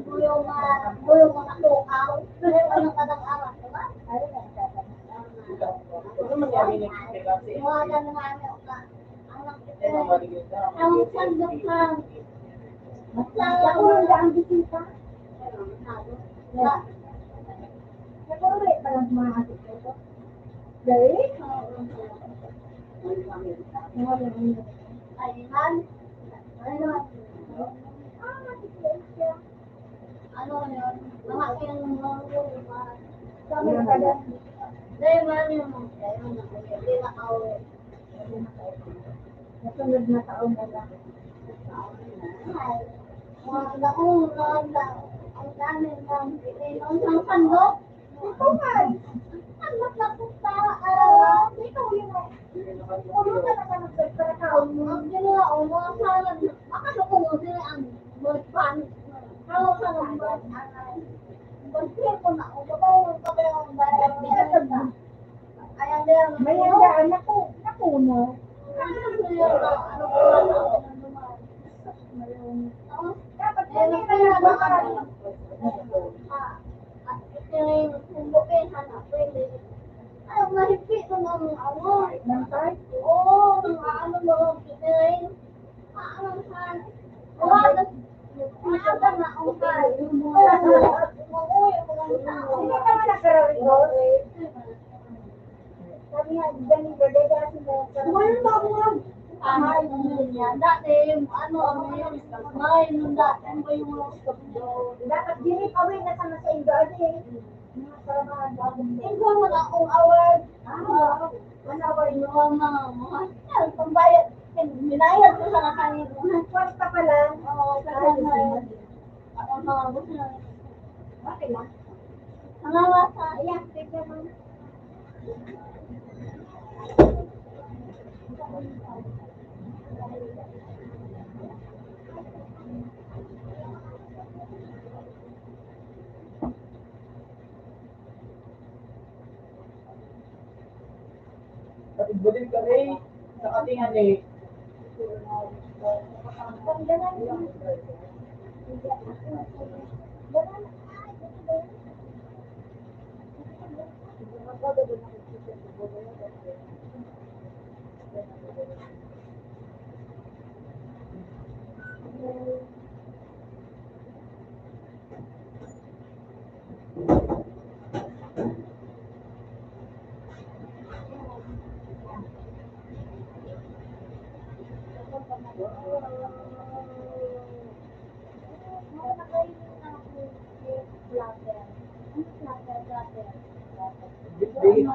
B: Buyong mga tukaw. Ano ka ng amat, diba?
C: Ano mangyari ni Kasi?
B: Mga ganun ka. Ang sandok ka. Ako ang bisita. Nakulit pa lang mga atik ko. Dahil? Ayman? Ano? Ano yun? Mga kinunong kami ka dyan. Dahil man yung hindi nakauwi. Nasunod na taon na lang. Mga taong ang dami ng pinong ng sandok. Ito nga. Sandok na punta. Ito yun. Puno ka na ka nagpagkakao. Ang ginawa o mga salad. Makasok mo sila ang bird pan. How ka ng bird pan? Bird ko na. O babaw ka ba yung bird pan? Ayan din. May handaan na po. Napuno. Dapat hindi ka nabakal. Yung bukin, pwede. Ay, mahigpit mo ng ano. Ng type? Oo, ano mo, kinain. Ang han. Wala. Maaga na ang han. Uuwi mo lang tao. Hindi ka man nagkarawin. Sabi nga, ganyan gagawin kasi mo. Kumain ba ako nga? Kumain mo yan. Dati, ano yun, kumain mo dati. Ano ba yung dapat dinip away na sana sa Indonesia. Mga saramahan ba? Ito mo na akong award. Ano award mo? Mga pambayad. Binayad ko sa nakanin. Kwarta pa lang. Oo, kasi Nakakabot na. Okay lang. Ang awa sa electric naman.
C: Katibulin kami sa katingan eh.
B: Pag ganun yung
C: Big.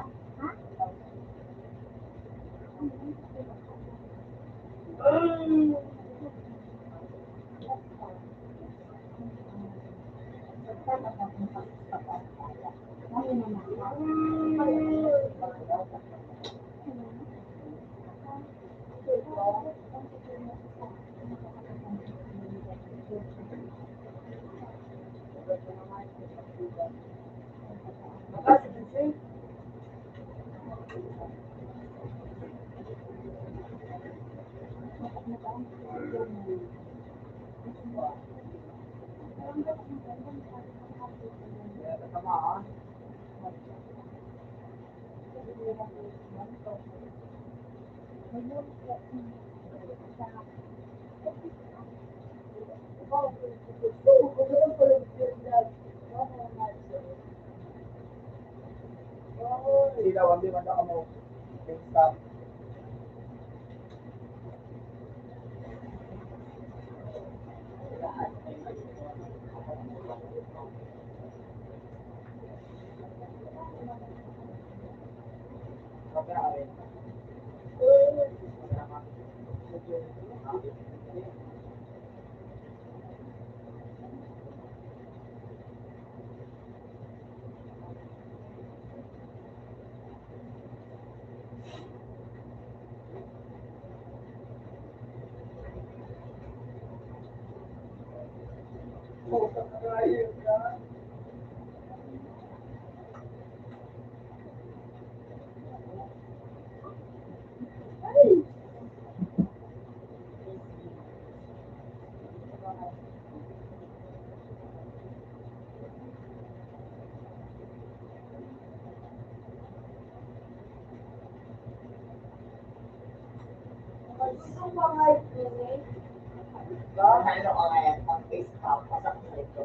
C: Ilaw, hindi man ako mo. Stop. Ano ka ngayon? Ang face top, pasak sa ito.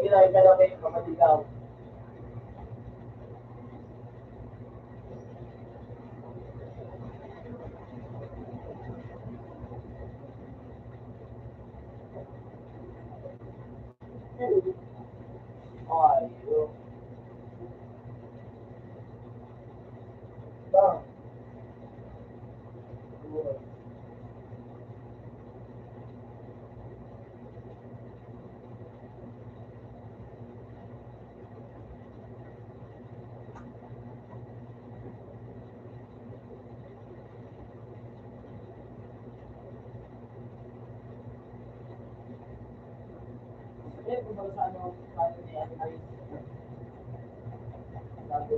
C: Kailangan ka lang kayo kapatigaw. Ayun. Bang.
E: Eh, kung baga sa ano niya, ay bago.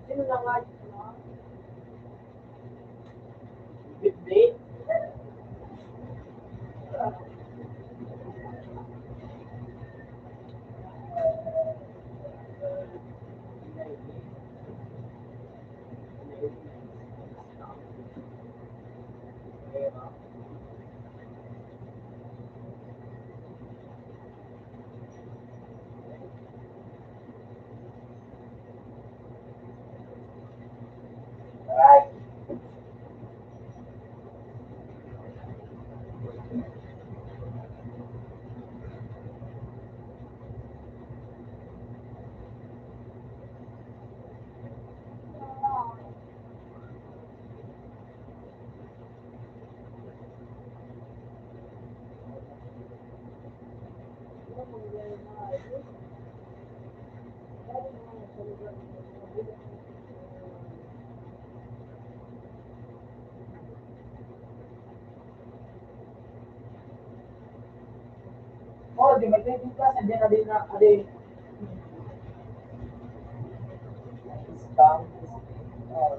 A: Sino lang nga yun, no?
E: Bitbit. Oh, di mag-training class, nandiyan na din na, scam. Oh.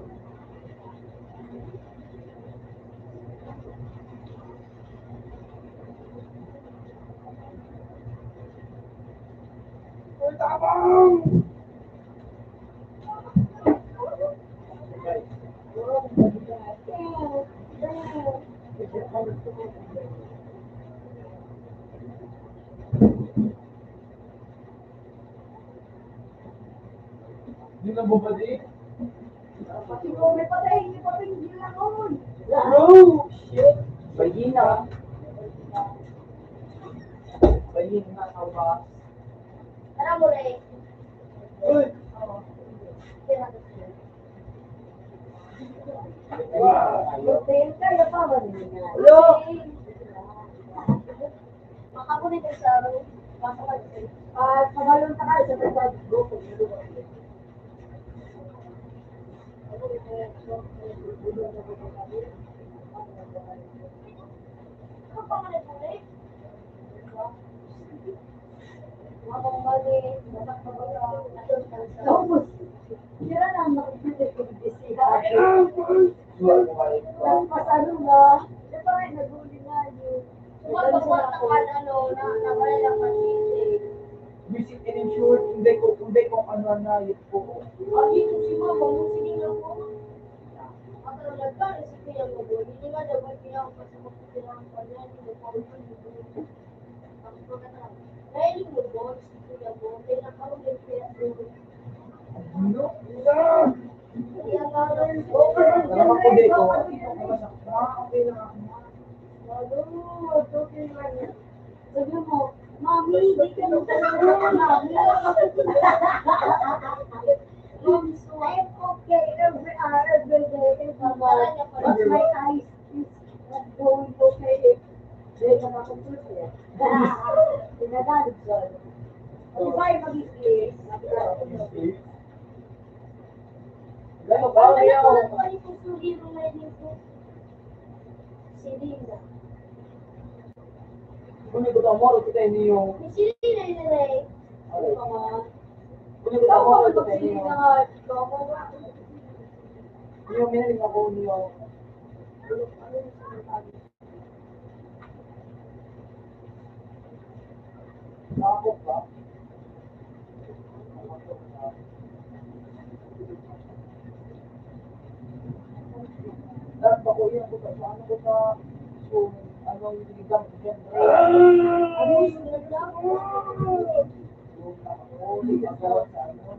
E: Hindi na bumalik.
B: Pati ko may patay, hindi lang ako.
E: Bro! Shit! Bahina. Bahina ka ba?
B: Tara mo rin.
E: Uy!
B: Hotel kaya pa ba nila?
E: Hello?
B: Makakunin ka sa pabalon ka sa pagkakad go. Ano pa man ito eh? Mga mali, dapat mabaya, atong tansa. Kira na makikita ko disiha. Tapos ano na, di ba may naguli nga yun. Sumapagwat na kan ano, na wala lang pansisi.
E: Visit and ensure, hindi ko ano na yun po.
B: Ay, ito si mama, kung sinilang ko. Ang talaga ka, resipi yung mabuhay. Hindi nga daw may pinakang pasamakot ang panyan, hindi pa rin yung mabuhay. Tapos pagkatapos, dahil yung mabuhay, resipi yung mabuhay, kaya nakaroon yung kaya doon. Kaya nga rin,
E: Alam ako dito. Okay lang ako.
B: lalo, okay lang yan. Sabi mo, Mami, di ka na talaga, Mami. I'm okay every hour, every day, but my eyes is not going okay. Hindi ka na computer. Pinagalit siya. Di ba yung mag-isip?
E: Alam ba, kaya ako.
B: Si Linda.
E: Kunin ko amor, kita ini yung...
B: Si Linda yun eh.
E: Kunin ko amor, kita ini yung... Yung minaling ako niyo. Nakakot ba? Dapat ba ko yun ko sa ano ko sa kung anong exam dyan.
B: Ano yung nagdang?
E: Yung nakahuli ako sa ano.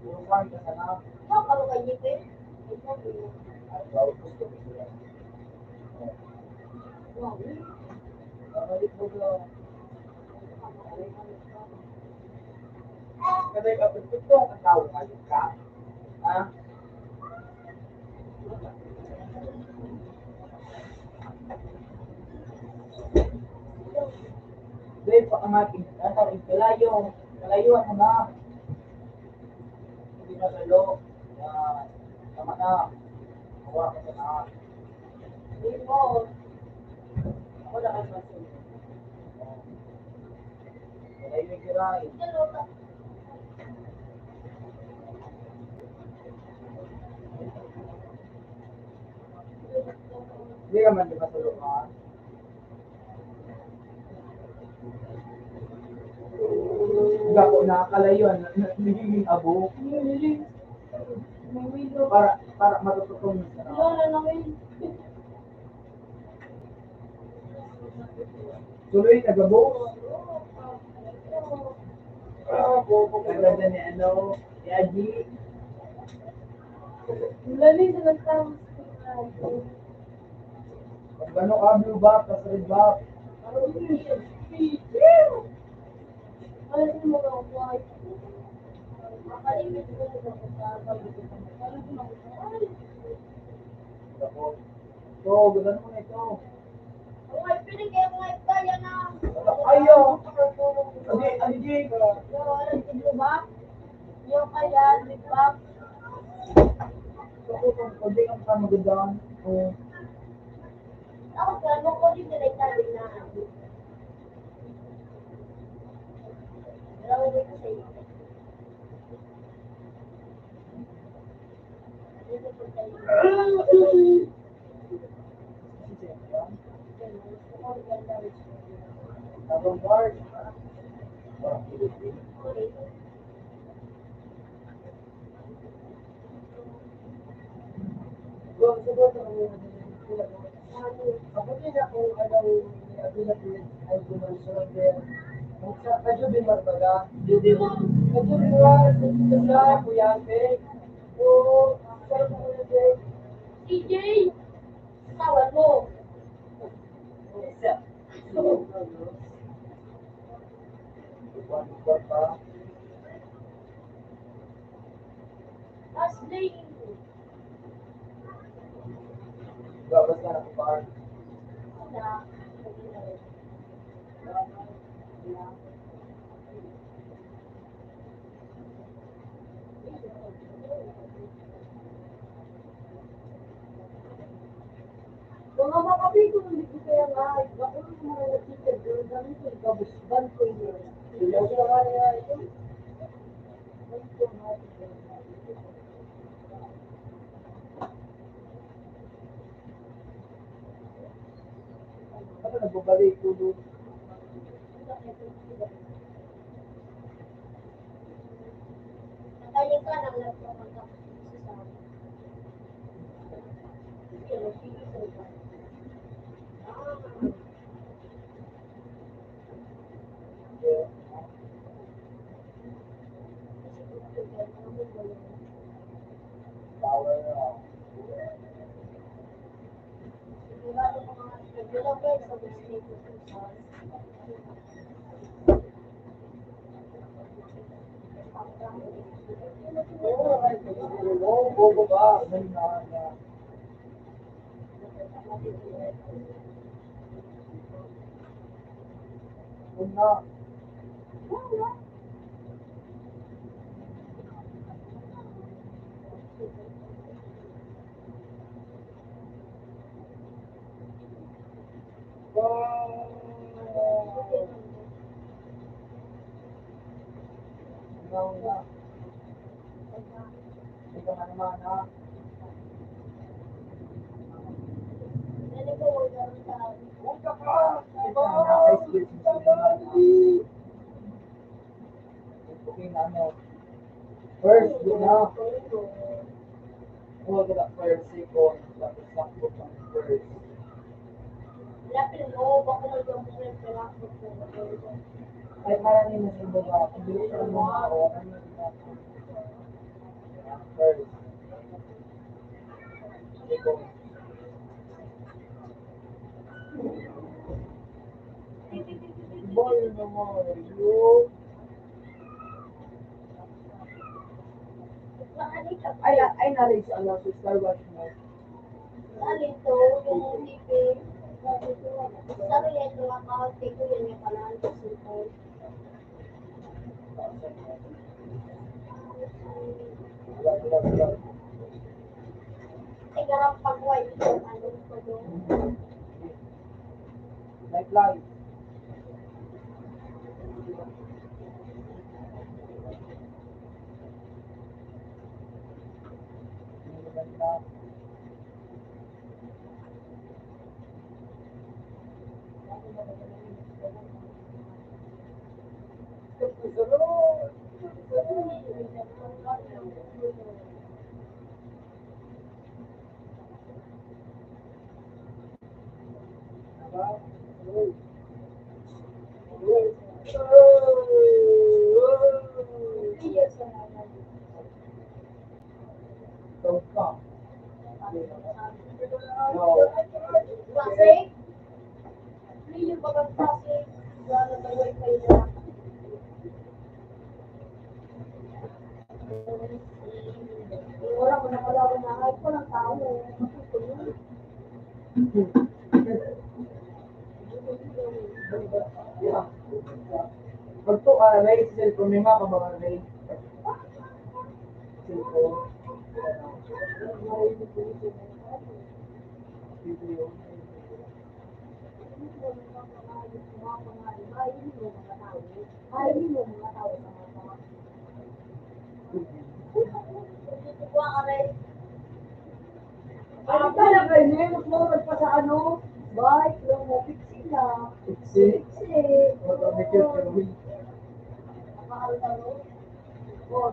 E: Yung kan ka sana.
B: Baka mo kayo eh.
E: Ayaw, gusto ko sila.
C: Kasi kapag ito, ang tawag ka, ha? Dahil pa kamating, natawag kalayuan mo na. Hindi na salo. Yan. Tama na. Hawa ka na.
A: Hindi mo. Ako na kayo masunod.
C: Kalayo yung kiray. Hindi ka man di matulungan. Hindi ako nakakalayuan. Nagiging abo. Para matututong sa tuloy na gabo. Ganda ni ano, ni Aji.
B: Lalim na nagtawag.
C: Pag ano ka, blue buff, tas red buff.
B: Alam mo mga white. Makalimit ko na
C: Ako. So, ganun mo na ito.
B: White, piling kayo white kaya na.
C: Ayo! Adi, Jig.
B: Alam ko ba? Yung kaya, di ba?
C: Ako, pwede kang magandaan. Oo.
B: Ako sa ano ko din direkta rin na. Pero ko sa iyo.
C: Tabang Bart. Ako din ako, ay gumasunod din. Kadyo din marbaga. Kadyo din marbaga. Kuyante. Oo, sarap mo na din.
B: CJ! Tawad mo.
C: Buwan pa.
B: Last day.
C: Gabas na ako pa.
B: Na. Mga makapito, hindi ko kaya nga, ako yung mga nakita doon, dami ko ikabusban ko yun. Hindi ko kaya ito.
C: Ano nagbabalik tulo?
B: Natayin ka ng nagpapagkak sa
C: Power na. Oo, bobo ba? Ganun na. Huwag na. Wow. Na. Hindi ka naman ha. Huwag ka pa! Naka-skills mo sila naman ha. Okay na ano. First, yun na. Huwag ka na first, second. Tapos sakto pang first.
B: Lapin mo, baka mag-yung
C: Ay, marami na sa baba. Kung bilis ka mo ako, ano yung first. Second.
E: Ayun naman. Yung
C: Ay, na-raise ano, sa Star Wars mo.
B: Alito, yung TV. Sabi niya ito nga kaunti ko yun yung panahon sa cellphone. Ay, garang pag-white ko, ano ko doon.
C: Lifeline.
B: Kasi, hindi yung bagang kasi, gano'n na wifi na. Wala ko nakalaban na kahit ko ng tao.
C: Pag to, raise cellphone, may mga kabangan raise. Cellphone. Video.
B: Ano talaga yun? Mas mawag pa sa ano? Bike, yung pixie na.
C: Pixie.
B: Pixie.
C: Automated film.
B: Nakakalo. Or,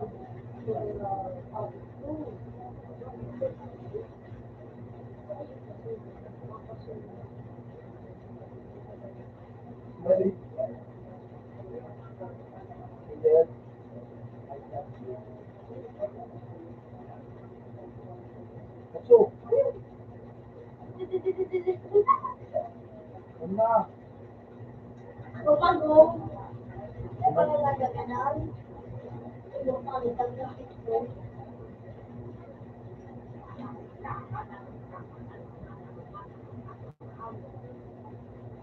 C: Balik. Yes. So, ano na?
B: Paano? Paano nagaganan? Yung palitan ng ito.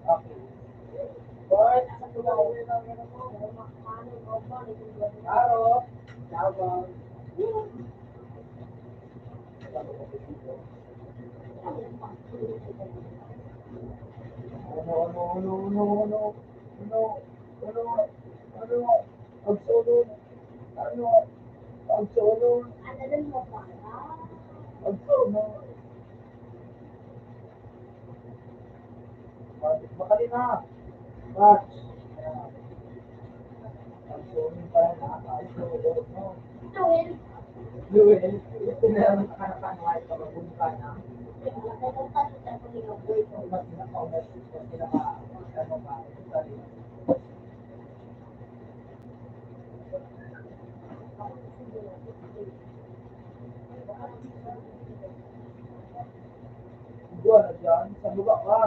C: Okay. Boy, Aro. Tabang. Ano, ang solo, ang solo,
B: Ano din mo pa?
C: ang solo. Makali na. Match. Ang solo pa rin na. Ang solo, no?
B: Tuwin.
C: Luwin, ito na ang nakakanahay ka mapunta na. Mas pinaka-unas, mas pinaka, ano ka, sorry. Buwan na dyan, sa baba ka.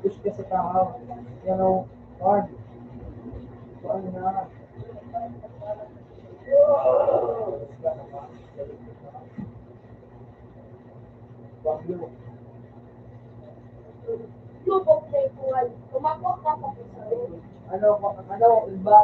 C: Push ka sa tao. Yan o, hard. Buwan na. Bagyo.
B: Lubog na ikuhan. Tumakot ka pa sa iyo.
C: Ano, iba.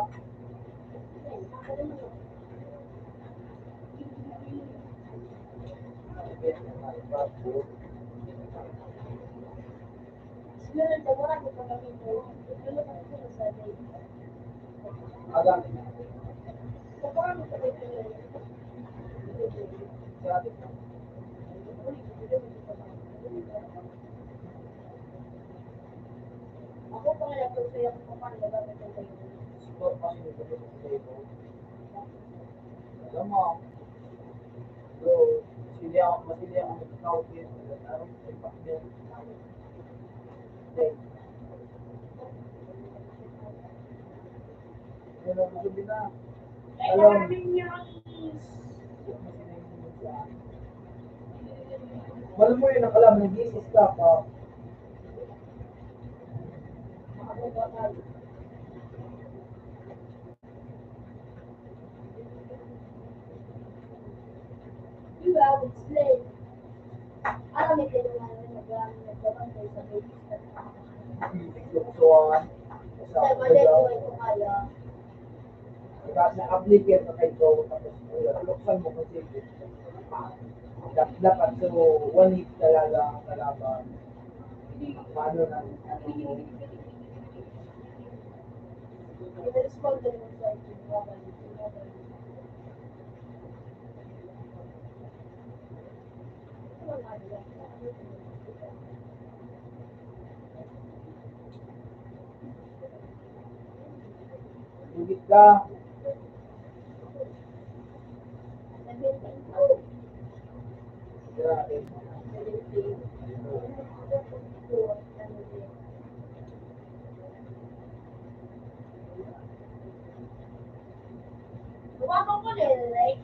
B: Sinunod na muna kung pagkakin mo. Sinunod na muna sa day.
C: Agam.
B: Sa parang sa day. Ako pa nga lang kung sa'yo kung paano gagawin ko kayo.
C: Sport pa siya dito sa table. Alam mo, bro, masili ako mag-scout yun. Ano, impact yun. Okay. Ano, sabi na. Alam. Malam mo yun, nakalaman, nag-iisis ka pa.
B: You have explained. Alam mo kayo nga nagbabantay sa baby.
C: Luksuan.
B: Sa mali ko ito kaya.
C: Na-applicate na kayo tapos luksan mo kasi dapat so 1 week talaga ang kalaban. Paano na
B: I-respond ko naman sa ito.
C: Bigit ka. Grabe.
B: Tumakbo ko din, like,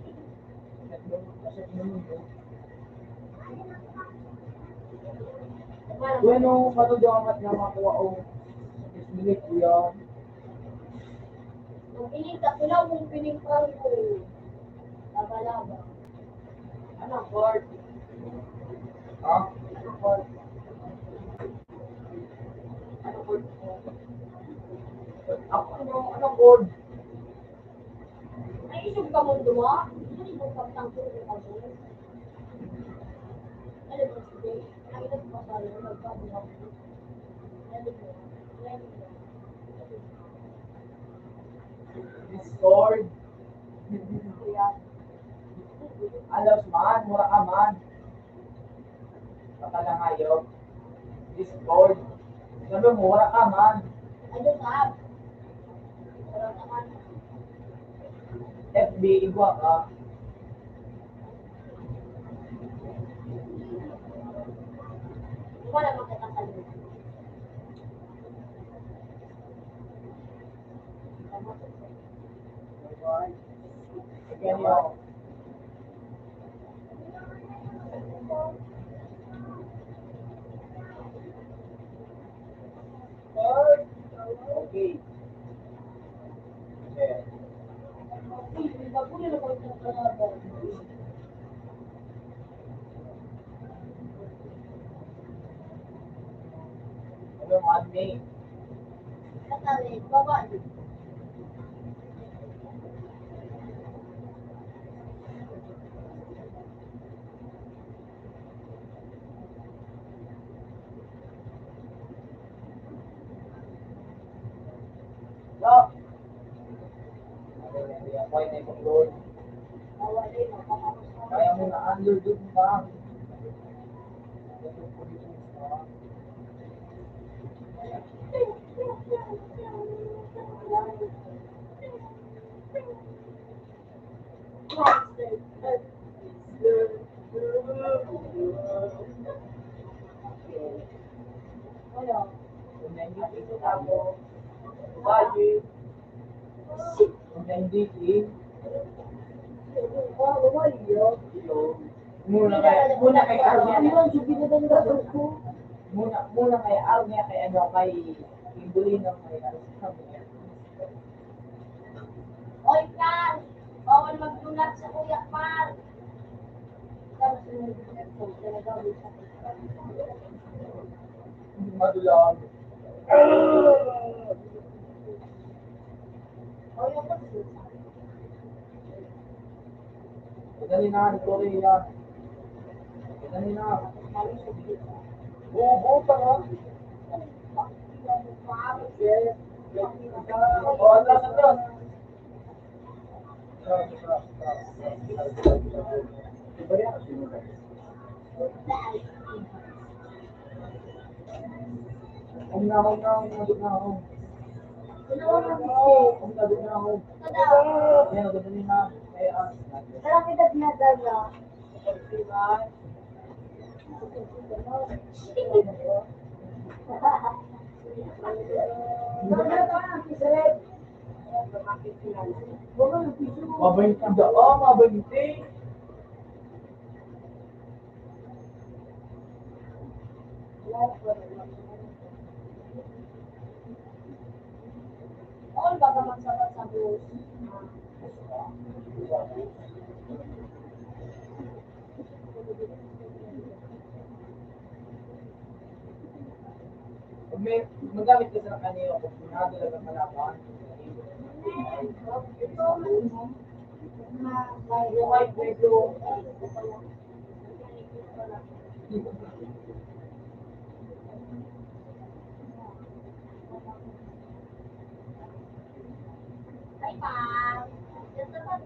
C: Bueno, matudamat na makuha o 6 minutes ko yan.
B: kung piling ka, pilaw mong piling ko, laba-laba.
C: Anong board? Ha?
B: Anong board?
C: Anong board? Anong board?
B: Ay, isog ka mo duwa? Hindi mo pagtangkol ka mo. Ano ba sige? Nakita ko pa sa rin, magpabuha ko. Ano mo?
C: Discord. Alas man, mura ka man. Baka lang ayaw. Discord. Sabi mo, mura ka man.
B: Ano ka? Wala naman.
C: FB, igwa ka.
B: Wala naman kita sa loob.
C: Again, yo. Okay. Okay.
B: Bagulo na ko ito sa loob.
C: Sabi mo, admin.
B: Katali, babae.
C: Stop. Hindi ako ay naipag-load.
B: Bawali, magpapakos na.
C: Kaya mo na underdoog ka.
B: Ano?
C: Kung hindi ako, bali. Kung hindi,
B: Babae, yun.
C: muna kay Arnia. Muna kay Arnia kay ano kay Imbulino kay
B: Oy, Carl! Bawal magdulat sa Kuya Carl! Tapos sinunod ko, tinagawin sa
C: Madulang.
B: Oy, yung pagsusunod.
C: Dali na ni Korea. Dali na. Buo pa nga. Yes. Oh, atas. Iba yan. Nabot na ako. Nabot na ako. Yan, nabot na. Kaya,
B: Parang kita dinadala.
C: Mabait mabait.
B: Saan ba naman sa bus?
C: Pag may magamit ka sa kanila, kung pinadala ka malaban,
B: Yung white bedroom. Ay, pa. Yung tapat.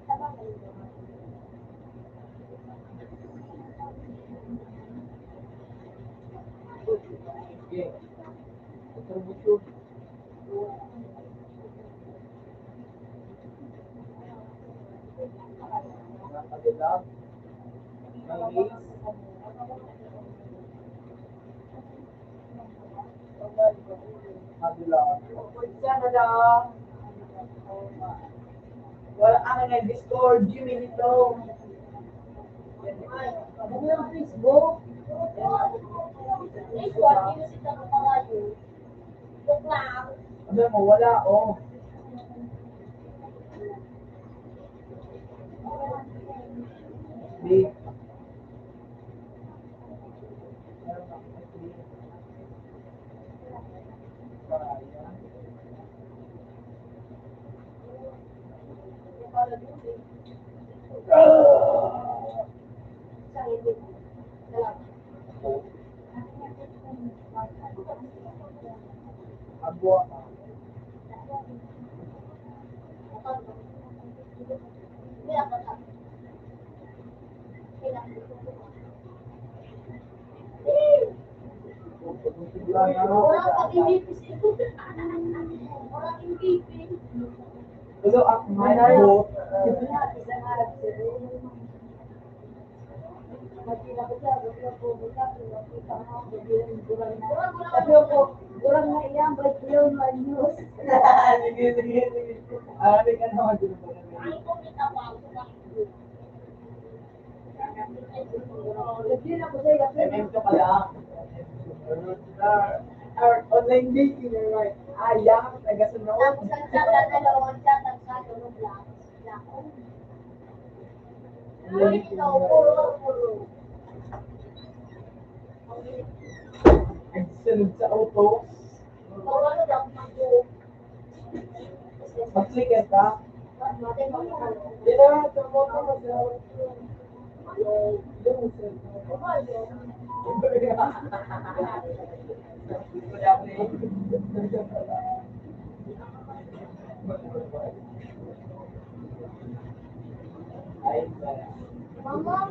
C: sige. Contribution. Nakadala. May race. Madula.
A: Sana lang. Wala ka nga Discord, Jimmy nito.
B: Ano yung Facebook? Facebook, sinusita ko pa nga yun. Joke lang.
A: Sabi mo, wala, oh. Di.
B: Sa hindi.
C: Abwa.
B: Hindi ako sa. Wala pang ibipis ito. Wala pang ibipis.
A: Pero ako, Marco,
B: Sabi ko, kurang na iyan, ba't yun na news?
A: sige, sige, sige. Ari ka naman dito.
B: Ay, kumita pa ako sa Hindi na ko sa'yo,
A: MM ka pala. Our online dating, right? Ayang, taga-sunod.
B: tapos ang chat na dalawang chat ang sa tulong lang. Ikaw, puro.
A: Ang sunod sa auto.
B: Ano daw ako?
A: Mag-click ka. Hindi na, tamo ka mag-auto. Ay,
B: Mama,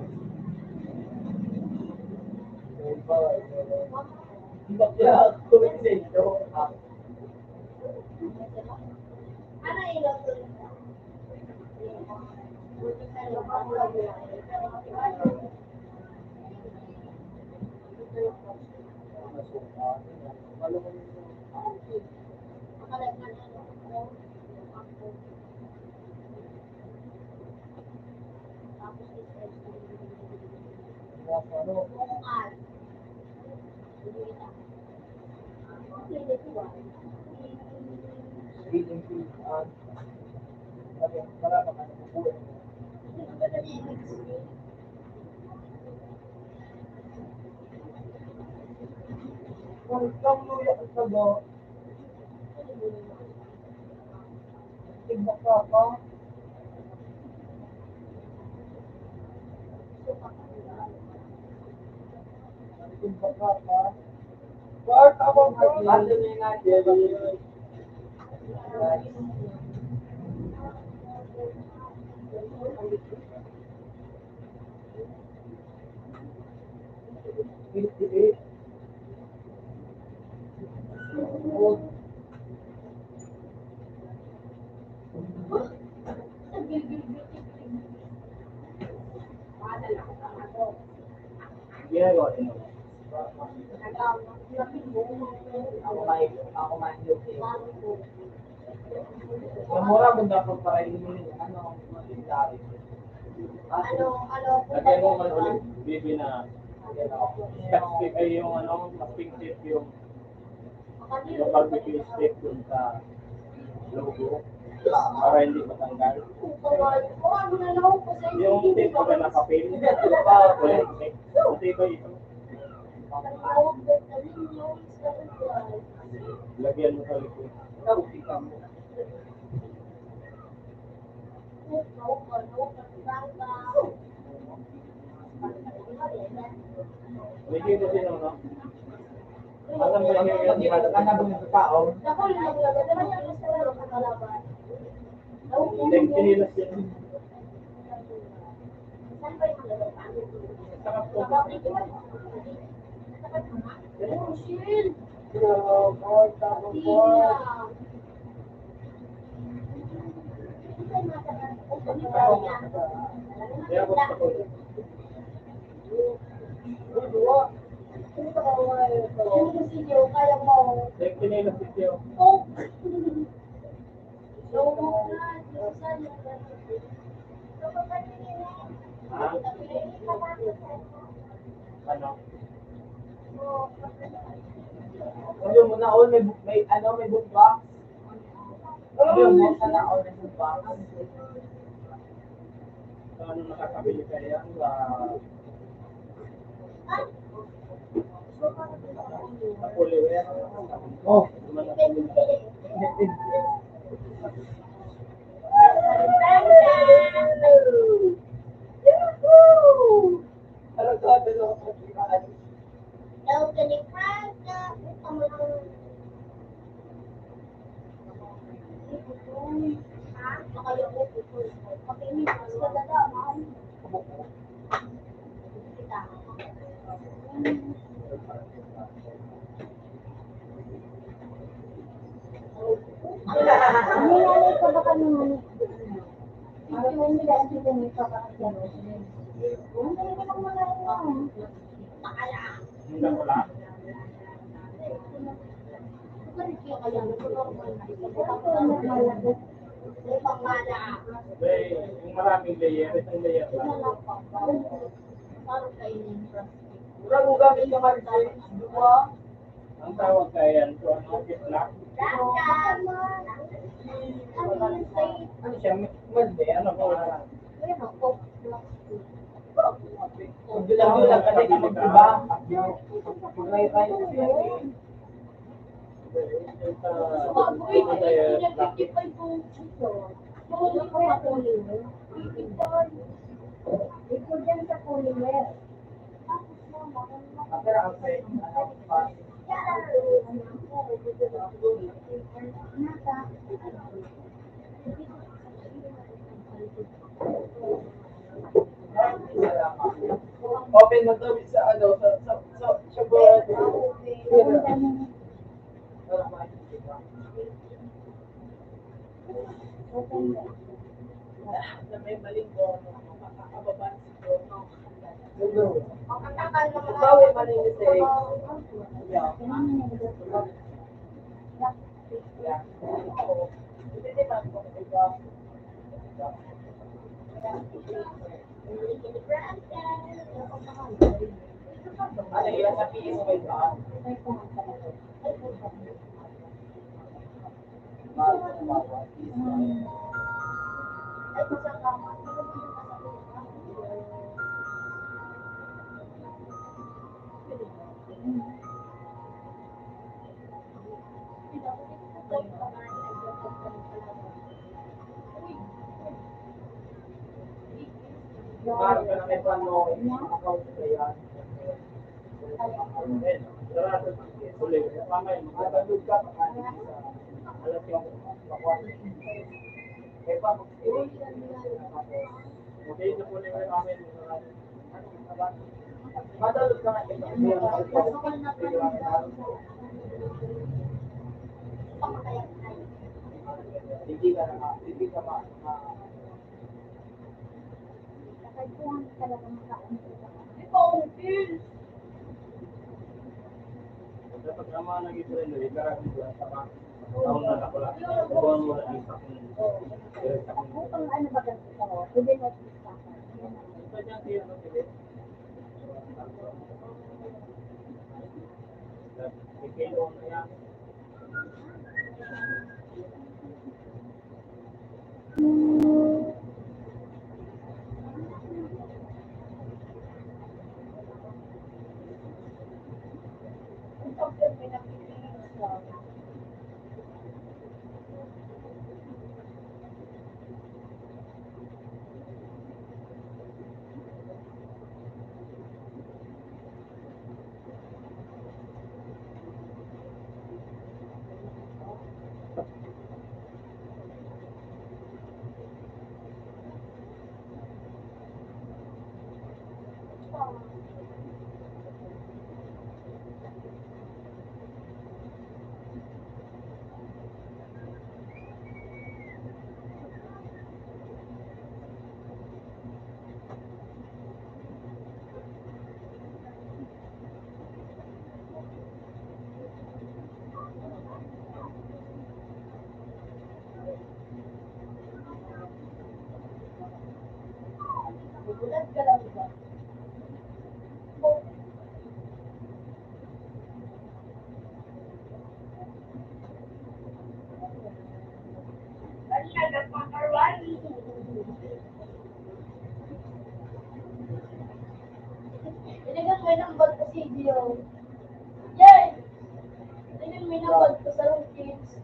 A: bakla ako sa ito.
B: ano ilang tulong?
A: Kung luya ka sa do, tigbak ka pa. Tigbak ka pa. Part ako pa. Ate may nga, Ako may Mura mo dapat para ilinin ano, matindari.
E: Lagyan mo man ulit, bibi na, kasi kayo yung ano, mas pink tip yung barbecue stick dun sa logo. Para hindi matanggal. Yung tape ko na papel. Walang tape. Tape ba ito? Lagyan mo sa likod. Lagyan mo din ano? Alam mo yung
C: Kanabong sa tao.
E: pinilas yan. Sarap po. Kaya gusto ko. Yung pinilas ito. Ano?
C: Sabi mo na all may book box. Sabi mo na all may book box.
E: Ano nakakabili kaya sa Poliware?
C: Oh.
B: Nangyayari ka ba kami mani? Ano mo nila ang sila nito ka kasi ano? Ano ba yung mga yan?
E: Hindi ko lang. Yung maraming layer, isang layer lang.
C: Mura mo gamit yung margin. Dua.
E: Ang tawag kaya yan, so ano, kislap.
C: Ano siya? Malde.
E: Ano ba?
C: Kung bilang-bilang kasi ka mag-iba. Pag-try-try.
E: Yung sa layer,
B: Ito dyan sa Polimer.
C: Pero ang say, ano pa? Open mo to sa ano, sa board.
A: Na may maling bono, makakababa siguro.
C: Bawi man yung say.
A: Hindi naman po, diba?
C: Ano yun? Sa PS ba ito? Para ka na may pano, account na yan.
E: sarado. Uli, mamay,
C: Matagod ka pa kanina sa
E: alas yung
C: bakwan. Eh pa,
E: okay, sa Poliware mamay, sarado.
C: matagod ka nga ito. Hindi ka na, hindi ka ma,
B: Kailangan talaga makaon.
E: Dapat naman nag-friend, ikaragin ko sa mga taon na nakula. Buwan mo na isa
B: Kung ano ba ganito ko, pwede na isa.
E: Kilo na yan.
B: nakikinis lang. Nagulat ka lang ba? Talagang may nambag ko si Dio. Yay! Talagang may nambag ko sa kids.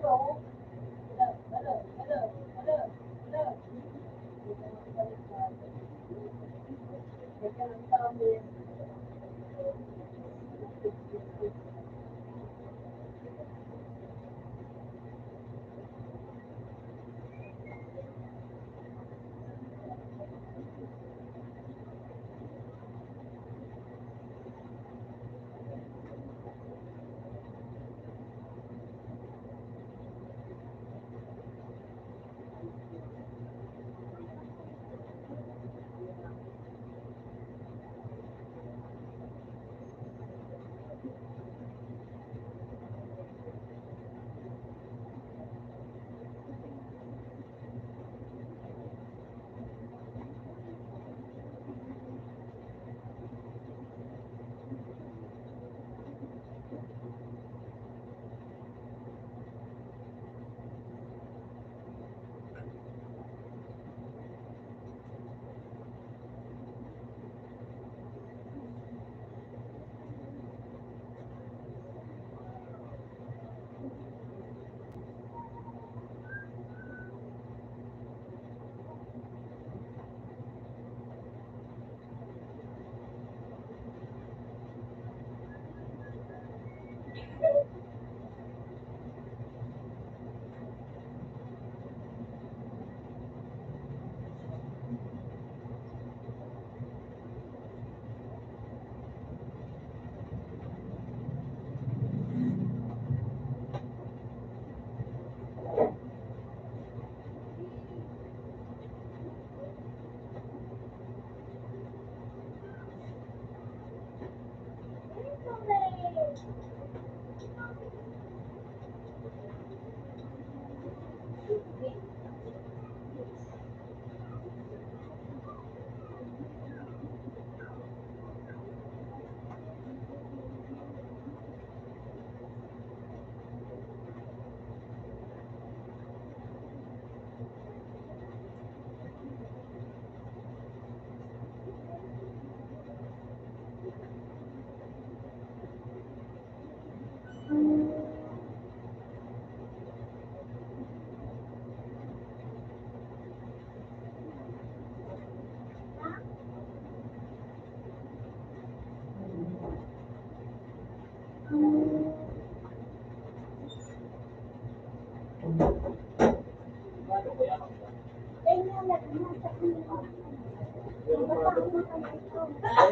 B: Hello? Hello? Teka lang sabi.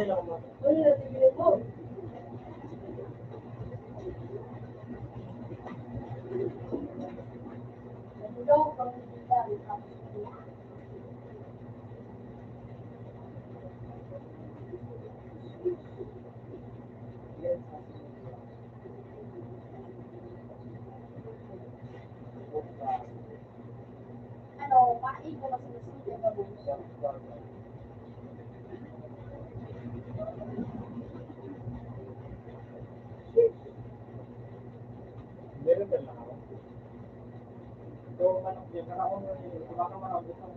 E: nila kung bakit.
B: Ano na tingin mo? Nagulong kang kita. Ano, maigo na sinusunod na buso.
E: Meron din lang ako. So, manok din. Ako na yun. Baka manok ito.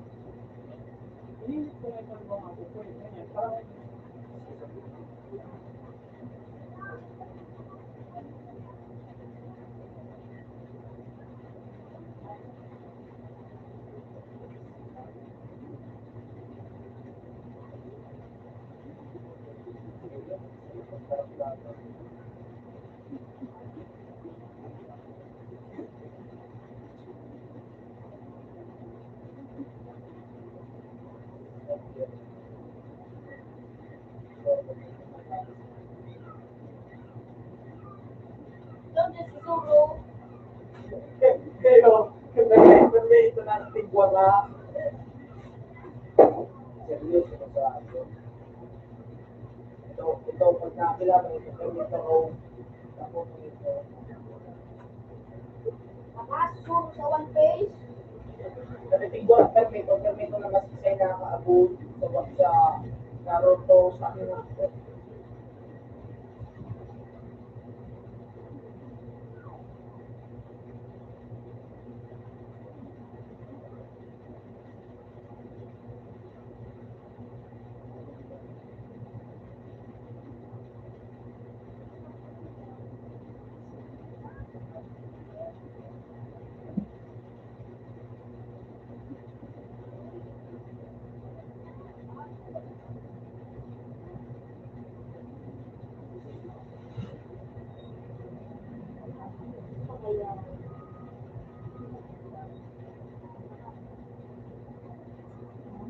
E: Inisip ko na ito ng mga ako ko. Ganyan. Parang
B: Ikaw na siguro.
E: kayo, kaya ito na tigwa na. Seryoso ka sa ako. Ito, pagkakila mo ito, kaya ito ako. Tapos ito.
B: Nakasuro sa one page.
E: Kasi tigwa, permito na kasi sa'yo nakakaabot sa Naruto, sa akin.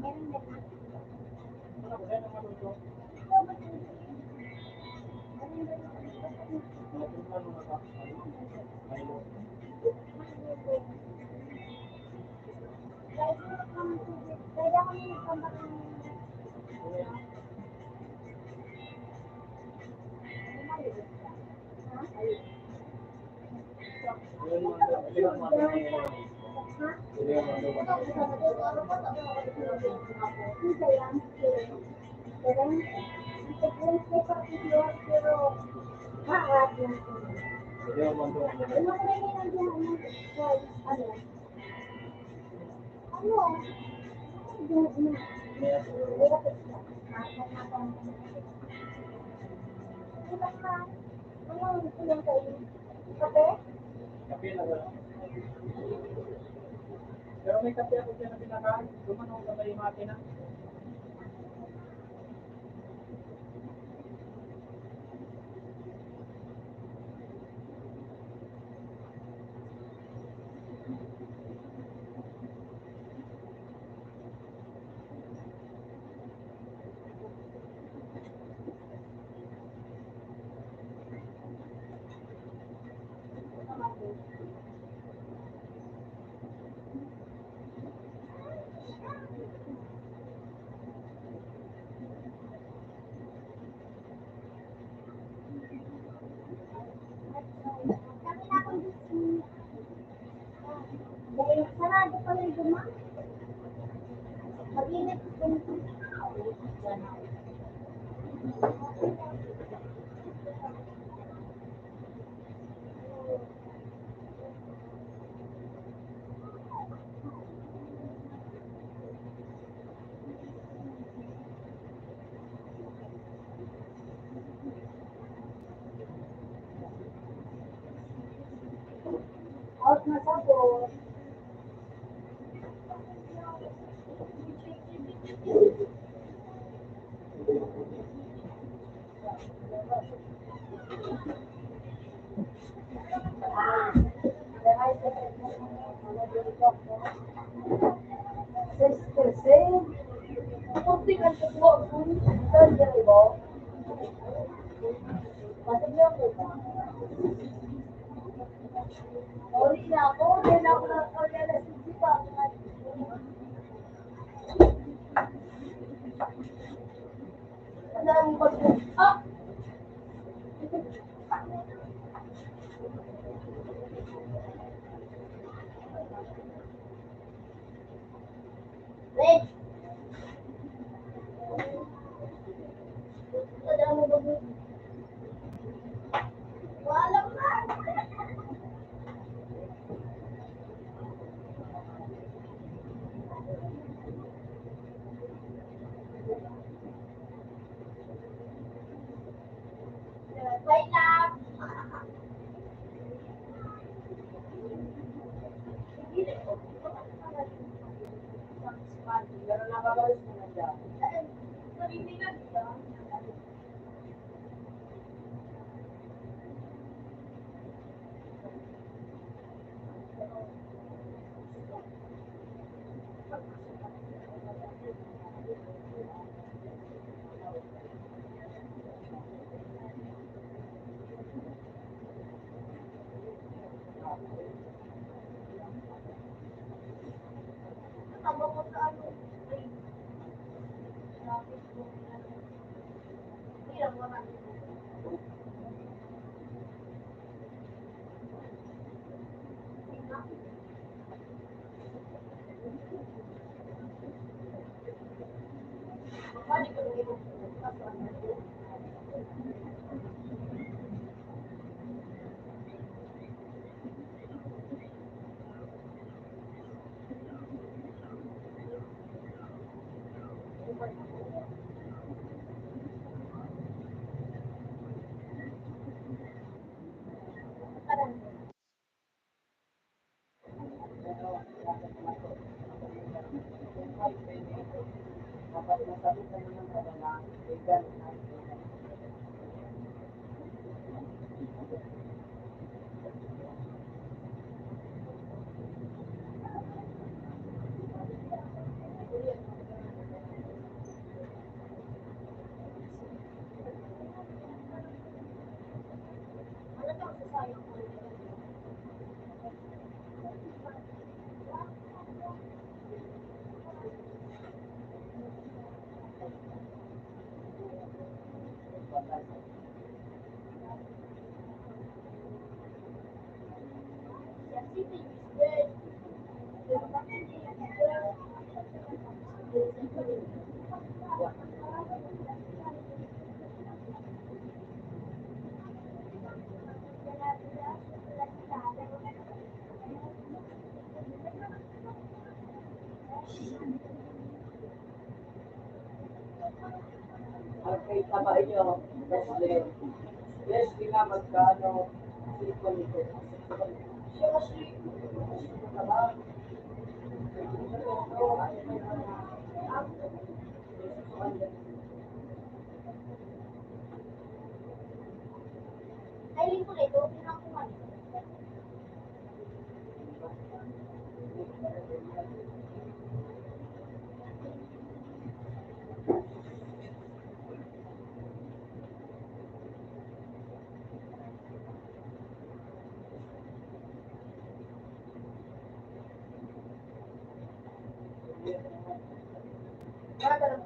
B: Meron na.
E: Ano ko, sa'yo naman ito. Natin mo na Milo.
B: Kaya ako yung tambak ng Kape?
E: Kape na ba? Pero may kape ako dyan na pinakain. Gumanong sa may makina.
B: Sarado pa rin dumaan. Mag-init kung out na sabon. Sister, say, kunti ka sa buwan, kunti ka sa buwan. Pasok lang po ba? Sorry na ako. Dahil ako na alas 6 pa. Ang daming pag- Ah! Wait! Ang daming pag- Walang na! Wait lang!
A: Pero nakakalis mo na dyan.
B: Nabibigyan siya. Tama ko sa ano. Ay, traffic ko. Hindi lang marami. Bakit ko nung ito?
A: Dapat masabi ka naman sa lang. Ikaw na.
B: Ano to? Sasayang ko. Yes, it is good. Pero bakit hindi good?
A: Okay, tama inyo. Leslie. Leslie nga magkano. Siko nito.
B: Siya kasi, ay, ko na ito. Pinakuha niyo. Para ka lang.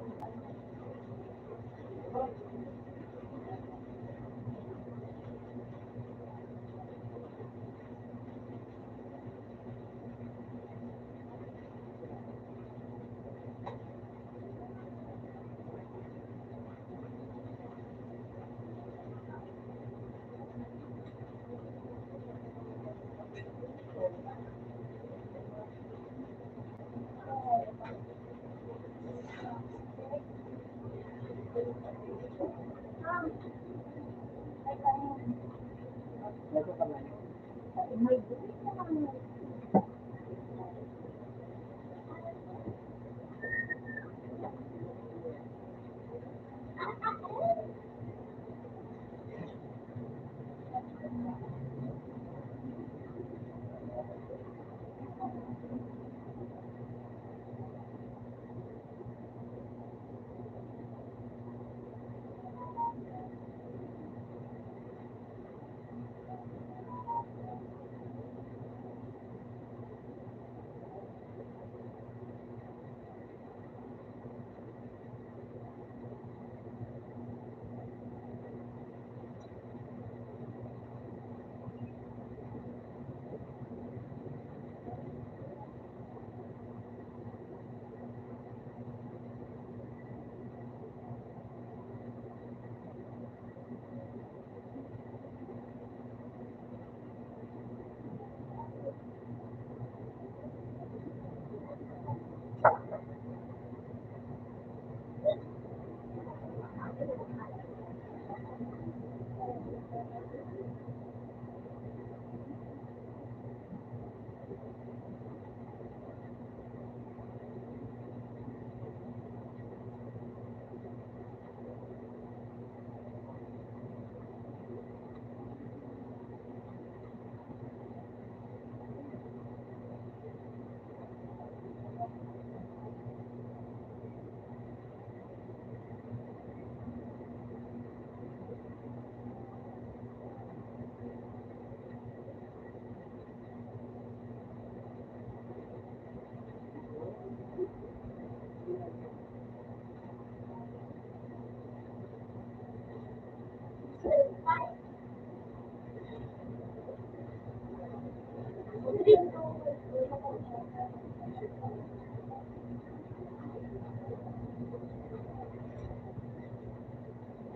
A: Lago ka man.
B: May buti naman.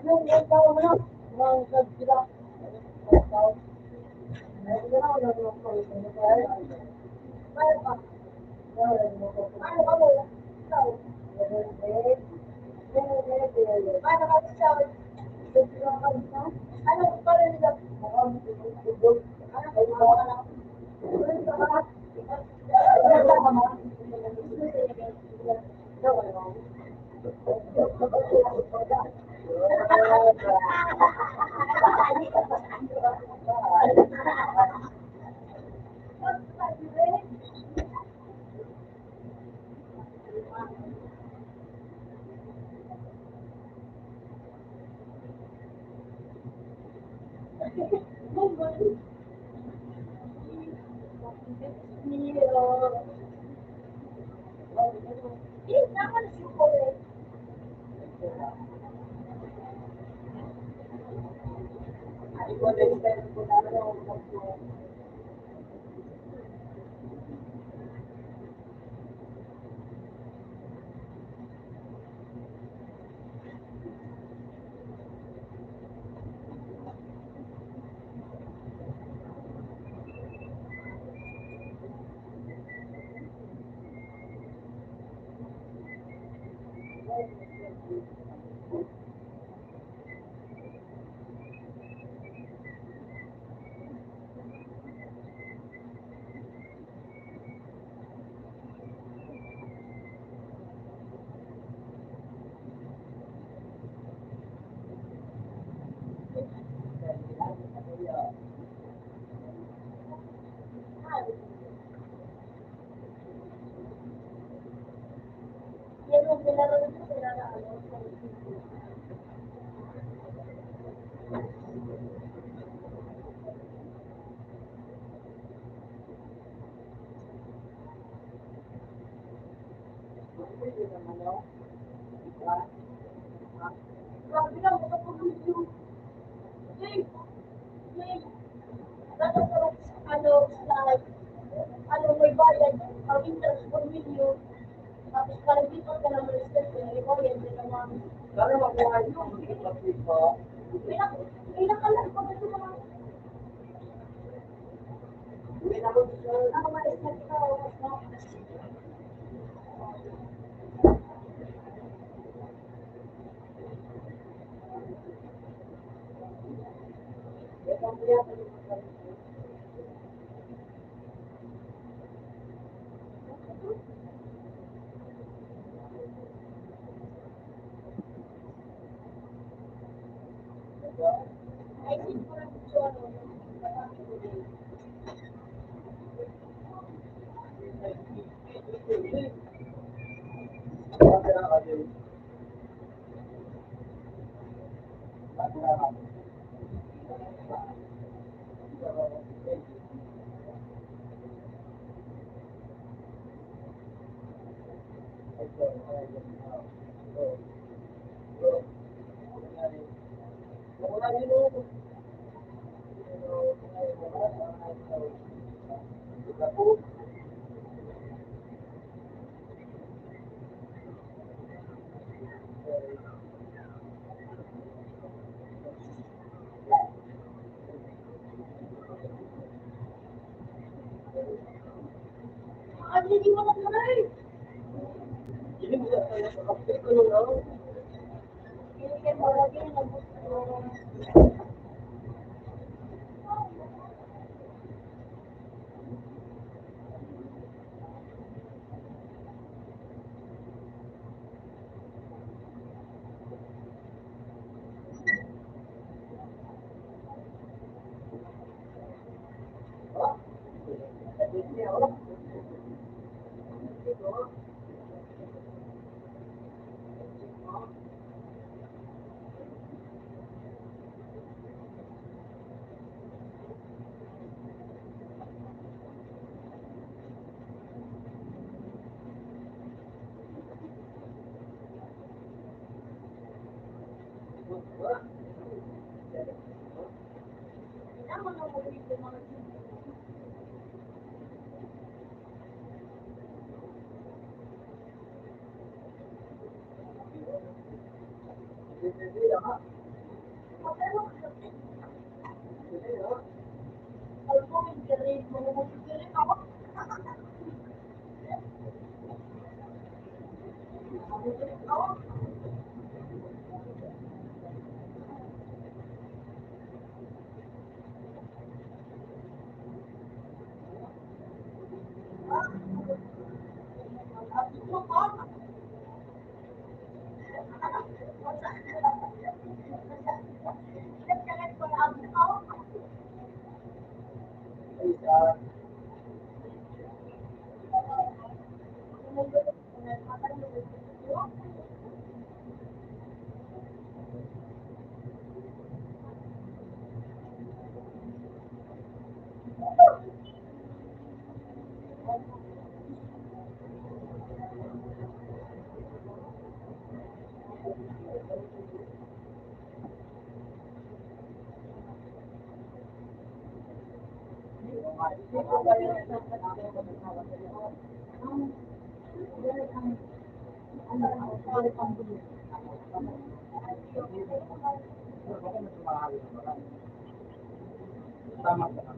B: Anong tao mo na? Mga sab sila. Tao. Ano na ako nag-work ko? Ano pa? Ano ka mo? Ikaw? Paano ka sa ano pa rin nila? Ano yan yung nilaro nito sila na ano. Grabe lang, makapag-video. Jay, Jay, dapat sa ano, slide. Ano, may bayad, ang interest for video. Tapos parang dito ka naman step, ikaw yan, din naman.
C: Sana makuha yung pag-click mo.
B: May nakalag pa ba ito mga nakamalis na ito. Ay, siguro ito ano. Ano hindi mo na tuloy?
C: Hindi mo sa kapit ko nung ano.
B: Hindi mo lagi nag-gusto.
C: Tama ka.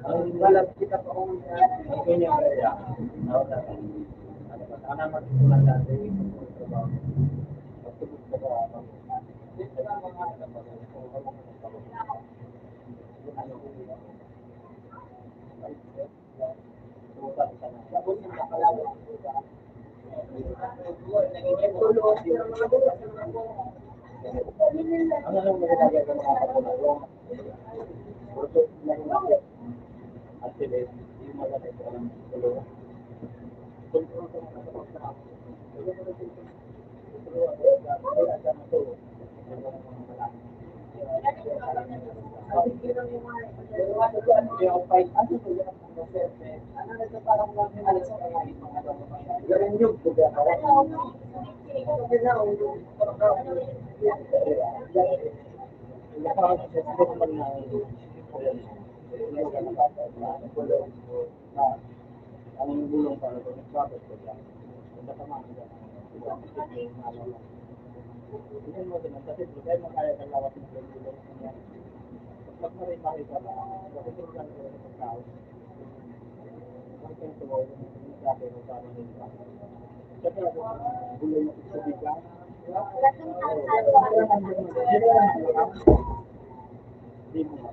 C: Ang balap kita pa kung ang kanyang kaya. Ano magsusulan dati trabaho. Pagtubog sa trabaho. Dito lang mga ang alam mo na yung mga kapatid. Product na yung at sila yung mga ito ang tulong. Kontrol sa mga kapatid. Ang gulong para sa nagbabat ko lang. Ang tama ko hindi mo din kasi kaya makaya ka lawas ng gulong niya. Pag maray makita na, kasi kung saan ko sa tao. Ang tento ko yung sabi ng tama nila. Kasi ako gulong ng tubig.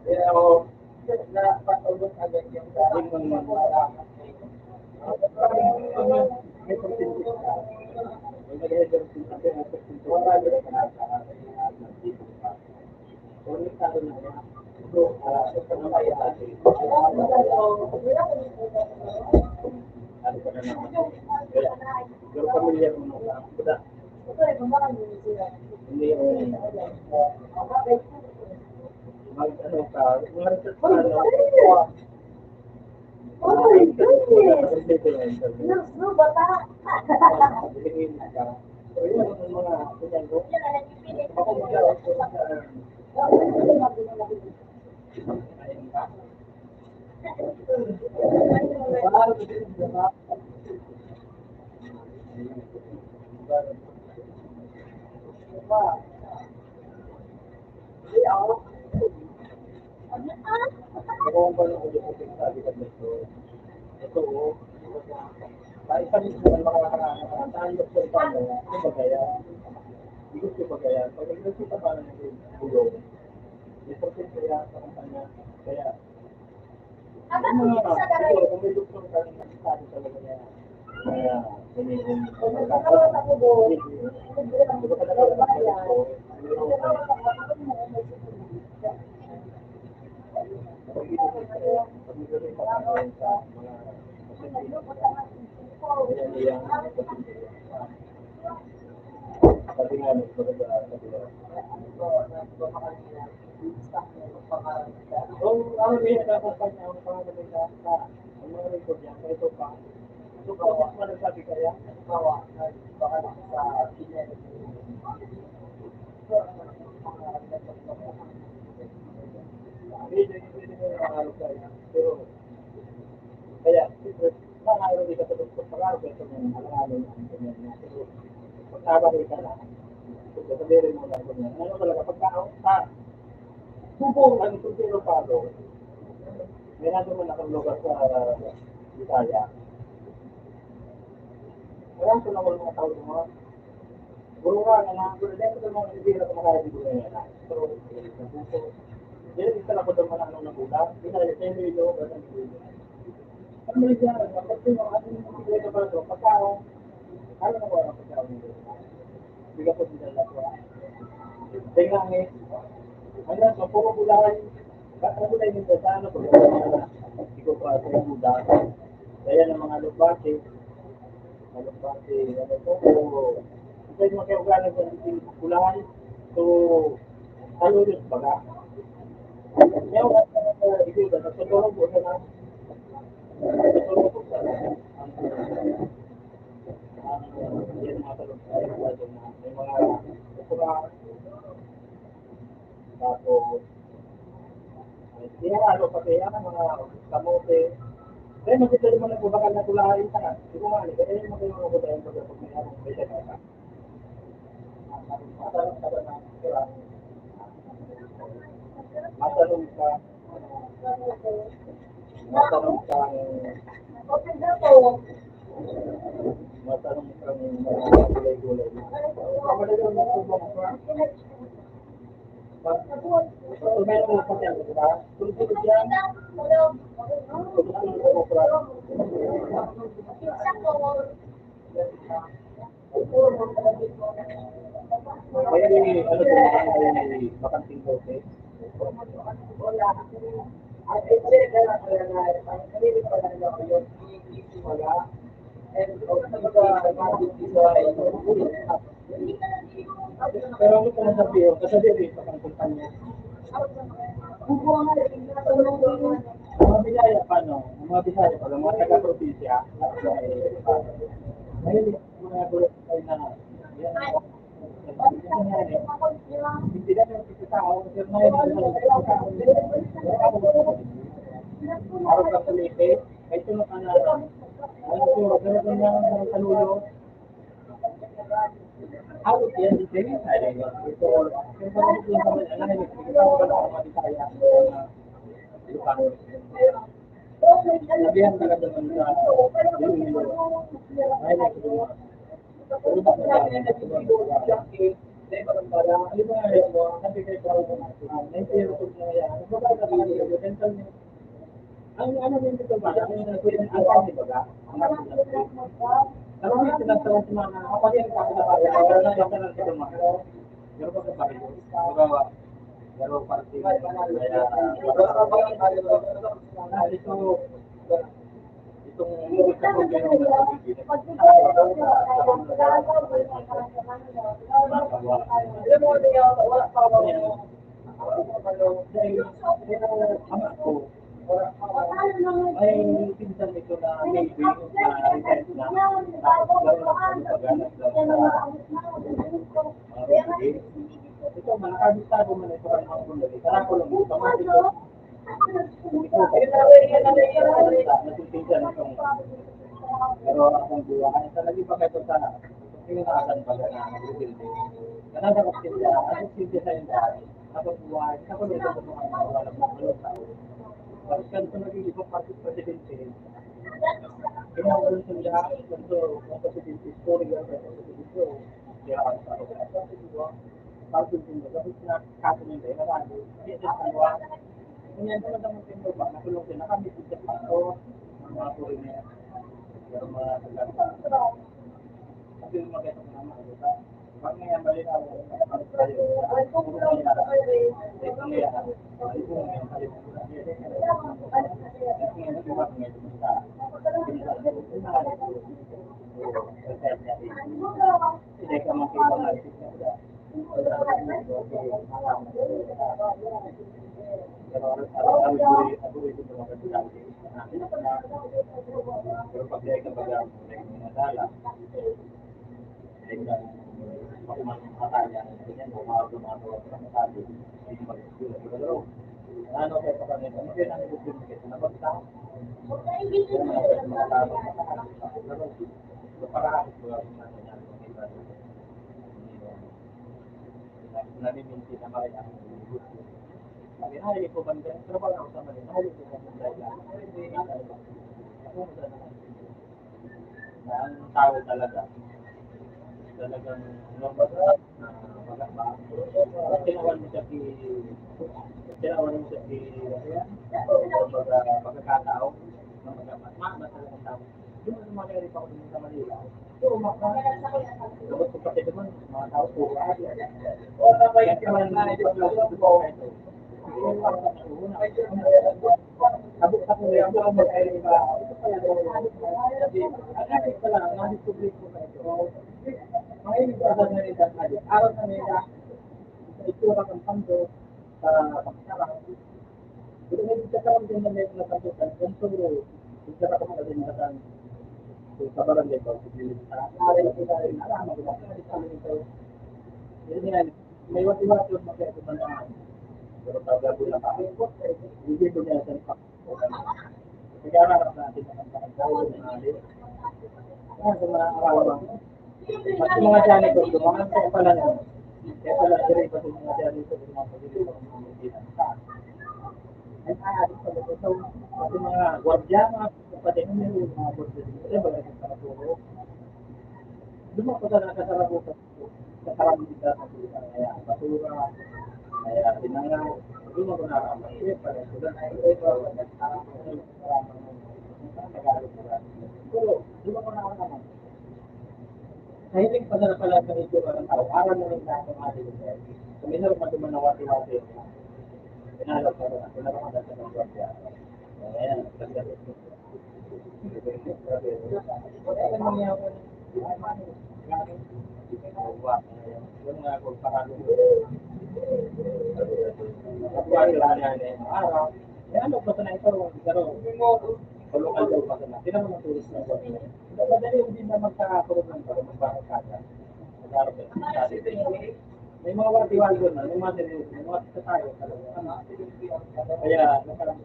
C: Pero na patulog agad yung dating mga malaman. May pagtindig ka. May nag-header din sa atin at wala din ka na kung nagsabi na niya, sa pangaya natin. Ano ka na naman? Pero pamilyar mo na. Hindi yung mag-ano ka,
B: Oh my goodness! No, bata!
C: Hindi ako.
B: Ano ah?
E: Kung ba nung ulit ko sabi ka nito, ito o, kahit sa mismo ang makakaraan, tayo sa paano, ito bagaya. Hindi ko bagaya. Pag nag-resita pa na ng bulong, may percent kaya sa kampanya, kaya,
B: Agad
E: yung
B: mo
E: mga,
B: sa garay.
E: siguro, kung may doktor ka ng nasasabi talaga niya, kaya, sinigong,
B: Kung nagkakaroon ako doon, libre ang
E: di ba ka nagkaroon ng
B: bayan.
E: ganito, pero, pero kaya, siyempre, nakakaroon din ka sa doktor, pag-aaral ka ng alanganin ng ganyan na. Pero, pagkabari ka na, sabihin mo na ganyan. Ano talaga, pagkaon sa subong, ang subong palo, may nandun man akong lugar sa Bisaya. Walang ko na mga tao ng mga guru nga na, pero dahil ko mga hindi na kumakain ko na yan. Pero, dahil isa lang ko doon man anong nagulang, pinali, 10 million, ganun million. Ang maligaran, kapag yung ating mga na ba ito, pagkaon, ano na ba ang pagkaon nito? Biga po din lang ko. Tingnan nga, hanggang sa puro gulay, ano gulay nito sa ano po? Hindi ko pa sa gulay. Kaya ng mga lupati, ano po, isa yung mga ugalan sa gulay, so, ano yun, baga? Ngayon, ikaw na, sa tulong po na tapos tinaralo pa kaya mga kamote. Kaya makita naman ang bubakal na tulahin ka. Hindi ko nga, kaya yung mga yung mga tayo pag may ka. Matanong ka ba na sila? Matanong ka matanong kang mga gulay-gulay. Kapag mo po ba pag meron mo pa yan, di ba? Tulog yan. May ano po, may bakanting bote.
C: Wala. At ito rin na ang kanili pa lang ako yun, wala. And
E: Pero ano po nasabihin? Kasabihin rin sa kumpanya. Mga Bisaya pa, no? Mga Bisaya pa, mga taga-probinsya. Ngayon, mga gulay na yan. Hindi na yung pagkatao, kasi ngayon, araw ka palete, ay tunok ka na, ano po, ganun lang ang salulo. Awit yan, di kayo tayo. Ito, yung parang yung kamay, alam mo, ikaw ba na mga Bisaya, Ilocano. Sabihan talaga naman sa ay nagsuwa. Pero ba na yan? Ano ba nga mo? Sabi kayo pa rin naitiro ko na yan. Ano ba na ba? Ang ano din dito ba? Ano yung nagpwede ang angkang di ba ga? Ano yung sinasawa si mga kapag yan ka na ba? Pero na yung kanal sa mga. Pero ba ba rin? Magawa. Pero party. Kaya itong sa problema ama ko ay pinsan ito na maybe na event na tapos gano'n na pagana ito malakabistado man ito ang mga gulay kaya ko lang ito mga ito ito natin pinsan itong Pero akong buhay, sa lagi pa kayo sa pinakasan pa na nag-building. Kanada ko sila, ako sila sa inyo, ako buhay, ako dito sa mga wala mo tao. Tapos kanto naging ibang presidente, kinaulan sila, kanto ang presidente, story ang presidente, kaya ang tao. Tapos yung tapos na kaso nila, marami, hindi sa kanwa. Ganyan naman ang mga ba, nakulong sila kami sa pato, mga foreigner. Pero mga taga kasi yung maganda ng mga kita. Pag ngayon bali na ang tayo, kung ngayon na hindi ka makita na pero pag ka baga nadala ano kaya pa kami ano kaya namin gusto kita na basta para naliminti na marin ang gusto. Sabi, ay, ko ba nila? Pero pag ako sa mali, ay, ko ba nila? Ang tao talaga, talagang lumabas na maganda. Kinawan mo siya pagkakatao na magamat. Maamat talaga ang tao. Yung mga nangyari pa ako sa Manila, puro makakasama. Tapos kung pati naman, mga tao puro ati. O na ba yung naman na ito? Abot sa kanya, ang mga mag-aari ba? Ito pala, ang pala, nahipublik ko na ito. Mga ibig na rin dahil araw na nila, sa itura ng pando, sa pagsarang. Pero hindi sa karam din na meron na pagkutan, kung suro, hindi ka na din natin sa barangay ko, sa aral ko dahil alam mo, may wati-wati yung mga mga pero tagal ko na kami, hindi ko niya sa kaya harap natin ang pagkakaroon ng alin. Kaya sa mga arawang, at mga janitor, dumangan sa pala nyo. Kaya pala, dire pa sa mga janitor, mga pagkakaroon ng mga magitan. Ay, aalit sa mga at mga gwardya, mga kapatid nyo, mga gwardya dito, ay bagay sa karaturo. Dumangan ko sa nakasarap ko sa karamita sa tulisan, kaya basura, kaya tinangaw, hindi mo naraman. Para sila ay ito, pero di ba ko nakakaman? Nahiling pa na pala sa ito ng tao, araw na rin sa ating ating kung minaro pa duman na wati-wati, pinalap pa rin, pinalap pa rin sa mga wati. Ayan, nagsasabi. Wala ka nangyawin. Yung nga kung parang araw, ano ba ito na ito? Local daw pa na. Hindi naman ang tourist na ito. Madali hindi na magkakaroon ng magkakakada. May mga wati-wali doon na, may mga seryoso, may mga tayo talaga. Kaya,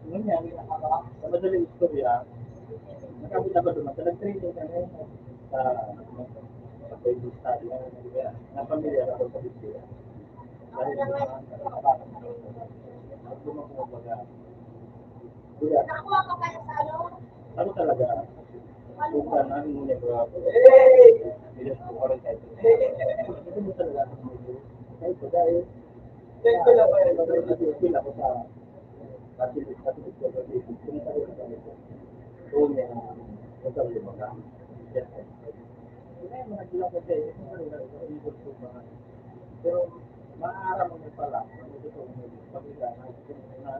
E: nung yan, sa madaling istorya, nakabita ba doon, nag-training kami sa Bible study na pamilya na ako sa Biblia. Dahil sa mga magbumabaga. Ano talaga? Bukan namin muna ko. Bilang ko rin kahit. Ito mo talaga ang mundo. Kahit ko dahil. Kahit ko lang ba yung pila ko sa katilis ko. Pinatay ko sa ito. Doon niya ang sa lumaga. Kaya mga gila ko tayo. Pero maaram mo pala. Ito pamilya na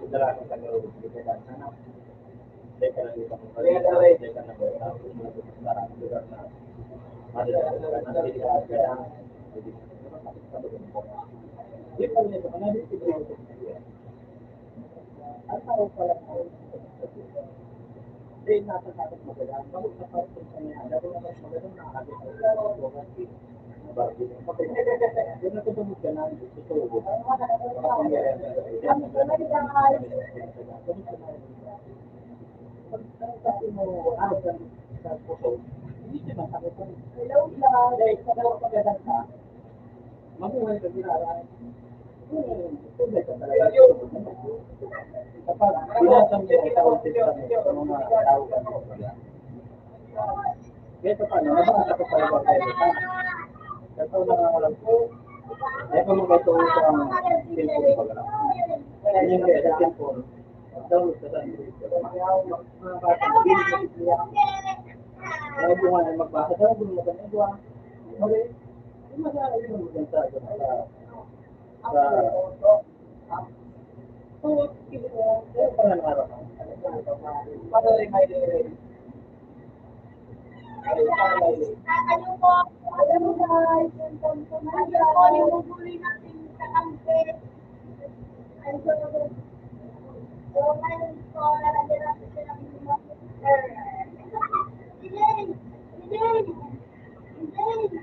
E: Adalah kita kalau kita dan sana, saya kalau kita kembali, saya kan nak bertahu sekarang juga ada nanti kita ada jadi kita berjumpa. Dia kalau ni mana dia tidak untuk dia. Atau kalau dia nak takut macam kamu takut macam ada pun ada macam nak ada kalau bagi dia nak ketemu dengan itu. Kalau dia Kasi mo, sa puso, hindi siya masakit.
B: Hello, love.
E: Dahil sa dapat pagdadag ka, mabuhay ka ginaraan. Tubig ka talaga. Kapag binasang niya ay kauntit sa mga tao ka wala. Kaya paano, nabasa ko talaga kayo ka. Kasi nangangalang po, kaya kung mag-ito sa cellphone pa lang. Kaya yun kaya sa cellphone, download ka sa Android. Mga bata, mabilis na siya. Kaya kung nga ay magbasa, kaya kung maganda ito okay. Yung masaya yun mo dyan sa kaya pala nangarap ako. Para rin may
B: Ano po? Alam mo guys, yung huli natin sa kampe. Ay, so, ngayon po, lalagyan natin siya ng mga Elaine! Elaine! Elaine!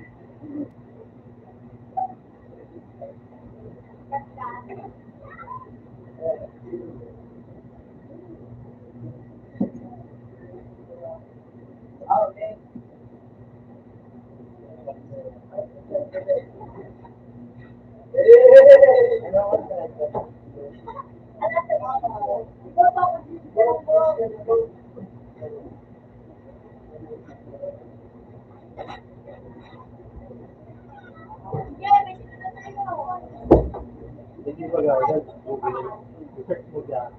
B: Ikaw ba kung sino po? Sige, may sino na tayo.
E: hindi ba gawin, search mo dyan.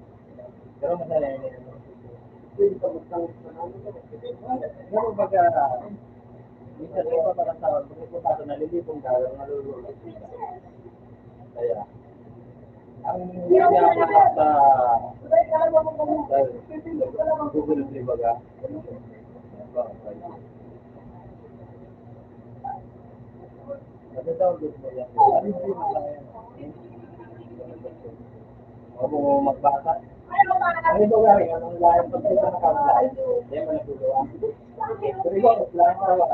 E: Pero masaya yun. Pwede ka magtawag sa namin. Pero baga, minsan may paparatawag, magpupunta na nalilipong galaw, nalululog. Kaya, ang pinapalak sa Google Play baga, nag-download mo yan. Ano yung mo lang yan? Huwag mo magbasa. Ang ito gawin, anong lahat pag ito nakapalay, yan mo nagtuluan. Pero ikaw, lahat na wala.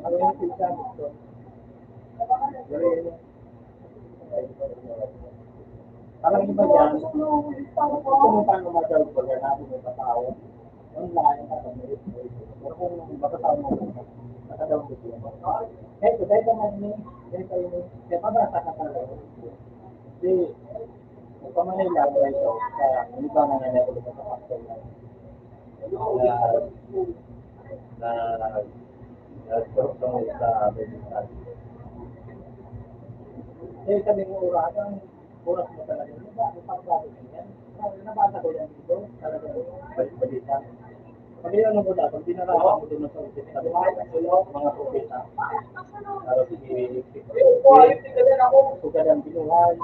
E: Ang yung pizza gusto. Parang iba yan, kung paano matawag pag natin yung patao, online, pero kung matatawag mo, nakatawag ko siya. Dahil naman ni, kaya mabasa ka talaga. Kasi, kung pamanila mo ito, sa iba na nangyayari sa pastor na turtong sa Bibisal. Kasi sabi mo, oras mo talaga. Pagbago yan. Nabasa ko yan dito. Talaga, balita. Pag yun ano mo na, pag dinarahan mo doon sa ulit, sabi mga propeta. Para sugat ang binuhay.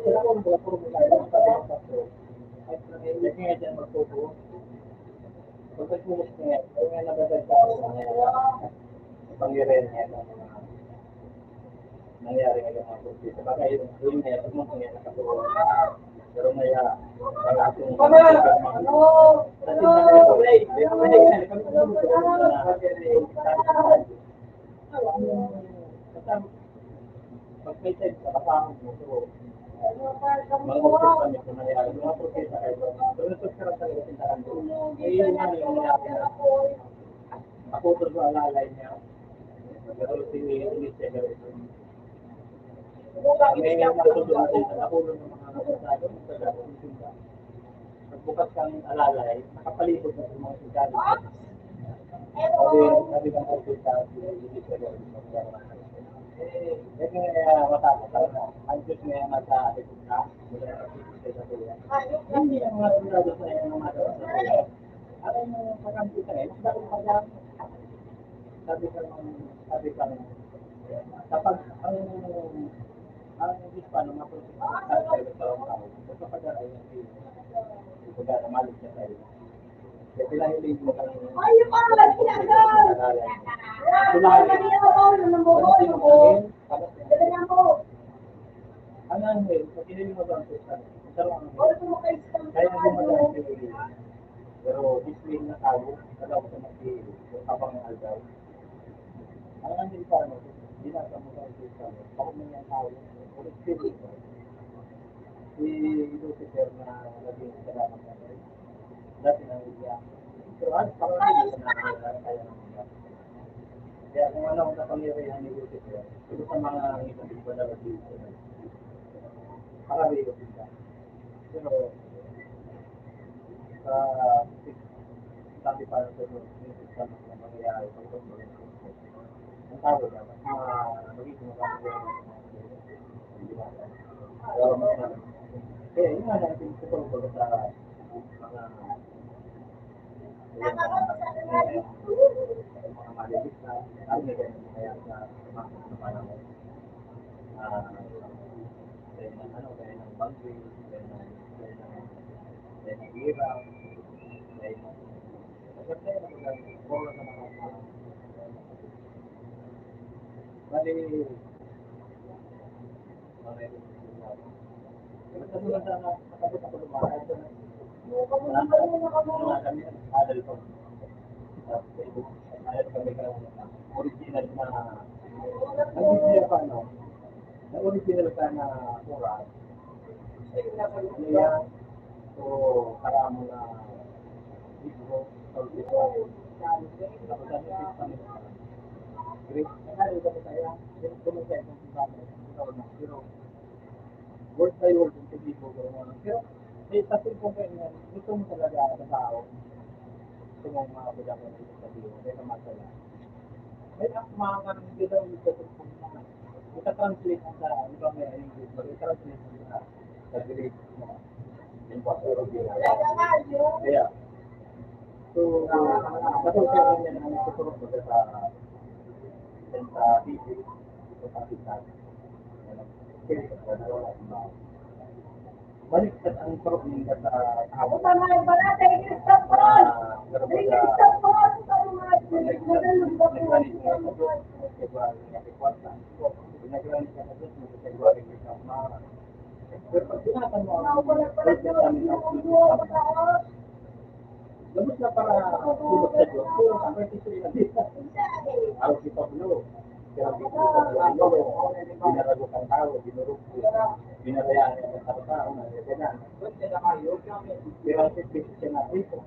E: Sila ko, puro mo lang. Sabi ng pastor. Ay, nga dyan magtuto. Pag nagpumus niya, kung nga nabagay ka sa pangyarihan niya ng nangyari ngayon mga propeta. Baka yun niya, pag mo niya nakatulong. Pero maya, ang atong pag may time sa kasama mo, so, mga propeta kami kung nangyari, mga propeta kayo, pero natos ka lang talaga sintahan doon. Eh, yun nga yung nangyari na, ako ito sa alalay niya, pero sinisya gawin. May natutulog natin sa nakulong ng mga nakasado, sa gagawin sinta. Pagbukas kang alalay, nakapalibot na sa mga sintahan. Sabi ng propeta, sinisya gawin. Kaya matapos talaga. Ang Diyos ngayon nasa atin ka, mula sa pagkikita sa tuwa. Hindi ang mga tulado sa iyo mga dawa sa tuwa. Alam mo, pagkampita eh, mas dahil pa lang, sabi ka kapag ang Hispano, mga pagkikita sa tao, kapag ay kapag malig siya tayo. Kaya pinahilig mo kang
B: Ay, yung parang sinagal!
E: ang anghel, pag kinilig mo ang Kristo, kahit na gumagamit yung ili, pero display na tao, talaw sa mag-iili, yung habang ng aldaw. Ang anghel pa, dinasa mo sa Kristo, bakit mo yung tao, o spirit, si Lucifer na naging kasalanan natin. Dati nang iiyak. Pero parang hindi ko na kaya ng iyak. Kaya kung ano ang kapangyarihan ni Lucifer, ito sa mga ibig ko na dito. Marami ko sila. Pero sa sabi pa sa sa mga mangyayari pagkos mo rin. Ang tawag na magiging hindi ba? Kaya yun nga natin siguro sa mga mga malilit na ang may ganyan kaya sa mga panahon. Kaya ng bangkay, kaya ng hirap, kaya ng maganda yung puro sa mga bali kasunod sa nakabot ako lumakad sa kami adal ko ayat kami ka original na original pa no na original ka na oras niya so para mo na libro sa tapos ano kami great nakali ba tayo kung tayo pero word by word yung hindi ko gawin. Pero, sa kung kanya, gusto mo talaga sa tao, gusto mo mga pala ko na sabihin, kaya ka masala. Kaya ako makakaroon din daw yung kung ita-translate mo sa, di ba may English, mag-translate mo sa Greek, yung pasero bilang. Kaya, so, katulad ko niya na nagtuturog ko sa TV, sa Pakistan. Baliktad ang problema sa tao.
B: Tama yung balata, i-stop po! I-stop po! Madalong ba po?
E: Lubos na para tulog sa Diyos. Pero ang pwede na dito. Araw si Pablo. Kaya dito sa Pablo, binaragot ang tao, binurog ko. Binarayaan niya ang tao na kailangan. Pero ang sisipis siya na ito.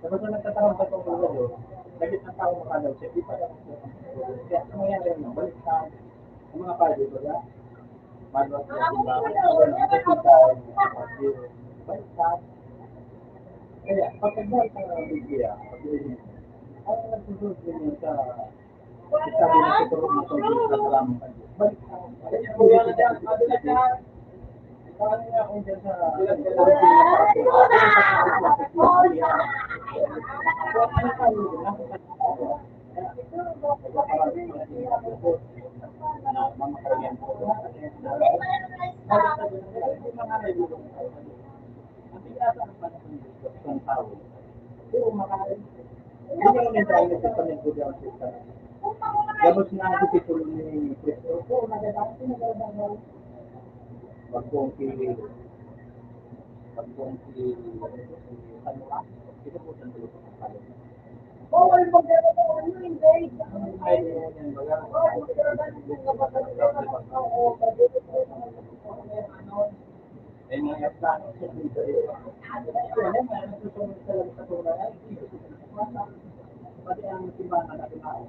E: Tapos na nagtatawang sa itong mga Diyos, nagit ng tao makalaw siya, di pa lang siya. Kaya ang mangyari naman, balik sa ang mga pali, wala. Manuat na simbahan, balik sa kaya, pagkagdal sa Biblia, ang nagsusunod din sa sabi na siguro na tungkol sa kalamang kanyo. Balik sa paano nga kung dyan sa ang tao. Pero makain. Hindi naman yung tayo sa panagbuda ang sista. Gabos na ang titulo ni Cristo. So, nagdadaan nagdadaan. Pagpong si Sanwa, ito po sa tulo ng kalong.
B: Oo, yung pagdadaan ko, ano yung very
E: Ay, yan baga. Ay, mga plano siya dito. Yan, may nagsusunod talaga sa tulad. Pati ang simbahan na kinao.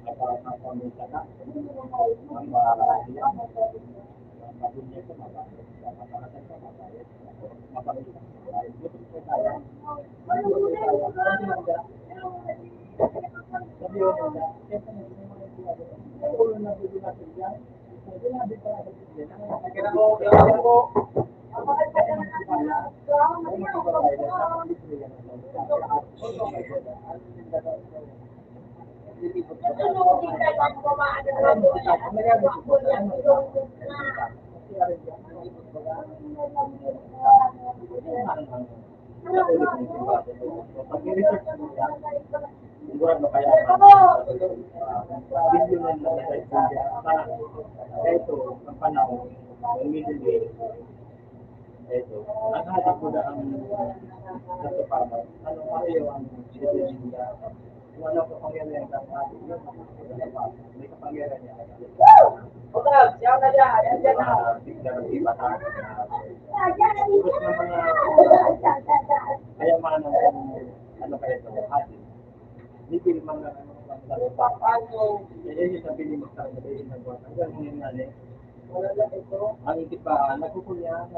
E: Napamita na. Ang mahiyan. Ang mabunya ko, mabayad. Mapakatan ka, mabayad. Mapamita. Gusto ko tayo. Sabi yun nila, kesa na yung mga sinabi. Ay, ulo na bili natin yan. Sinabi pa natin yan. Kaya ko, sigurado kaya video na nalagay sa ito, ang panahon, ang middle day, ito, naghahanap ko na ang nasa pama, ano kayo ang sinasya Kung ano kapangyarihan ng ating yun, may kapangyarihan niya.
A: Huwag, siya na dyan. Yan dyan na.
E: Bigla ng iba sa atin na
B: Ayan.
E: gusto ng mga kayamanan ng ano kaya ito, atin. Hindi pinimang na
A: Paano?
E: yun yung sabi ni Master na bayin ng buwan. Ang ganun yung nani.
A: Wala lang ito.
E: Ang ikit pa, nagkukulya,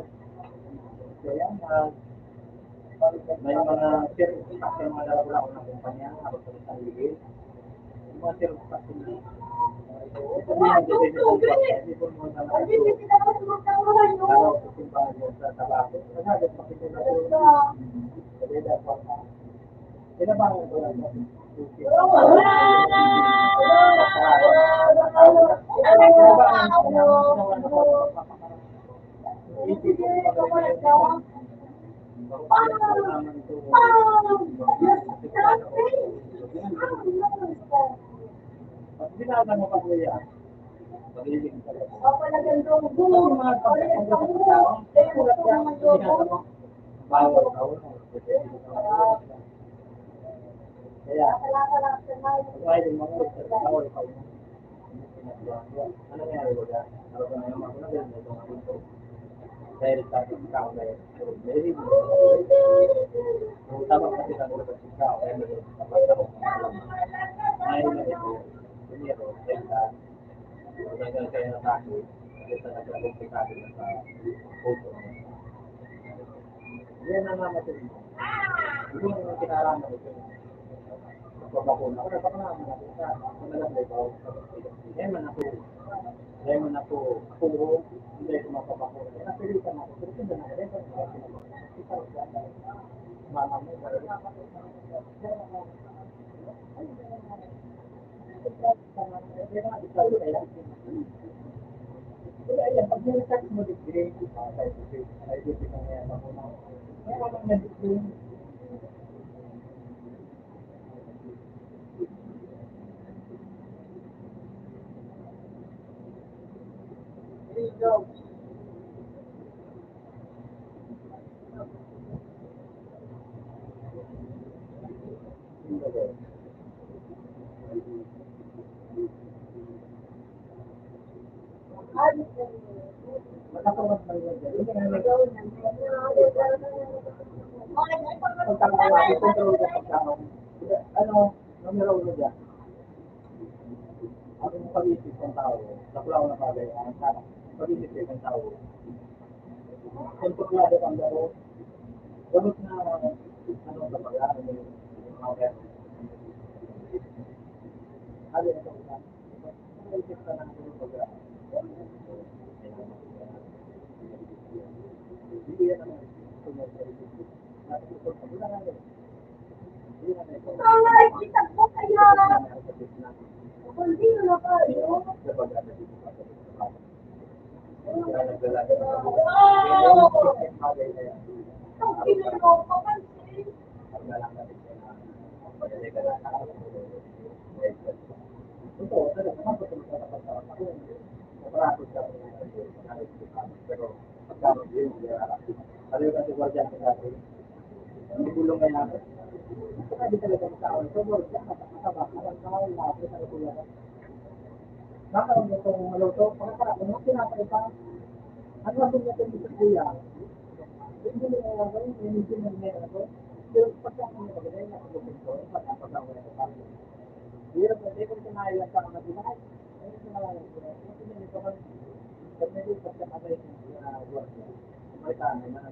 E: kaya may mga sirpak ng mga lalakula ko ng kumpanya, habang sa isang ligil. Yung mga sirpak na ito niya, hindi po mga lalakula. Pero kung pa mo sa tabako, nagagad makikita na ito. Sabi na po, pinabangan ko lang mo. Pag binasa mo pa kuya, pag-ibig ka lang. Bawal taon. Kaya, kaya yung mga bawal taon. Ano nangyari ko dyan? Ano ba na yung mga kunagin mo itong aking ko? Dahil sa aking ikaw na yun. Very good. Kung tama kasi na nila sa ikaw, kaya nila dapat ako kumalang. Ngayon na ito, dumiro, dahil hanggang kayo na tayo, dahil sa nagkakomplikado na sa photo. Yan ang namatid mo. Hindi mo naman kinaraman ito. Magpapakuna ko, napakalaman natin sa manalang libaw. Dahil man ako, hindi ko mapapakuna. Kaya napilitan ako, pero hindi na rin. Mama mo, pag nilikat mo digre, ay dito ka ngayon ako na. Kaya ako nang nag-digre. Makakawas na yun. Ano, numero uno dyan. Ang pag-isip ng tao, nakula ko na bagay, ang pag-isip ng tao. Kontuklado ang laro. Gamit na, ano, kapag ano, yung mga verso. Hali na ito na. Pag-isip ka ng pag hindi yan naman. Hindi bulong kaya natin. Hindi talaga tao. So, nakaroon nito maluto. Pagkakaroon mo, pinapalitan. Ano ang niya ito sa kuya? Hindi mo nga gawin, hindi mo nga gawin. Pero pagkakaroon mo ba ganyan, nakagupin ko, pagkakaroon mo ito. Hirap na, hindi ko kinailan sa mga dinay. Hindi ko kinailan sa mga dinay. Hindi ko kinailan sa mga dinay. Pagkakaroon mo ito, Maritaan, may mga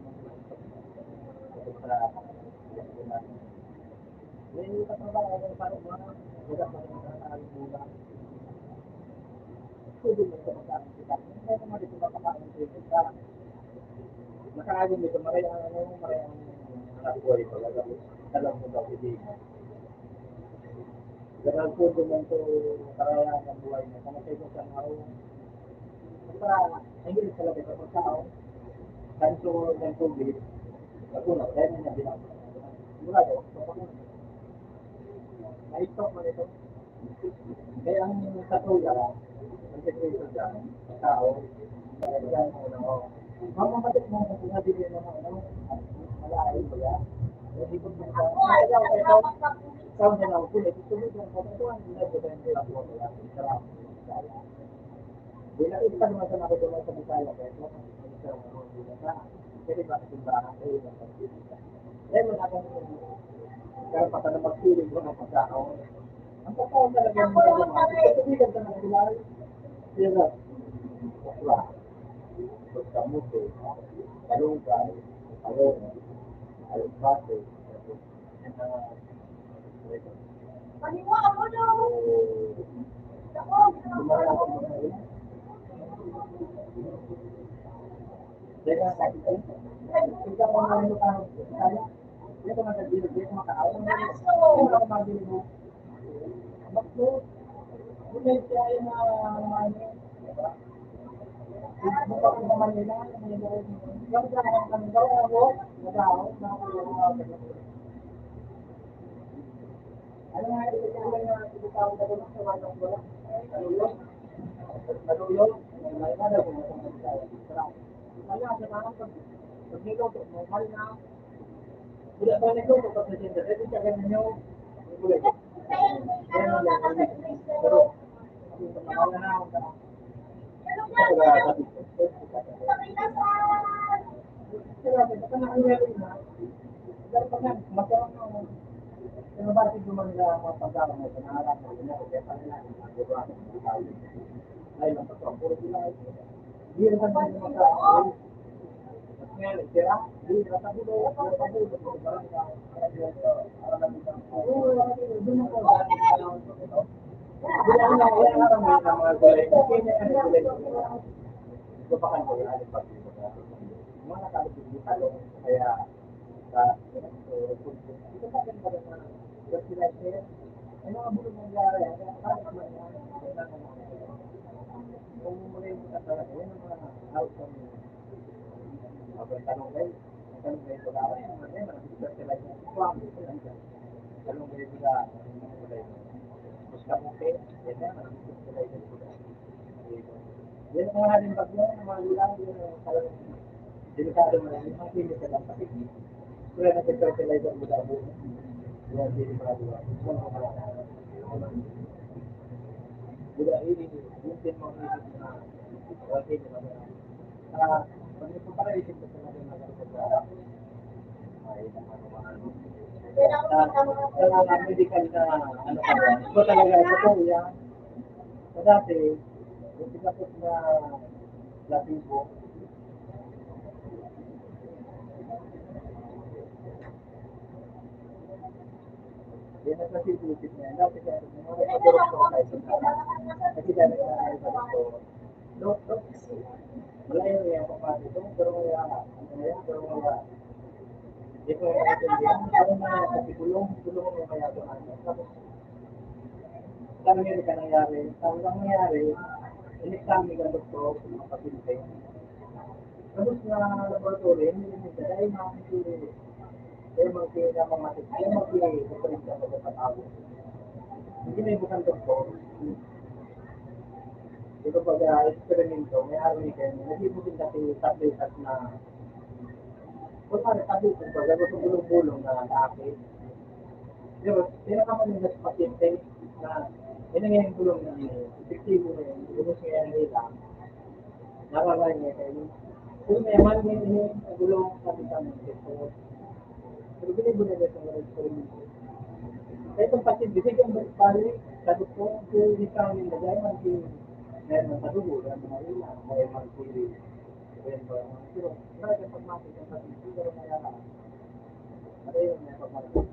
E: may katrabaho ako parang mga ugat na mga bulan. Pwede mo ito magkaroon kita. Hindi naman dito makakaroon kita. Nakakaroon dito, marayang anak buhay ko. Dalang mo daw, hindi. Dalang po naman ito karayang ang buhay niya. Kung kayo sa araw, basta, hindi talaga ito sa tao. Ganito bilis. Pagkulang, dahil niya binago. Sigurado, na-stop mo nito. Kaya ang katuya, ang sekreto dyan, sa tao, dyan mo na ako. Mamamatid mo kung sinabili mo na ano, malayo ba yan? Hindi ko Sound na ako ulit. Tuloy ko ang katutuan nila ko tayo nila po nila. Sarap. Bila ito naman sa ako doon sa Bisaya kaya ko sa mga bila sa. Kasi ba kasi ba ay yung pagpipilian. Eh man ako karapatan na magpiling ko ng pagkakaon. Ang pagkakaon talaga ng mga ito bigat na ng bilay. Sila. Okra. Pagkamuto. Talunggay. Talong. Alubate.
B: Paniwa ako daw. Ako.
E: Kaya sabi ko, ikaw mo na yung parang kaya. Hindi ko magagilid, hindi ko makaawa. Hindi ko magagilid mo. Bakso. Hindi siya yung ano. Diba? Hindi ko sa Manila. Yung sa kami daw ako. Nagawa. Ano nga ito na tinatawag na doon sa walong bola? Malulong. Malulong. May nada ko sa Manila. Wala sa mga pag niluto mo, mahal na. Wala ba niluto pag nasinda? Ito siya ganyan nyo. Wala. Kaya mo lang. Pero, mahal na ako na. Pero, baka nakangyarin na. Pero pag magkaroon mo, pero bakit gumanda ang mga pagkakas mo sa naharap mo? Kaya pa nila, ay, lang pa ito. Puro sila ito. Hindi rin sa mga magkakas. Ngayon, kaya, hindi na tabulo, tanong kayo pag-away, sila yung swam, tanong kayo sila, mas kamuti, yan na, sila yung yan ang mga rin bagyo, mga lulang, yung talagang delikado mo lang, yung mga kinis ka lang pati. Kaya nag-fertilizer mo dabo, yan, hindi pa lulang. Bila ini, yung din mga isip na, okay, di ba na, pag ito para isip ko sa mga sa medical na ano ka ba? Ito talaga ito po yan. So dati, yung pinapot na latibo, yan ang nasibusip niya. Dati kaya mga nagpapurok ko kahit sa kasi dati na nagpapurok ko. Wala yung yung kapatid ito, pero wala. Ito yung nakatindihan. Ano na kasi bulong mo kaya doon. Tapos, sabi nga ka nangyari. Sabi lang nangyari, in-examine ka doktor, kapatid. Tapos na laboratory, hindi nila dahil makikili. Dahil magkili na pamatik. Dahil magkili, kapatid ka pagkatao. Hindi na ibukang doktor. Ito pag eksperimento, may araw kayo, nag-ibutin kasi tabletas na kung paano tabletas, pag gusto bulong-bulong na naakit. Pero, pinakaman yung pasyente na yun ang yung bulong na epektibo na yun, gumos nga yung nila, nakakain niya kayo. Kung may man yung bulong sabi sa mga pero binibulong na sa eksperimento. Kaya itong pasyente, kasi kung balik, sabi ko, kung hindi ka yung nagay, meron ng tadugo, meron ng ilan, may mag-pili. Pero, talagang pag-masig ang pag-isip, pero mayroon. Ano yung may pag-masig?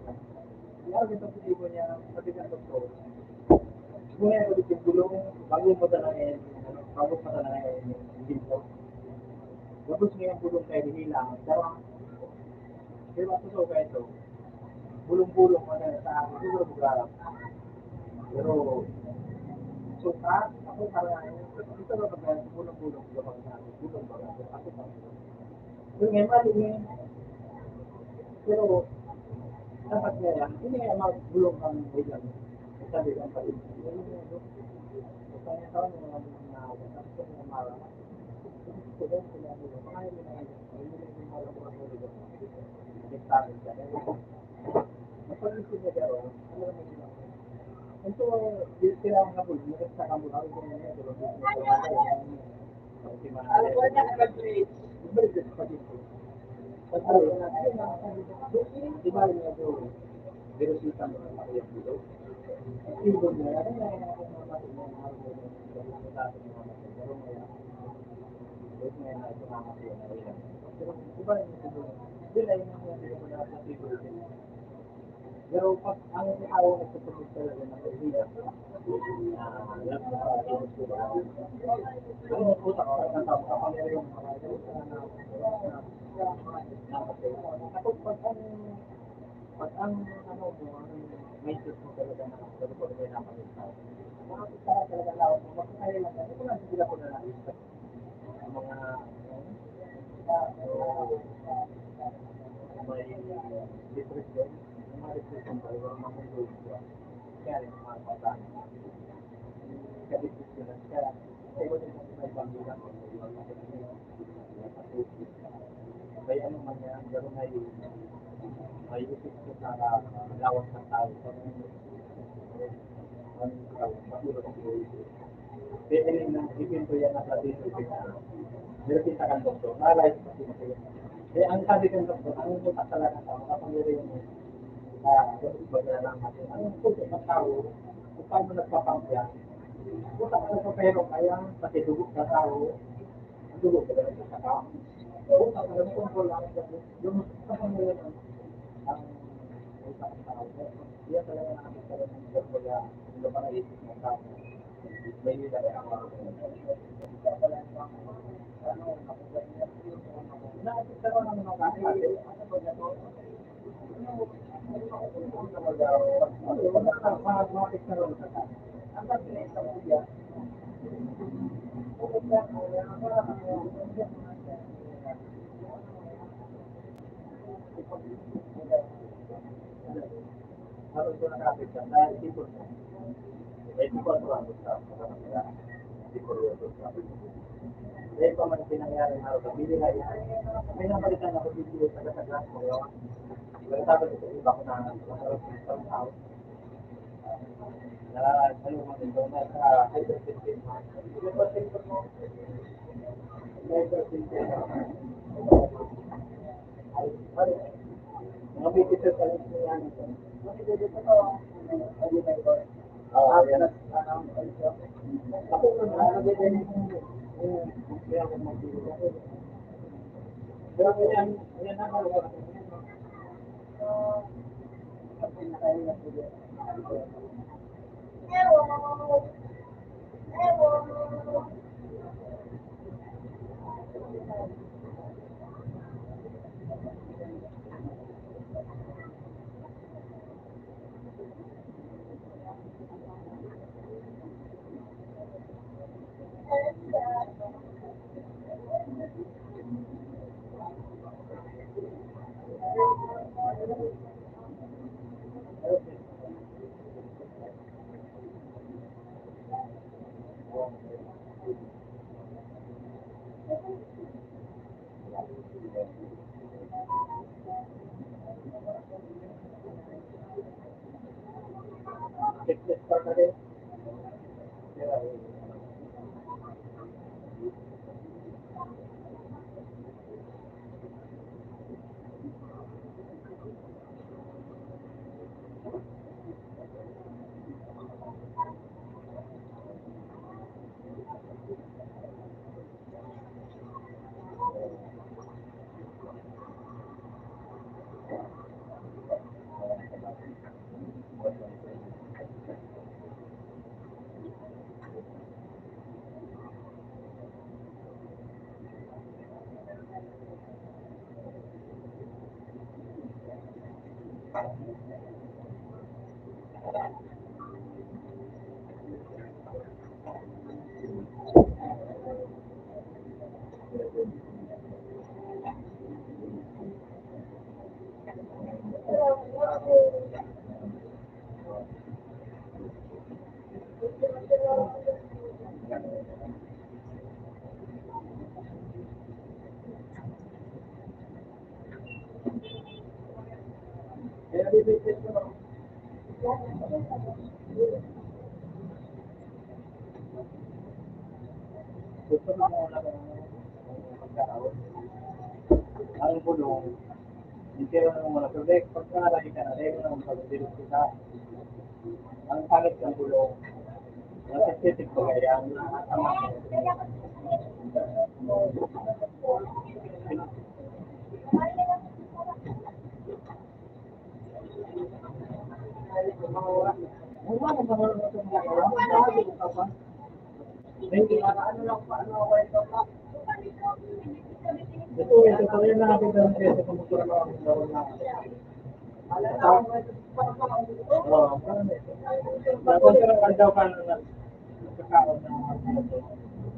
E: Kaya ito piligo niya, pati ng doktor. Muna yung ulit yung gulong, bago mo talaga yung ginto. Tapos nga yung gulong kayo hilang, pero matuso kayo ito. Bulong-bulong mo na sa akin, siguro bugarap. Pero, suka, ako parang ito na pag bulong-bulong ko pag namin, bulong ba ako pa. Pero ngayon, mali ngayon. Pero, dapat nga yan, hindi nga mag-bulong ang bilang. Sabi ang palit. Kaya taon yung mga bulong na ako, tapos ko mga mara. Ito din, sila nila. Pangayon nila ngayon, hindi nila yung mga laboratory ko. Nagsabi siya. Napag-isip niya gano'n, ano naman yun ako. Ito, yung kailangan ka po, yung sa kamula, yung mga tulog yung mga
A: Alam ko niya mag-grade.
E: ibalik sa pag-isip. Kasi, di ba yung medyo, verosita mo ang pakiyang dito? Ibo niya, ano yung mga kapatid mo, mga kapatid mo, pero ngayon, ngayon na ito mga kapatid na ilan. Pero, di ba yung medyo, yun ay yung mga mo na sa pero pag ang tao nagtutubos talaga ng kaibigan, alam mo sa inis ko ba? Ang utak ko ng tao, kapag yung mga namatay. Kapag pag ang ano mo, ang mindset mo talaga na sabi ko may namatay tao. Mga kita talaga lao mo, magkakaya lang. Ito lang sila ko na nakita. Ang mga may depression, mga depression ba, yung mga mundo ko. Kaya rin mga bata. Ka-depression na siya. Kaya ko din may pamilya ko. Kaya ano man yan, gano'n may isip ko sa lawak ng tao. Ang matulog ko. Pwede na ipinto yan na sa dito. Meron kita kang doktor. Nalay sa dito. Eh, ang sabi ng doktor, ang utak talaga sa mga pangyari yung maglalang natin. Ang utak ng tao, kung paano nagpapampya, utak na pero kaya pati dugo sa tao, ang dugo ka lang sa tao. Utak na kontrol lang yung sa pangyari ang utak ng tao. Kaya talaga namin talaga ng doktor na yung mga isip ng tao. May nila ang mga nakikita ko ng mga kasi ano ba na to? Harus nakakita dahil dito may kontrol sa mga dito dahil pa man pinangyari na ito, bili na yan. May nabalitan ako dito sa kasaglas mo yun. Nagtatapos ito iba ko na isang tao. Ano mo dito na sa hypertension. Hypertension mo. Hypertension. Mga pictures sa list niya. Dito to. Ano ba ito? Yan. Ako na nabibili kaya ako magbibigay ako. Pero yan na ako. Kasi nakahilap ko din. Checklist pa ka rin. Kaya bibigyan ko Gusto mo muna ng pagkakaon. Ang bulong, hindi rin naman muna. Pero dahil pagkakalaki ka na, dahil naman pag-direct ka. Ang pangit ng bulong, nasisitik ko kaya ang nakakama. Ito talaga natin ang pwede kung magkaroon ng laro na. Oo, parang ito. Dapat pero ang daw ka na nagkakaroon ng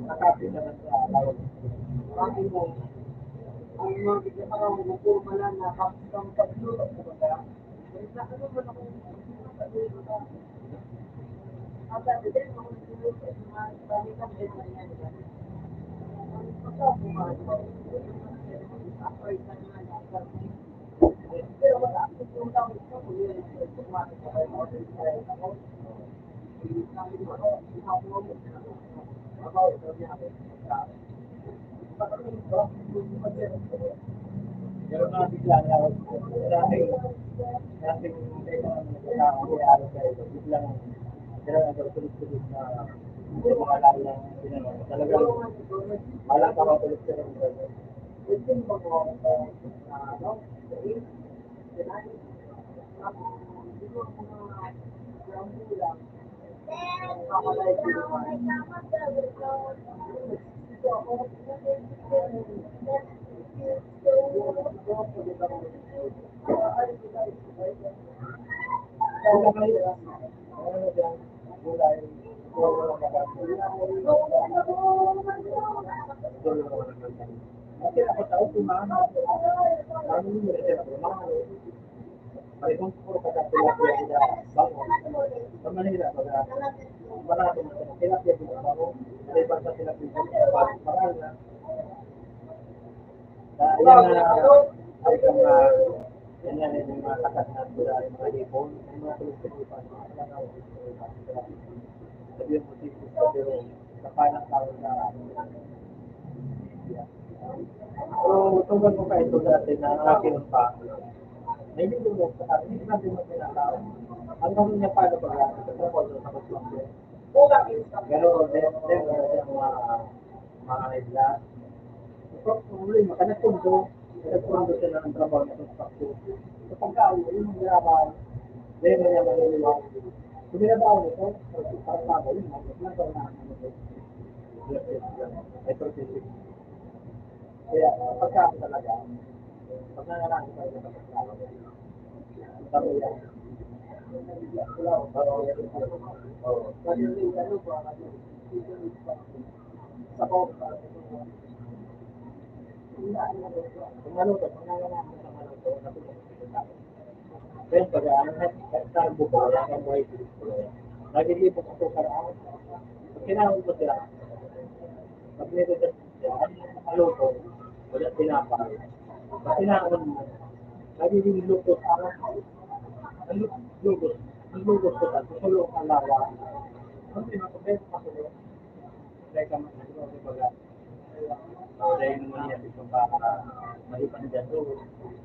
E: nakapit na sa laro.
C: Bakit mo, ang mga bigyan ka ng bukuro pala na kapitang pagluto sa mga. Ano ba akong pagluto ka? Ang sabi din, kung nagluto, mga balikan din na yan. Pero wala, yung tao ito, kung yun, tumatik ka kayo,
E: Pero bigla niya ako. Dating nakakawala kayo. Biglang pero nagtulog-tulog na yung mga lalo ng pinanong. Talagang malang ka matulog-tulog na.
C: ito yung mga ano,
E: Kasi ako tao kumama. Ano yung mga kumama? Parang puro pagkakilala niya bango. Sa Manila, marami na sila. Tilapia din ang bango. Nalipas na sila dito. Marami na. Yan na ay mga yan yung mga kakat na sila, yung mga hipon, yung mga tulis-tulipan, mga kalangaw, sabi yung motibo sa pero sa panang tao na so, tungkol ko kayo dati na akin pa, may nilulog sa akin, hindi natin mo pinatao. Ang gawin niya paano pag sa trabaho sa kapatid. Pero, then, siyang mga idla. Problema, kanagpundo siya ng trabaho na sa pagkakas. So, pagkakas, yung hirapan, then, niya maniliwag. Kung binabaw nito, para sa ako, yun, naglantaw na ako nito. May protesting. Kaya, pagkakas talaga, pag nangarang tayo sa pagkakas, sabi yan. Kung maluto, kung nangarang sa maluto, then, pag sarbo ko, wala kang buhay ko. Nagilipot ako karaan. Pag kinahon ko sila, pag nito siya, maluto, wala tinapay. Pag kinahon mo, nagiging lukot ang lugos ko sa susulong ang lawa. Ang pinakabest pa ko, dahil ka magagawa ko baga. Dahil naman yan, isang baka malipan dyan doon.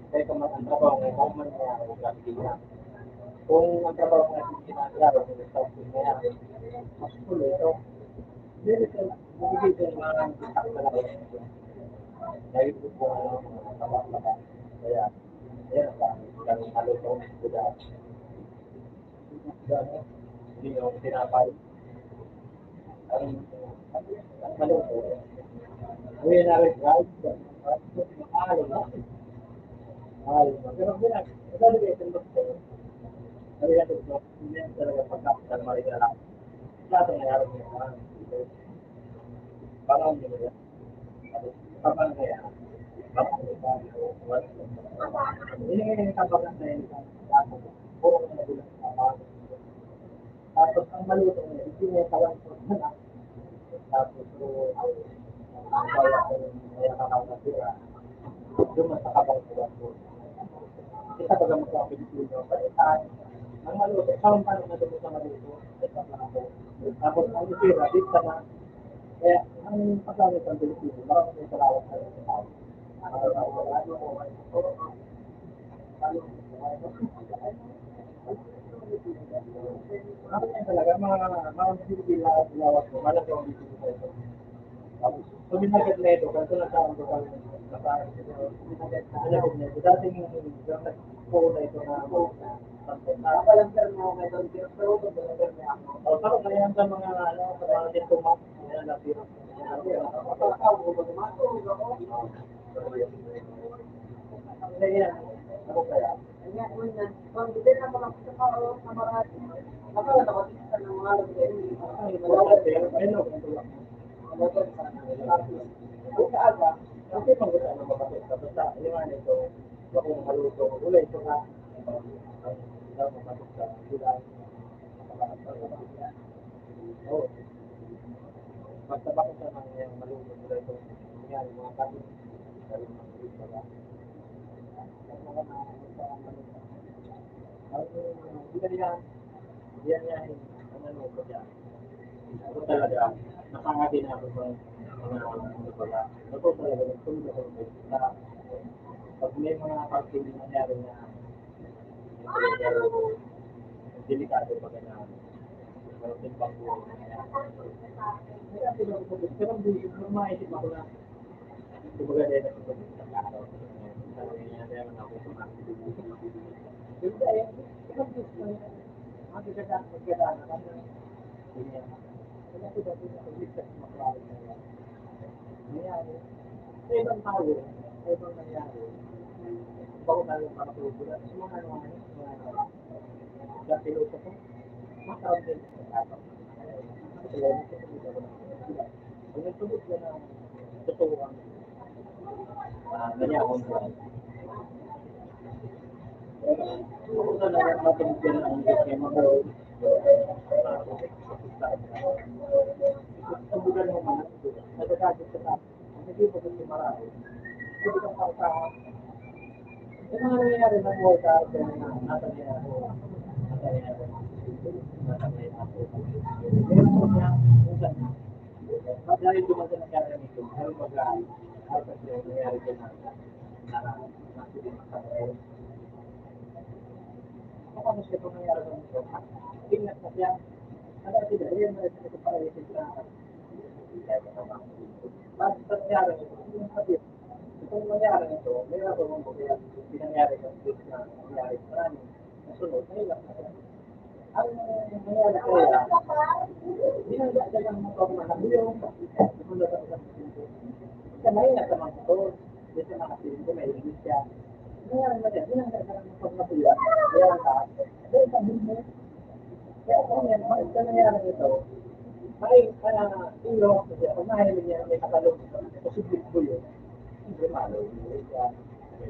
E: Dahil ka mag-trabaho ngayon, kung man niya ako gagawin. Kung ang trabaho nga sinasaraw, kung sa akin na yan, mas tuloy ito. Dahil ito, nagigit yung mga isak na lang. Dahil ito po mga tabak-tabak. Kaya, yan ang halutong kuda. Hindi yung tinapay. Ang maluto. Uwi na rin, guys. Mahal na. Pero madali ito gusto. Madali ito gusto. Hindi talaga pagkakitan marigala. Lahat ang nangyari niya. Parang nyo yan. Kapag kaya. Hindi nga kapag na yun. Puro na nagulang sa tapos ang maluto niya, hindi niya tawag ko na. Tapos wala ko yung nakakasira. Doon sa kabang ko. Kita baga magkakapilitin nyo, palitan. Ang maluto, parang na doon sa maluto. Ito lang ako. Tapos ang isira, dito na. Kaya ang pagkakit ng Pilipino, marami may salawat sa tao. Ano yan talaga, mga Pilipino lawat mo, malaki ang Pilipino. Tapos, kung binagad na ito, ganito na sa ang bukal na parang binagad na ito. Dating yung nag-po na ito na
C: Nakapalang mo may doon pero kung talaga may ako.
E: o parang kaya sa mga ano, sa mga sintomas, yan na pero. Kaya, ako kaya.
C: Kanya mo na, kung hindi na mga kasama sa marami, nakala na sa mga lagay ni
E: Ano,
C: Kung kaaga,
E: kasi pag gusto ano mapapit ka, basta yung ano ito, bakong maluto, wala ito na, ang mapapit ka, sila, oo. Basta bakit ka nang yung maluto, wala ito, nangyari mga kapit, dahil mga kapit ka ba? Ang mga yan niya, ang ano ko dyan. Ako talaga, nakangati na ako sa mga ano pala. Ako talaga, nagtulog ako na pag may mga parting nangyari na delikado pag na meron din bang buhay na nangyari. Kaya pinag-usap, pero hindi maisip ako na kumbaga din ako sa araw. Sabi niya, meron ako sumakit. Yung kaya, pinag-usap niya, magkadaan na kami. Kaya ko dati na pag-isip sa maklaro na yan. Nangyari. Sa ibang tao, sa ibang nangyari. Bago tayo makatulubulan. Yung mga sa piloto ko, matawag din sa tatap. Kasi lalo sa piloto ko. Kung nagtubot ka na totoo ang nangyari ko. Ako talaga matulog yan ang Diyos kaya mag-uwi. Sabugan mo man ito. Nagkakagit sa tapo. Hindi mo gusto marami. Hindi ka pausahan. Yung mga nangyayari na buhay sa atin na nasa niya ako. Nasa niya ako. Nasa niya ako. Meron ko niya. Minsan. Dahil dumaga nangyari nito. Dahil mag-aari. Dahil kasi nangyari ko na nasitin sa ako. Kapag siya itong nangyari ko nito. Ingat na siya. Ano sila, yan na ito para isin sa basta nangyari ito, yung sabihin, itong nangyari ito, may nagawang ko kaya pinangyari ko na nangyari sa maraming nasunod, nahilap na siya. Ang nangyari kaya, binangga lang ng pagmahal yung sumunod ang isang pinto. Kasi mahina naman ito, dito nakasilin ko, may ilis siya. Nangyari na siya, binangga lang ng pagmahal, kaya ang taas, dahil sa bilmo. Kaya kung yan, ito nangyari ito, may ilo kasi kung mahilig niya may katalog posible po yun hindi malo may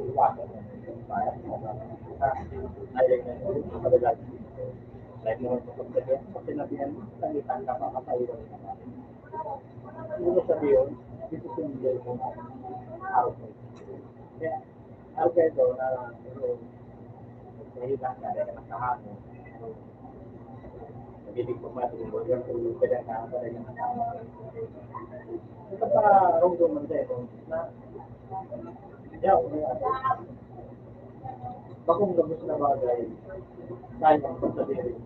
E: iwasan nahilig na yun madalag like naman sa pagkakit pag sinabihan salitan ka makakaiwan ka pa hindi sabi yun dito sinigil mo araw ko kaya araw ka ito na nahilang ka rin ka nakahano Bilig ko mati mo yung kaya na talaga na. Ito para rong man tayo na ya bagong gabos na bagay dahil ang pagsabihin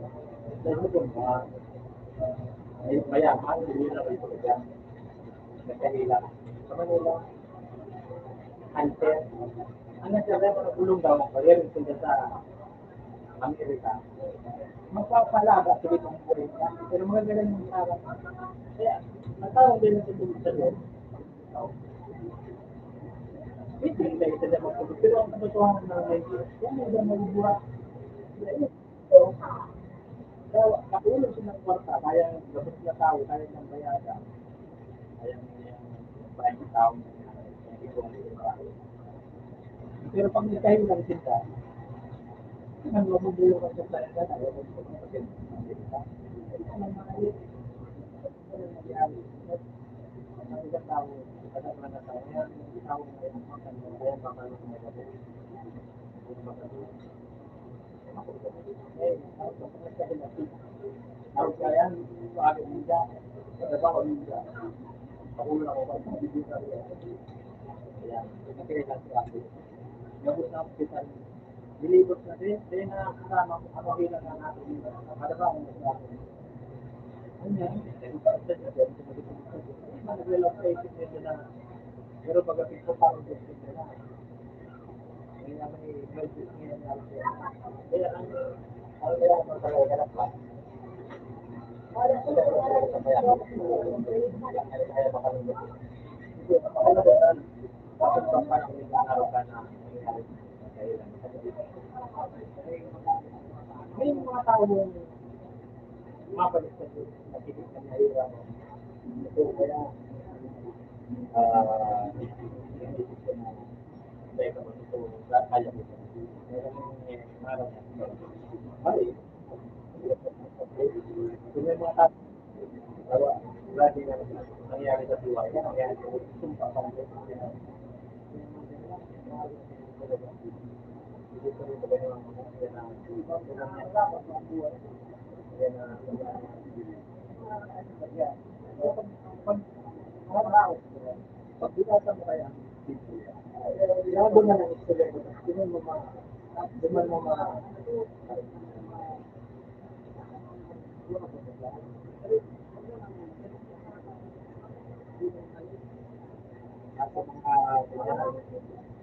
E: dahil mo kung ay mayaman hindi na ito kaya nakahila sa Manila antes ang nagsabi mo na kulong daw ang kaya rin sa Amerika magpapalaga sa ibang Amerika pero mga ganun yung sarap kaya natawag din sa tubig sa doon hindi tayo sa dapat tubig pero ang katotohanan ng Nigeria yan yung mga magbuhat so katulong siya ng kwarta kaya gabot na tao kaya ng bayaga kaya yung bayang tao pero pag nagkahil lang sila ang mabubuo ka sa planet ayaw mo sa mga pagkakas ito naman mga yun ito na nangyari ang isang tao kadang na tao yan yung tao na yung makan mo kaya makan mo sa mga Harus kaya ada ninja, ada apa ninja? Aku nak apa? Ninja ya. Tapi kita lagi. Nyabut na kita. Dilibot na din, na kasama ako bilang ng ating ada ba ang ano yan? Nag-relocate nila na pero pagdating ko parang gusto nila. Kaya may business niya na kaya ang kaya ang talaga na pa. Kaya makalungkot. Hindi, makalungkot. Bakit ba parang araw ka na may mga tao yung mabalik sa nakikita na nahirap. Ito kaya hindi ko na kaya ka matutulong kaya mo. Meron yung araw na mali. Kung may mga tao lagi na nangyari sa buhay, nangyari sa sumpa pa rin. Pag binasa mo kaya, doon na lang istorya mo. Doon mo at sa mga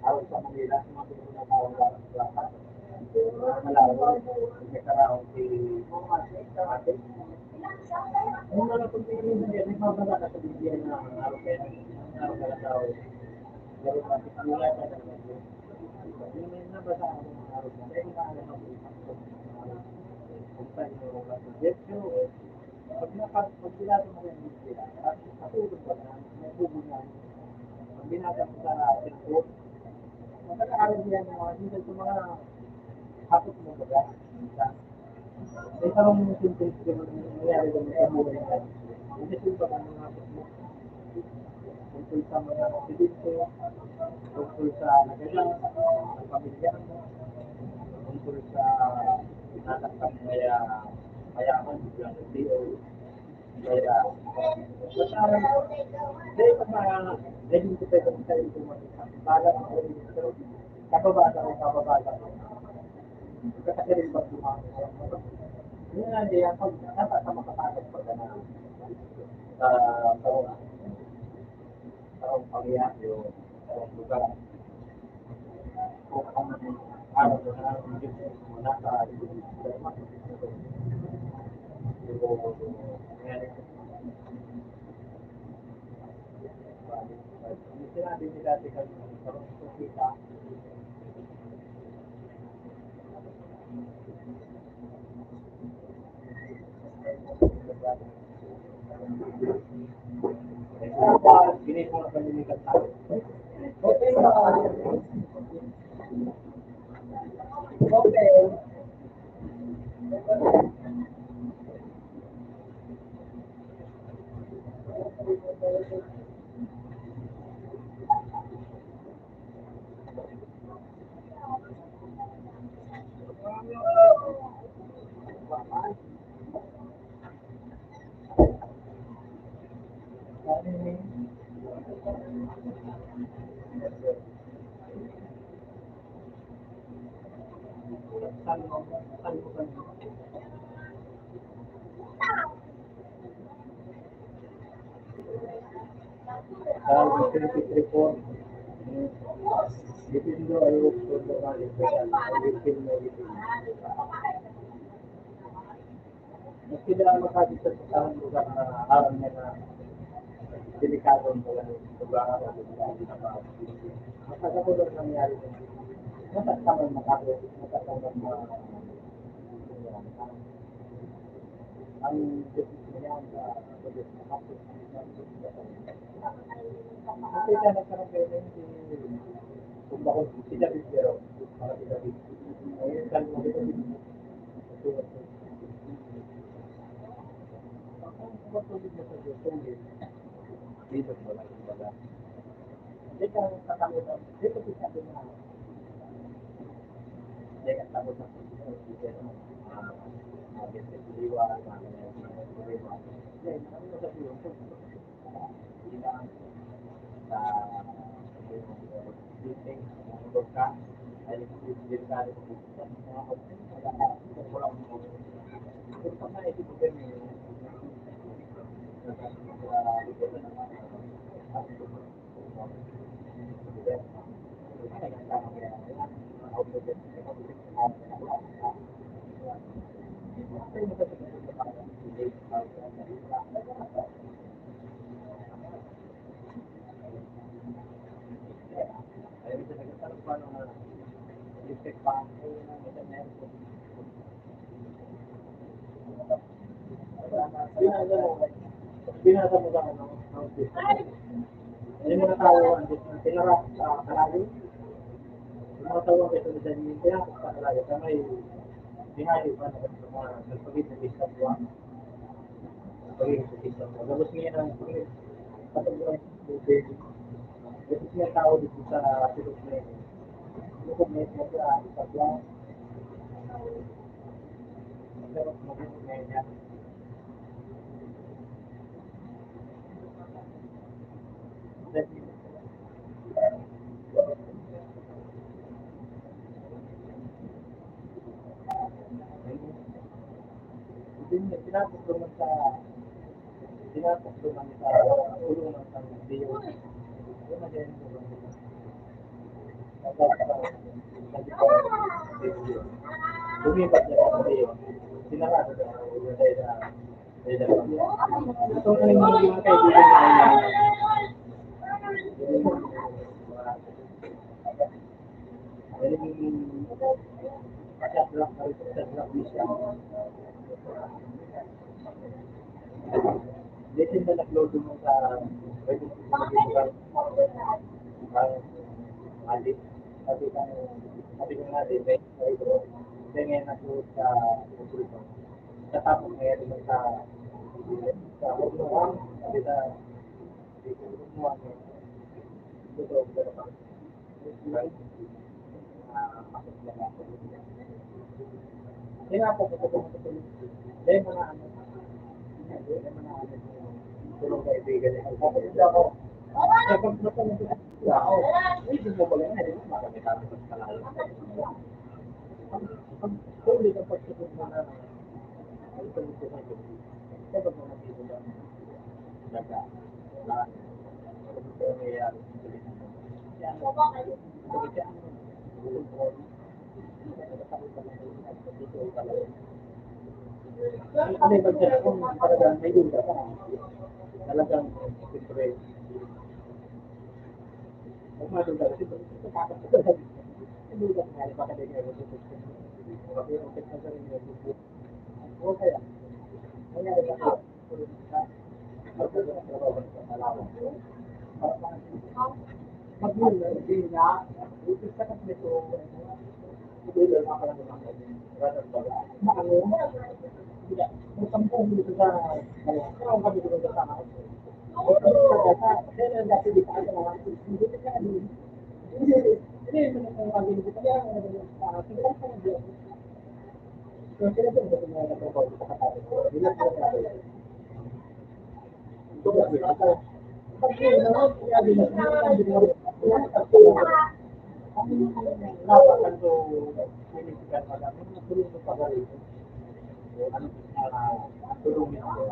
E: araw sa Manila, sa mga pinunang tawag malaw, may karaong si ate. Yung mga pagpili niya, may mga bala sa bibigyan na araw kaya, araw kaya tao. Pero pati kanila ka na naman. Yung may nabasa ako ng araw na, may mga alam ako kung saan yung mga subjecto. Pag binasa mo yung bibigyan, at katulog ka na, may bubunyan. Pag binasa mo sa Facebook, magkakaaral niya ng mga minsan sa mga hapot mo ba? May tarong simple ko nangyari doon sa buhay niya. Hindi ba ang mga hapot mo? Tungkol sa mga aksidente, tungkol sa nagalang, sa pamilya mo, tungkol sa inatakang mayaman, biglang LTO. Kaya, masaran, dahil pa naging ko tayo sa ito balang ako ito, kababata ko. Kasi rin ba yun nga diyan, pag nasa sa makapasok pag sa taong pamilya, yung lugar, kung ang araw na nasa sinabi ni dati kami sa kita ginit mo na panilikat tayo. Okay na okay. Report. Depende ayo pagkakali Meski dalam makakita sa lugar na alam niya na delikado ang lugar at makakatulog nangyari din. Matatamang matatamang ang desisyon niya na kasi siya nagkaroon kayo kung bakit sila bigero para sila bigero ayun saan mo dito ang matulog niya sa Diyos dito mo lang yung baga hindi ka katamod dito siya doon na hindi ka tamod na Binasa mo sa ano, yung mga tao, tinara sa kalayo, yung mga tao ang ito sa India, sa kalayo, kaya may binayo pa na mga nagpagit na pista buwan, nagpagit na pista buwan. Tapos ngayon ang patuloy, tapos may tao dito sa silog na ito. Lukog na ito sa buwan, magkaroon ngayon yan. Tinapos naman sa kulungan ng Diyo. Yung magaling ko ba? Lumipat niya sa Diyo. Sinarado na yung dahil ito ang mga kaibigan na Desin na nag-load mo sa adik. Sabi ko nga din, then ngayon nag-load sa Puerto. Katapos ngayon naman sa Hornuan, sabi na Hornuan dito pero pa. Kaya po ito dahil mga ano tulong kaibigan niya. Tapos ako, kapag napansin ako, hindi mo pala na, hindi mo makamit ako sa kalayo. Ang tuloy ng pagsusunod mo na ito nito na ito. Kapag mo nakita ba, daga, kapag ito ang mayayari, yan, kapag siya, ano yung pagkakit kung talagang may duda ka talagang siyempre kung maduda kasi ito kakasal may duda ka nga baka din yung susuksin kasi yung teknology na rin yung susuksin o kaya nangyari ba ko magkakaroon ng trabaho sa malawan mag-mula hindi na utos ka kasi ito hindi lang makalang lumakad rather maano tidak bertempur gitu kan kalau kami juga bersama saya tidak sedih ada orang itu kan ini mengenai kita yang kita kan dia kita itu betul betul berbau kata bila kita itu berarti tapi memang ya di mana di luar kami melakukan itu ini juga pada perlu pada itu tulong niya ako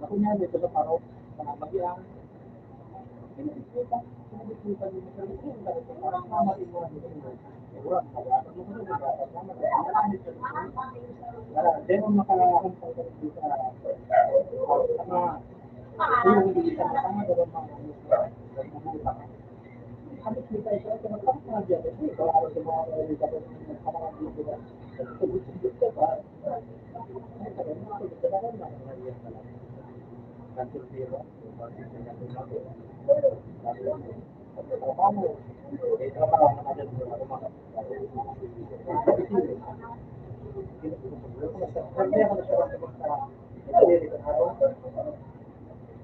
E: ako niya dito sa paro sa Bagyang parang mamatin mo then makakakang sa dito sa tulong dito sa tama daw mga kami kita itu cuma saja jadi kalau harus semua dari kata sama itu kan itu kan kantor biro pasti dengan itu kalau kamu itu orang ada di rumah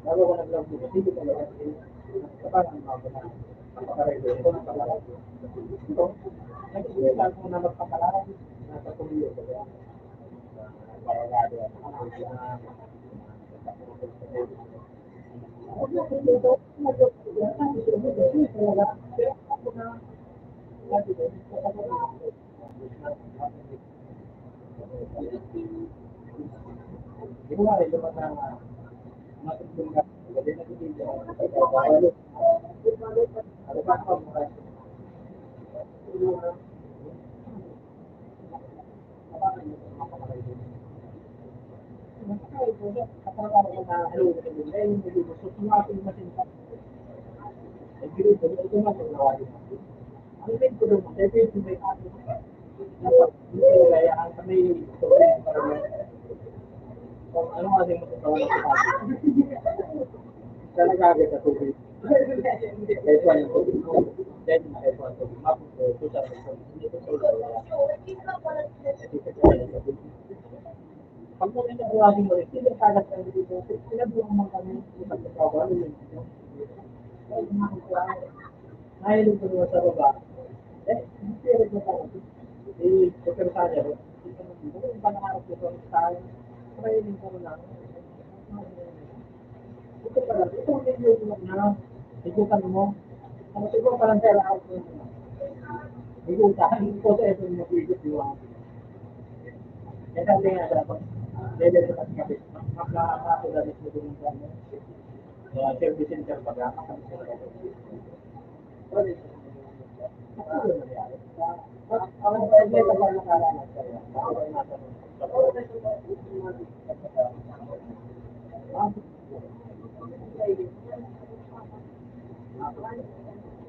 E: lalu kalau bilang begitu kalau Hindi lang kung na magpapalaran, nasa tuloy ko yan. Barangado at nakakita na di ko nga rin naman na matutulong ka. Kasi nagiging ano ba ako mo kasi? Ano kasi matutuwa ng talaga agad sa tubig. Kahit wala yung tubig mo, kahit kahit wala yung tubig mo, susar mo ito. Hindi ko pag mo rin nabuhasin mo rin, sila tagas ka dito, sinabuhan mo kami sa pagkakawa, ano yun? Nahilig ko naman sa baba, hindi pero ko sa akin. Pero sa kanya, kung panaharap ko sa akin, mahilig ko na. Ito pala, ito ang video ko na, ikutan mo. Ano siguro parang kaya ako ikutan, hindi ko sa ito yung mag-ikot yung kaya sabi nga dapat, dede sa pagkabit, makakapagalit mo din sa service center baga, sorry. Ano yung nangyari? Ako ba yung may pagkakalaman sa'yo? Ako ba yung nasa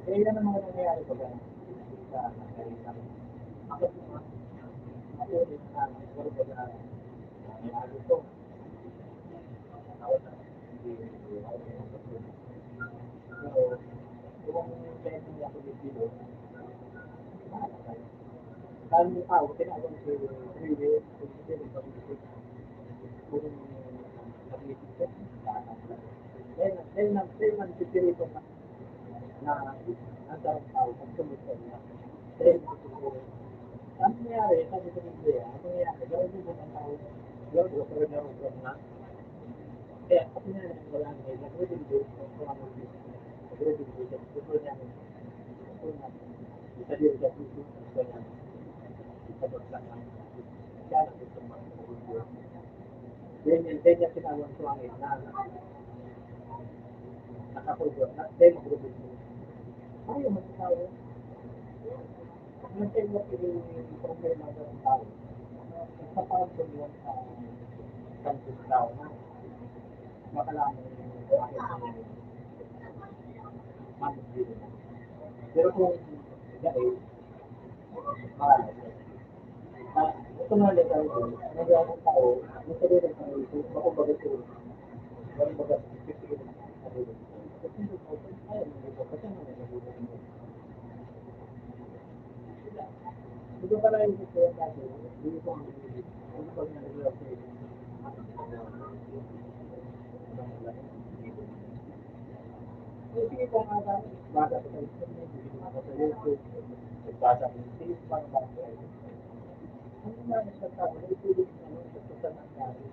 E: kaya yan ang mga nangyayari ko ba? Ako din na siguro ba na nangyayari ko? Pero kung kaya hindi ako dito, kaya yung tao, tinawag ko yung freeway, kung hindi rin pa dito. Kung nag-isip ko, dahil nagpipirito na ang sarang tao kung sumito niya. Dahil ang nangyari, sabi ko hindi ang nangyari, gawin mo ng tao, gawin ko pero naroon na. Kaya kasi na wala nga, nag-reduce kung ano yung nag-reduce, gusto niya isa din sa puso, gusto niya itabot lang ang kaya na gusto mga ganyan sinawang suwangin na nakapulgo, na dahil mag-reduce mo. Ayaw magsasawa. Nag-tell yung problema ng tao. Nagpapawag ko yun sa campus daw na makalaman yung bakit niya mamagdili. Pero kung dahil, makalala. Ito nga lang tayo, nagyari ang tao, gusto rin ang tao ito, bako bagat ito. Bako bagat ito. Kasi hindi ko, ayaw hindi ko, kasi nga nagbubuhat mo. Hindi ko pala yung gusto yung dati, hindi ko nga nagbubuhat ko. Sige po nga dami, bata ko sa internet, bata sa YouTube, bata ko sa Facebook, bata ano nga sa tao, ito yung sa nangyari.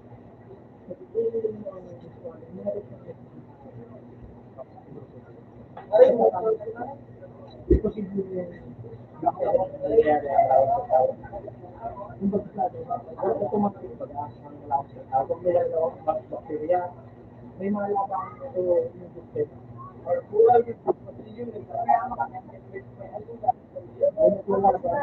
E: Kasi ito yung gusto ko, meron sa ay, hindi ko siguro yung nangyari ang tao sa tao. Yung bagsasabi, automatic baga ang lakas sa tao. Kung may ako, bacteria, may mga labang ito yung system. Or kulay yung procedure, kaya makakasip may aluga. Ay, wala ba?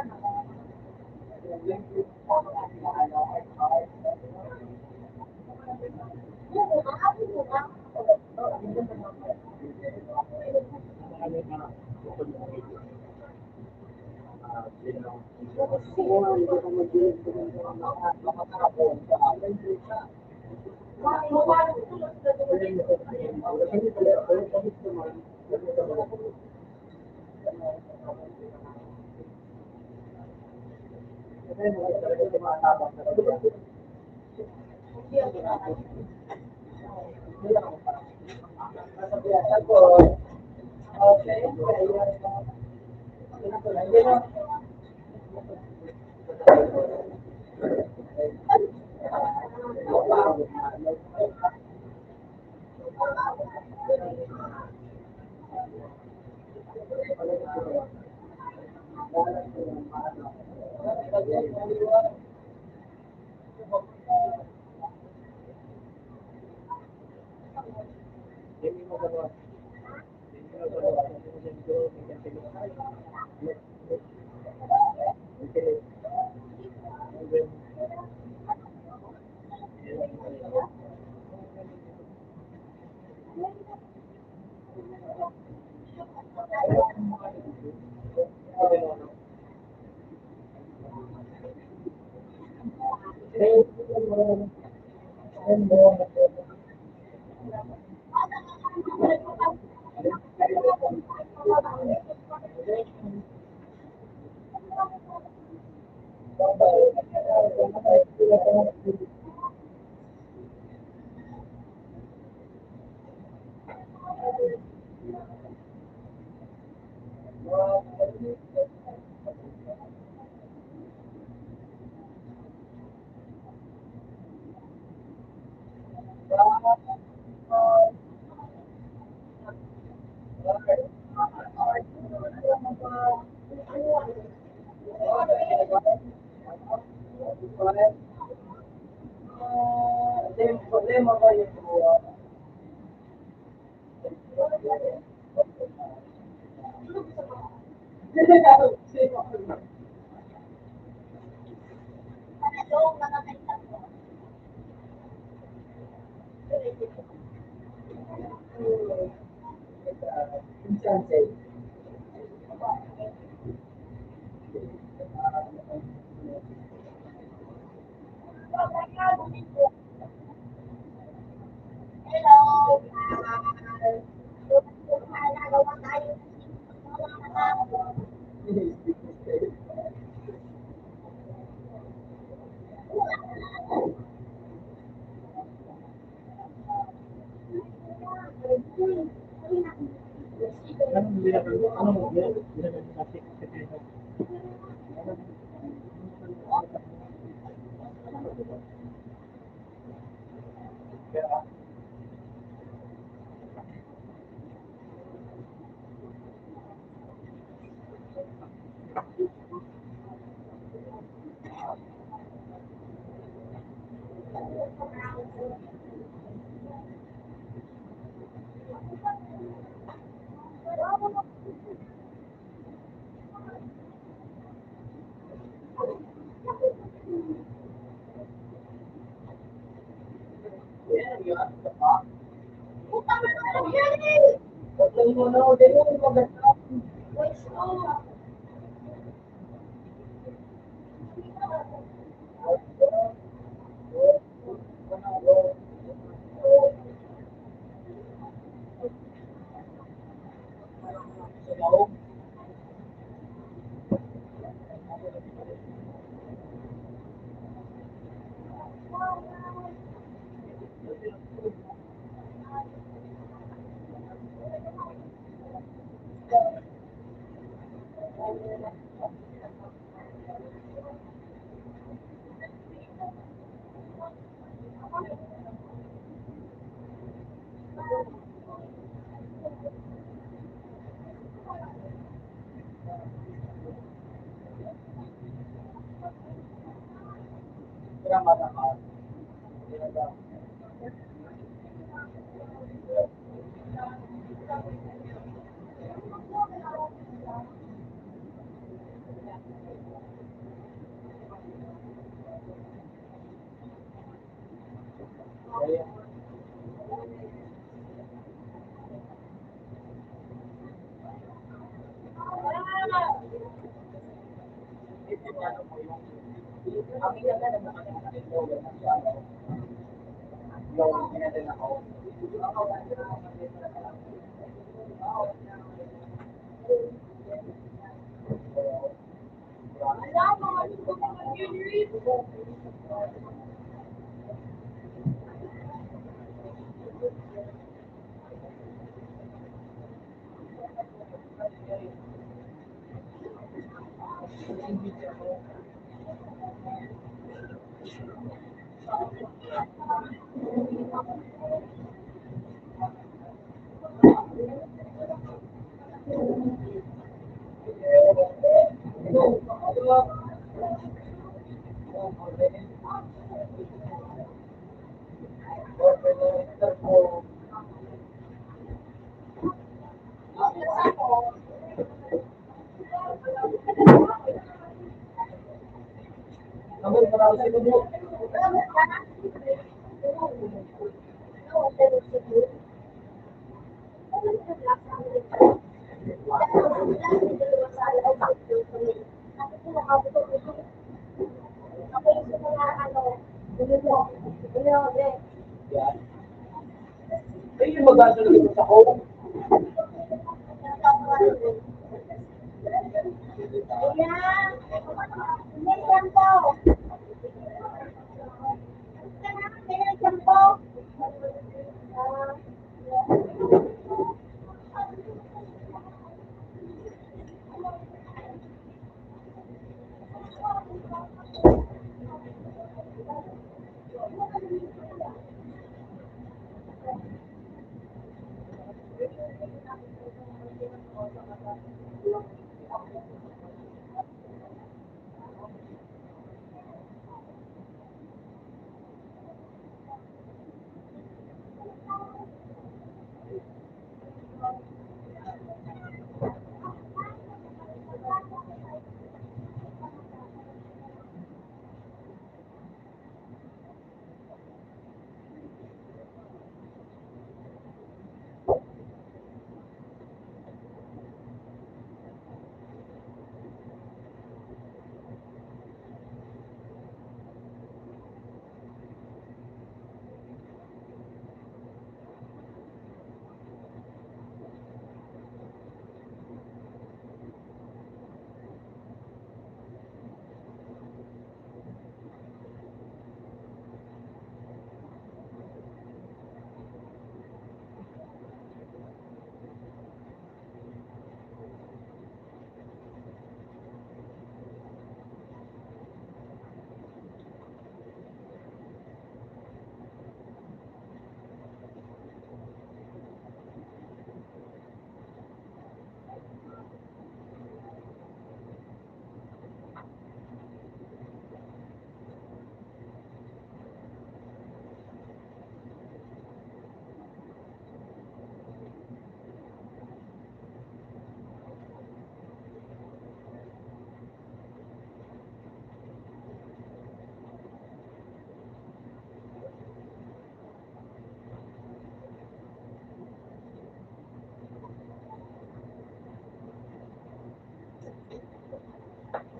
E: Hindi mo gagawa. Hindi mo gagawa. Hindi mo gagawa. Hindi mo
C: problema ba yung instances?
D: Naman, marami sa lumo. Yan. Ay, yung magdadala dito sa home.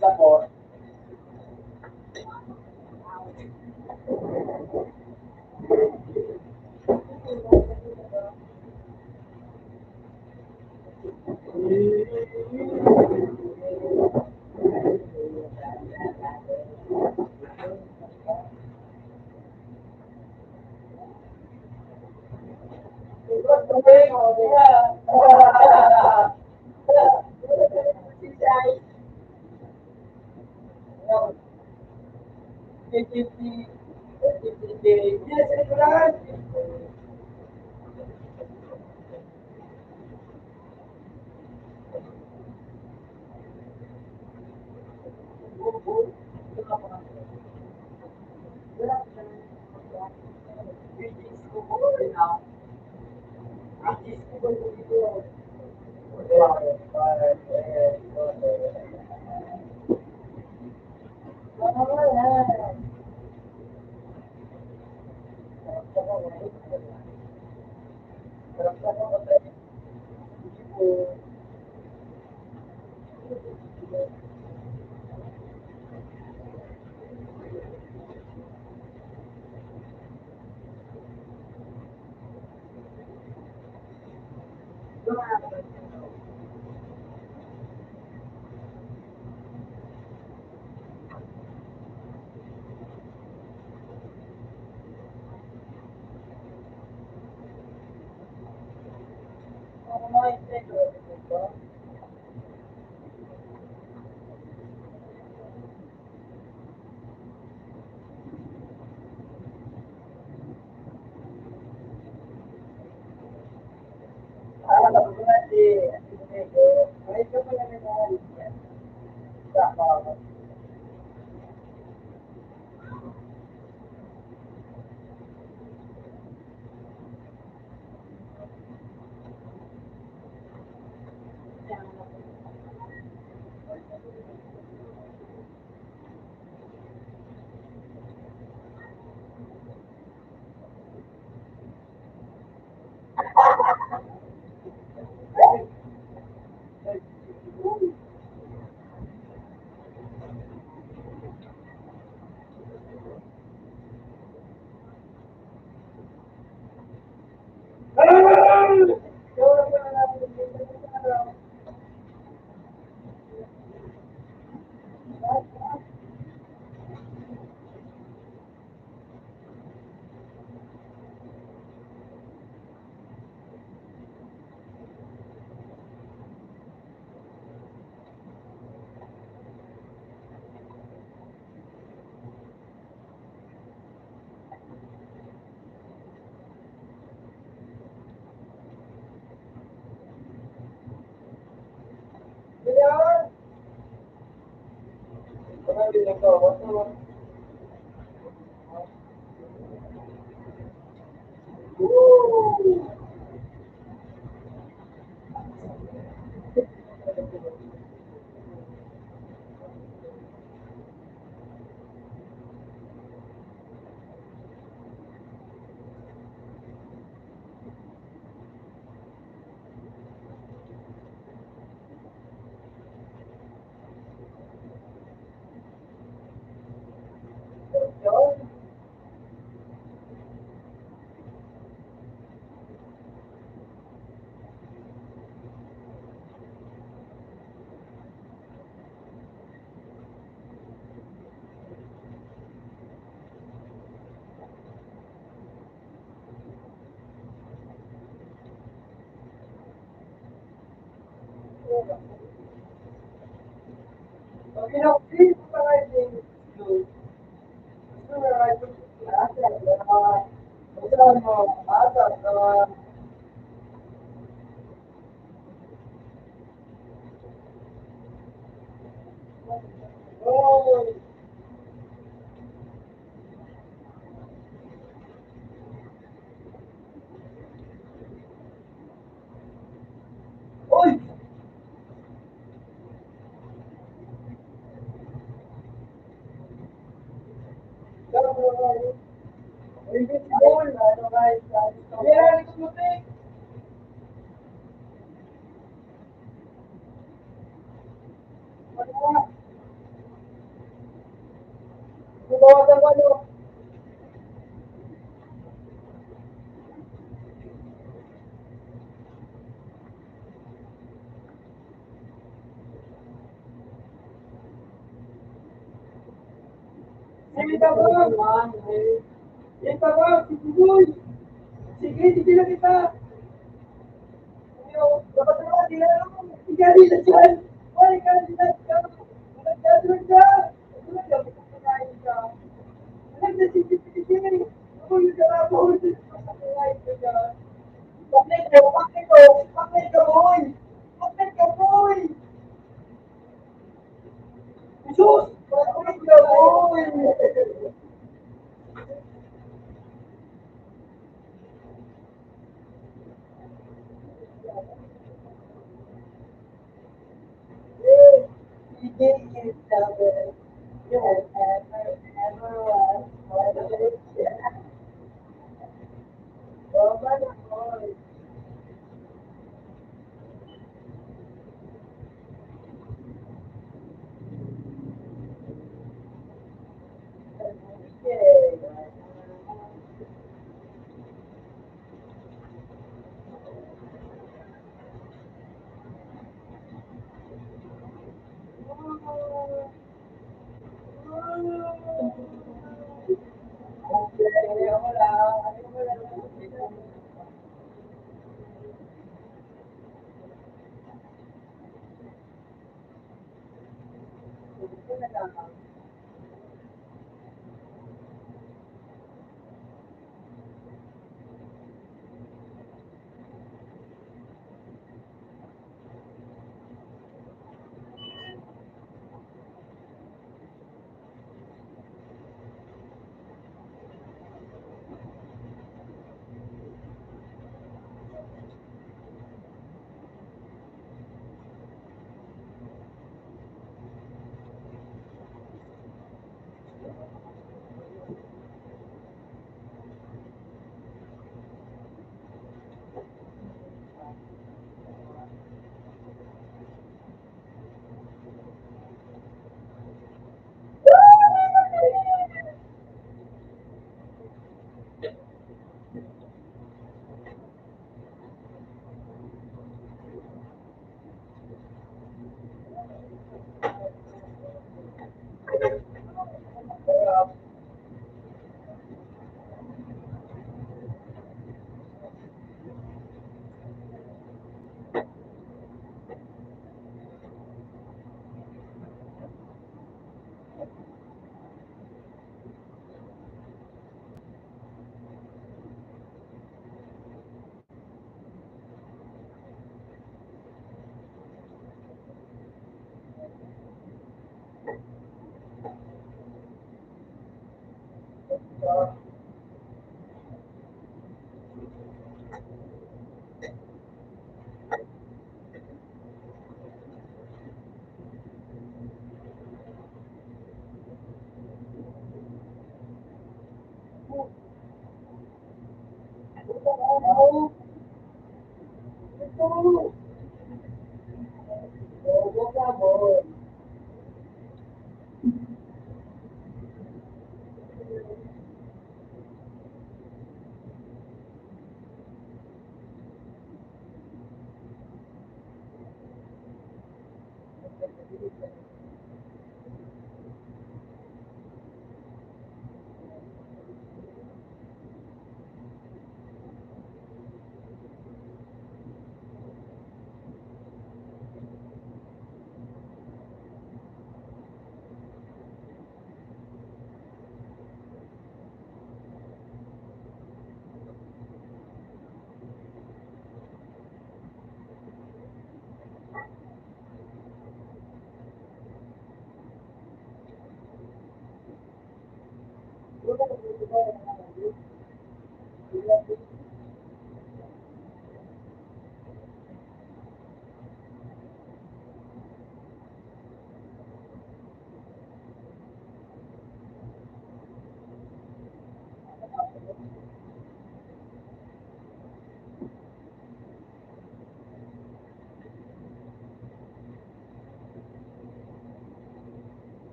D: Tapos,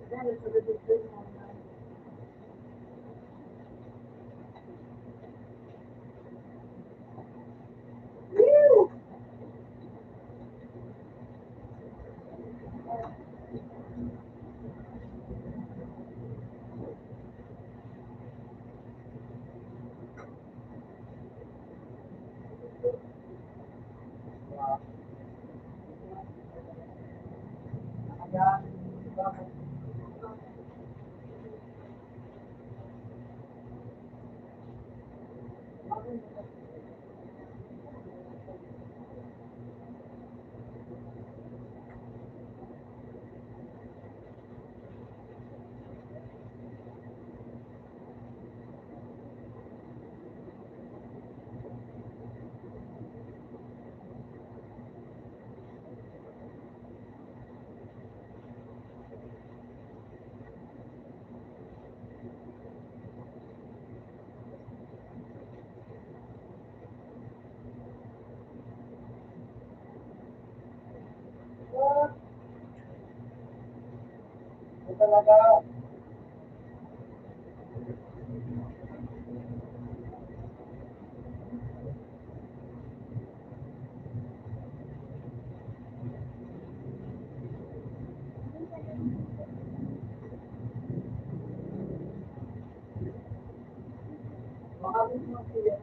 B: Dahil sa bibigyan mo na talaga makakit mo siya.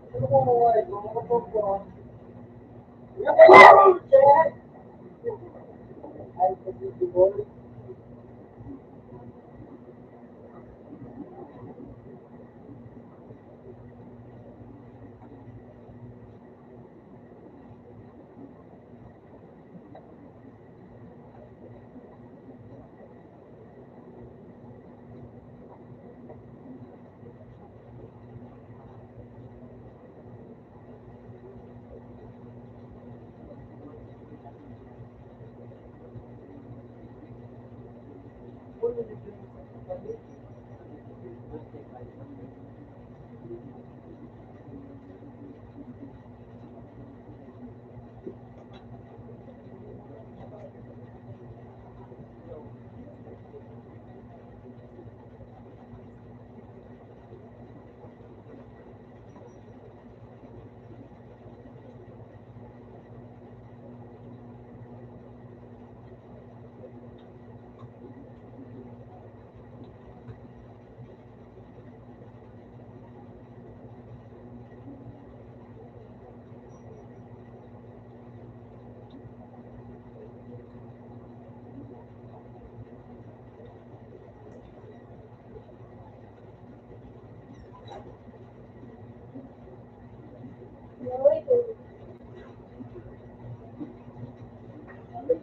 E: Ano ko mo ay, kung ako po. Ay, pag-ibigol.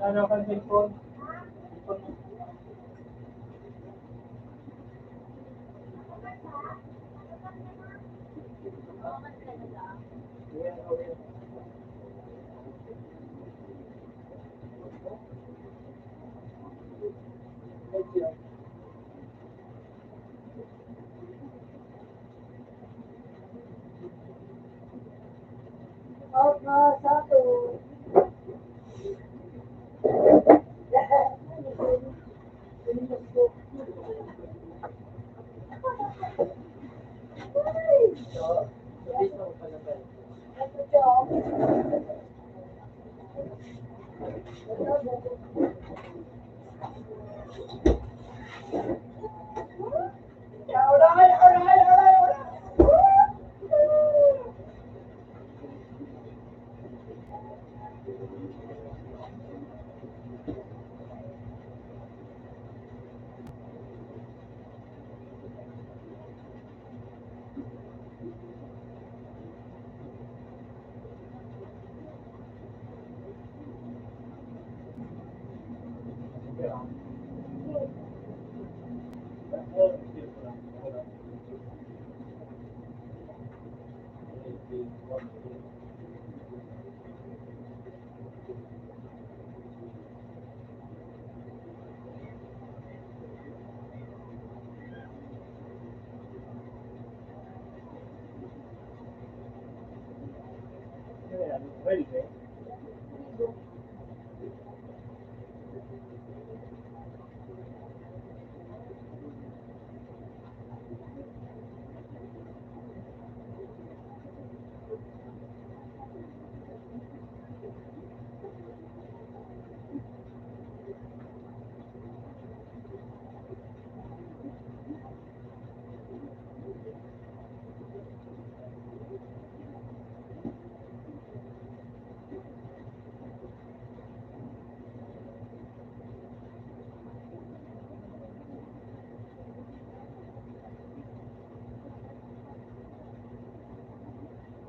E: Ano ka ng cellphone?
B: Out na sa to.
E: Ready, eh?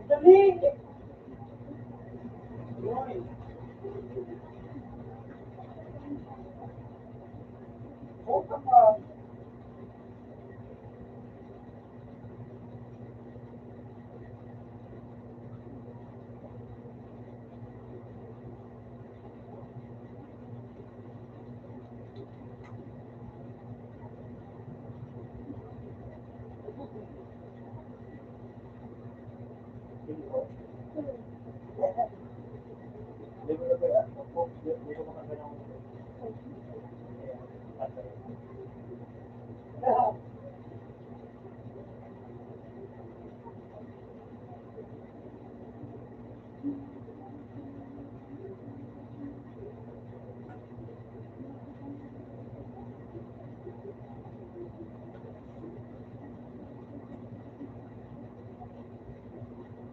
B: Dali!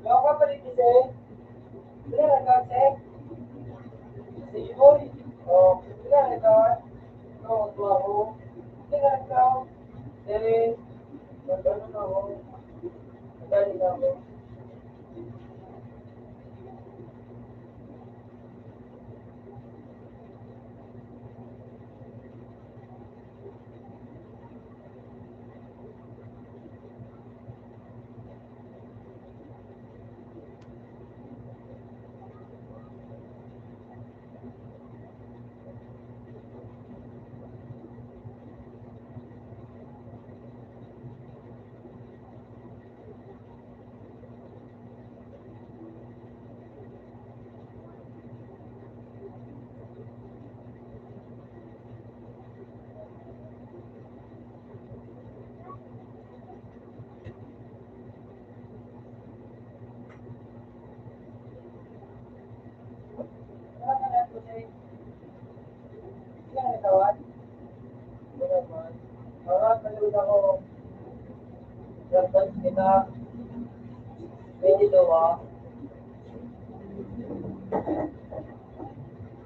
D: Yung ka pa rin kasi, wala na kasi. Si Boy, wala na ka. No, tuwa ko. Wala na ka. Then, ano na ako. Magaling ako. Kita, pwede daw ah.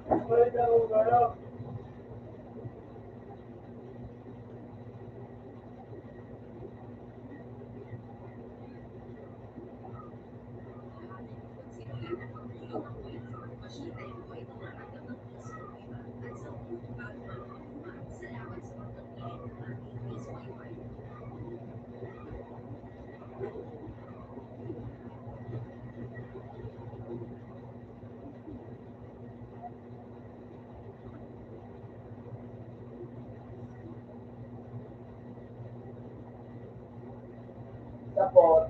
D: Pwede daw gano'n. Tapos,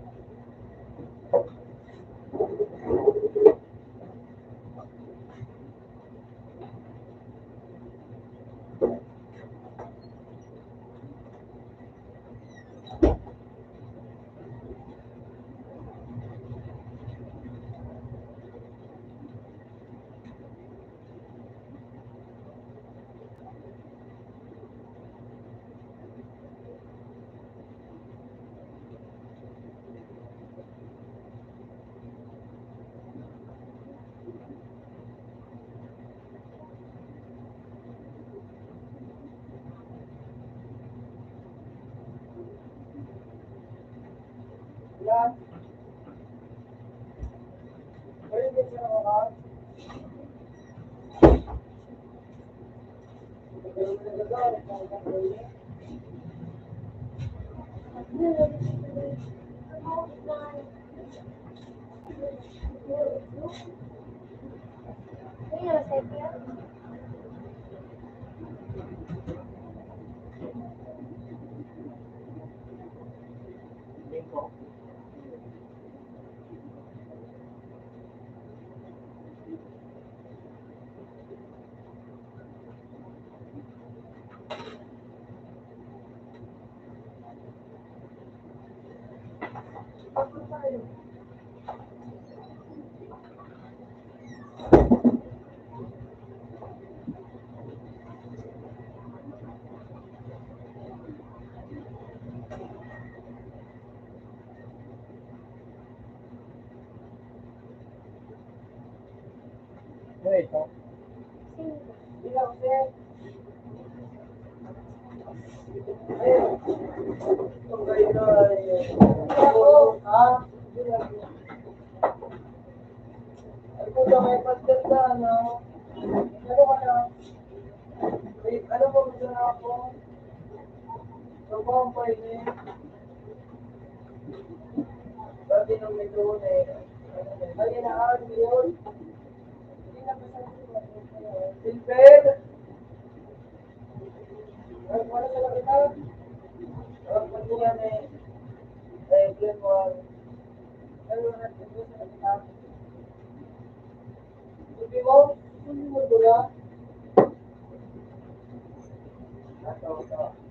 D: yan. Pwede din siya naman.
E: Ito.
D: Bilang siya. Kung kayo ay ha? Ay kung may pastel ka, ano? Ano ka na? Ano mo gusto na ako? Ano ba ang pwede? Dati nung may doon eh. Ay, inaaral mo yun? Silver? Ay, wala sa lakita? Ang pwede yan eh. Ay, grade 1. Ay, wala natin doon sa lakita. Sabi mo, susunod mo ba? Ito.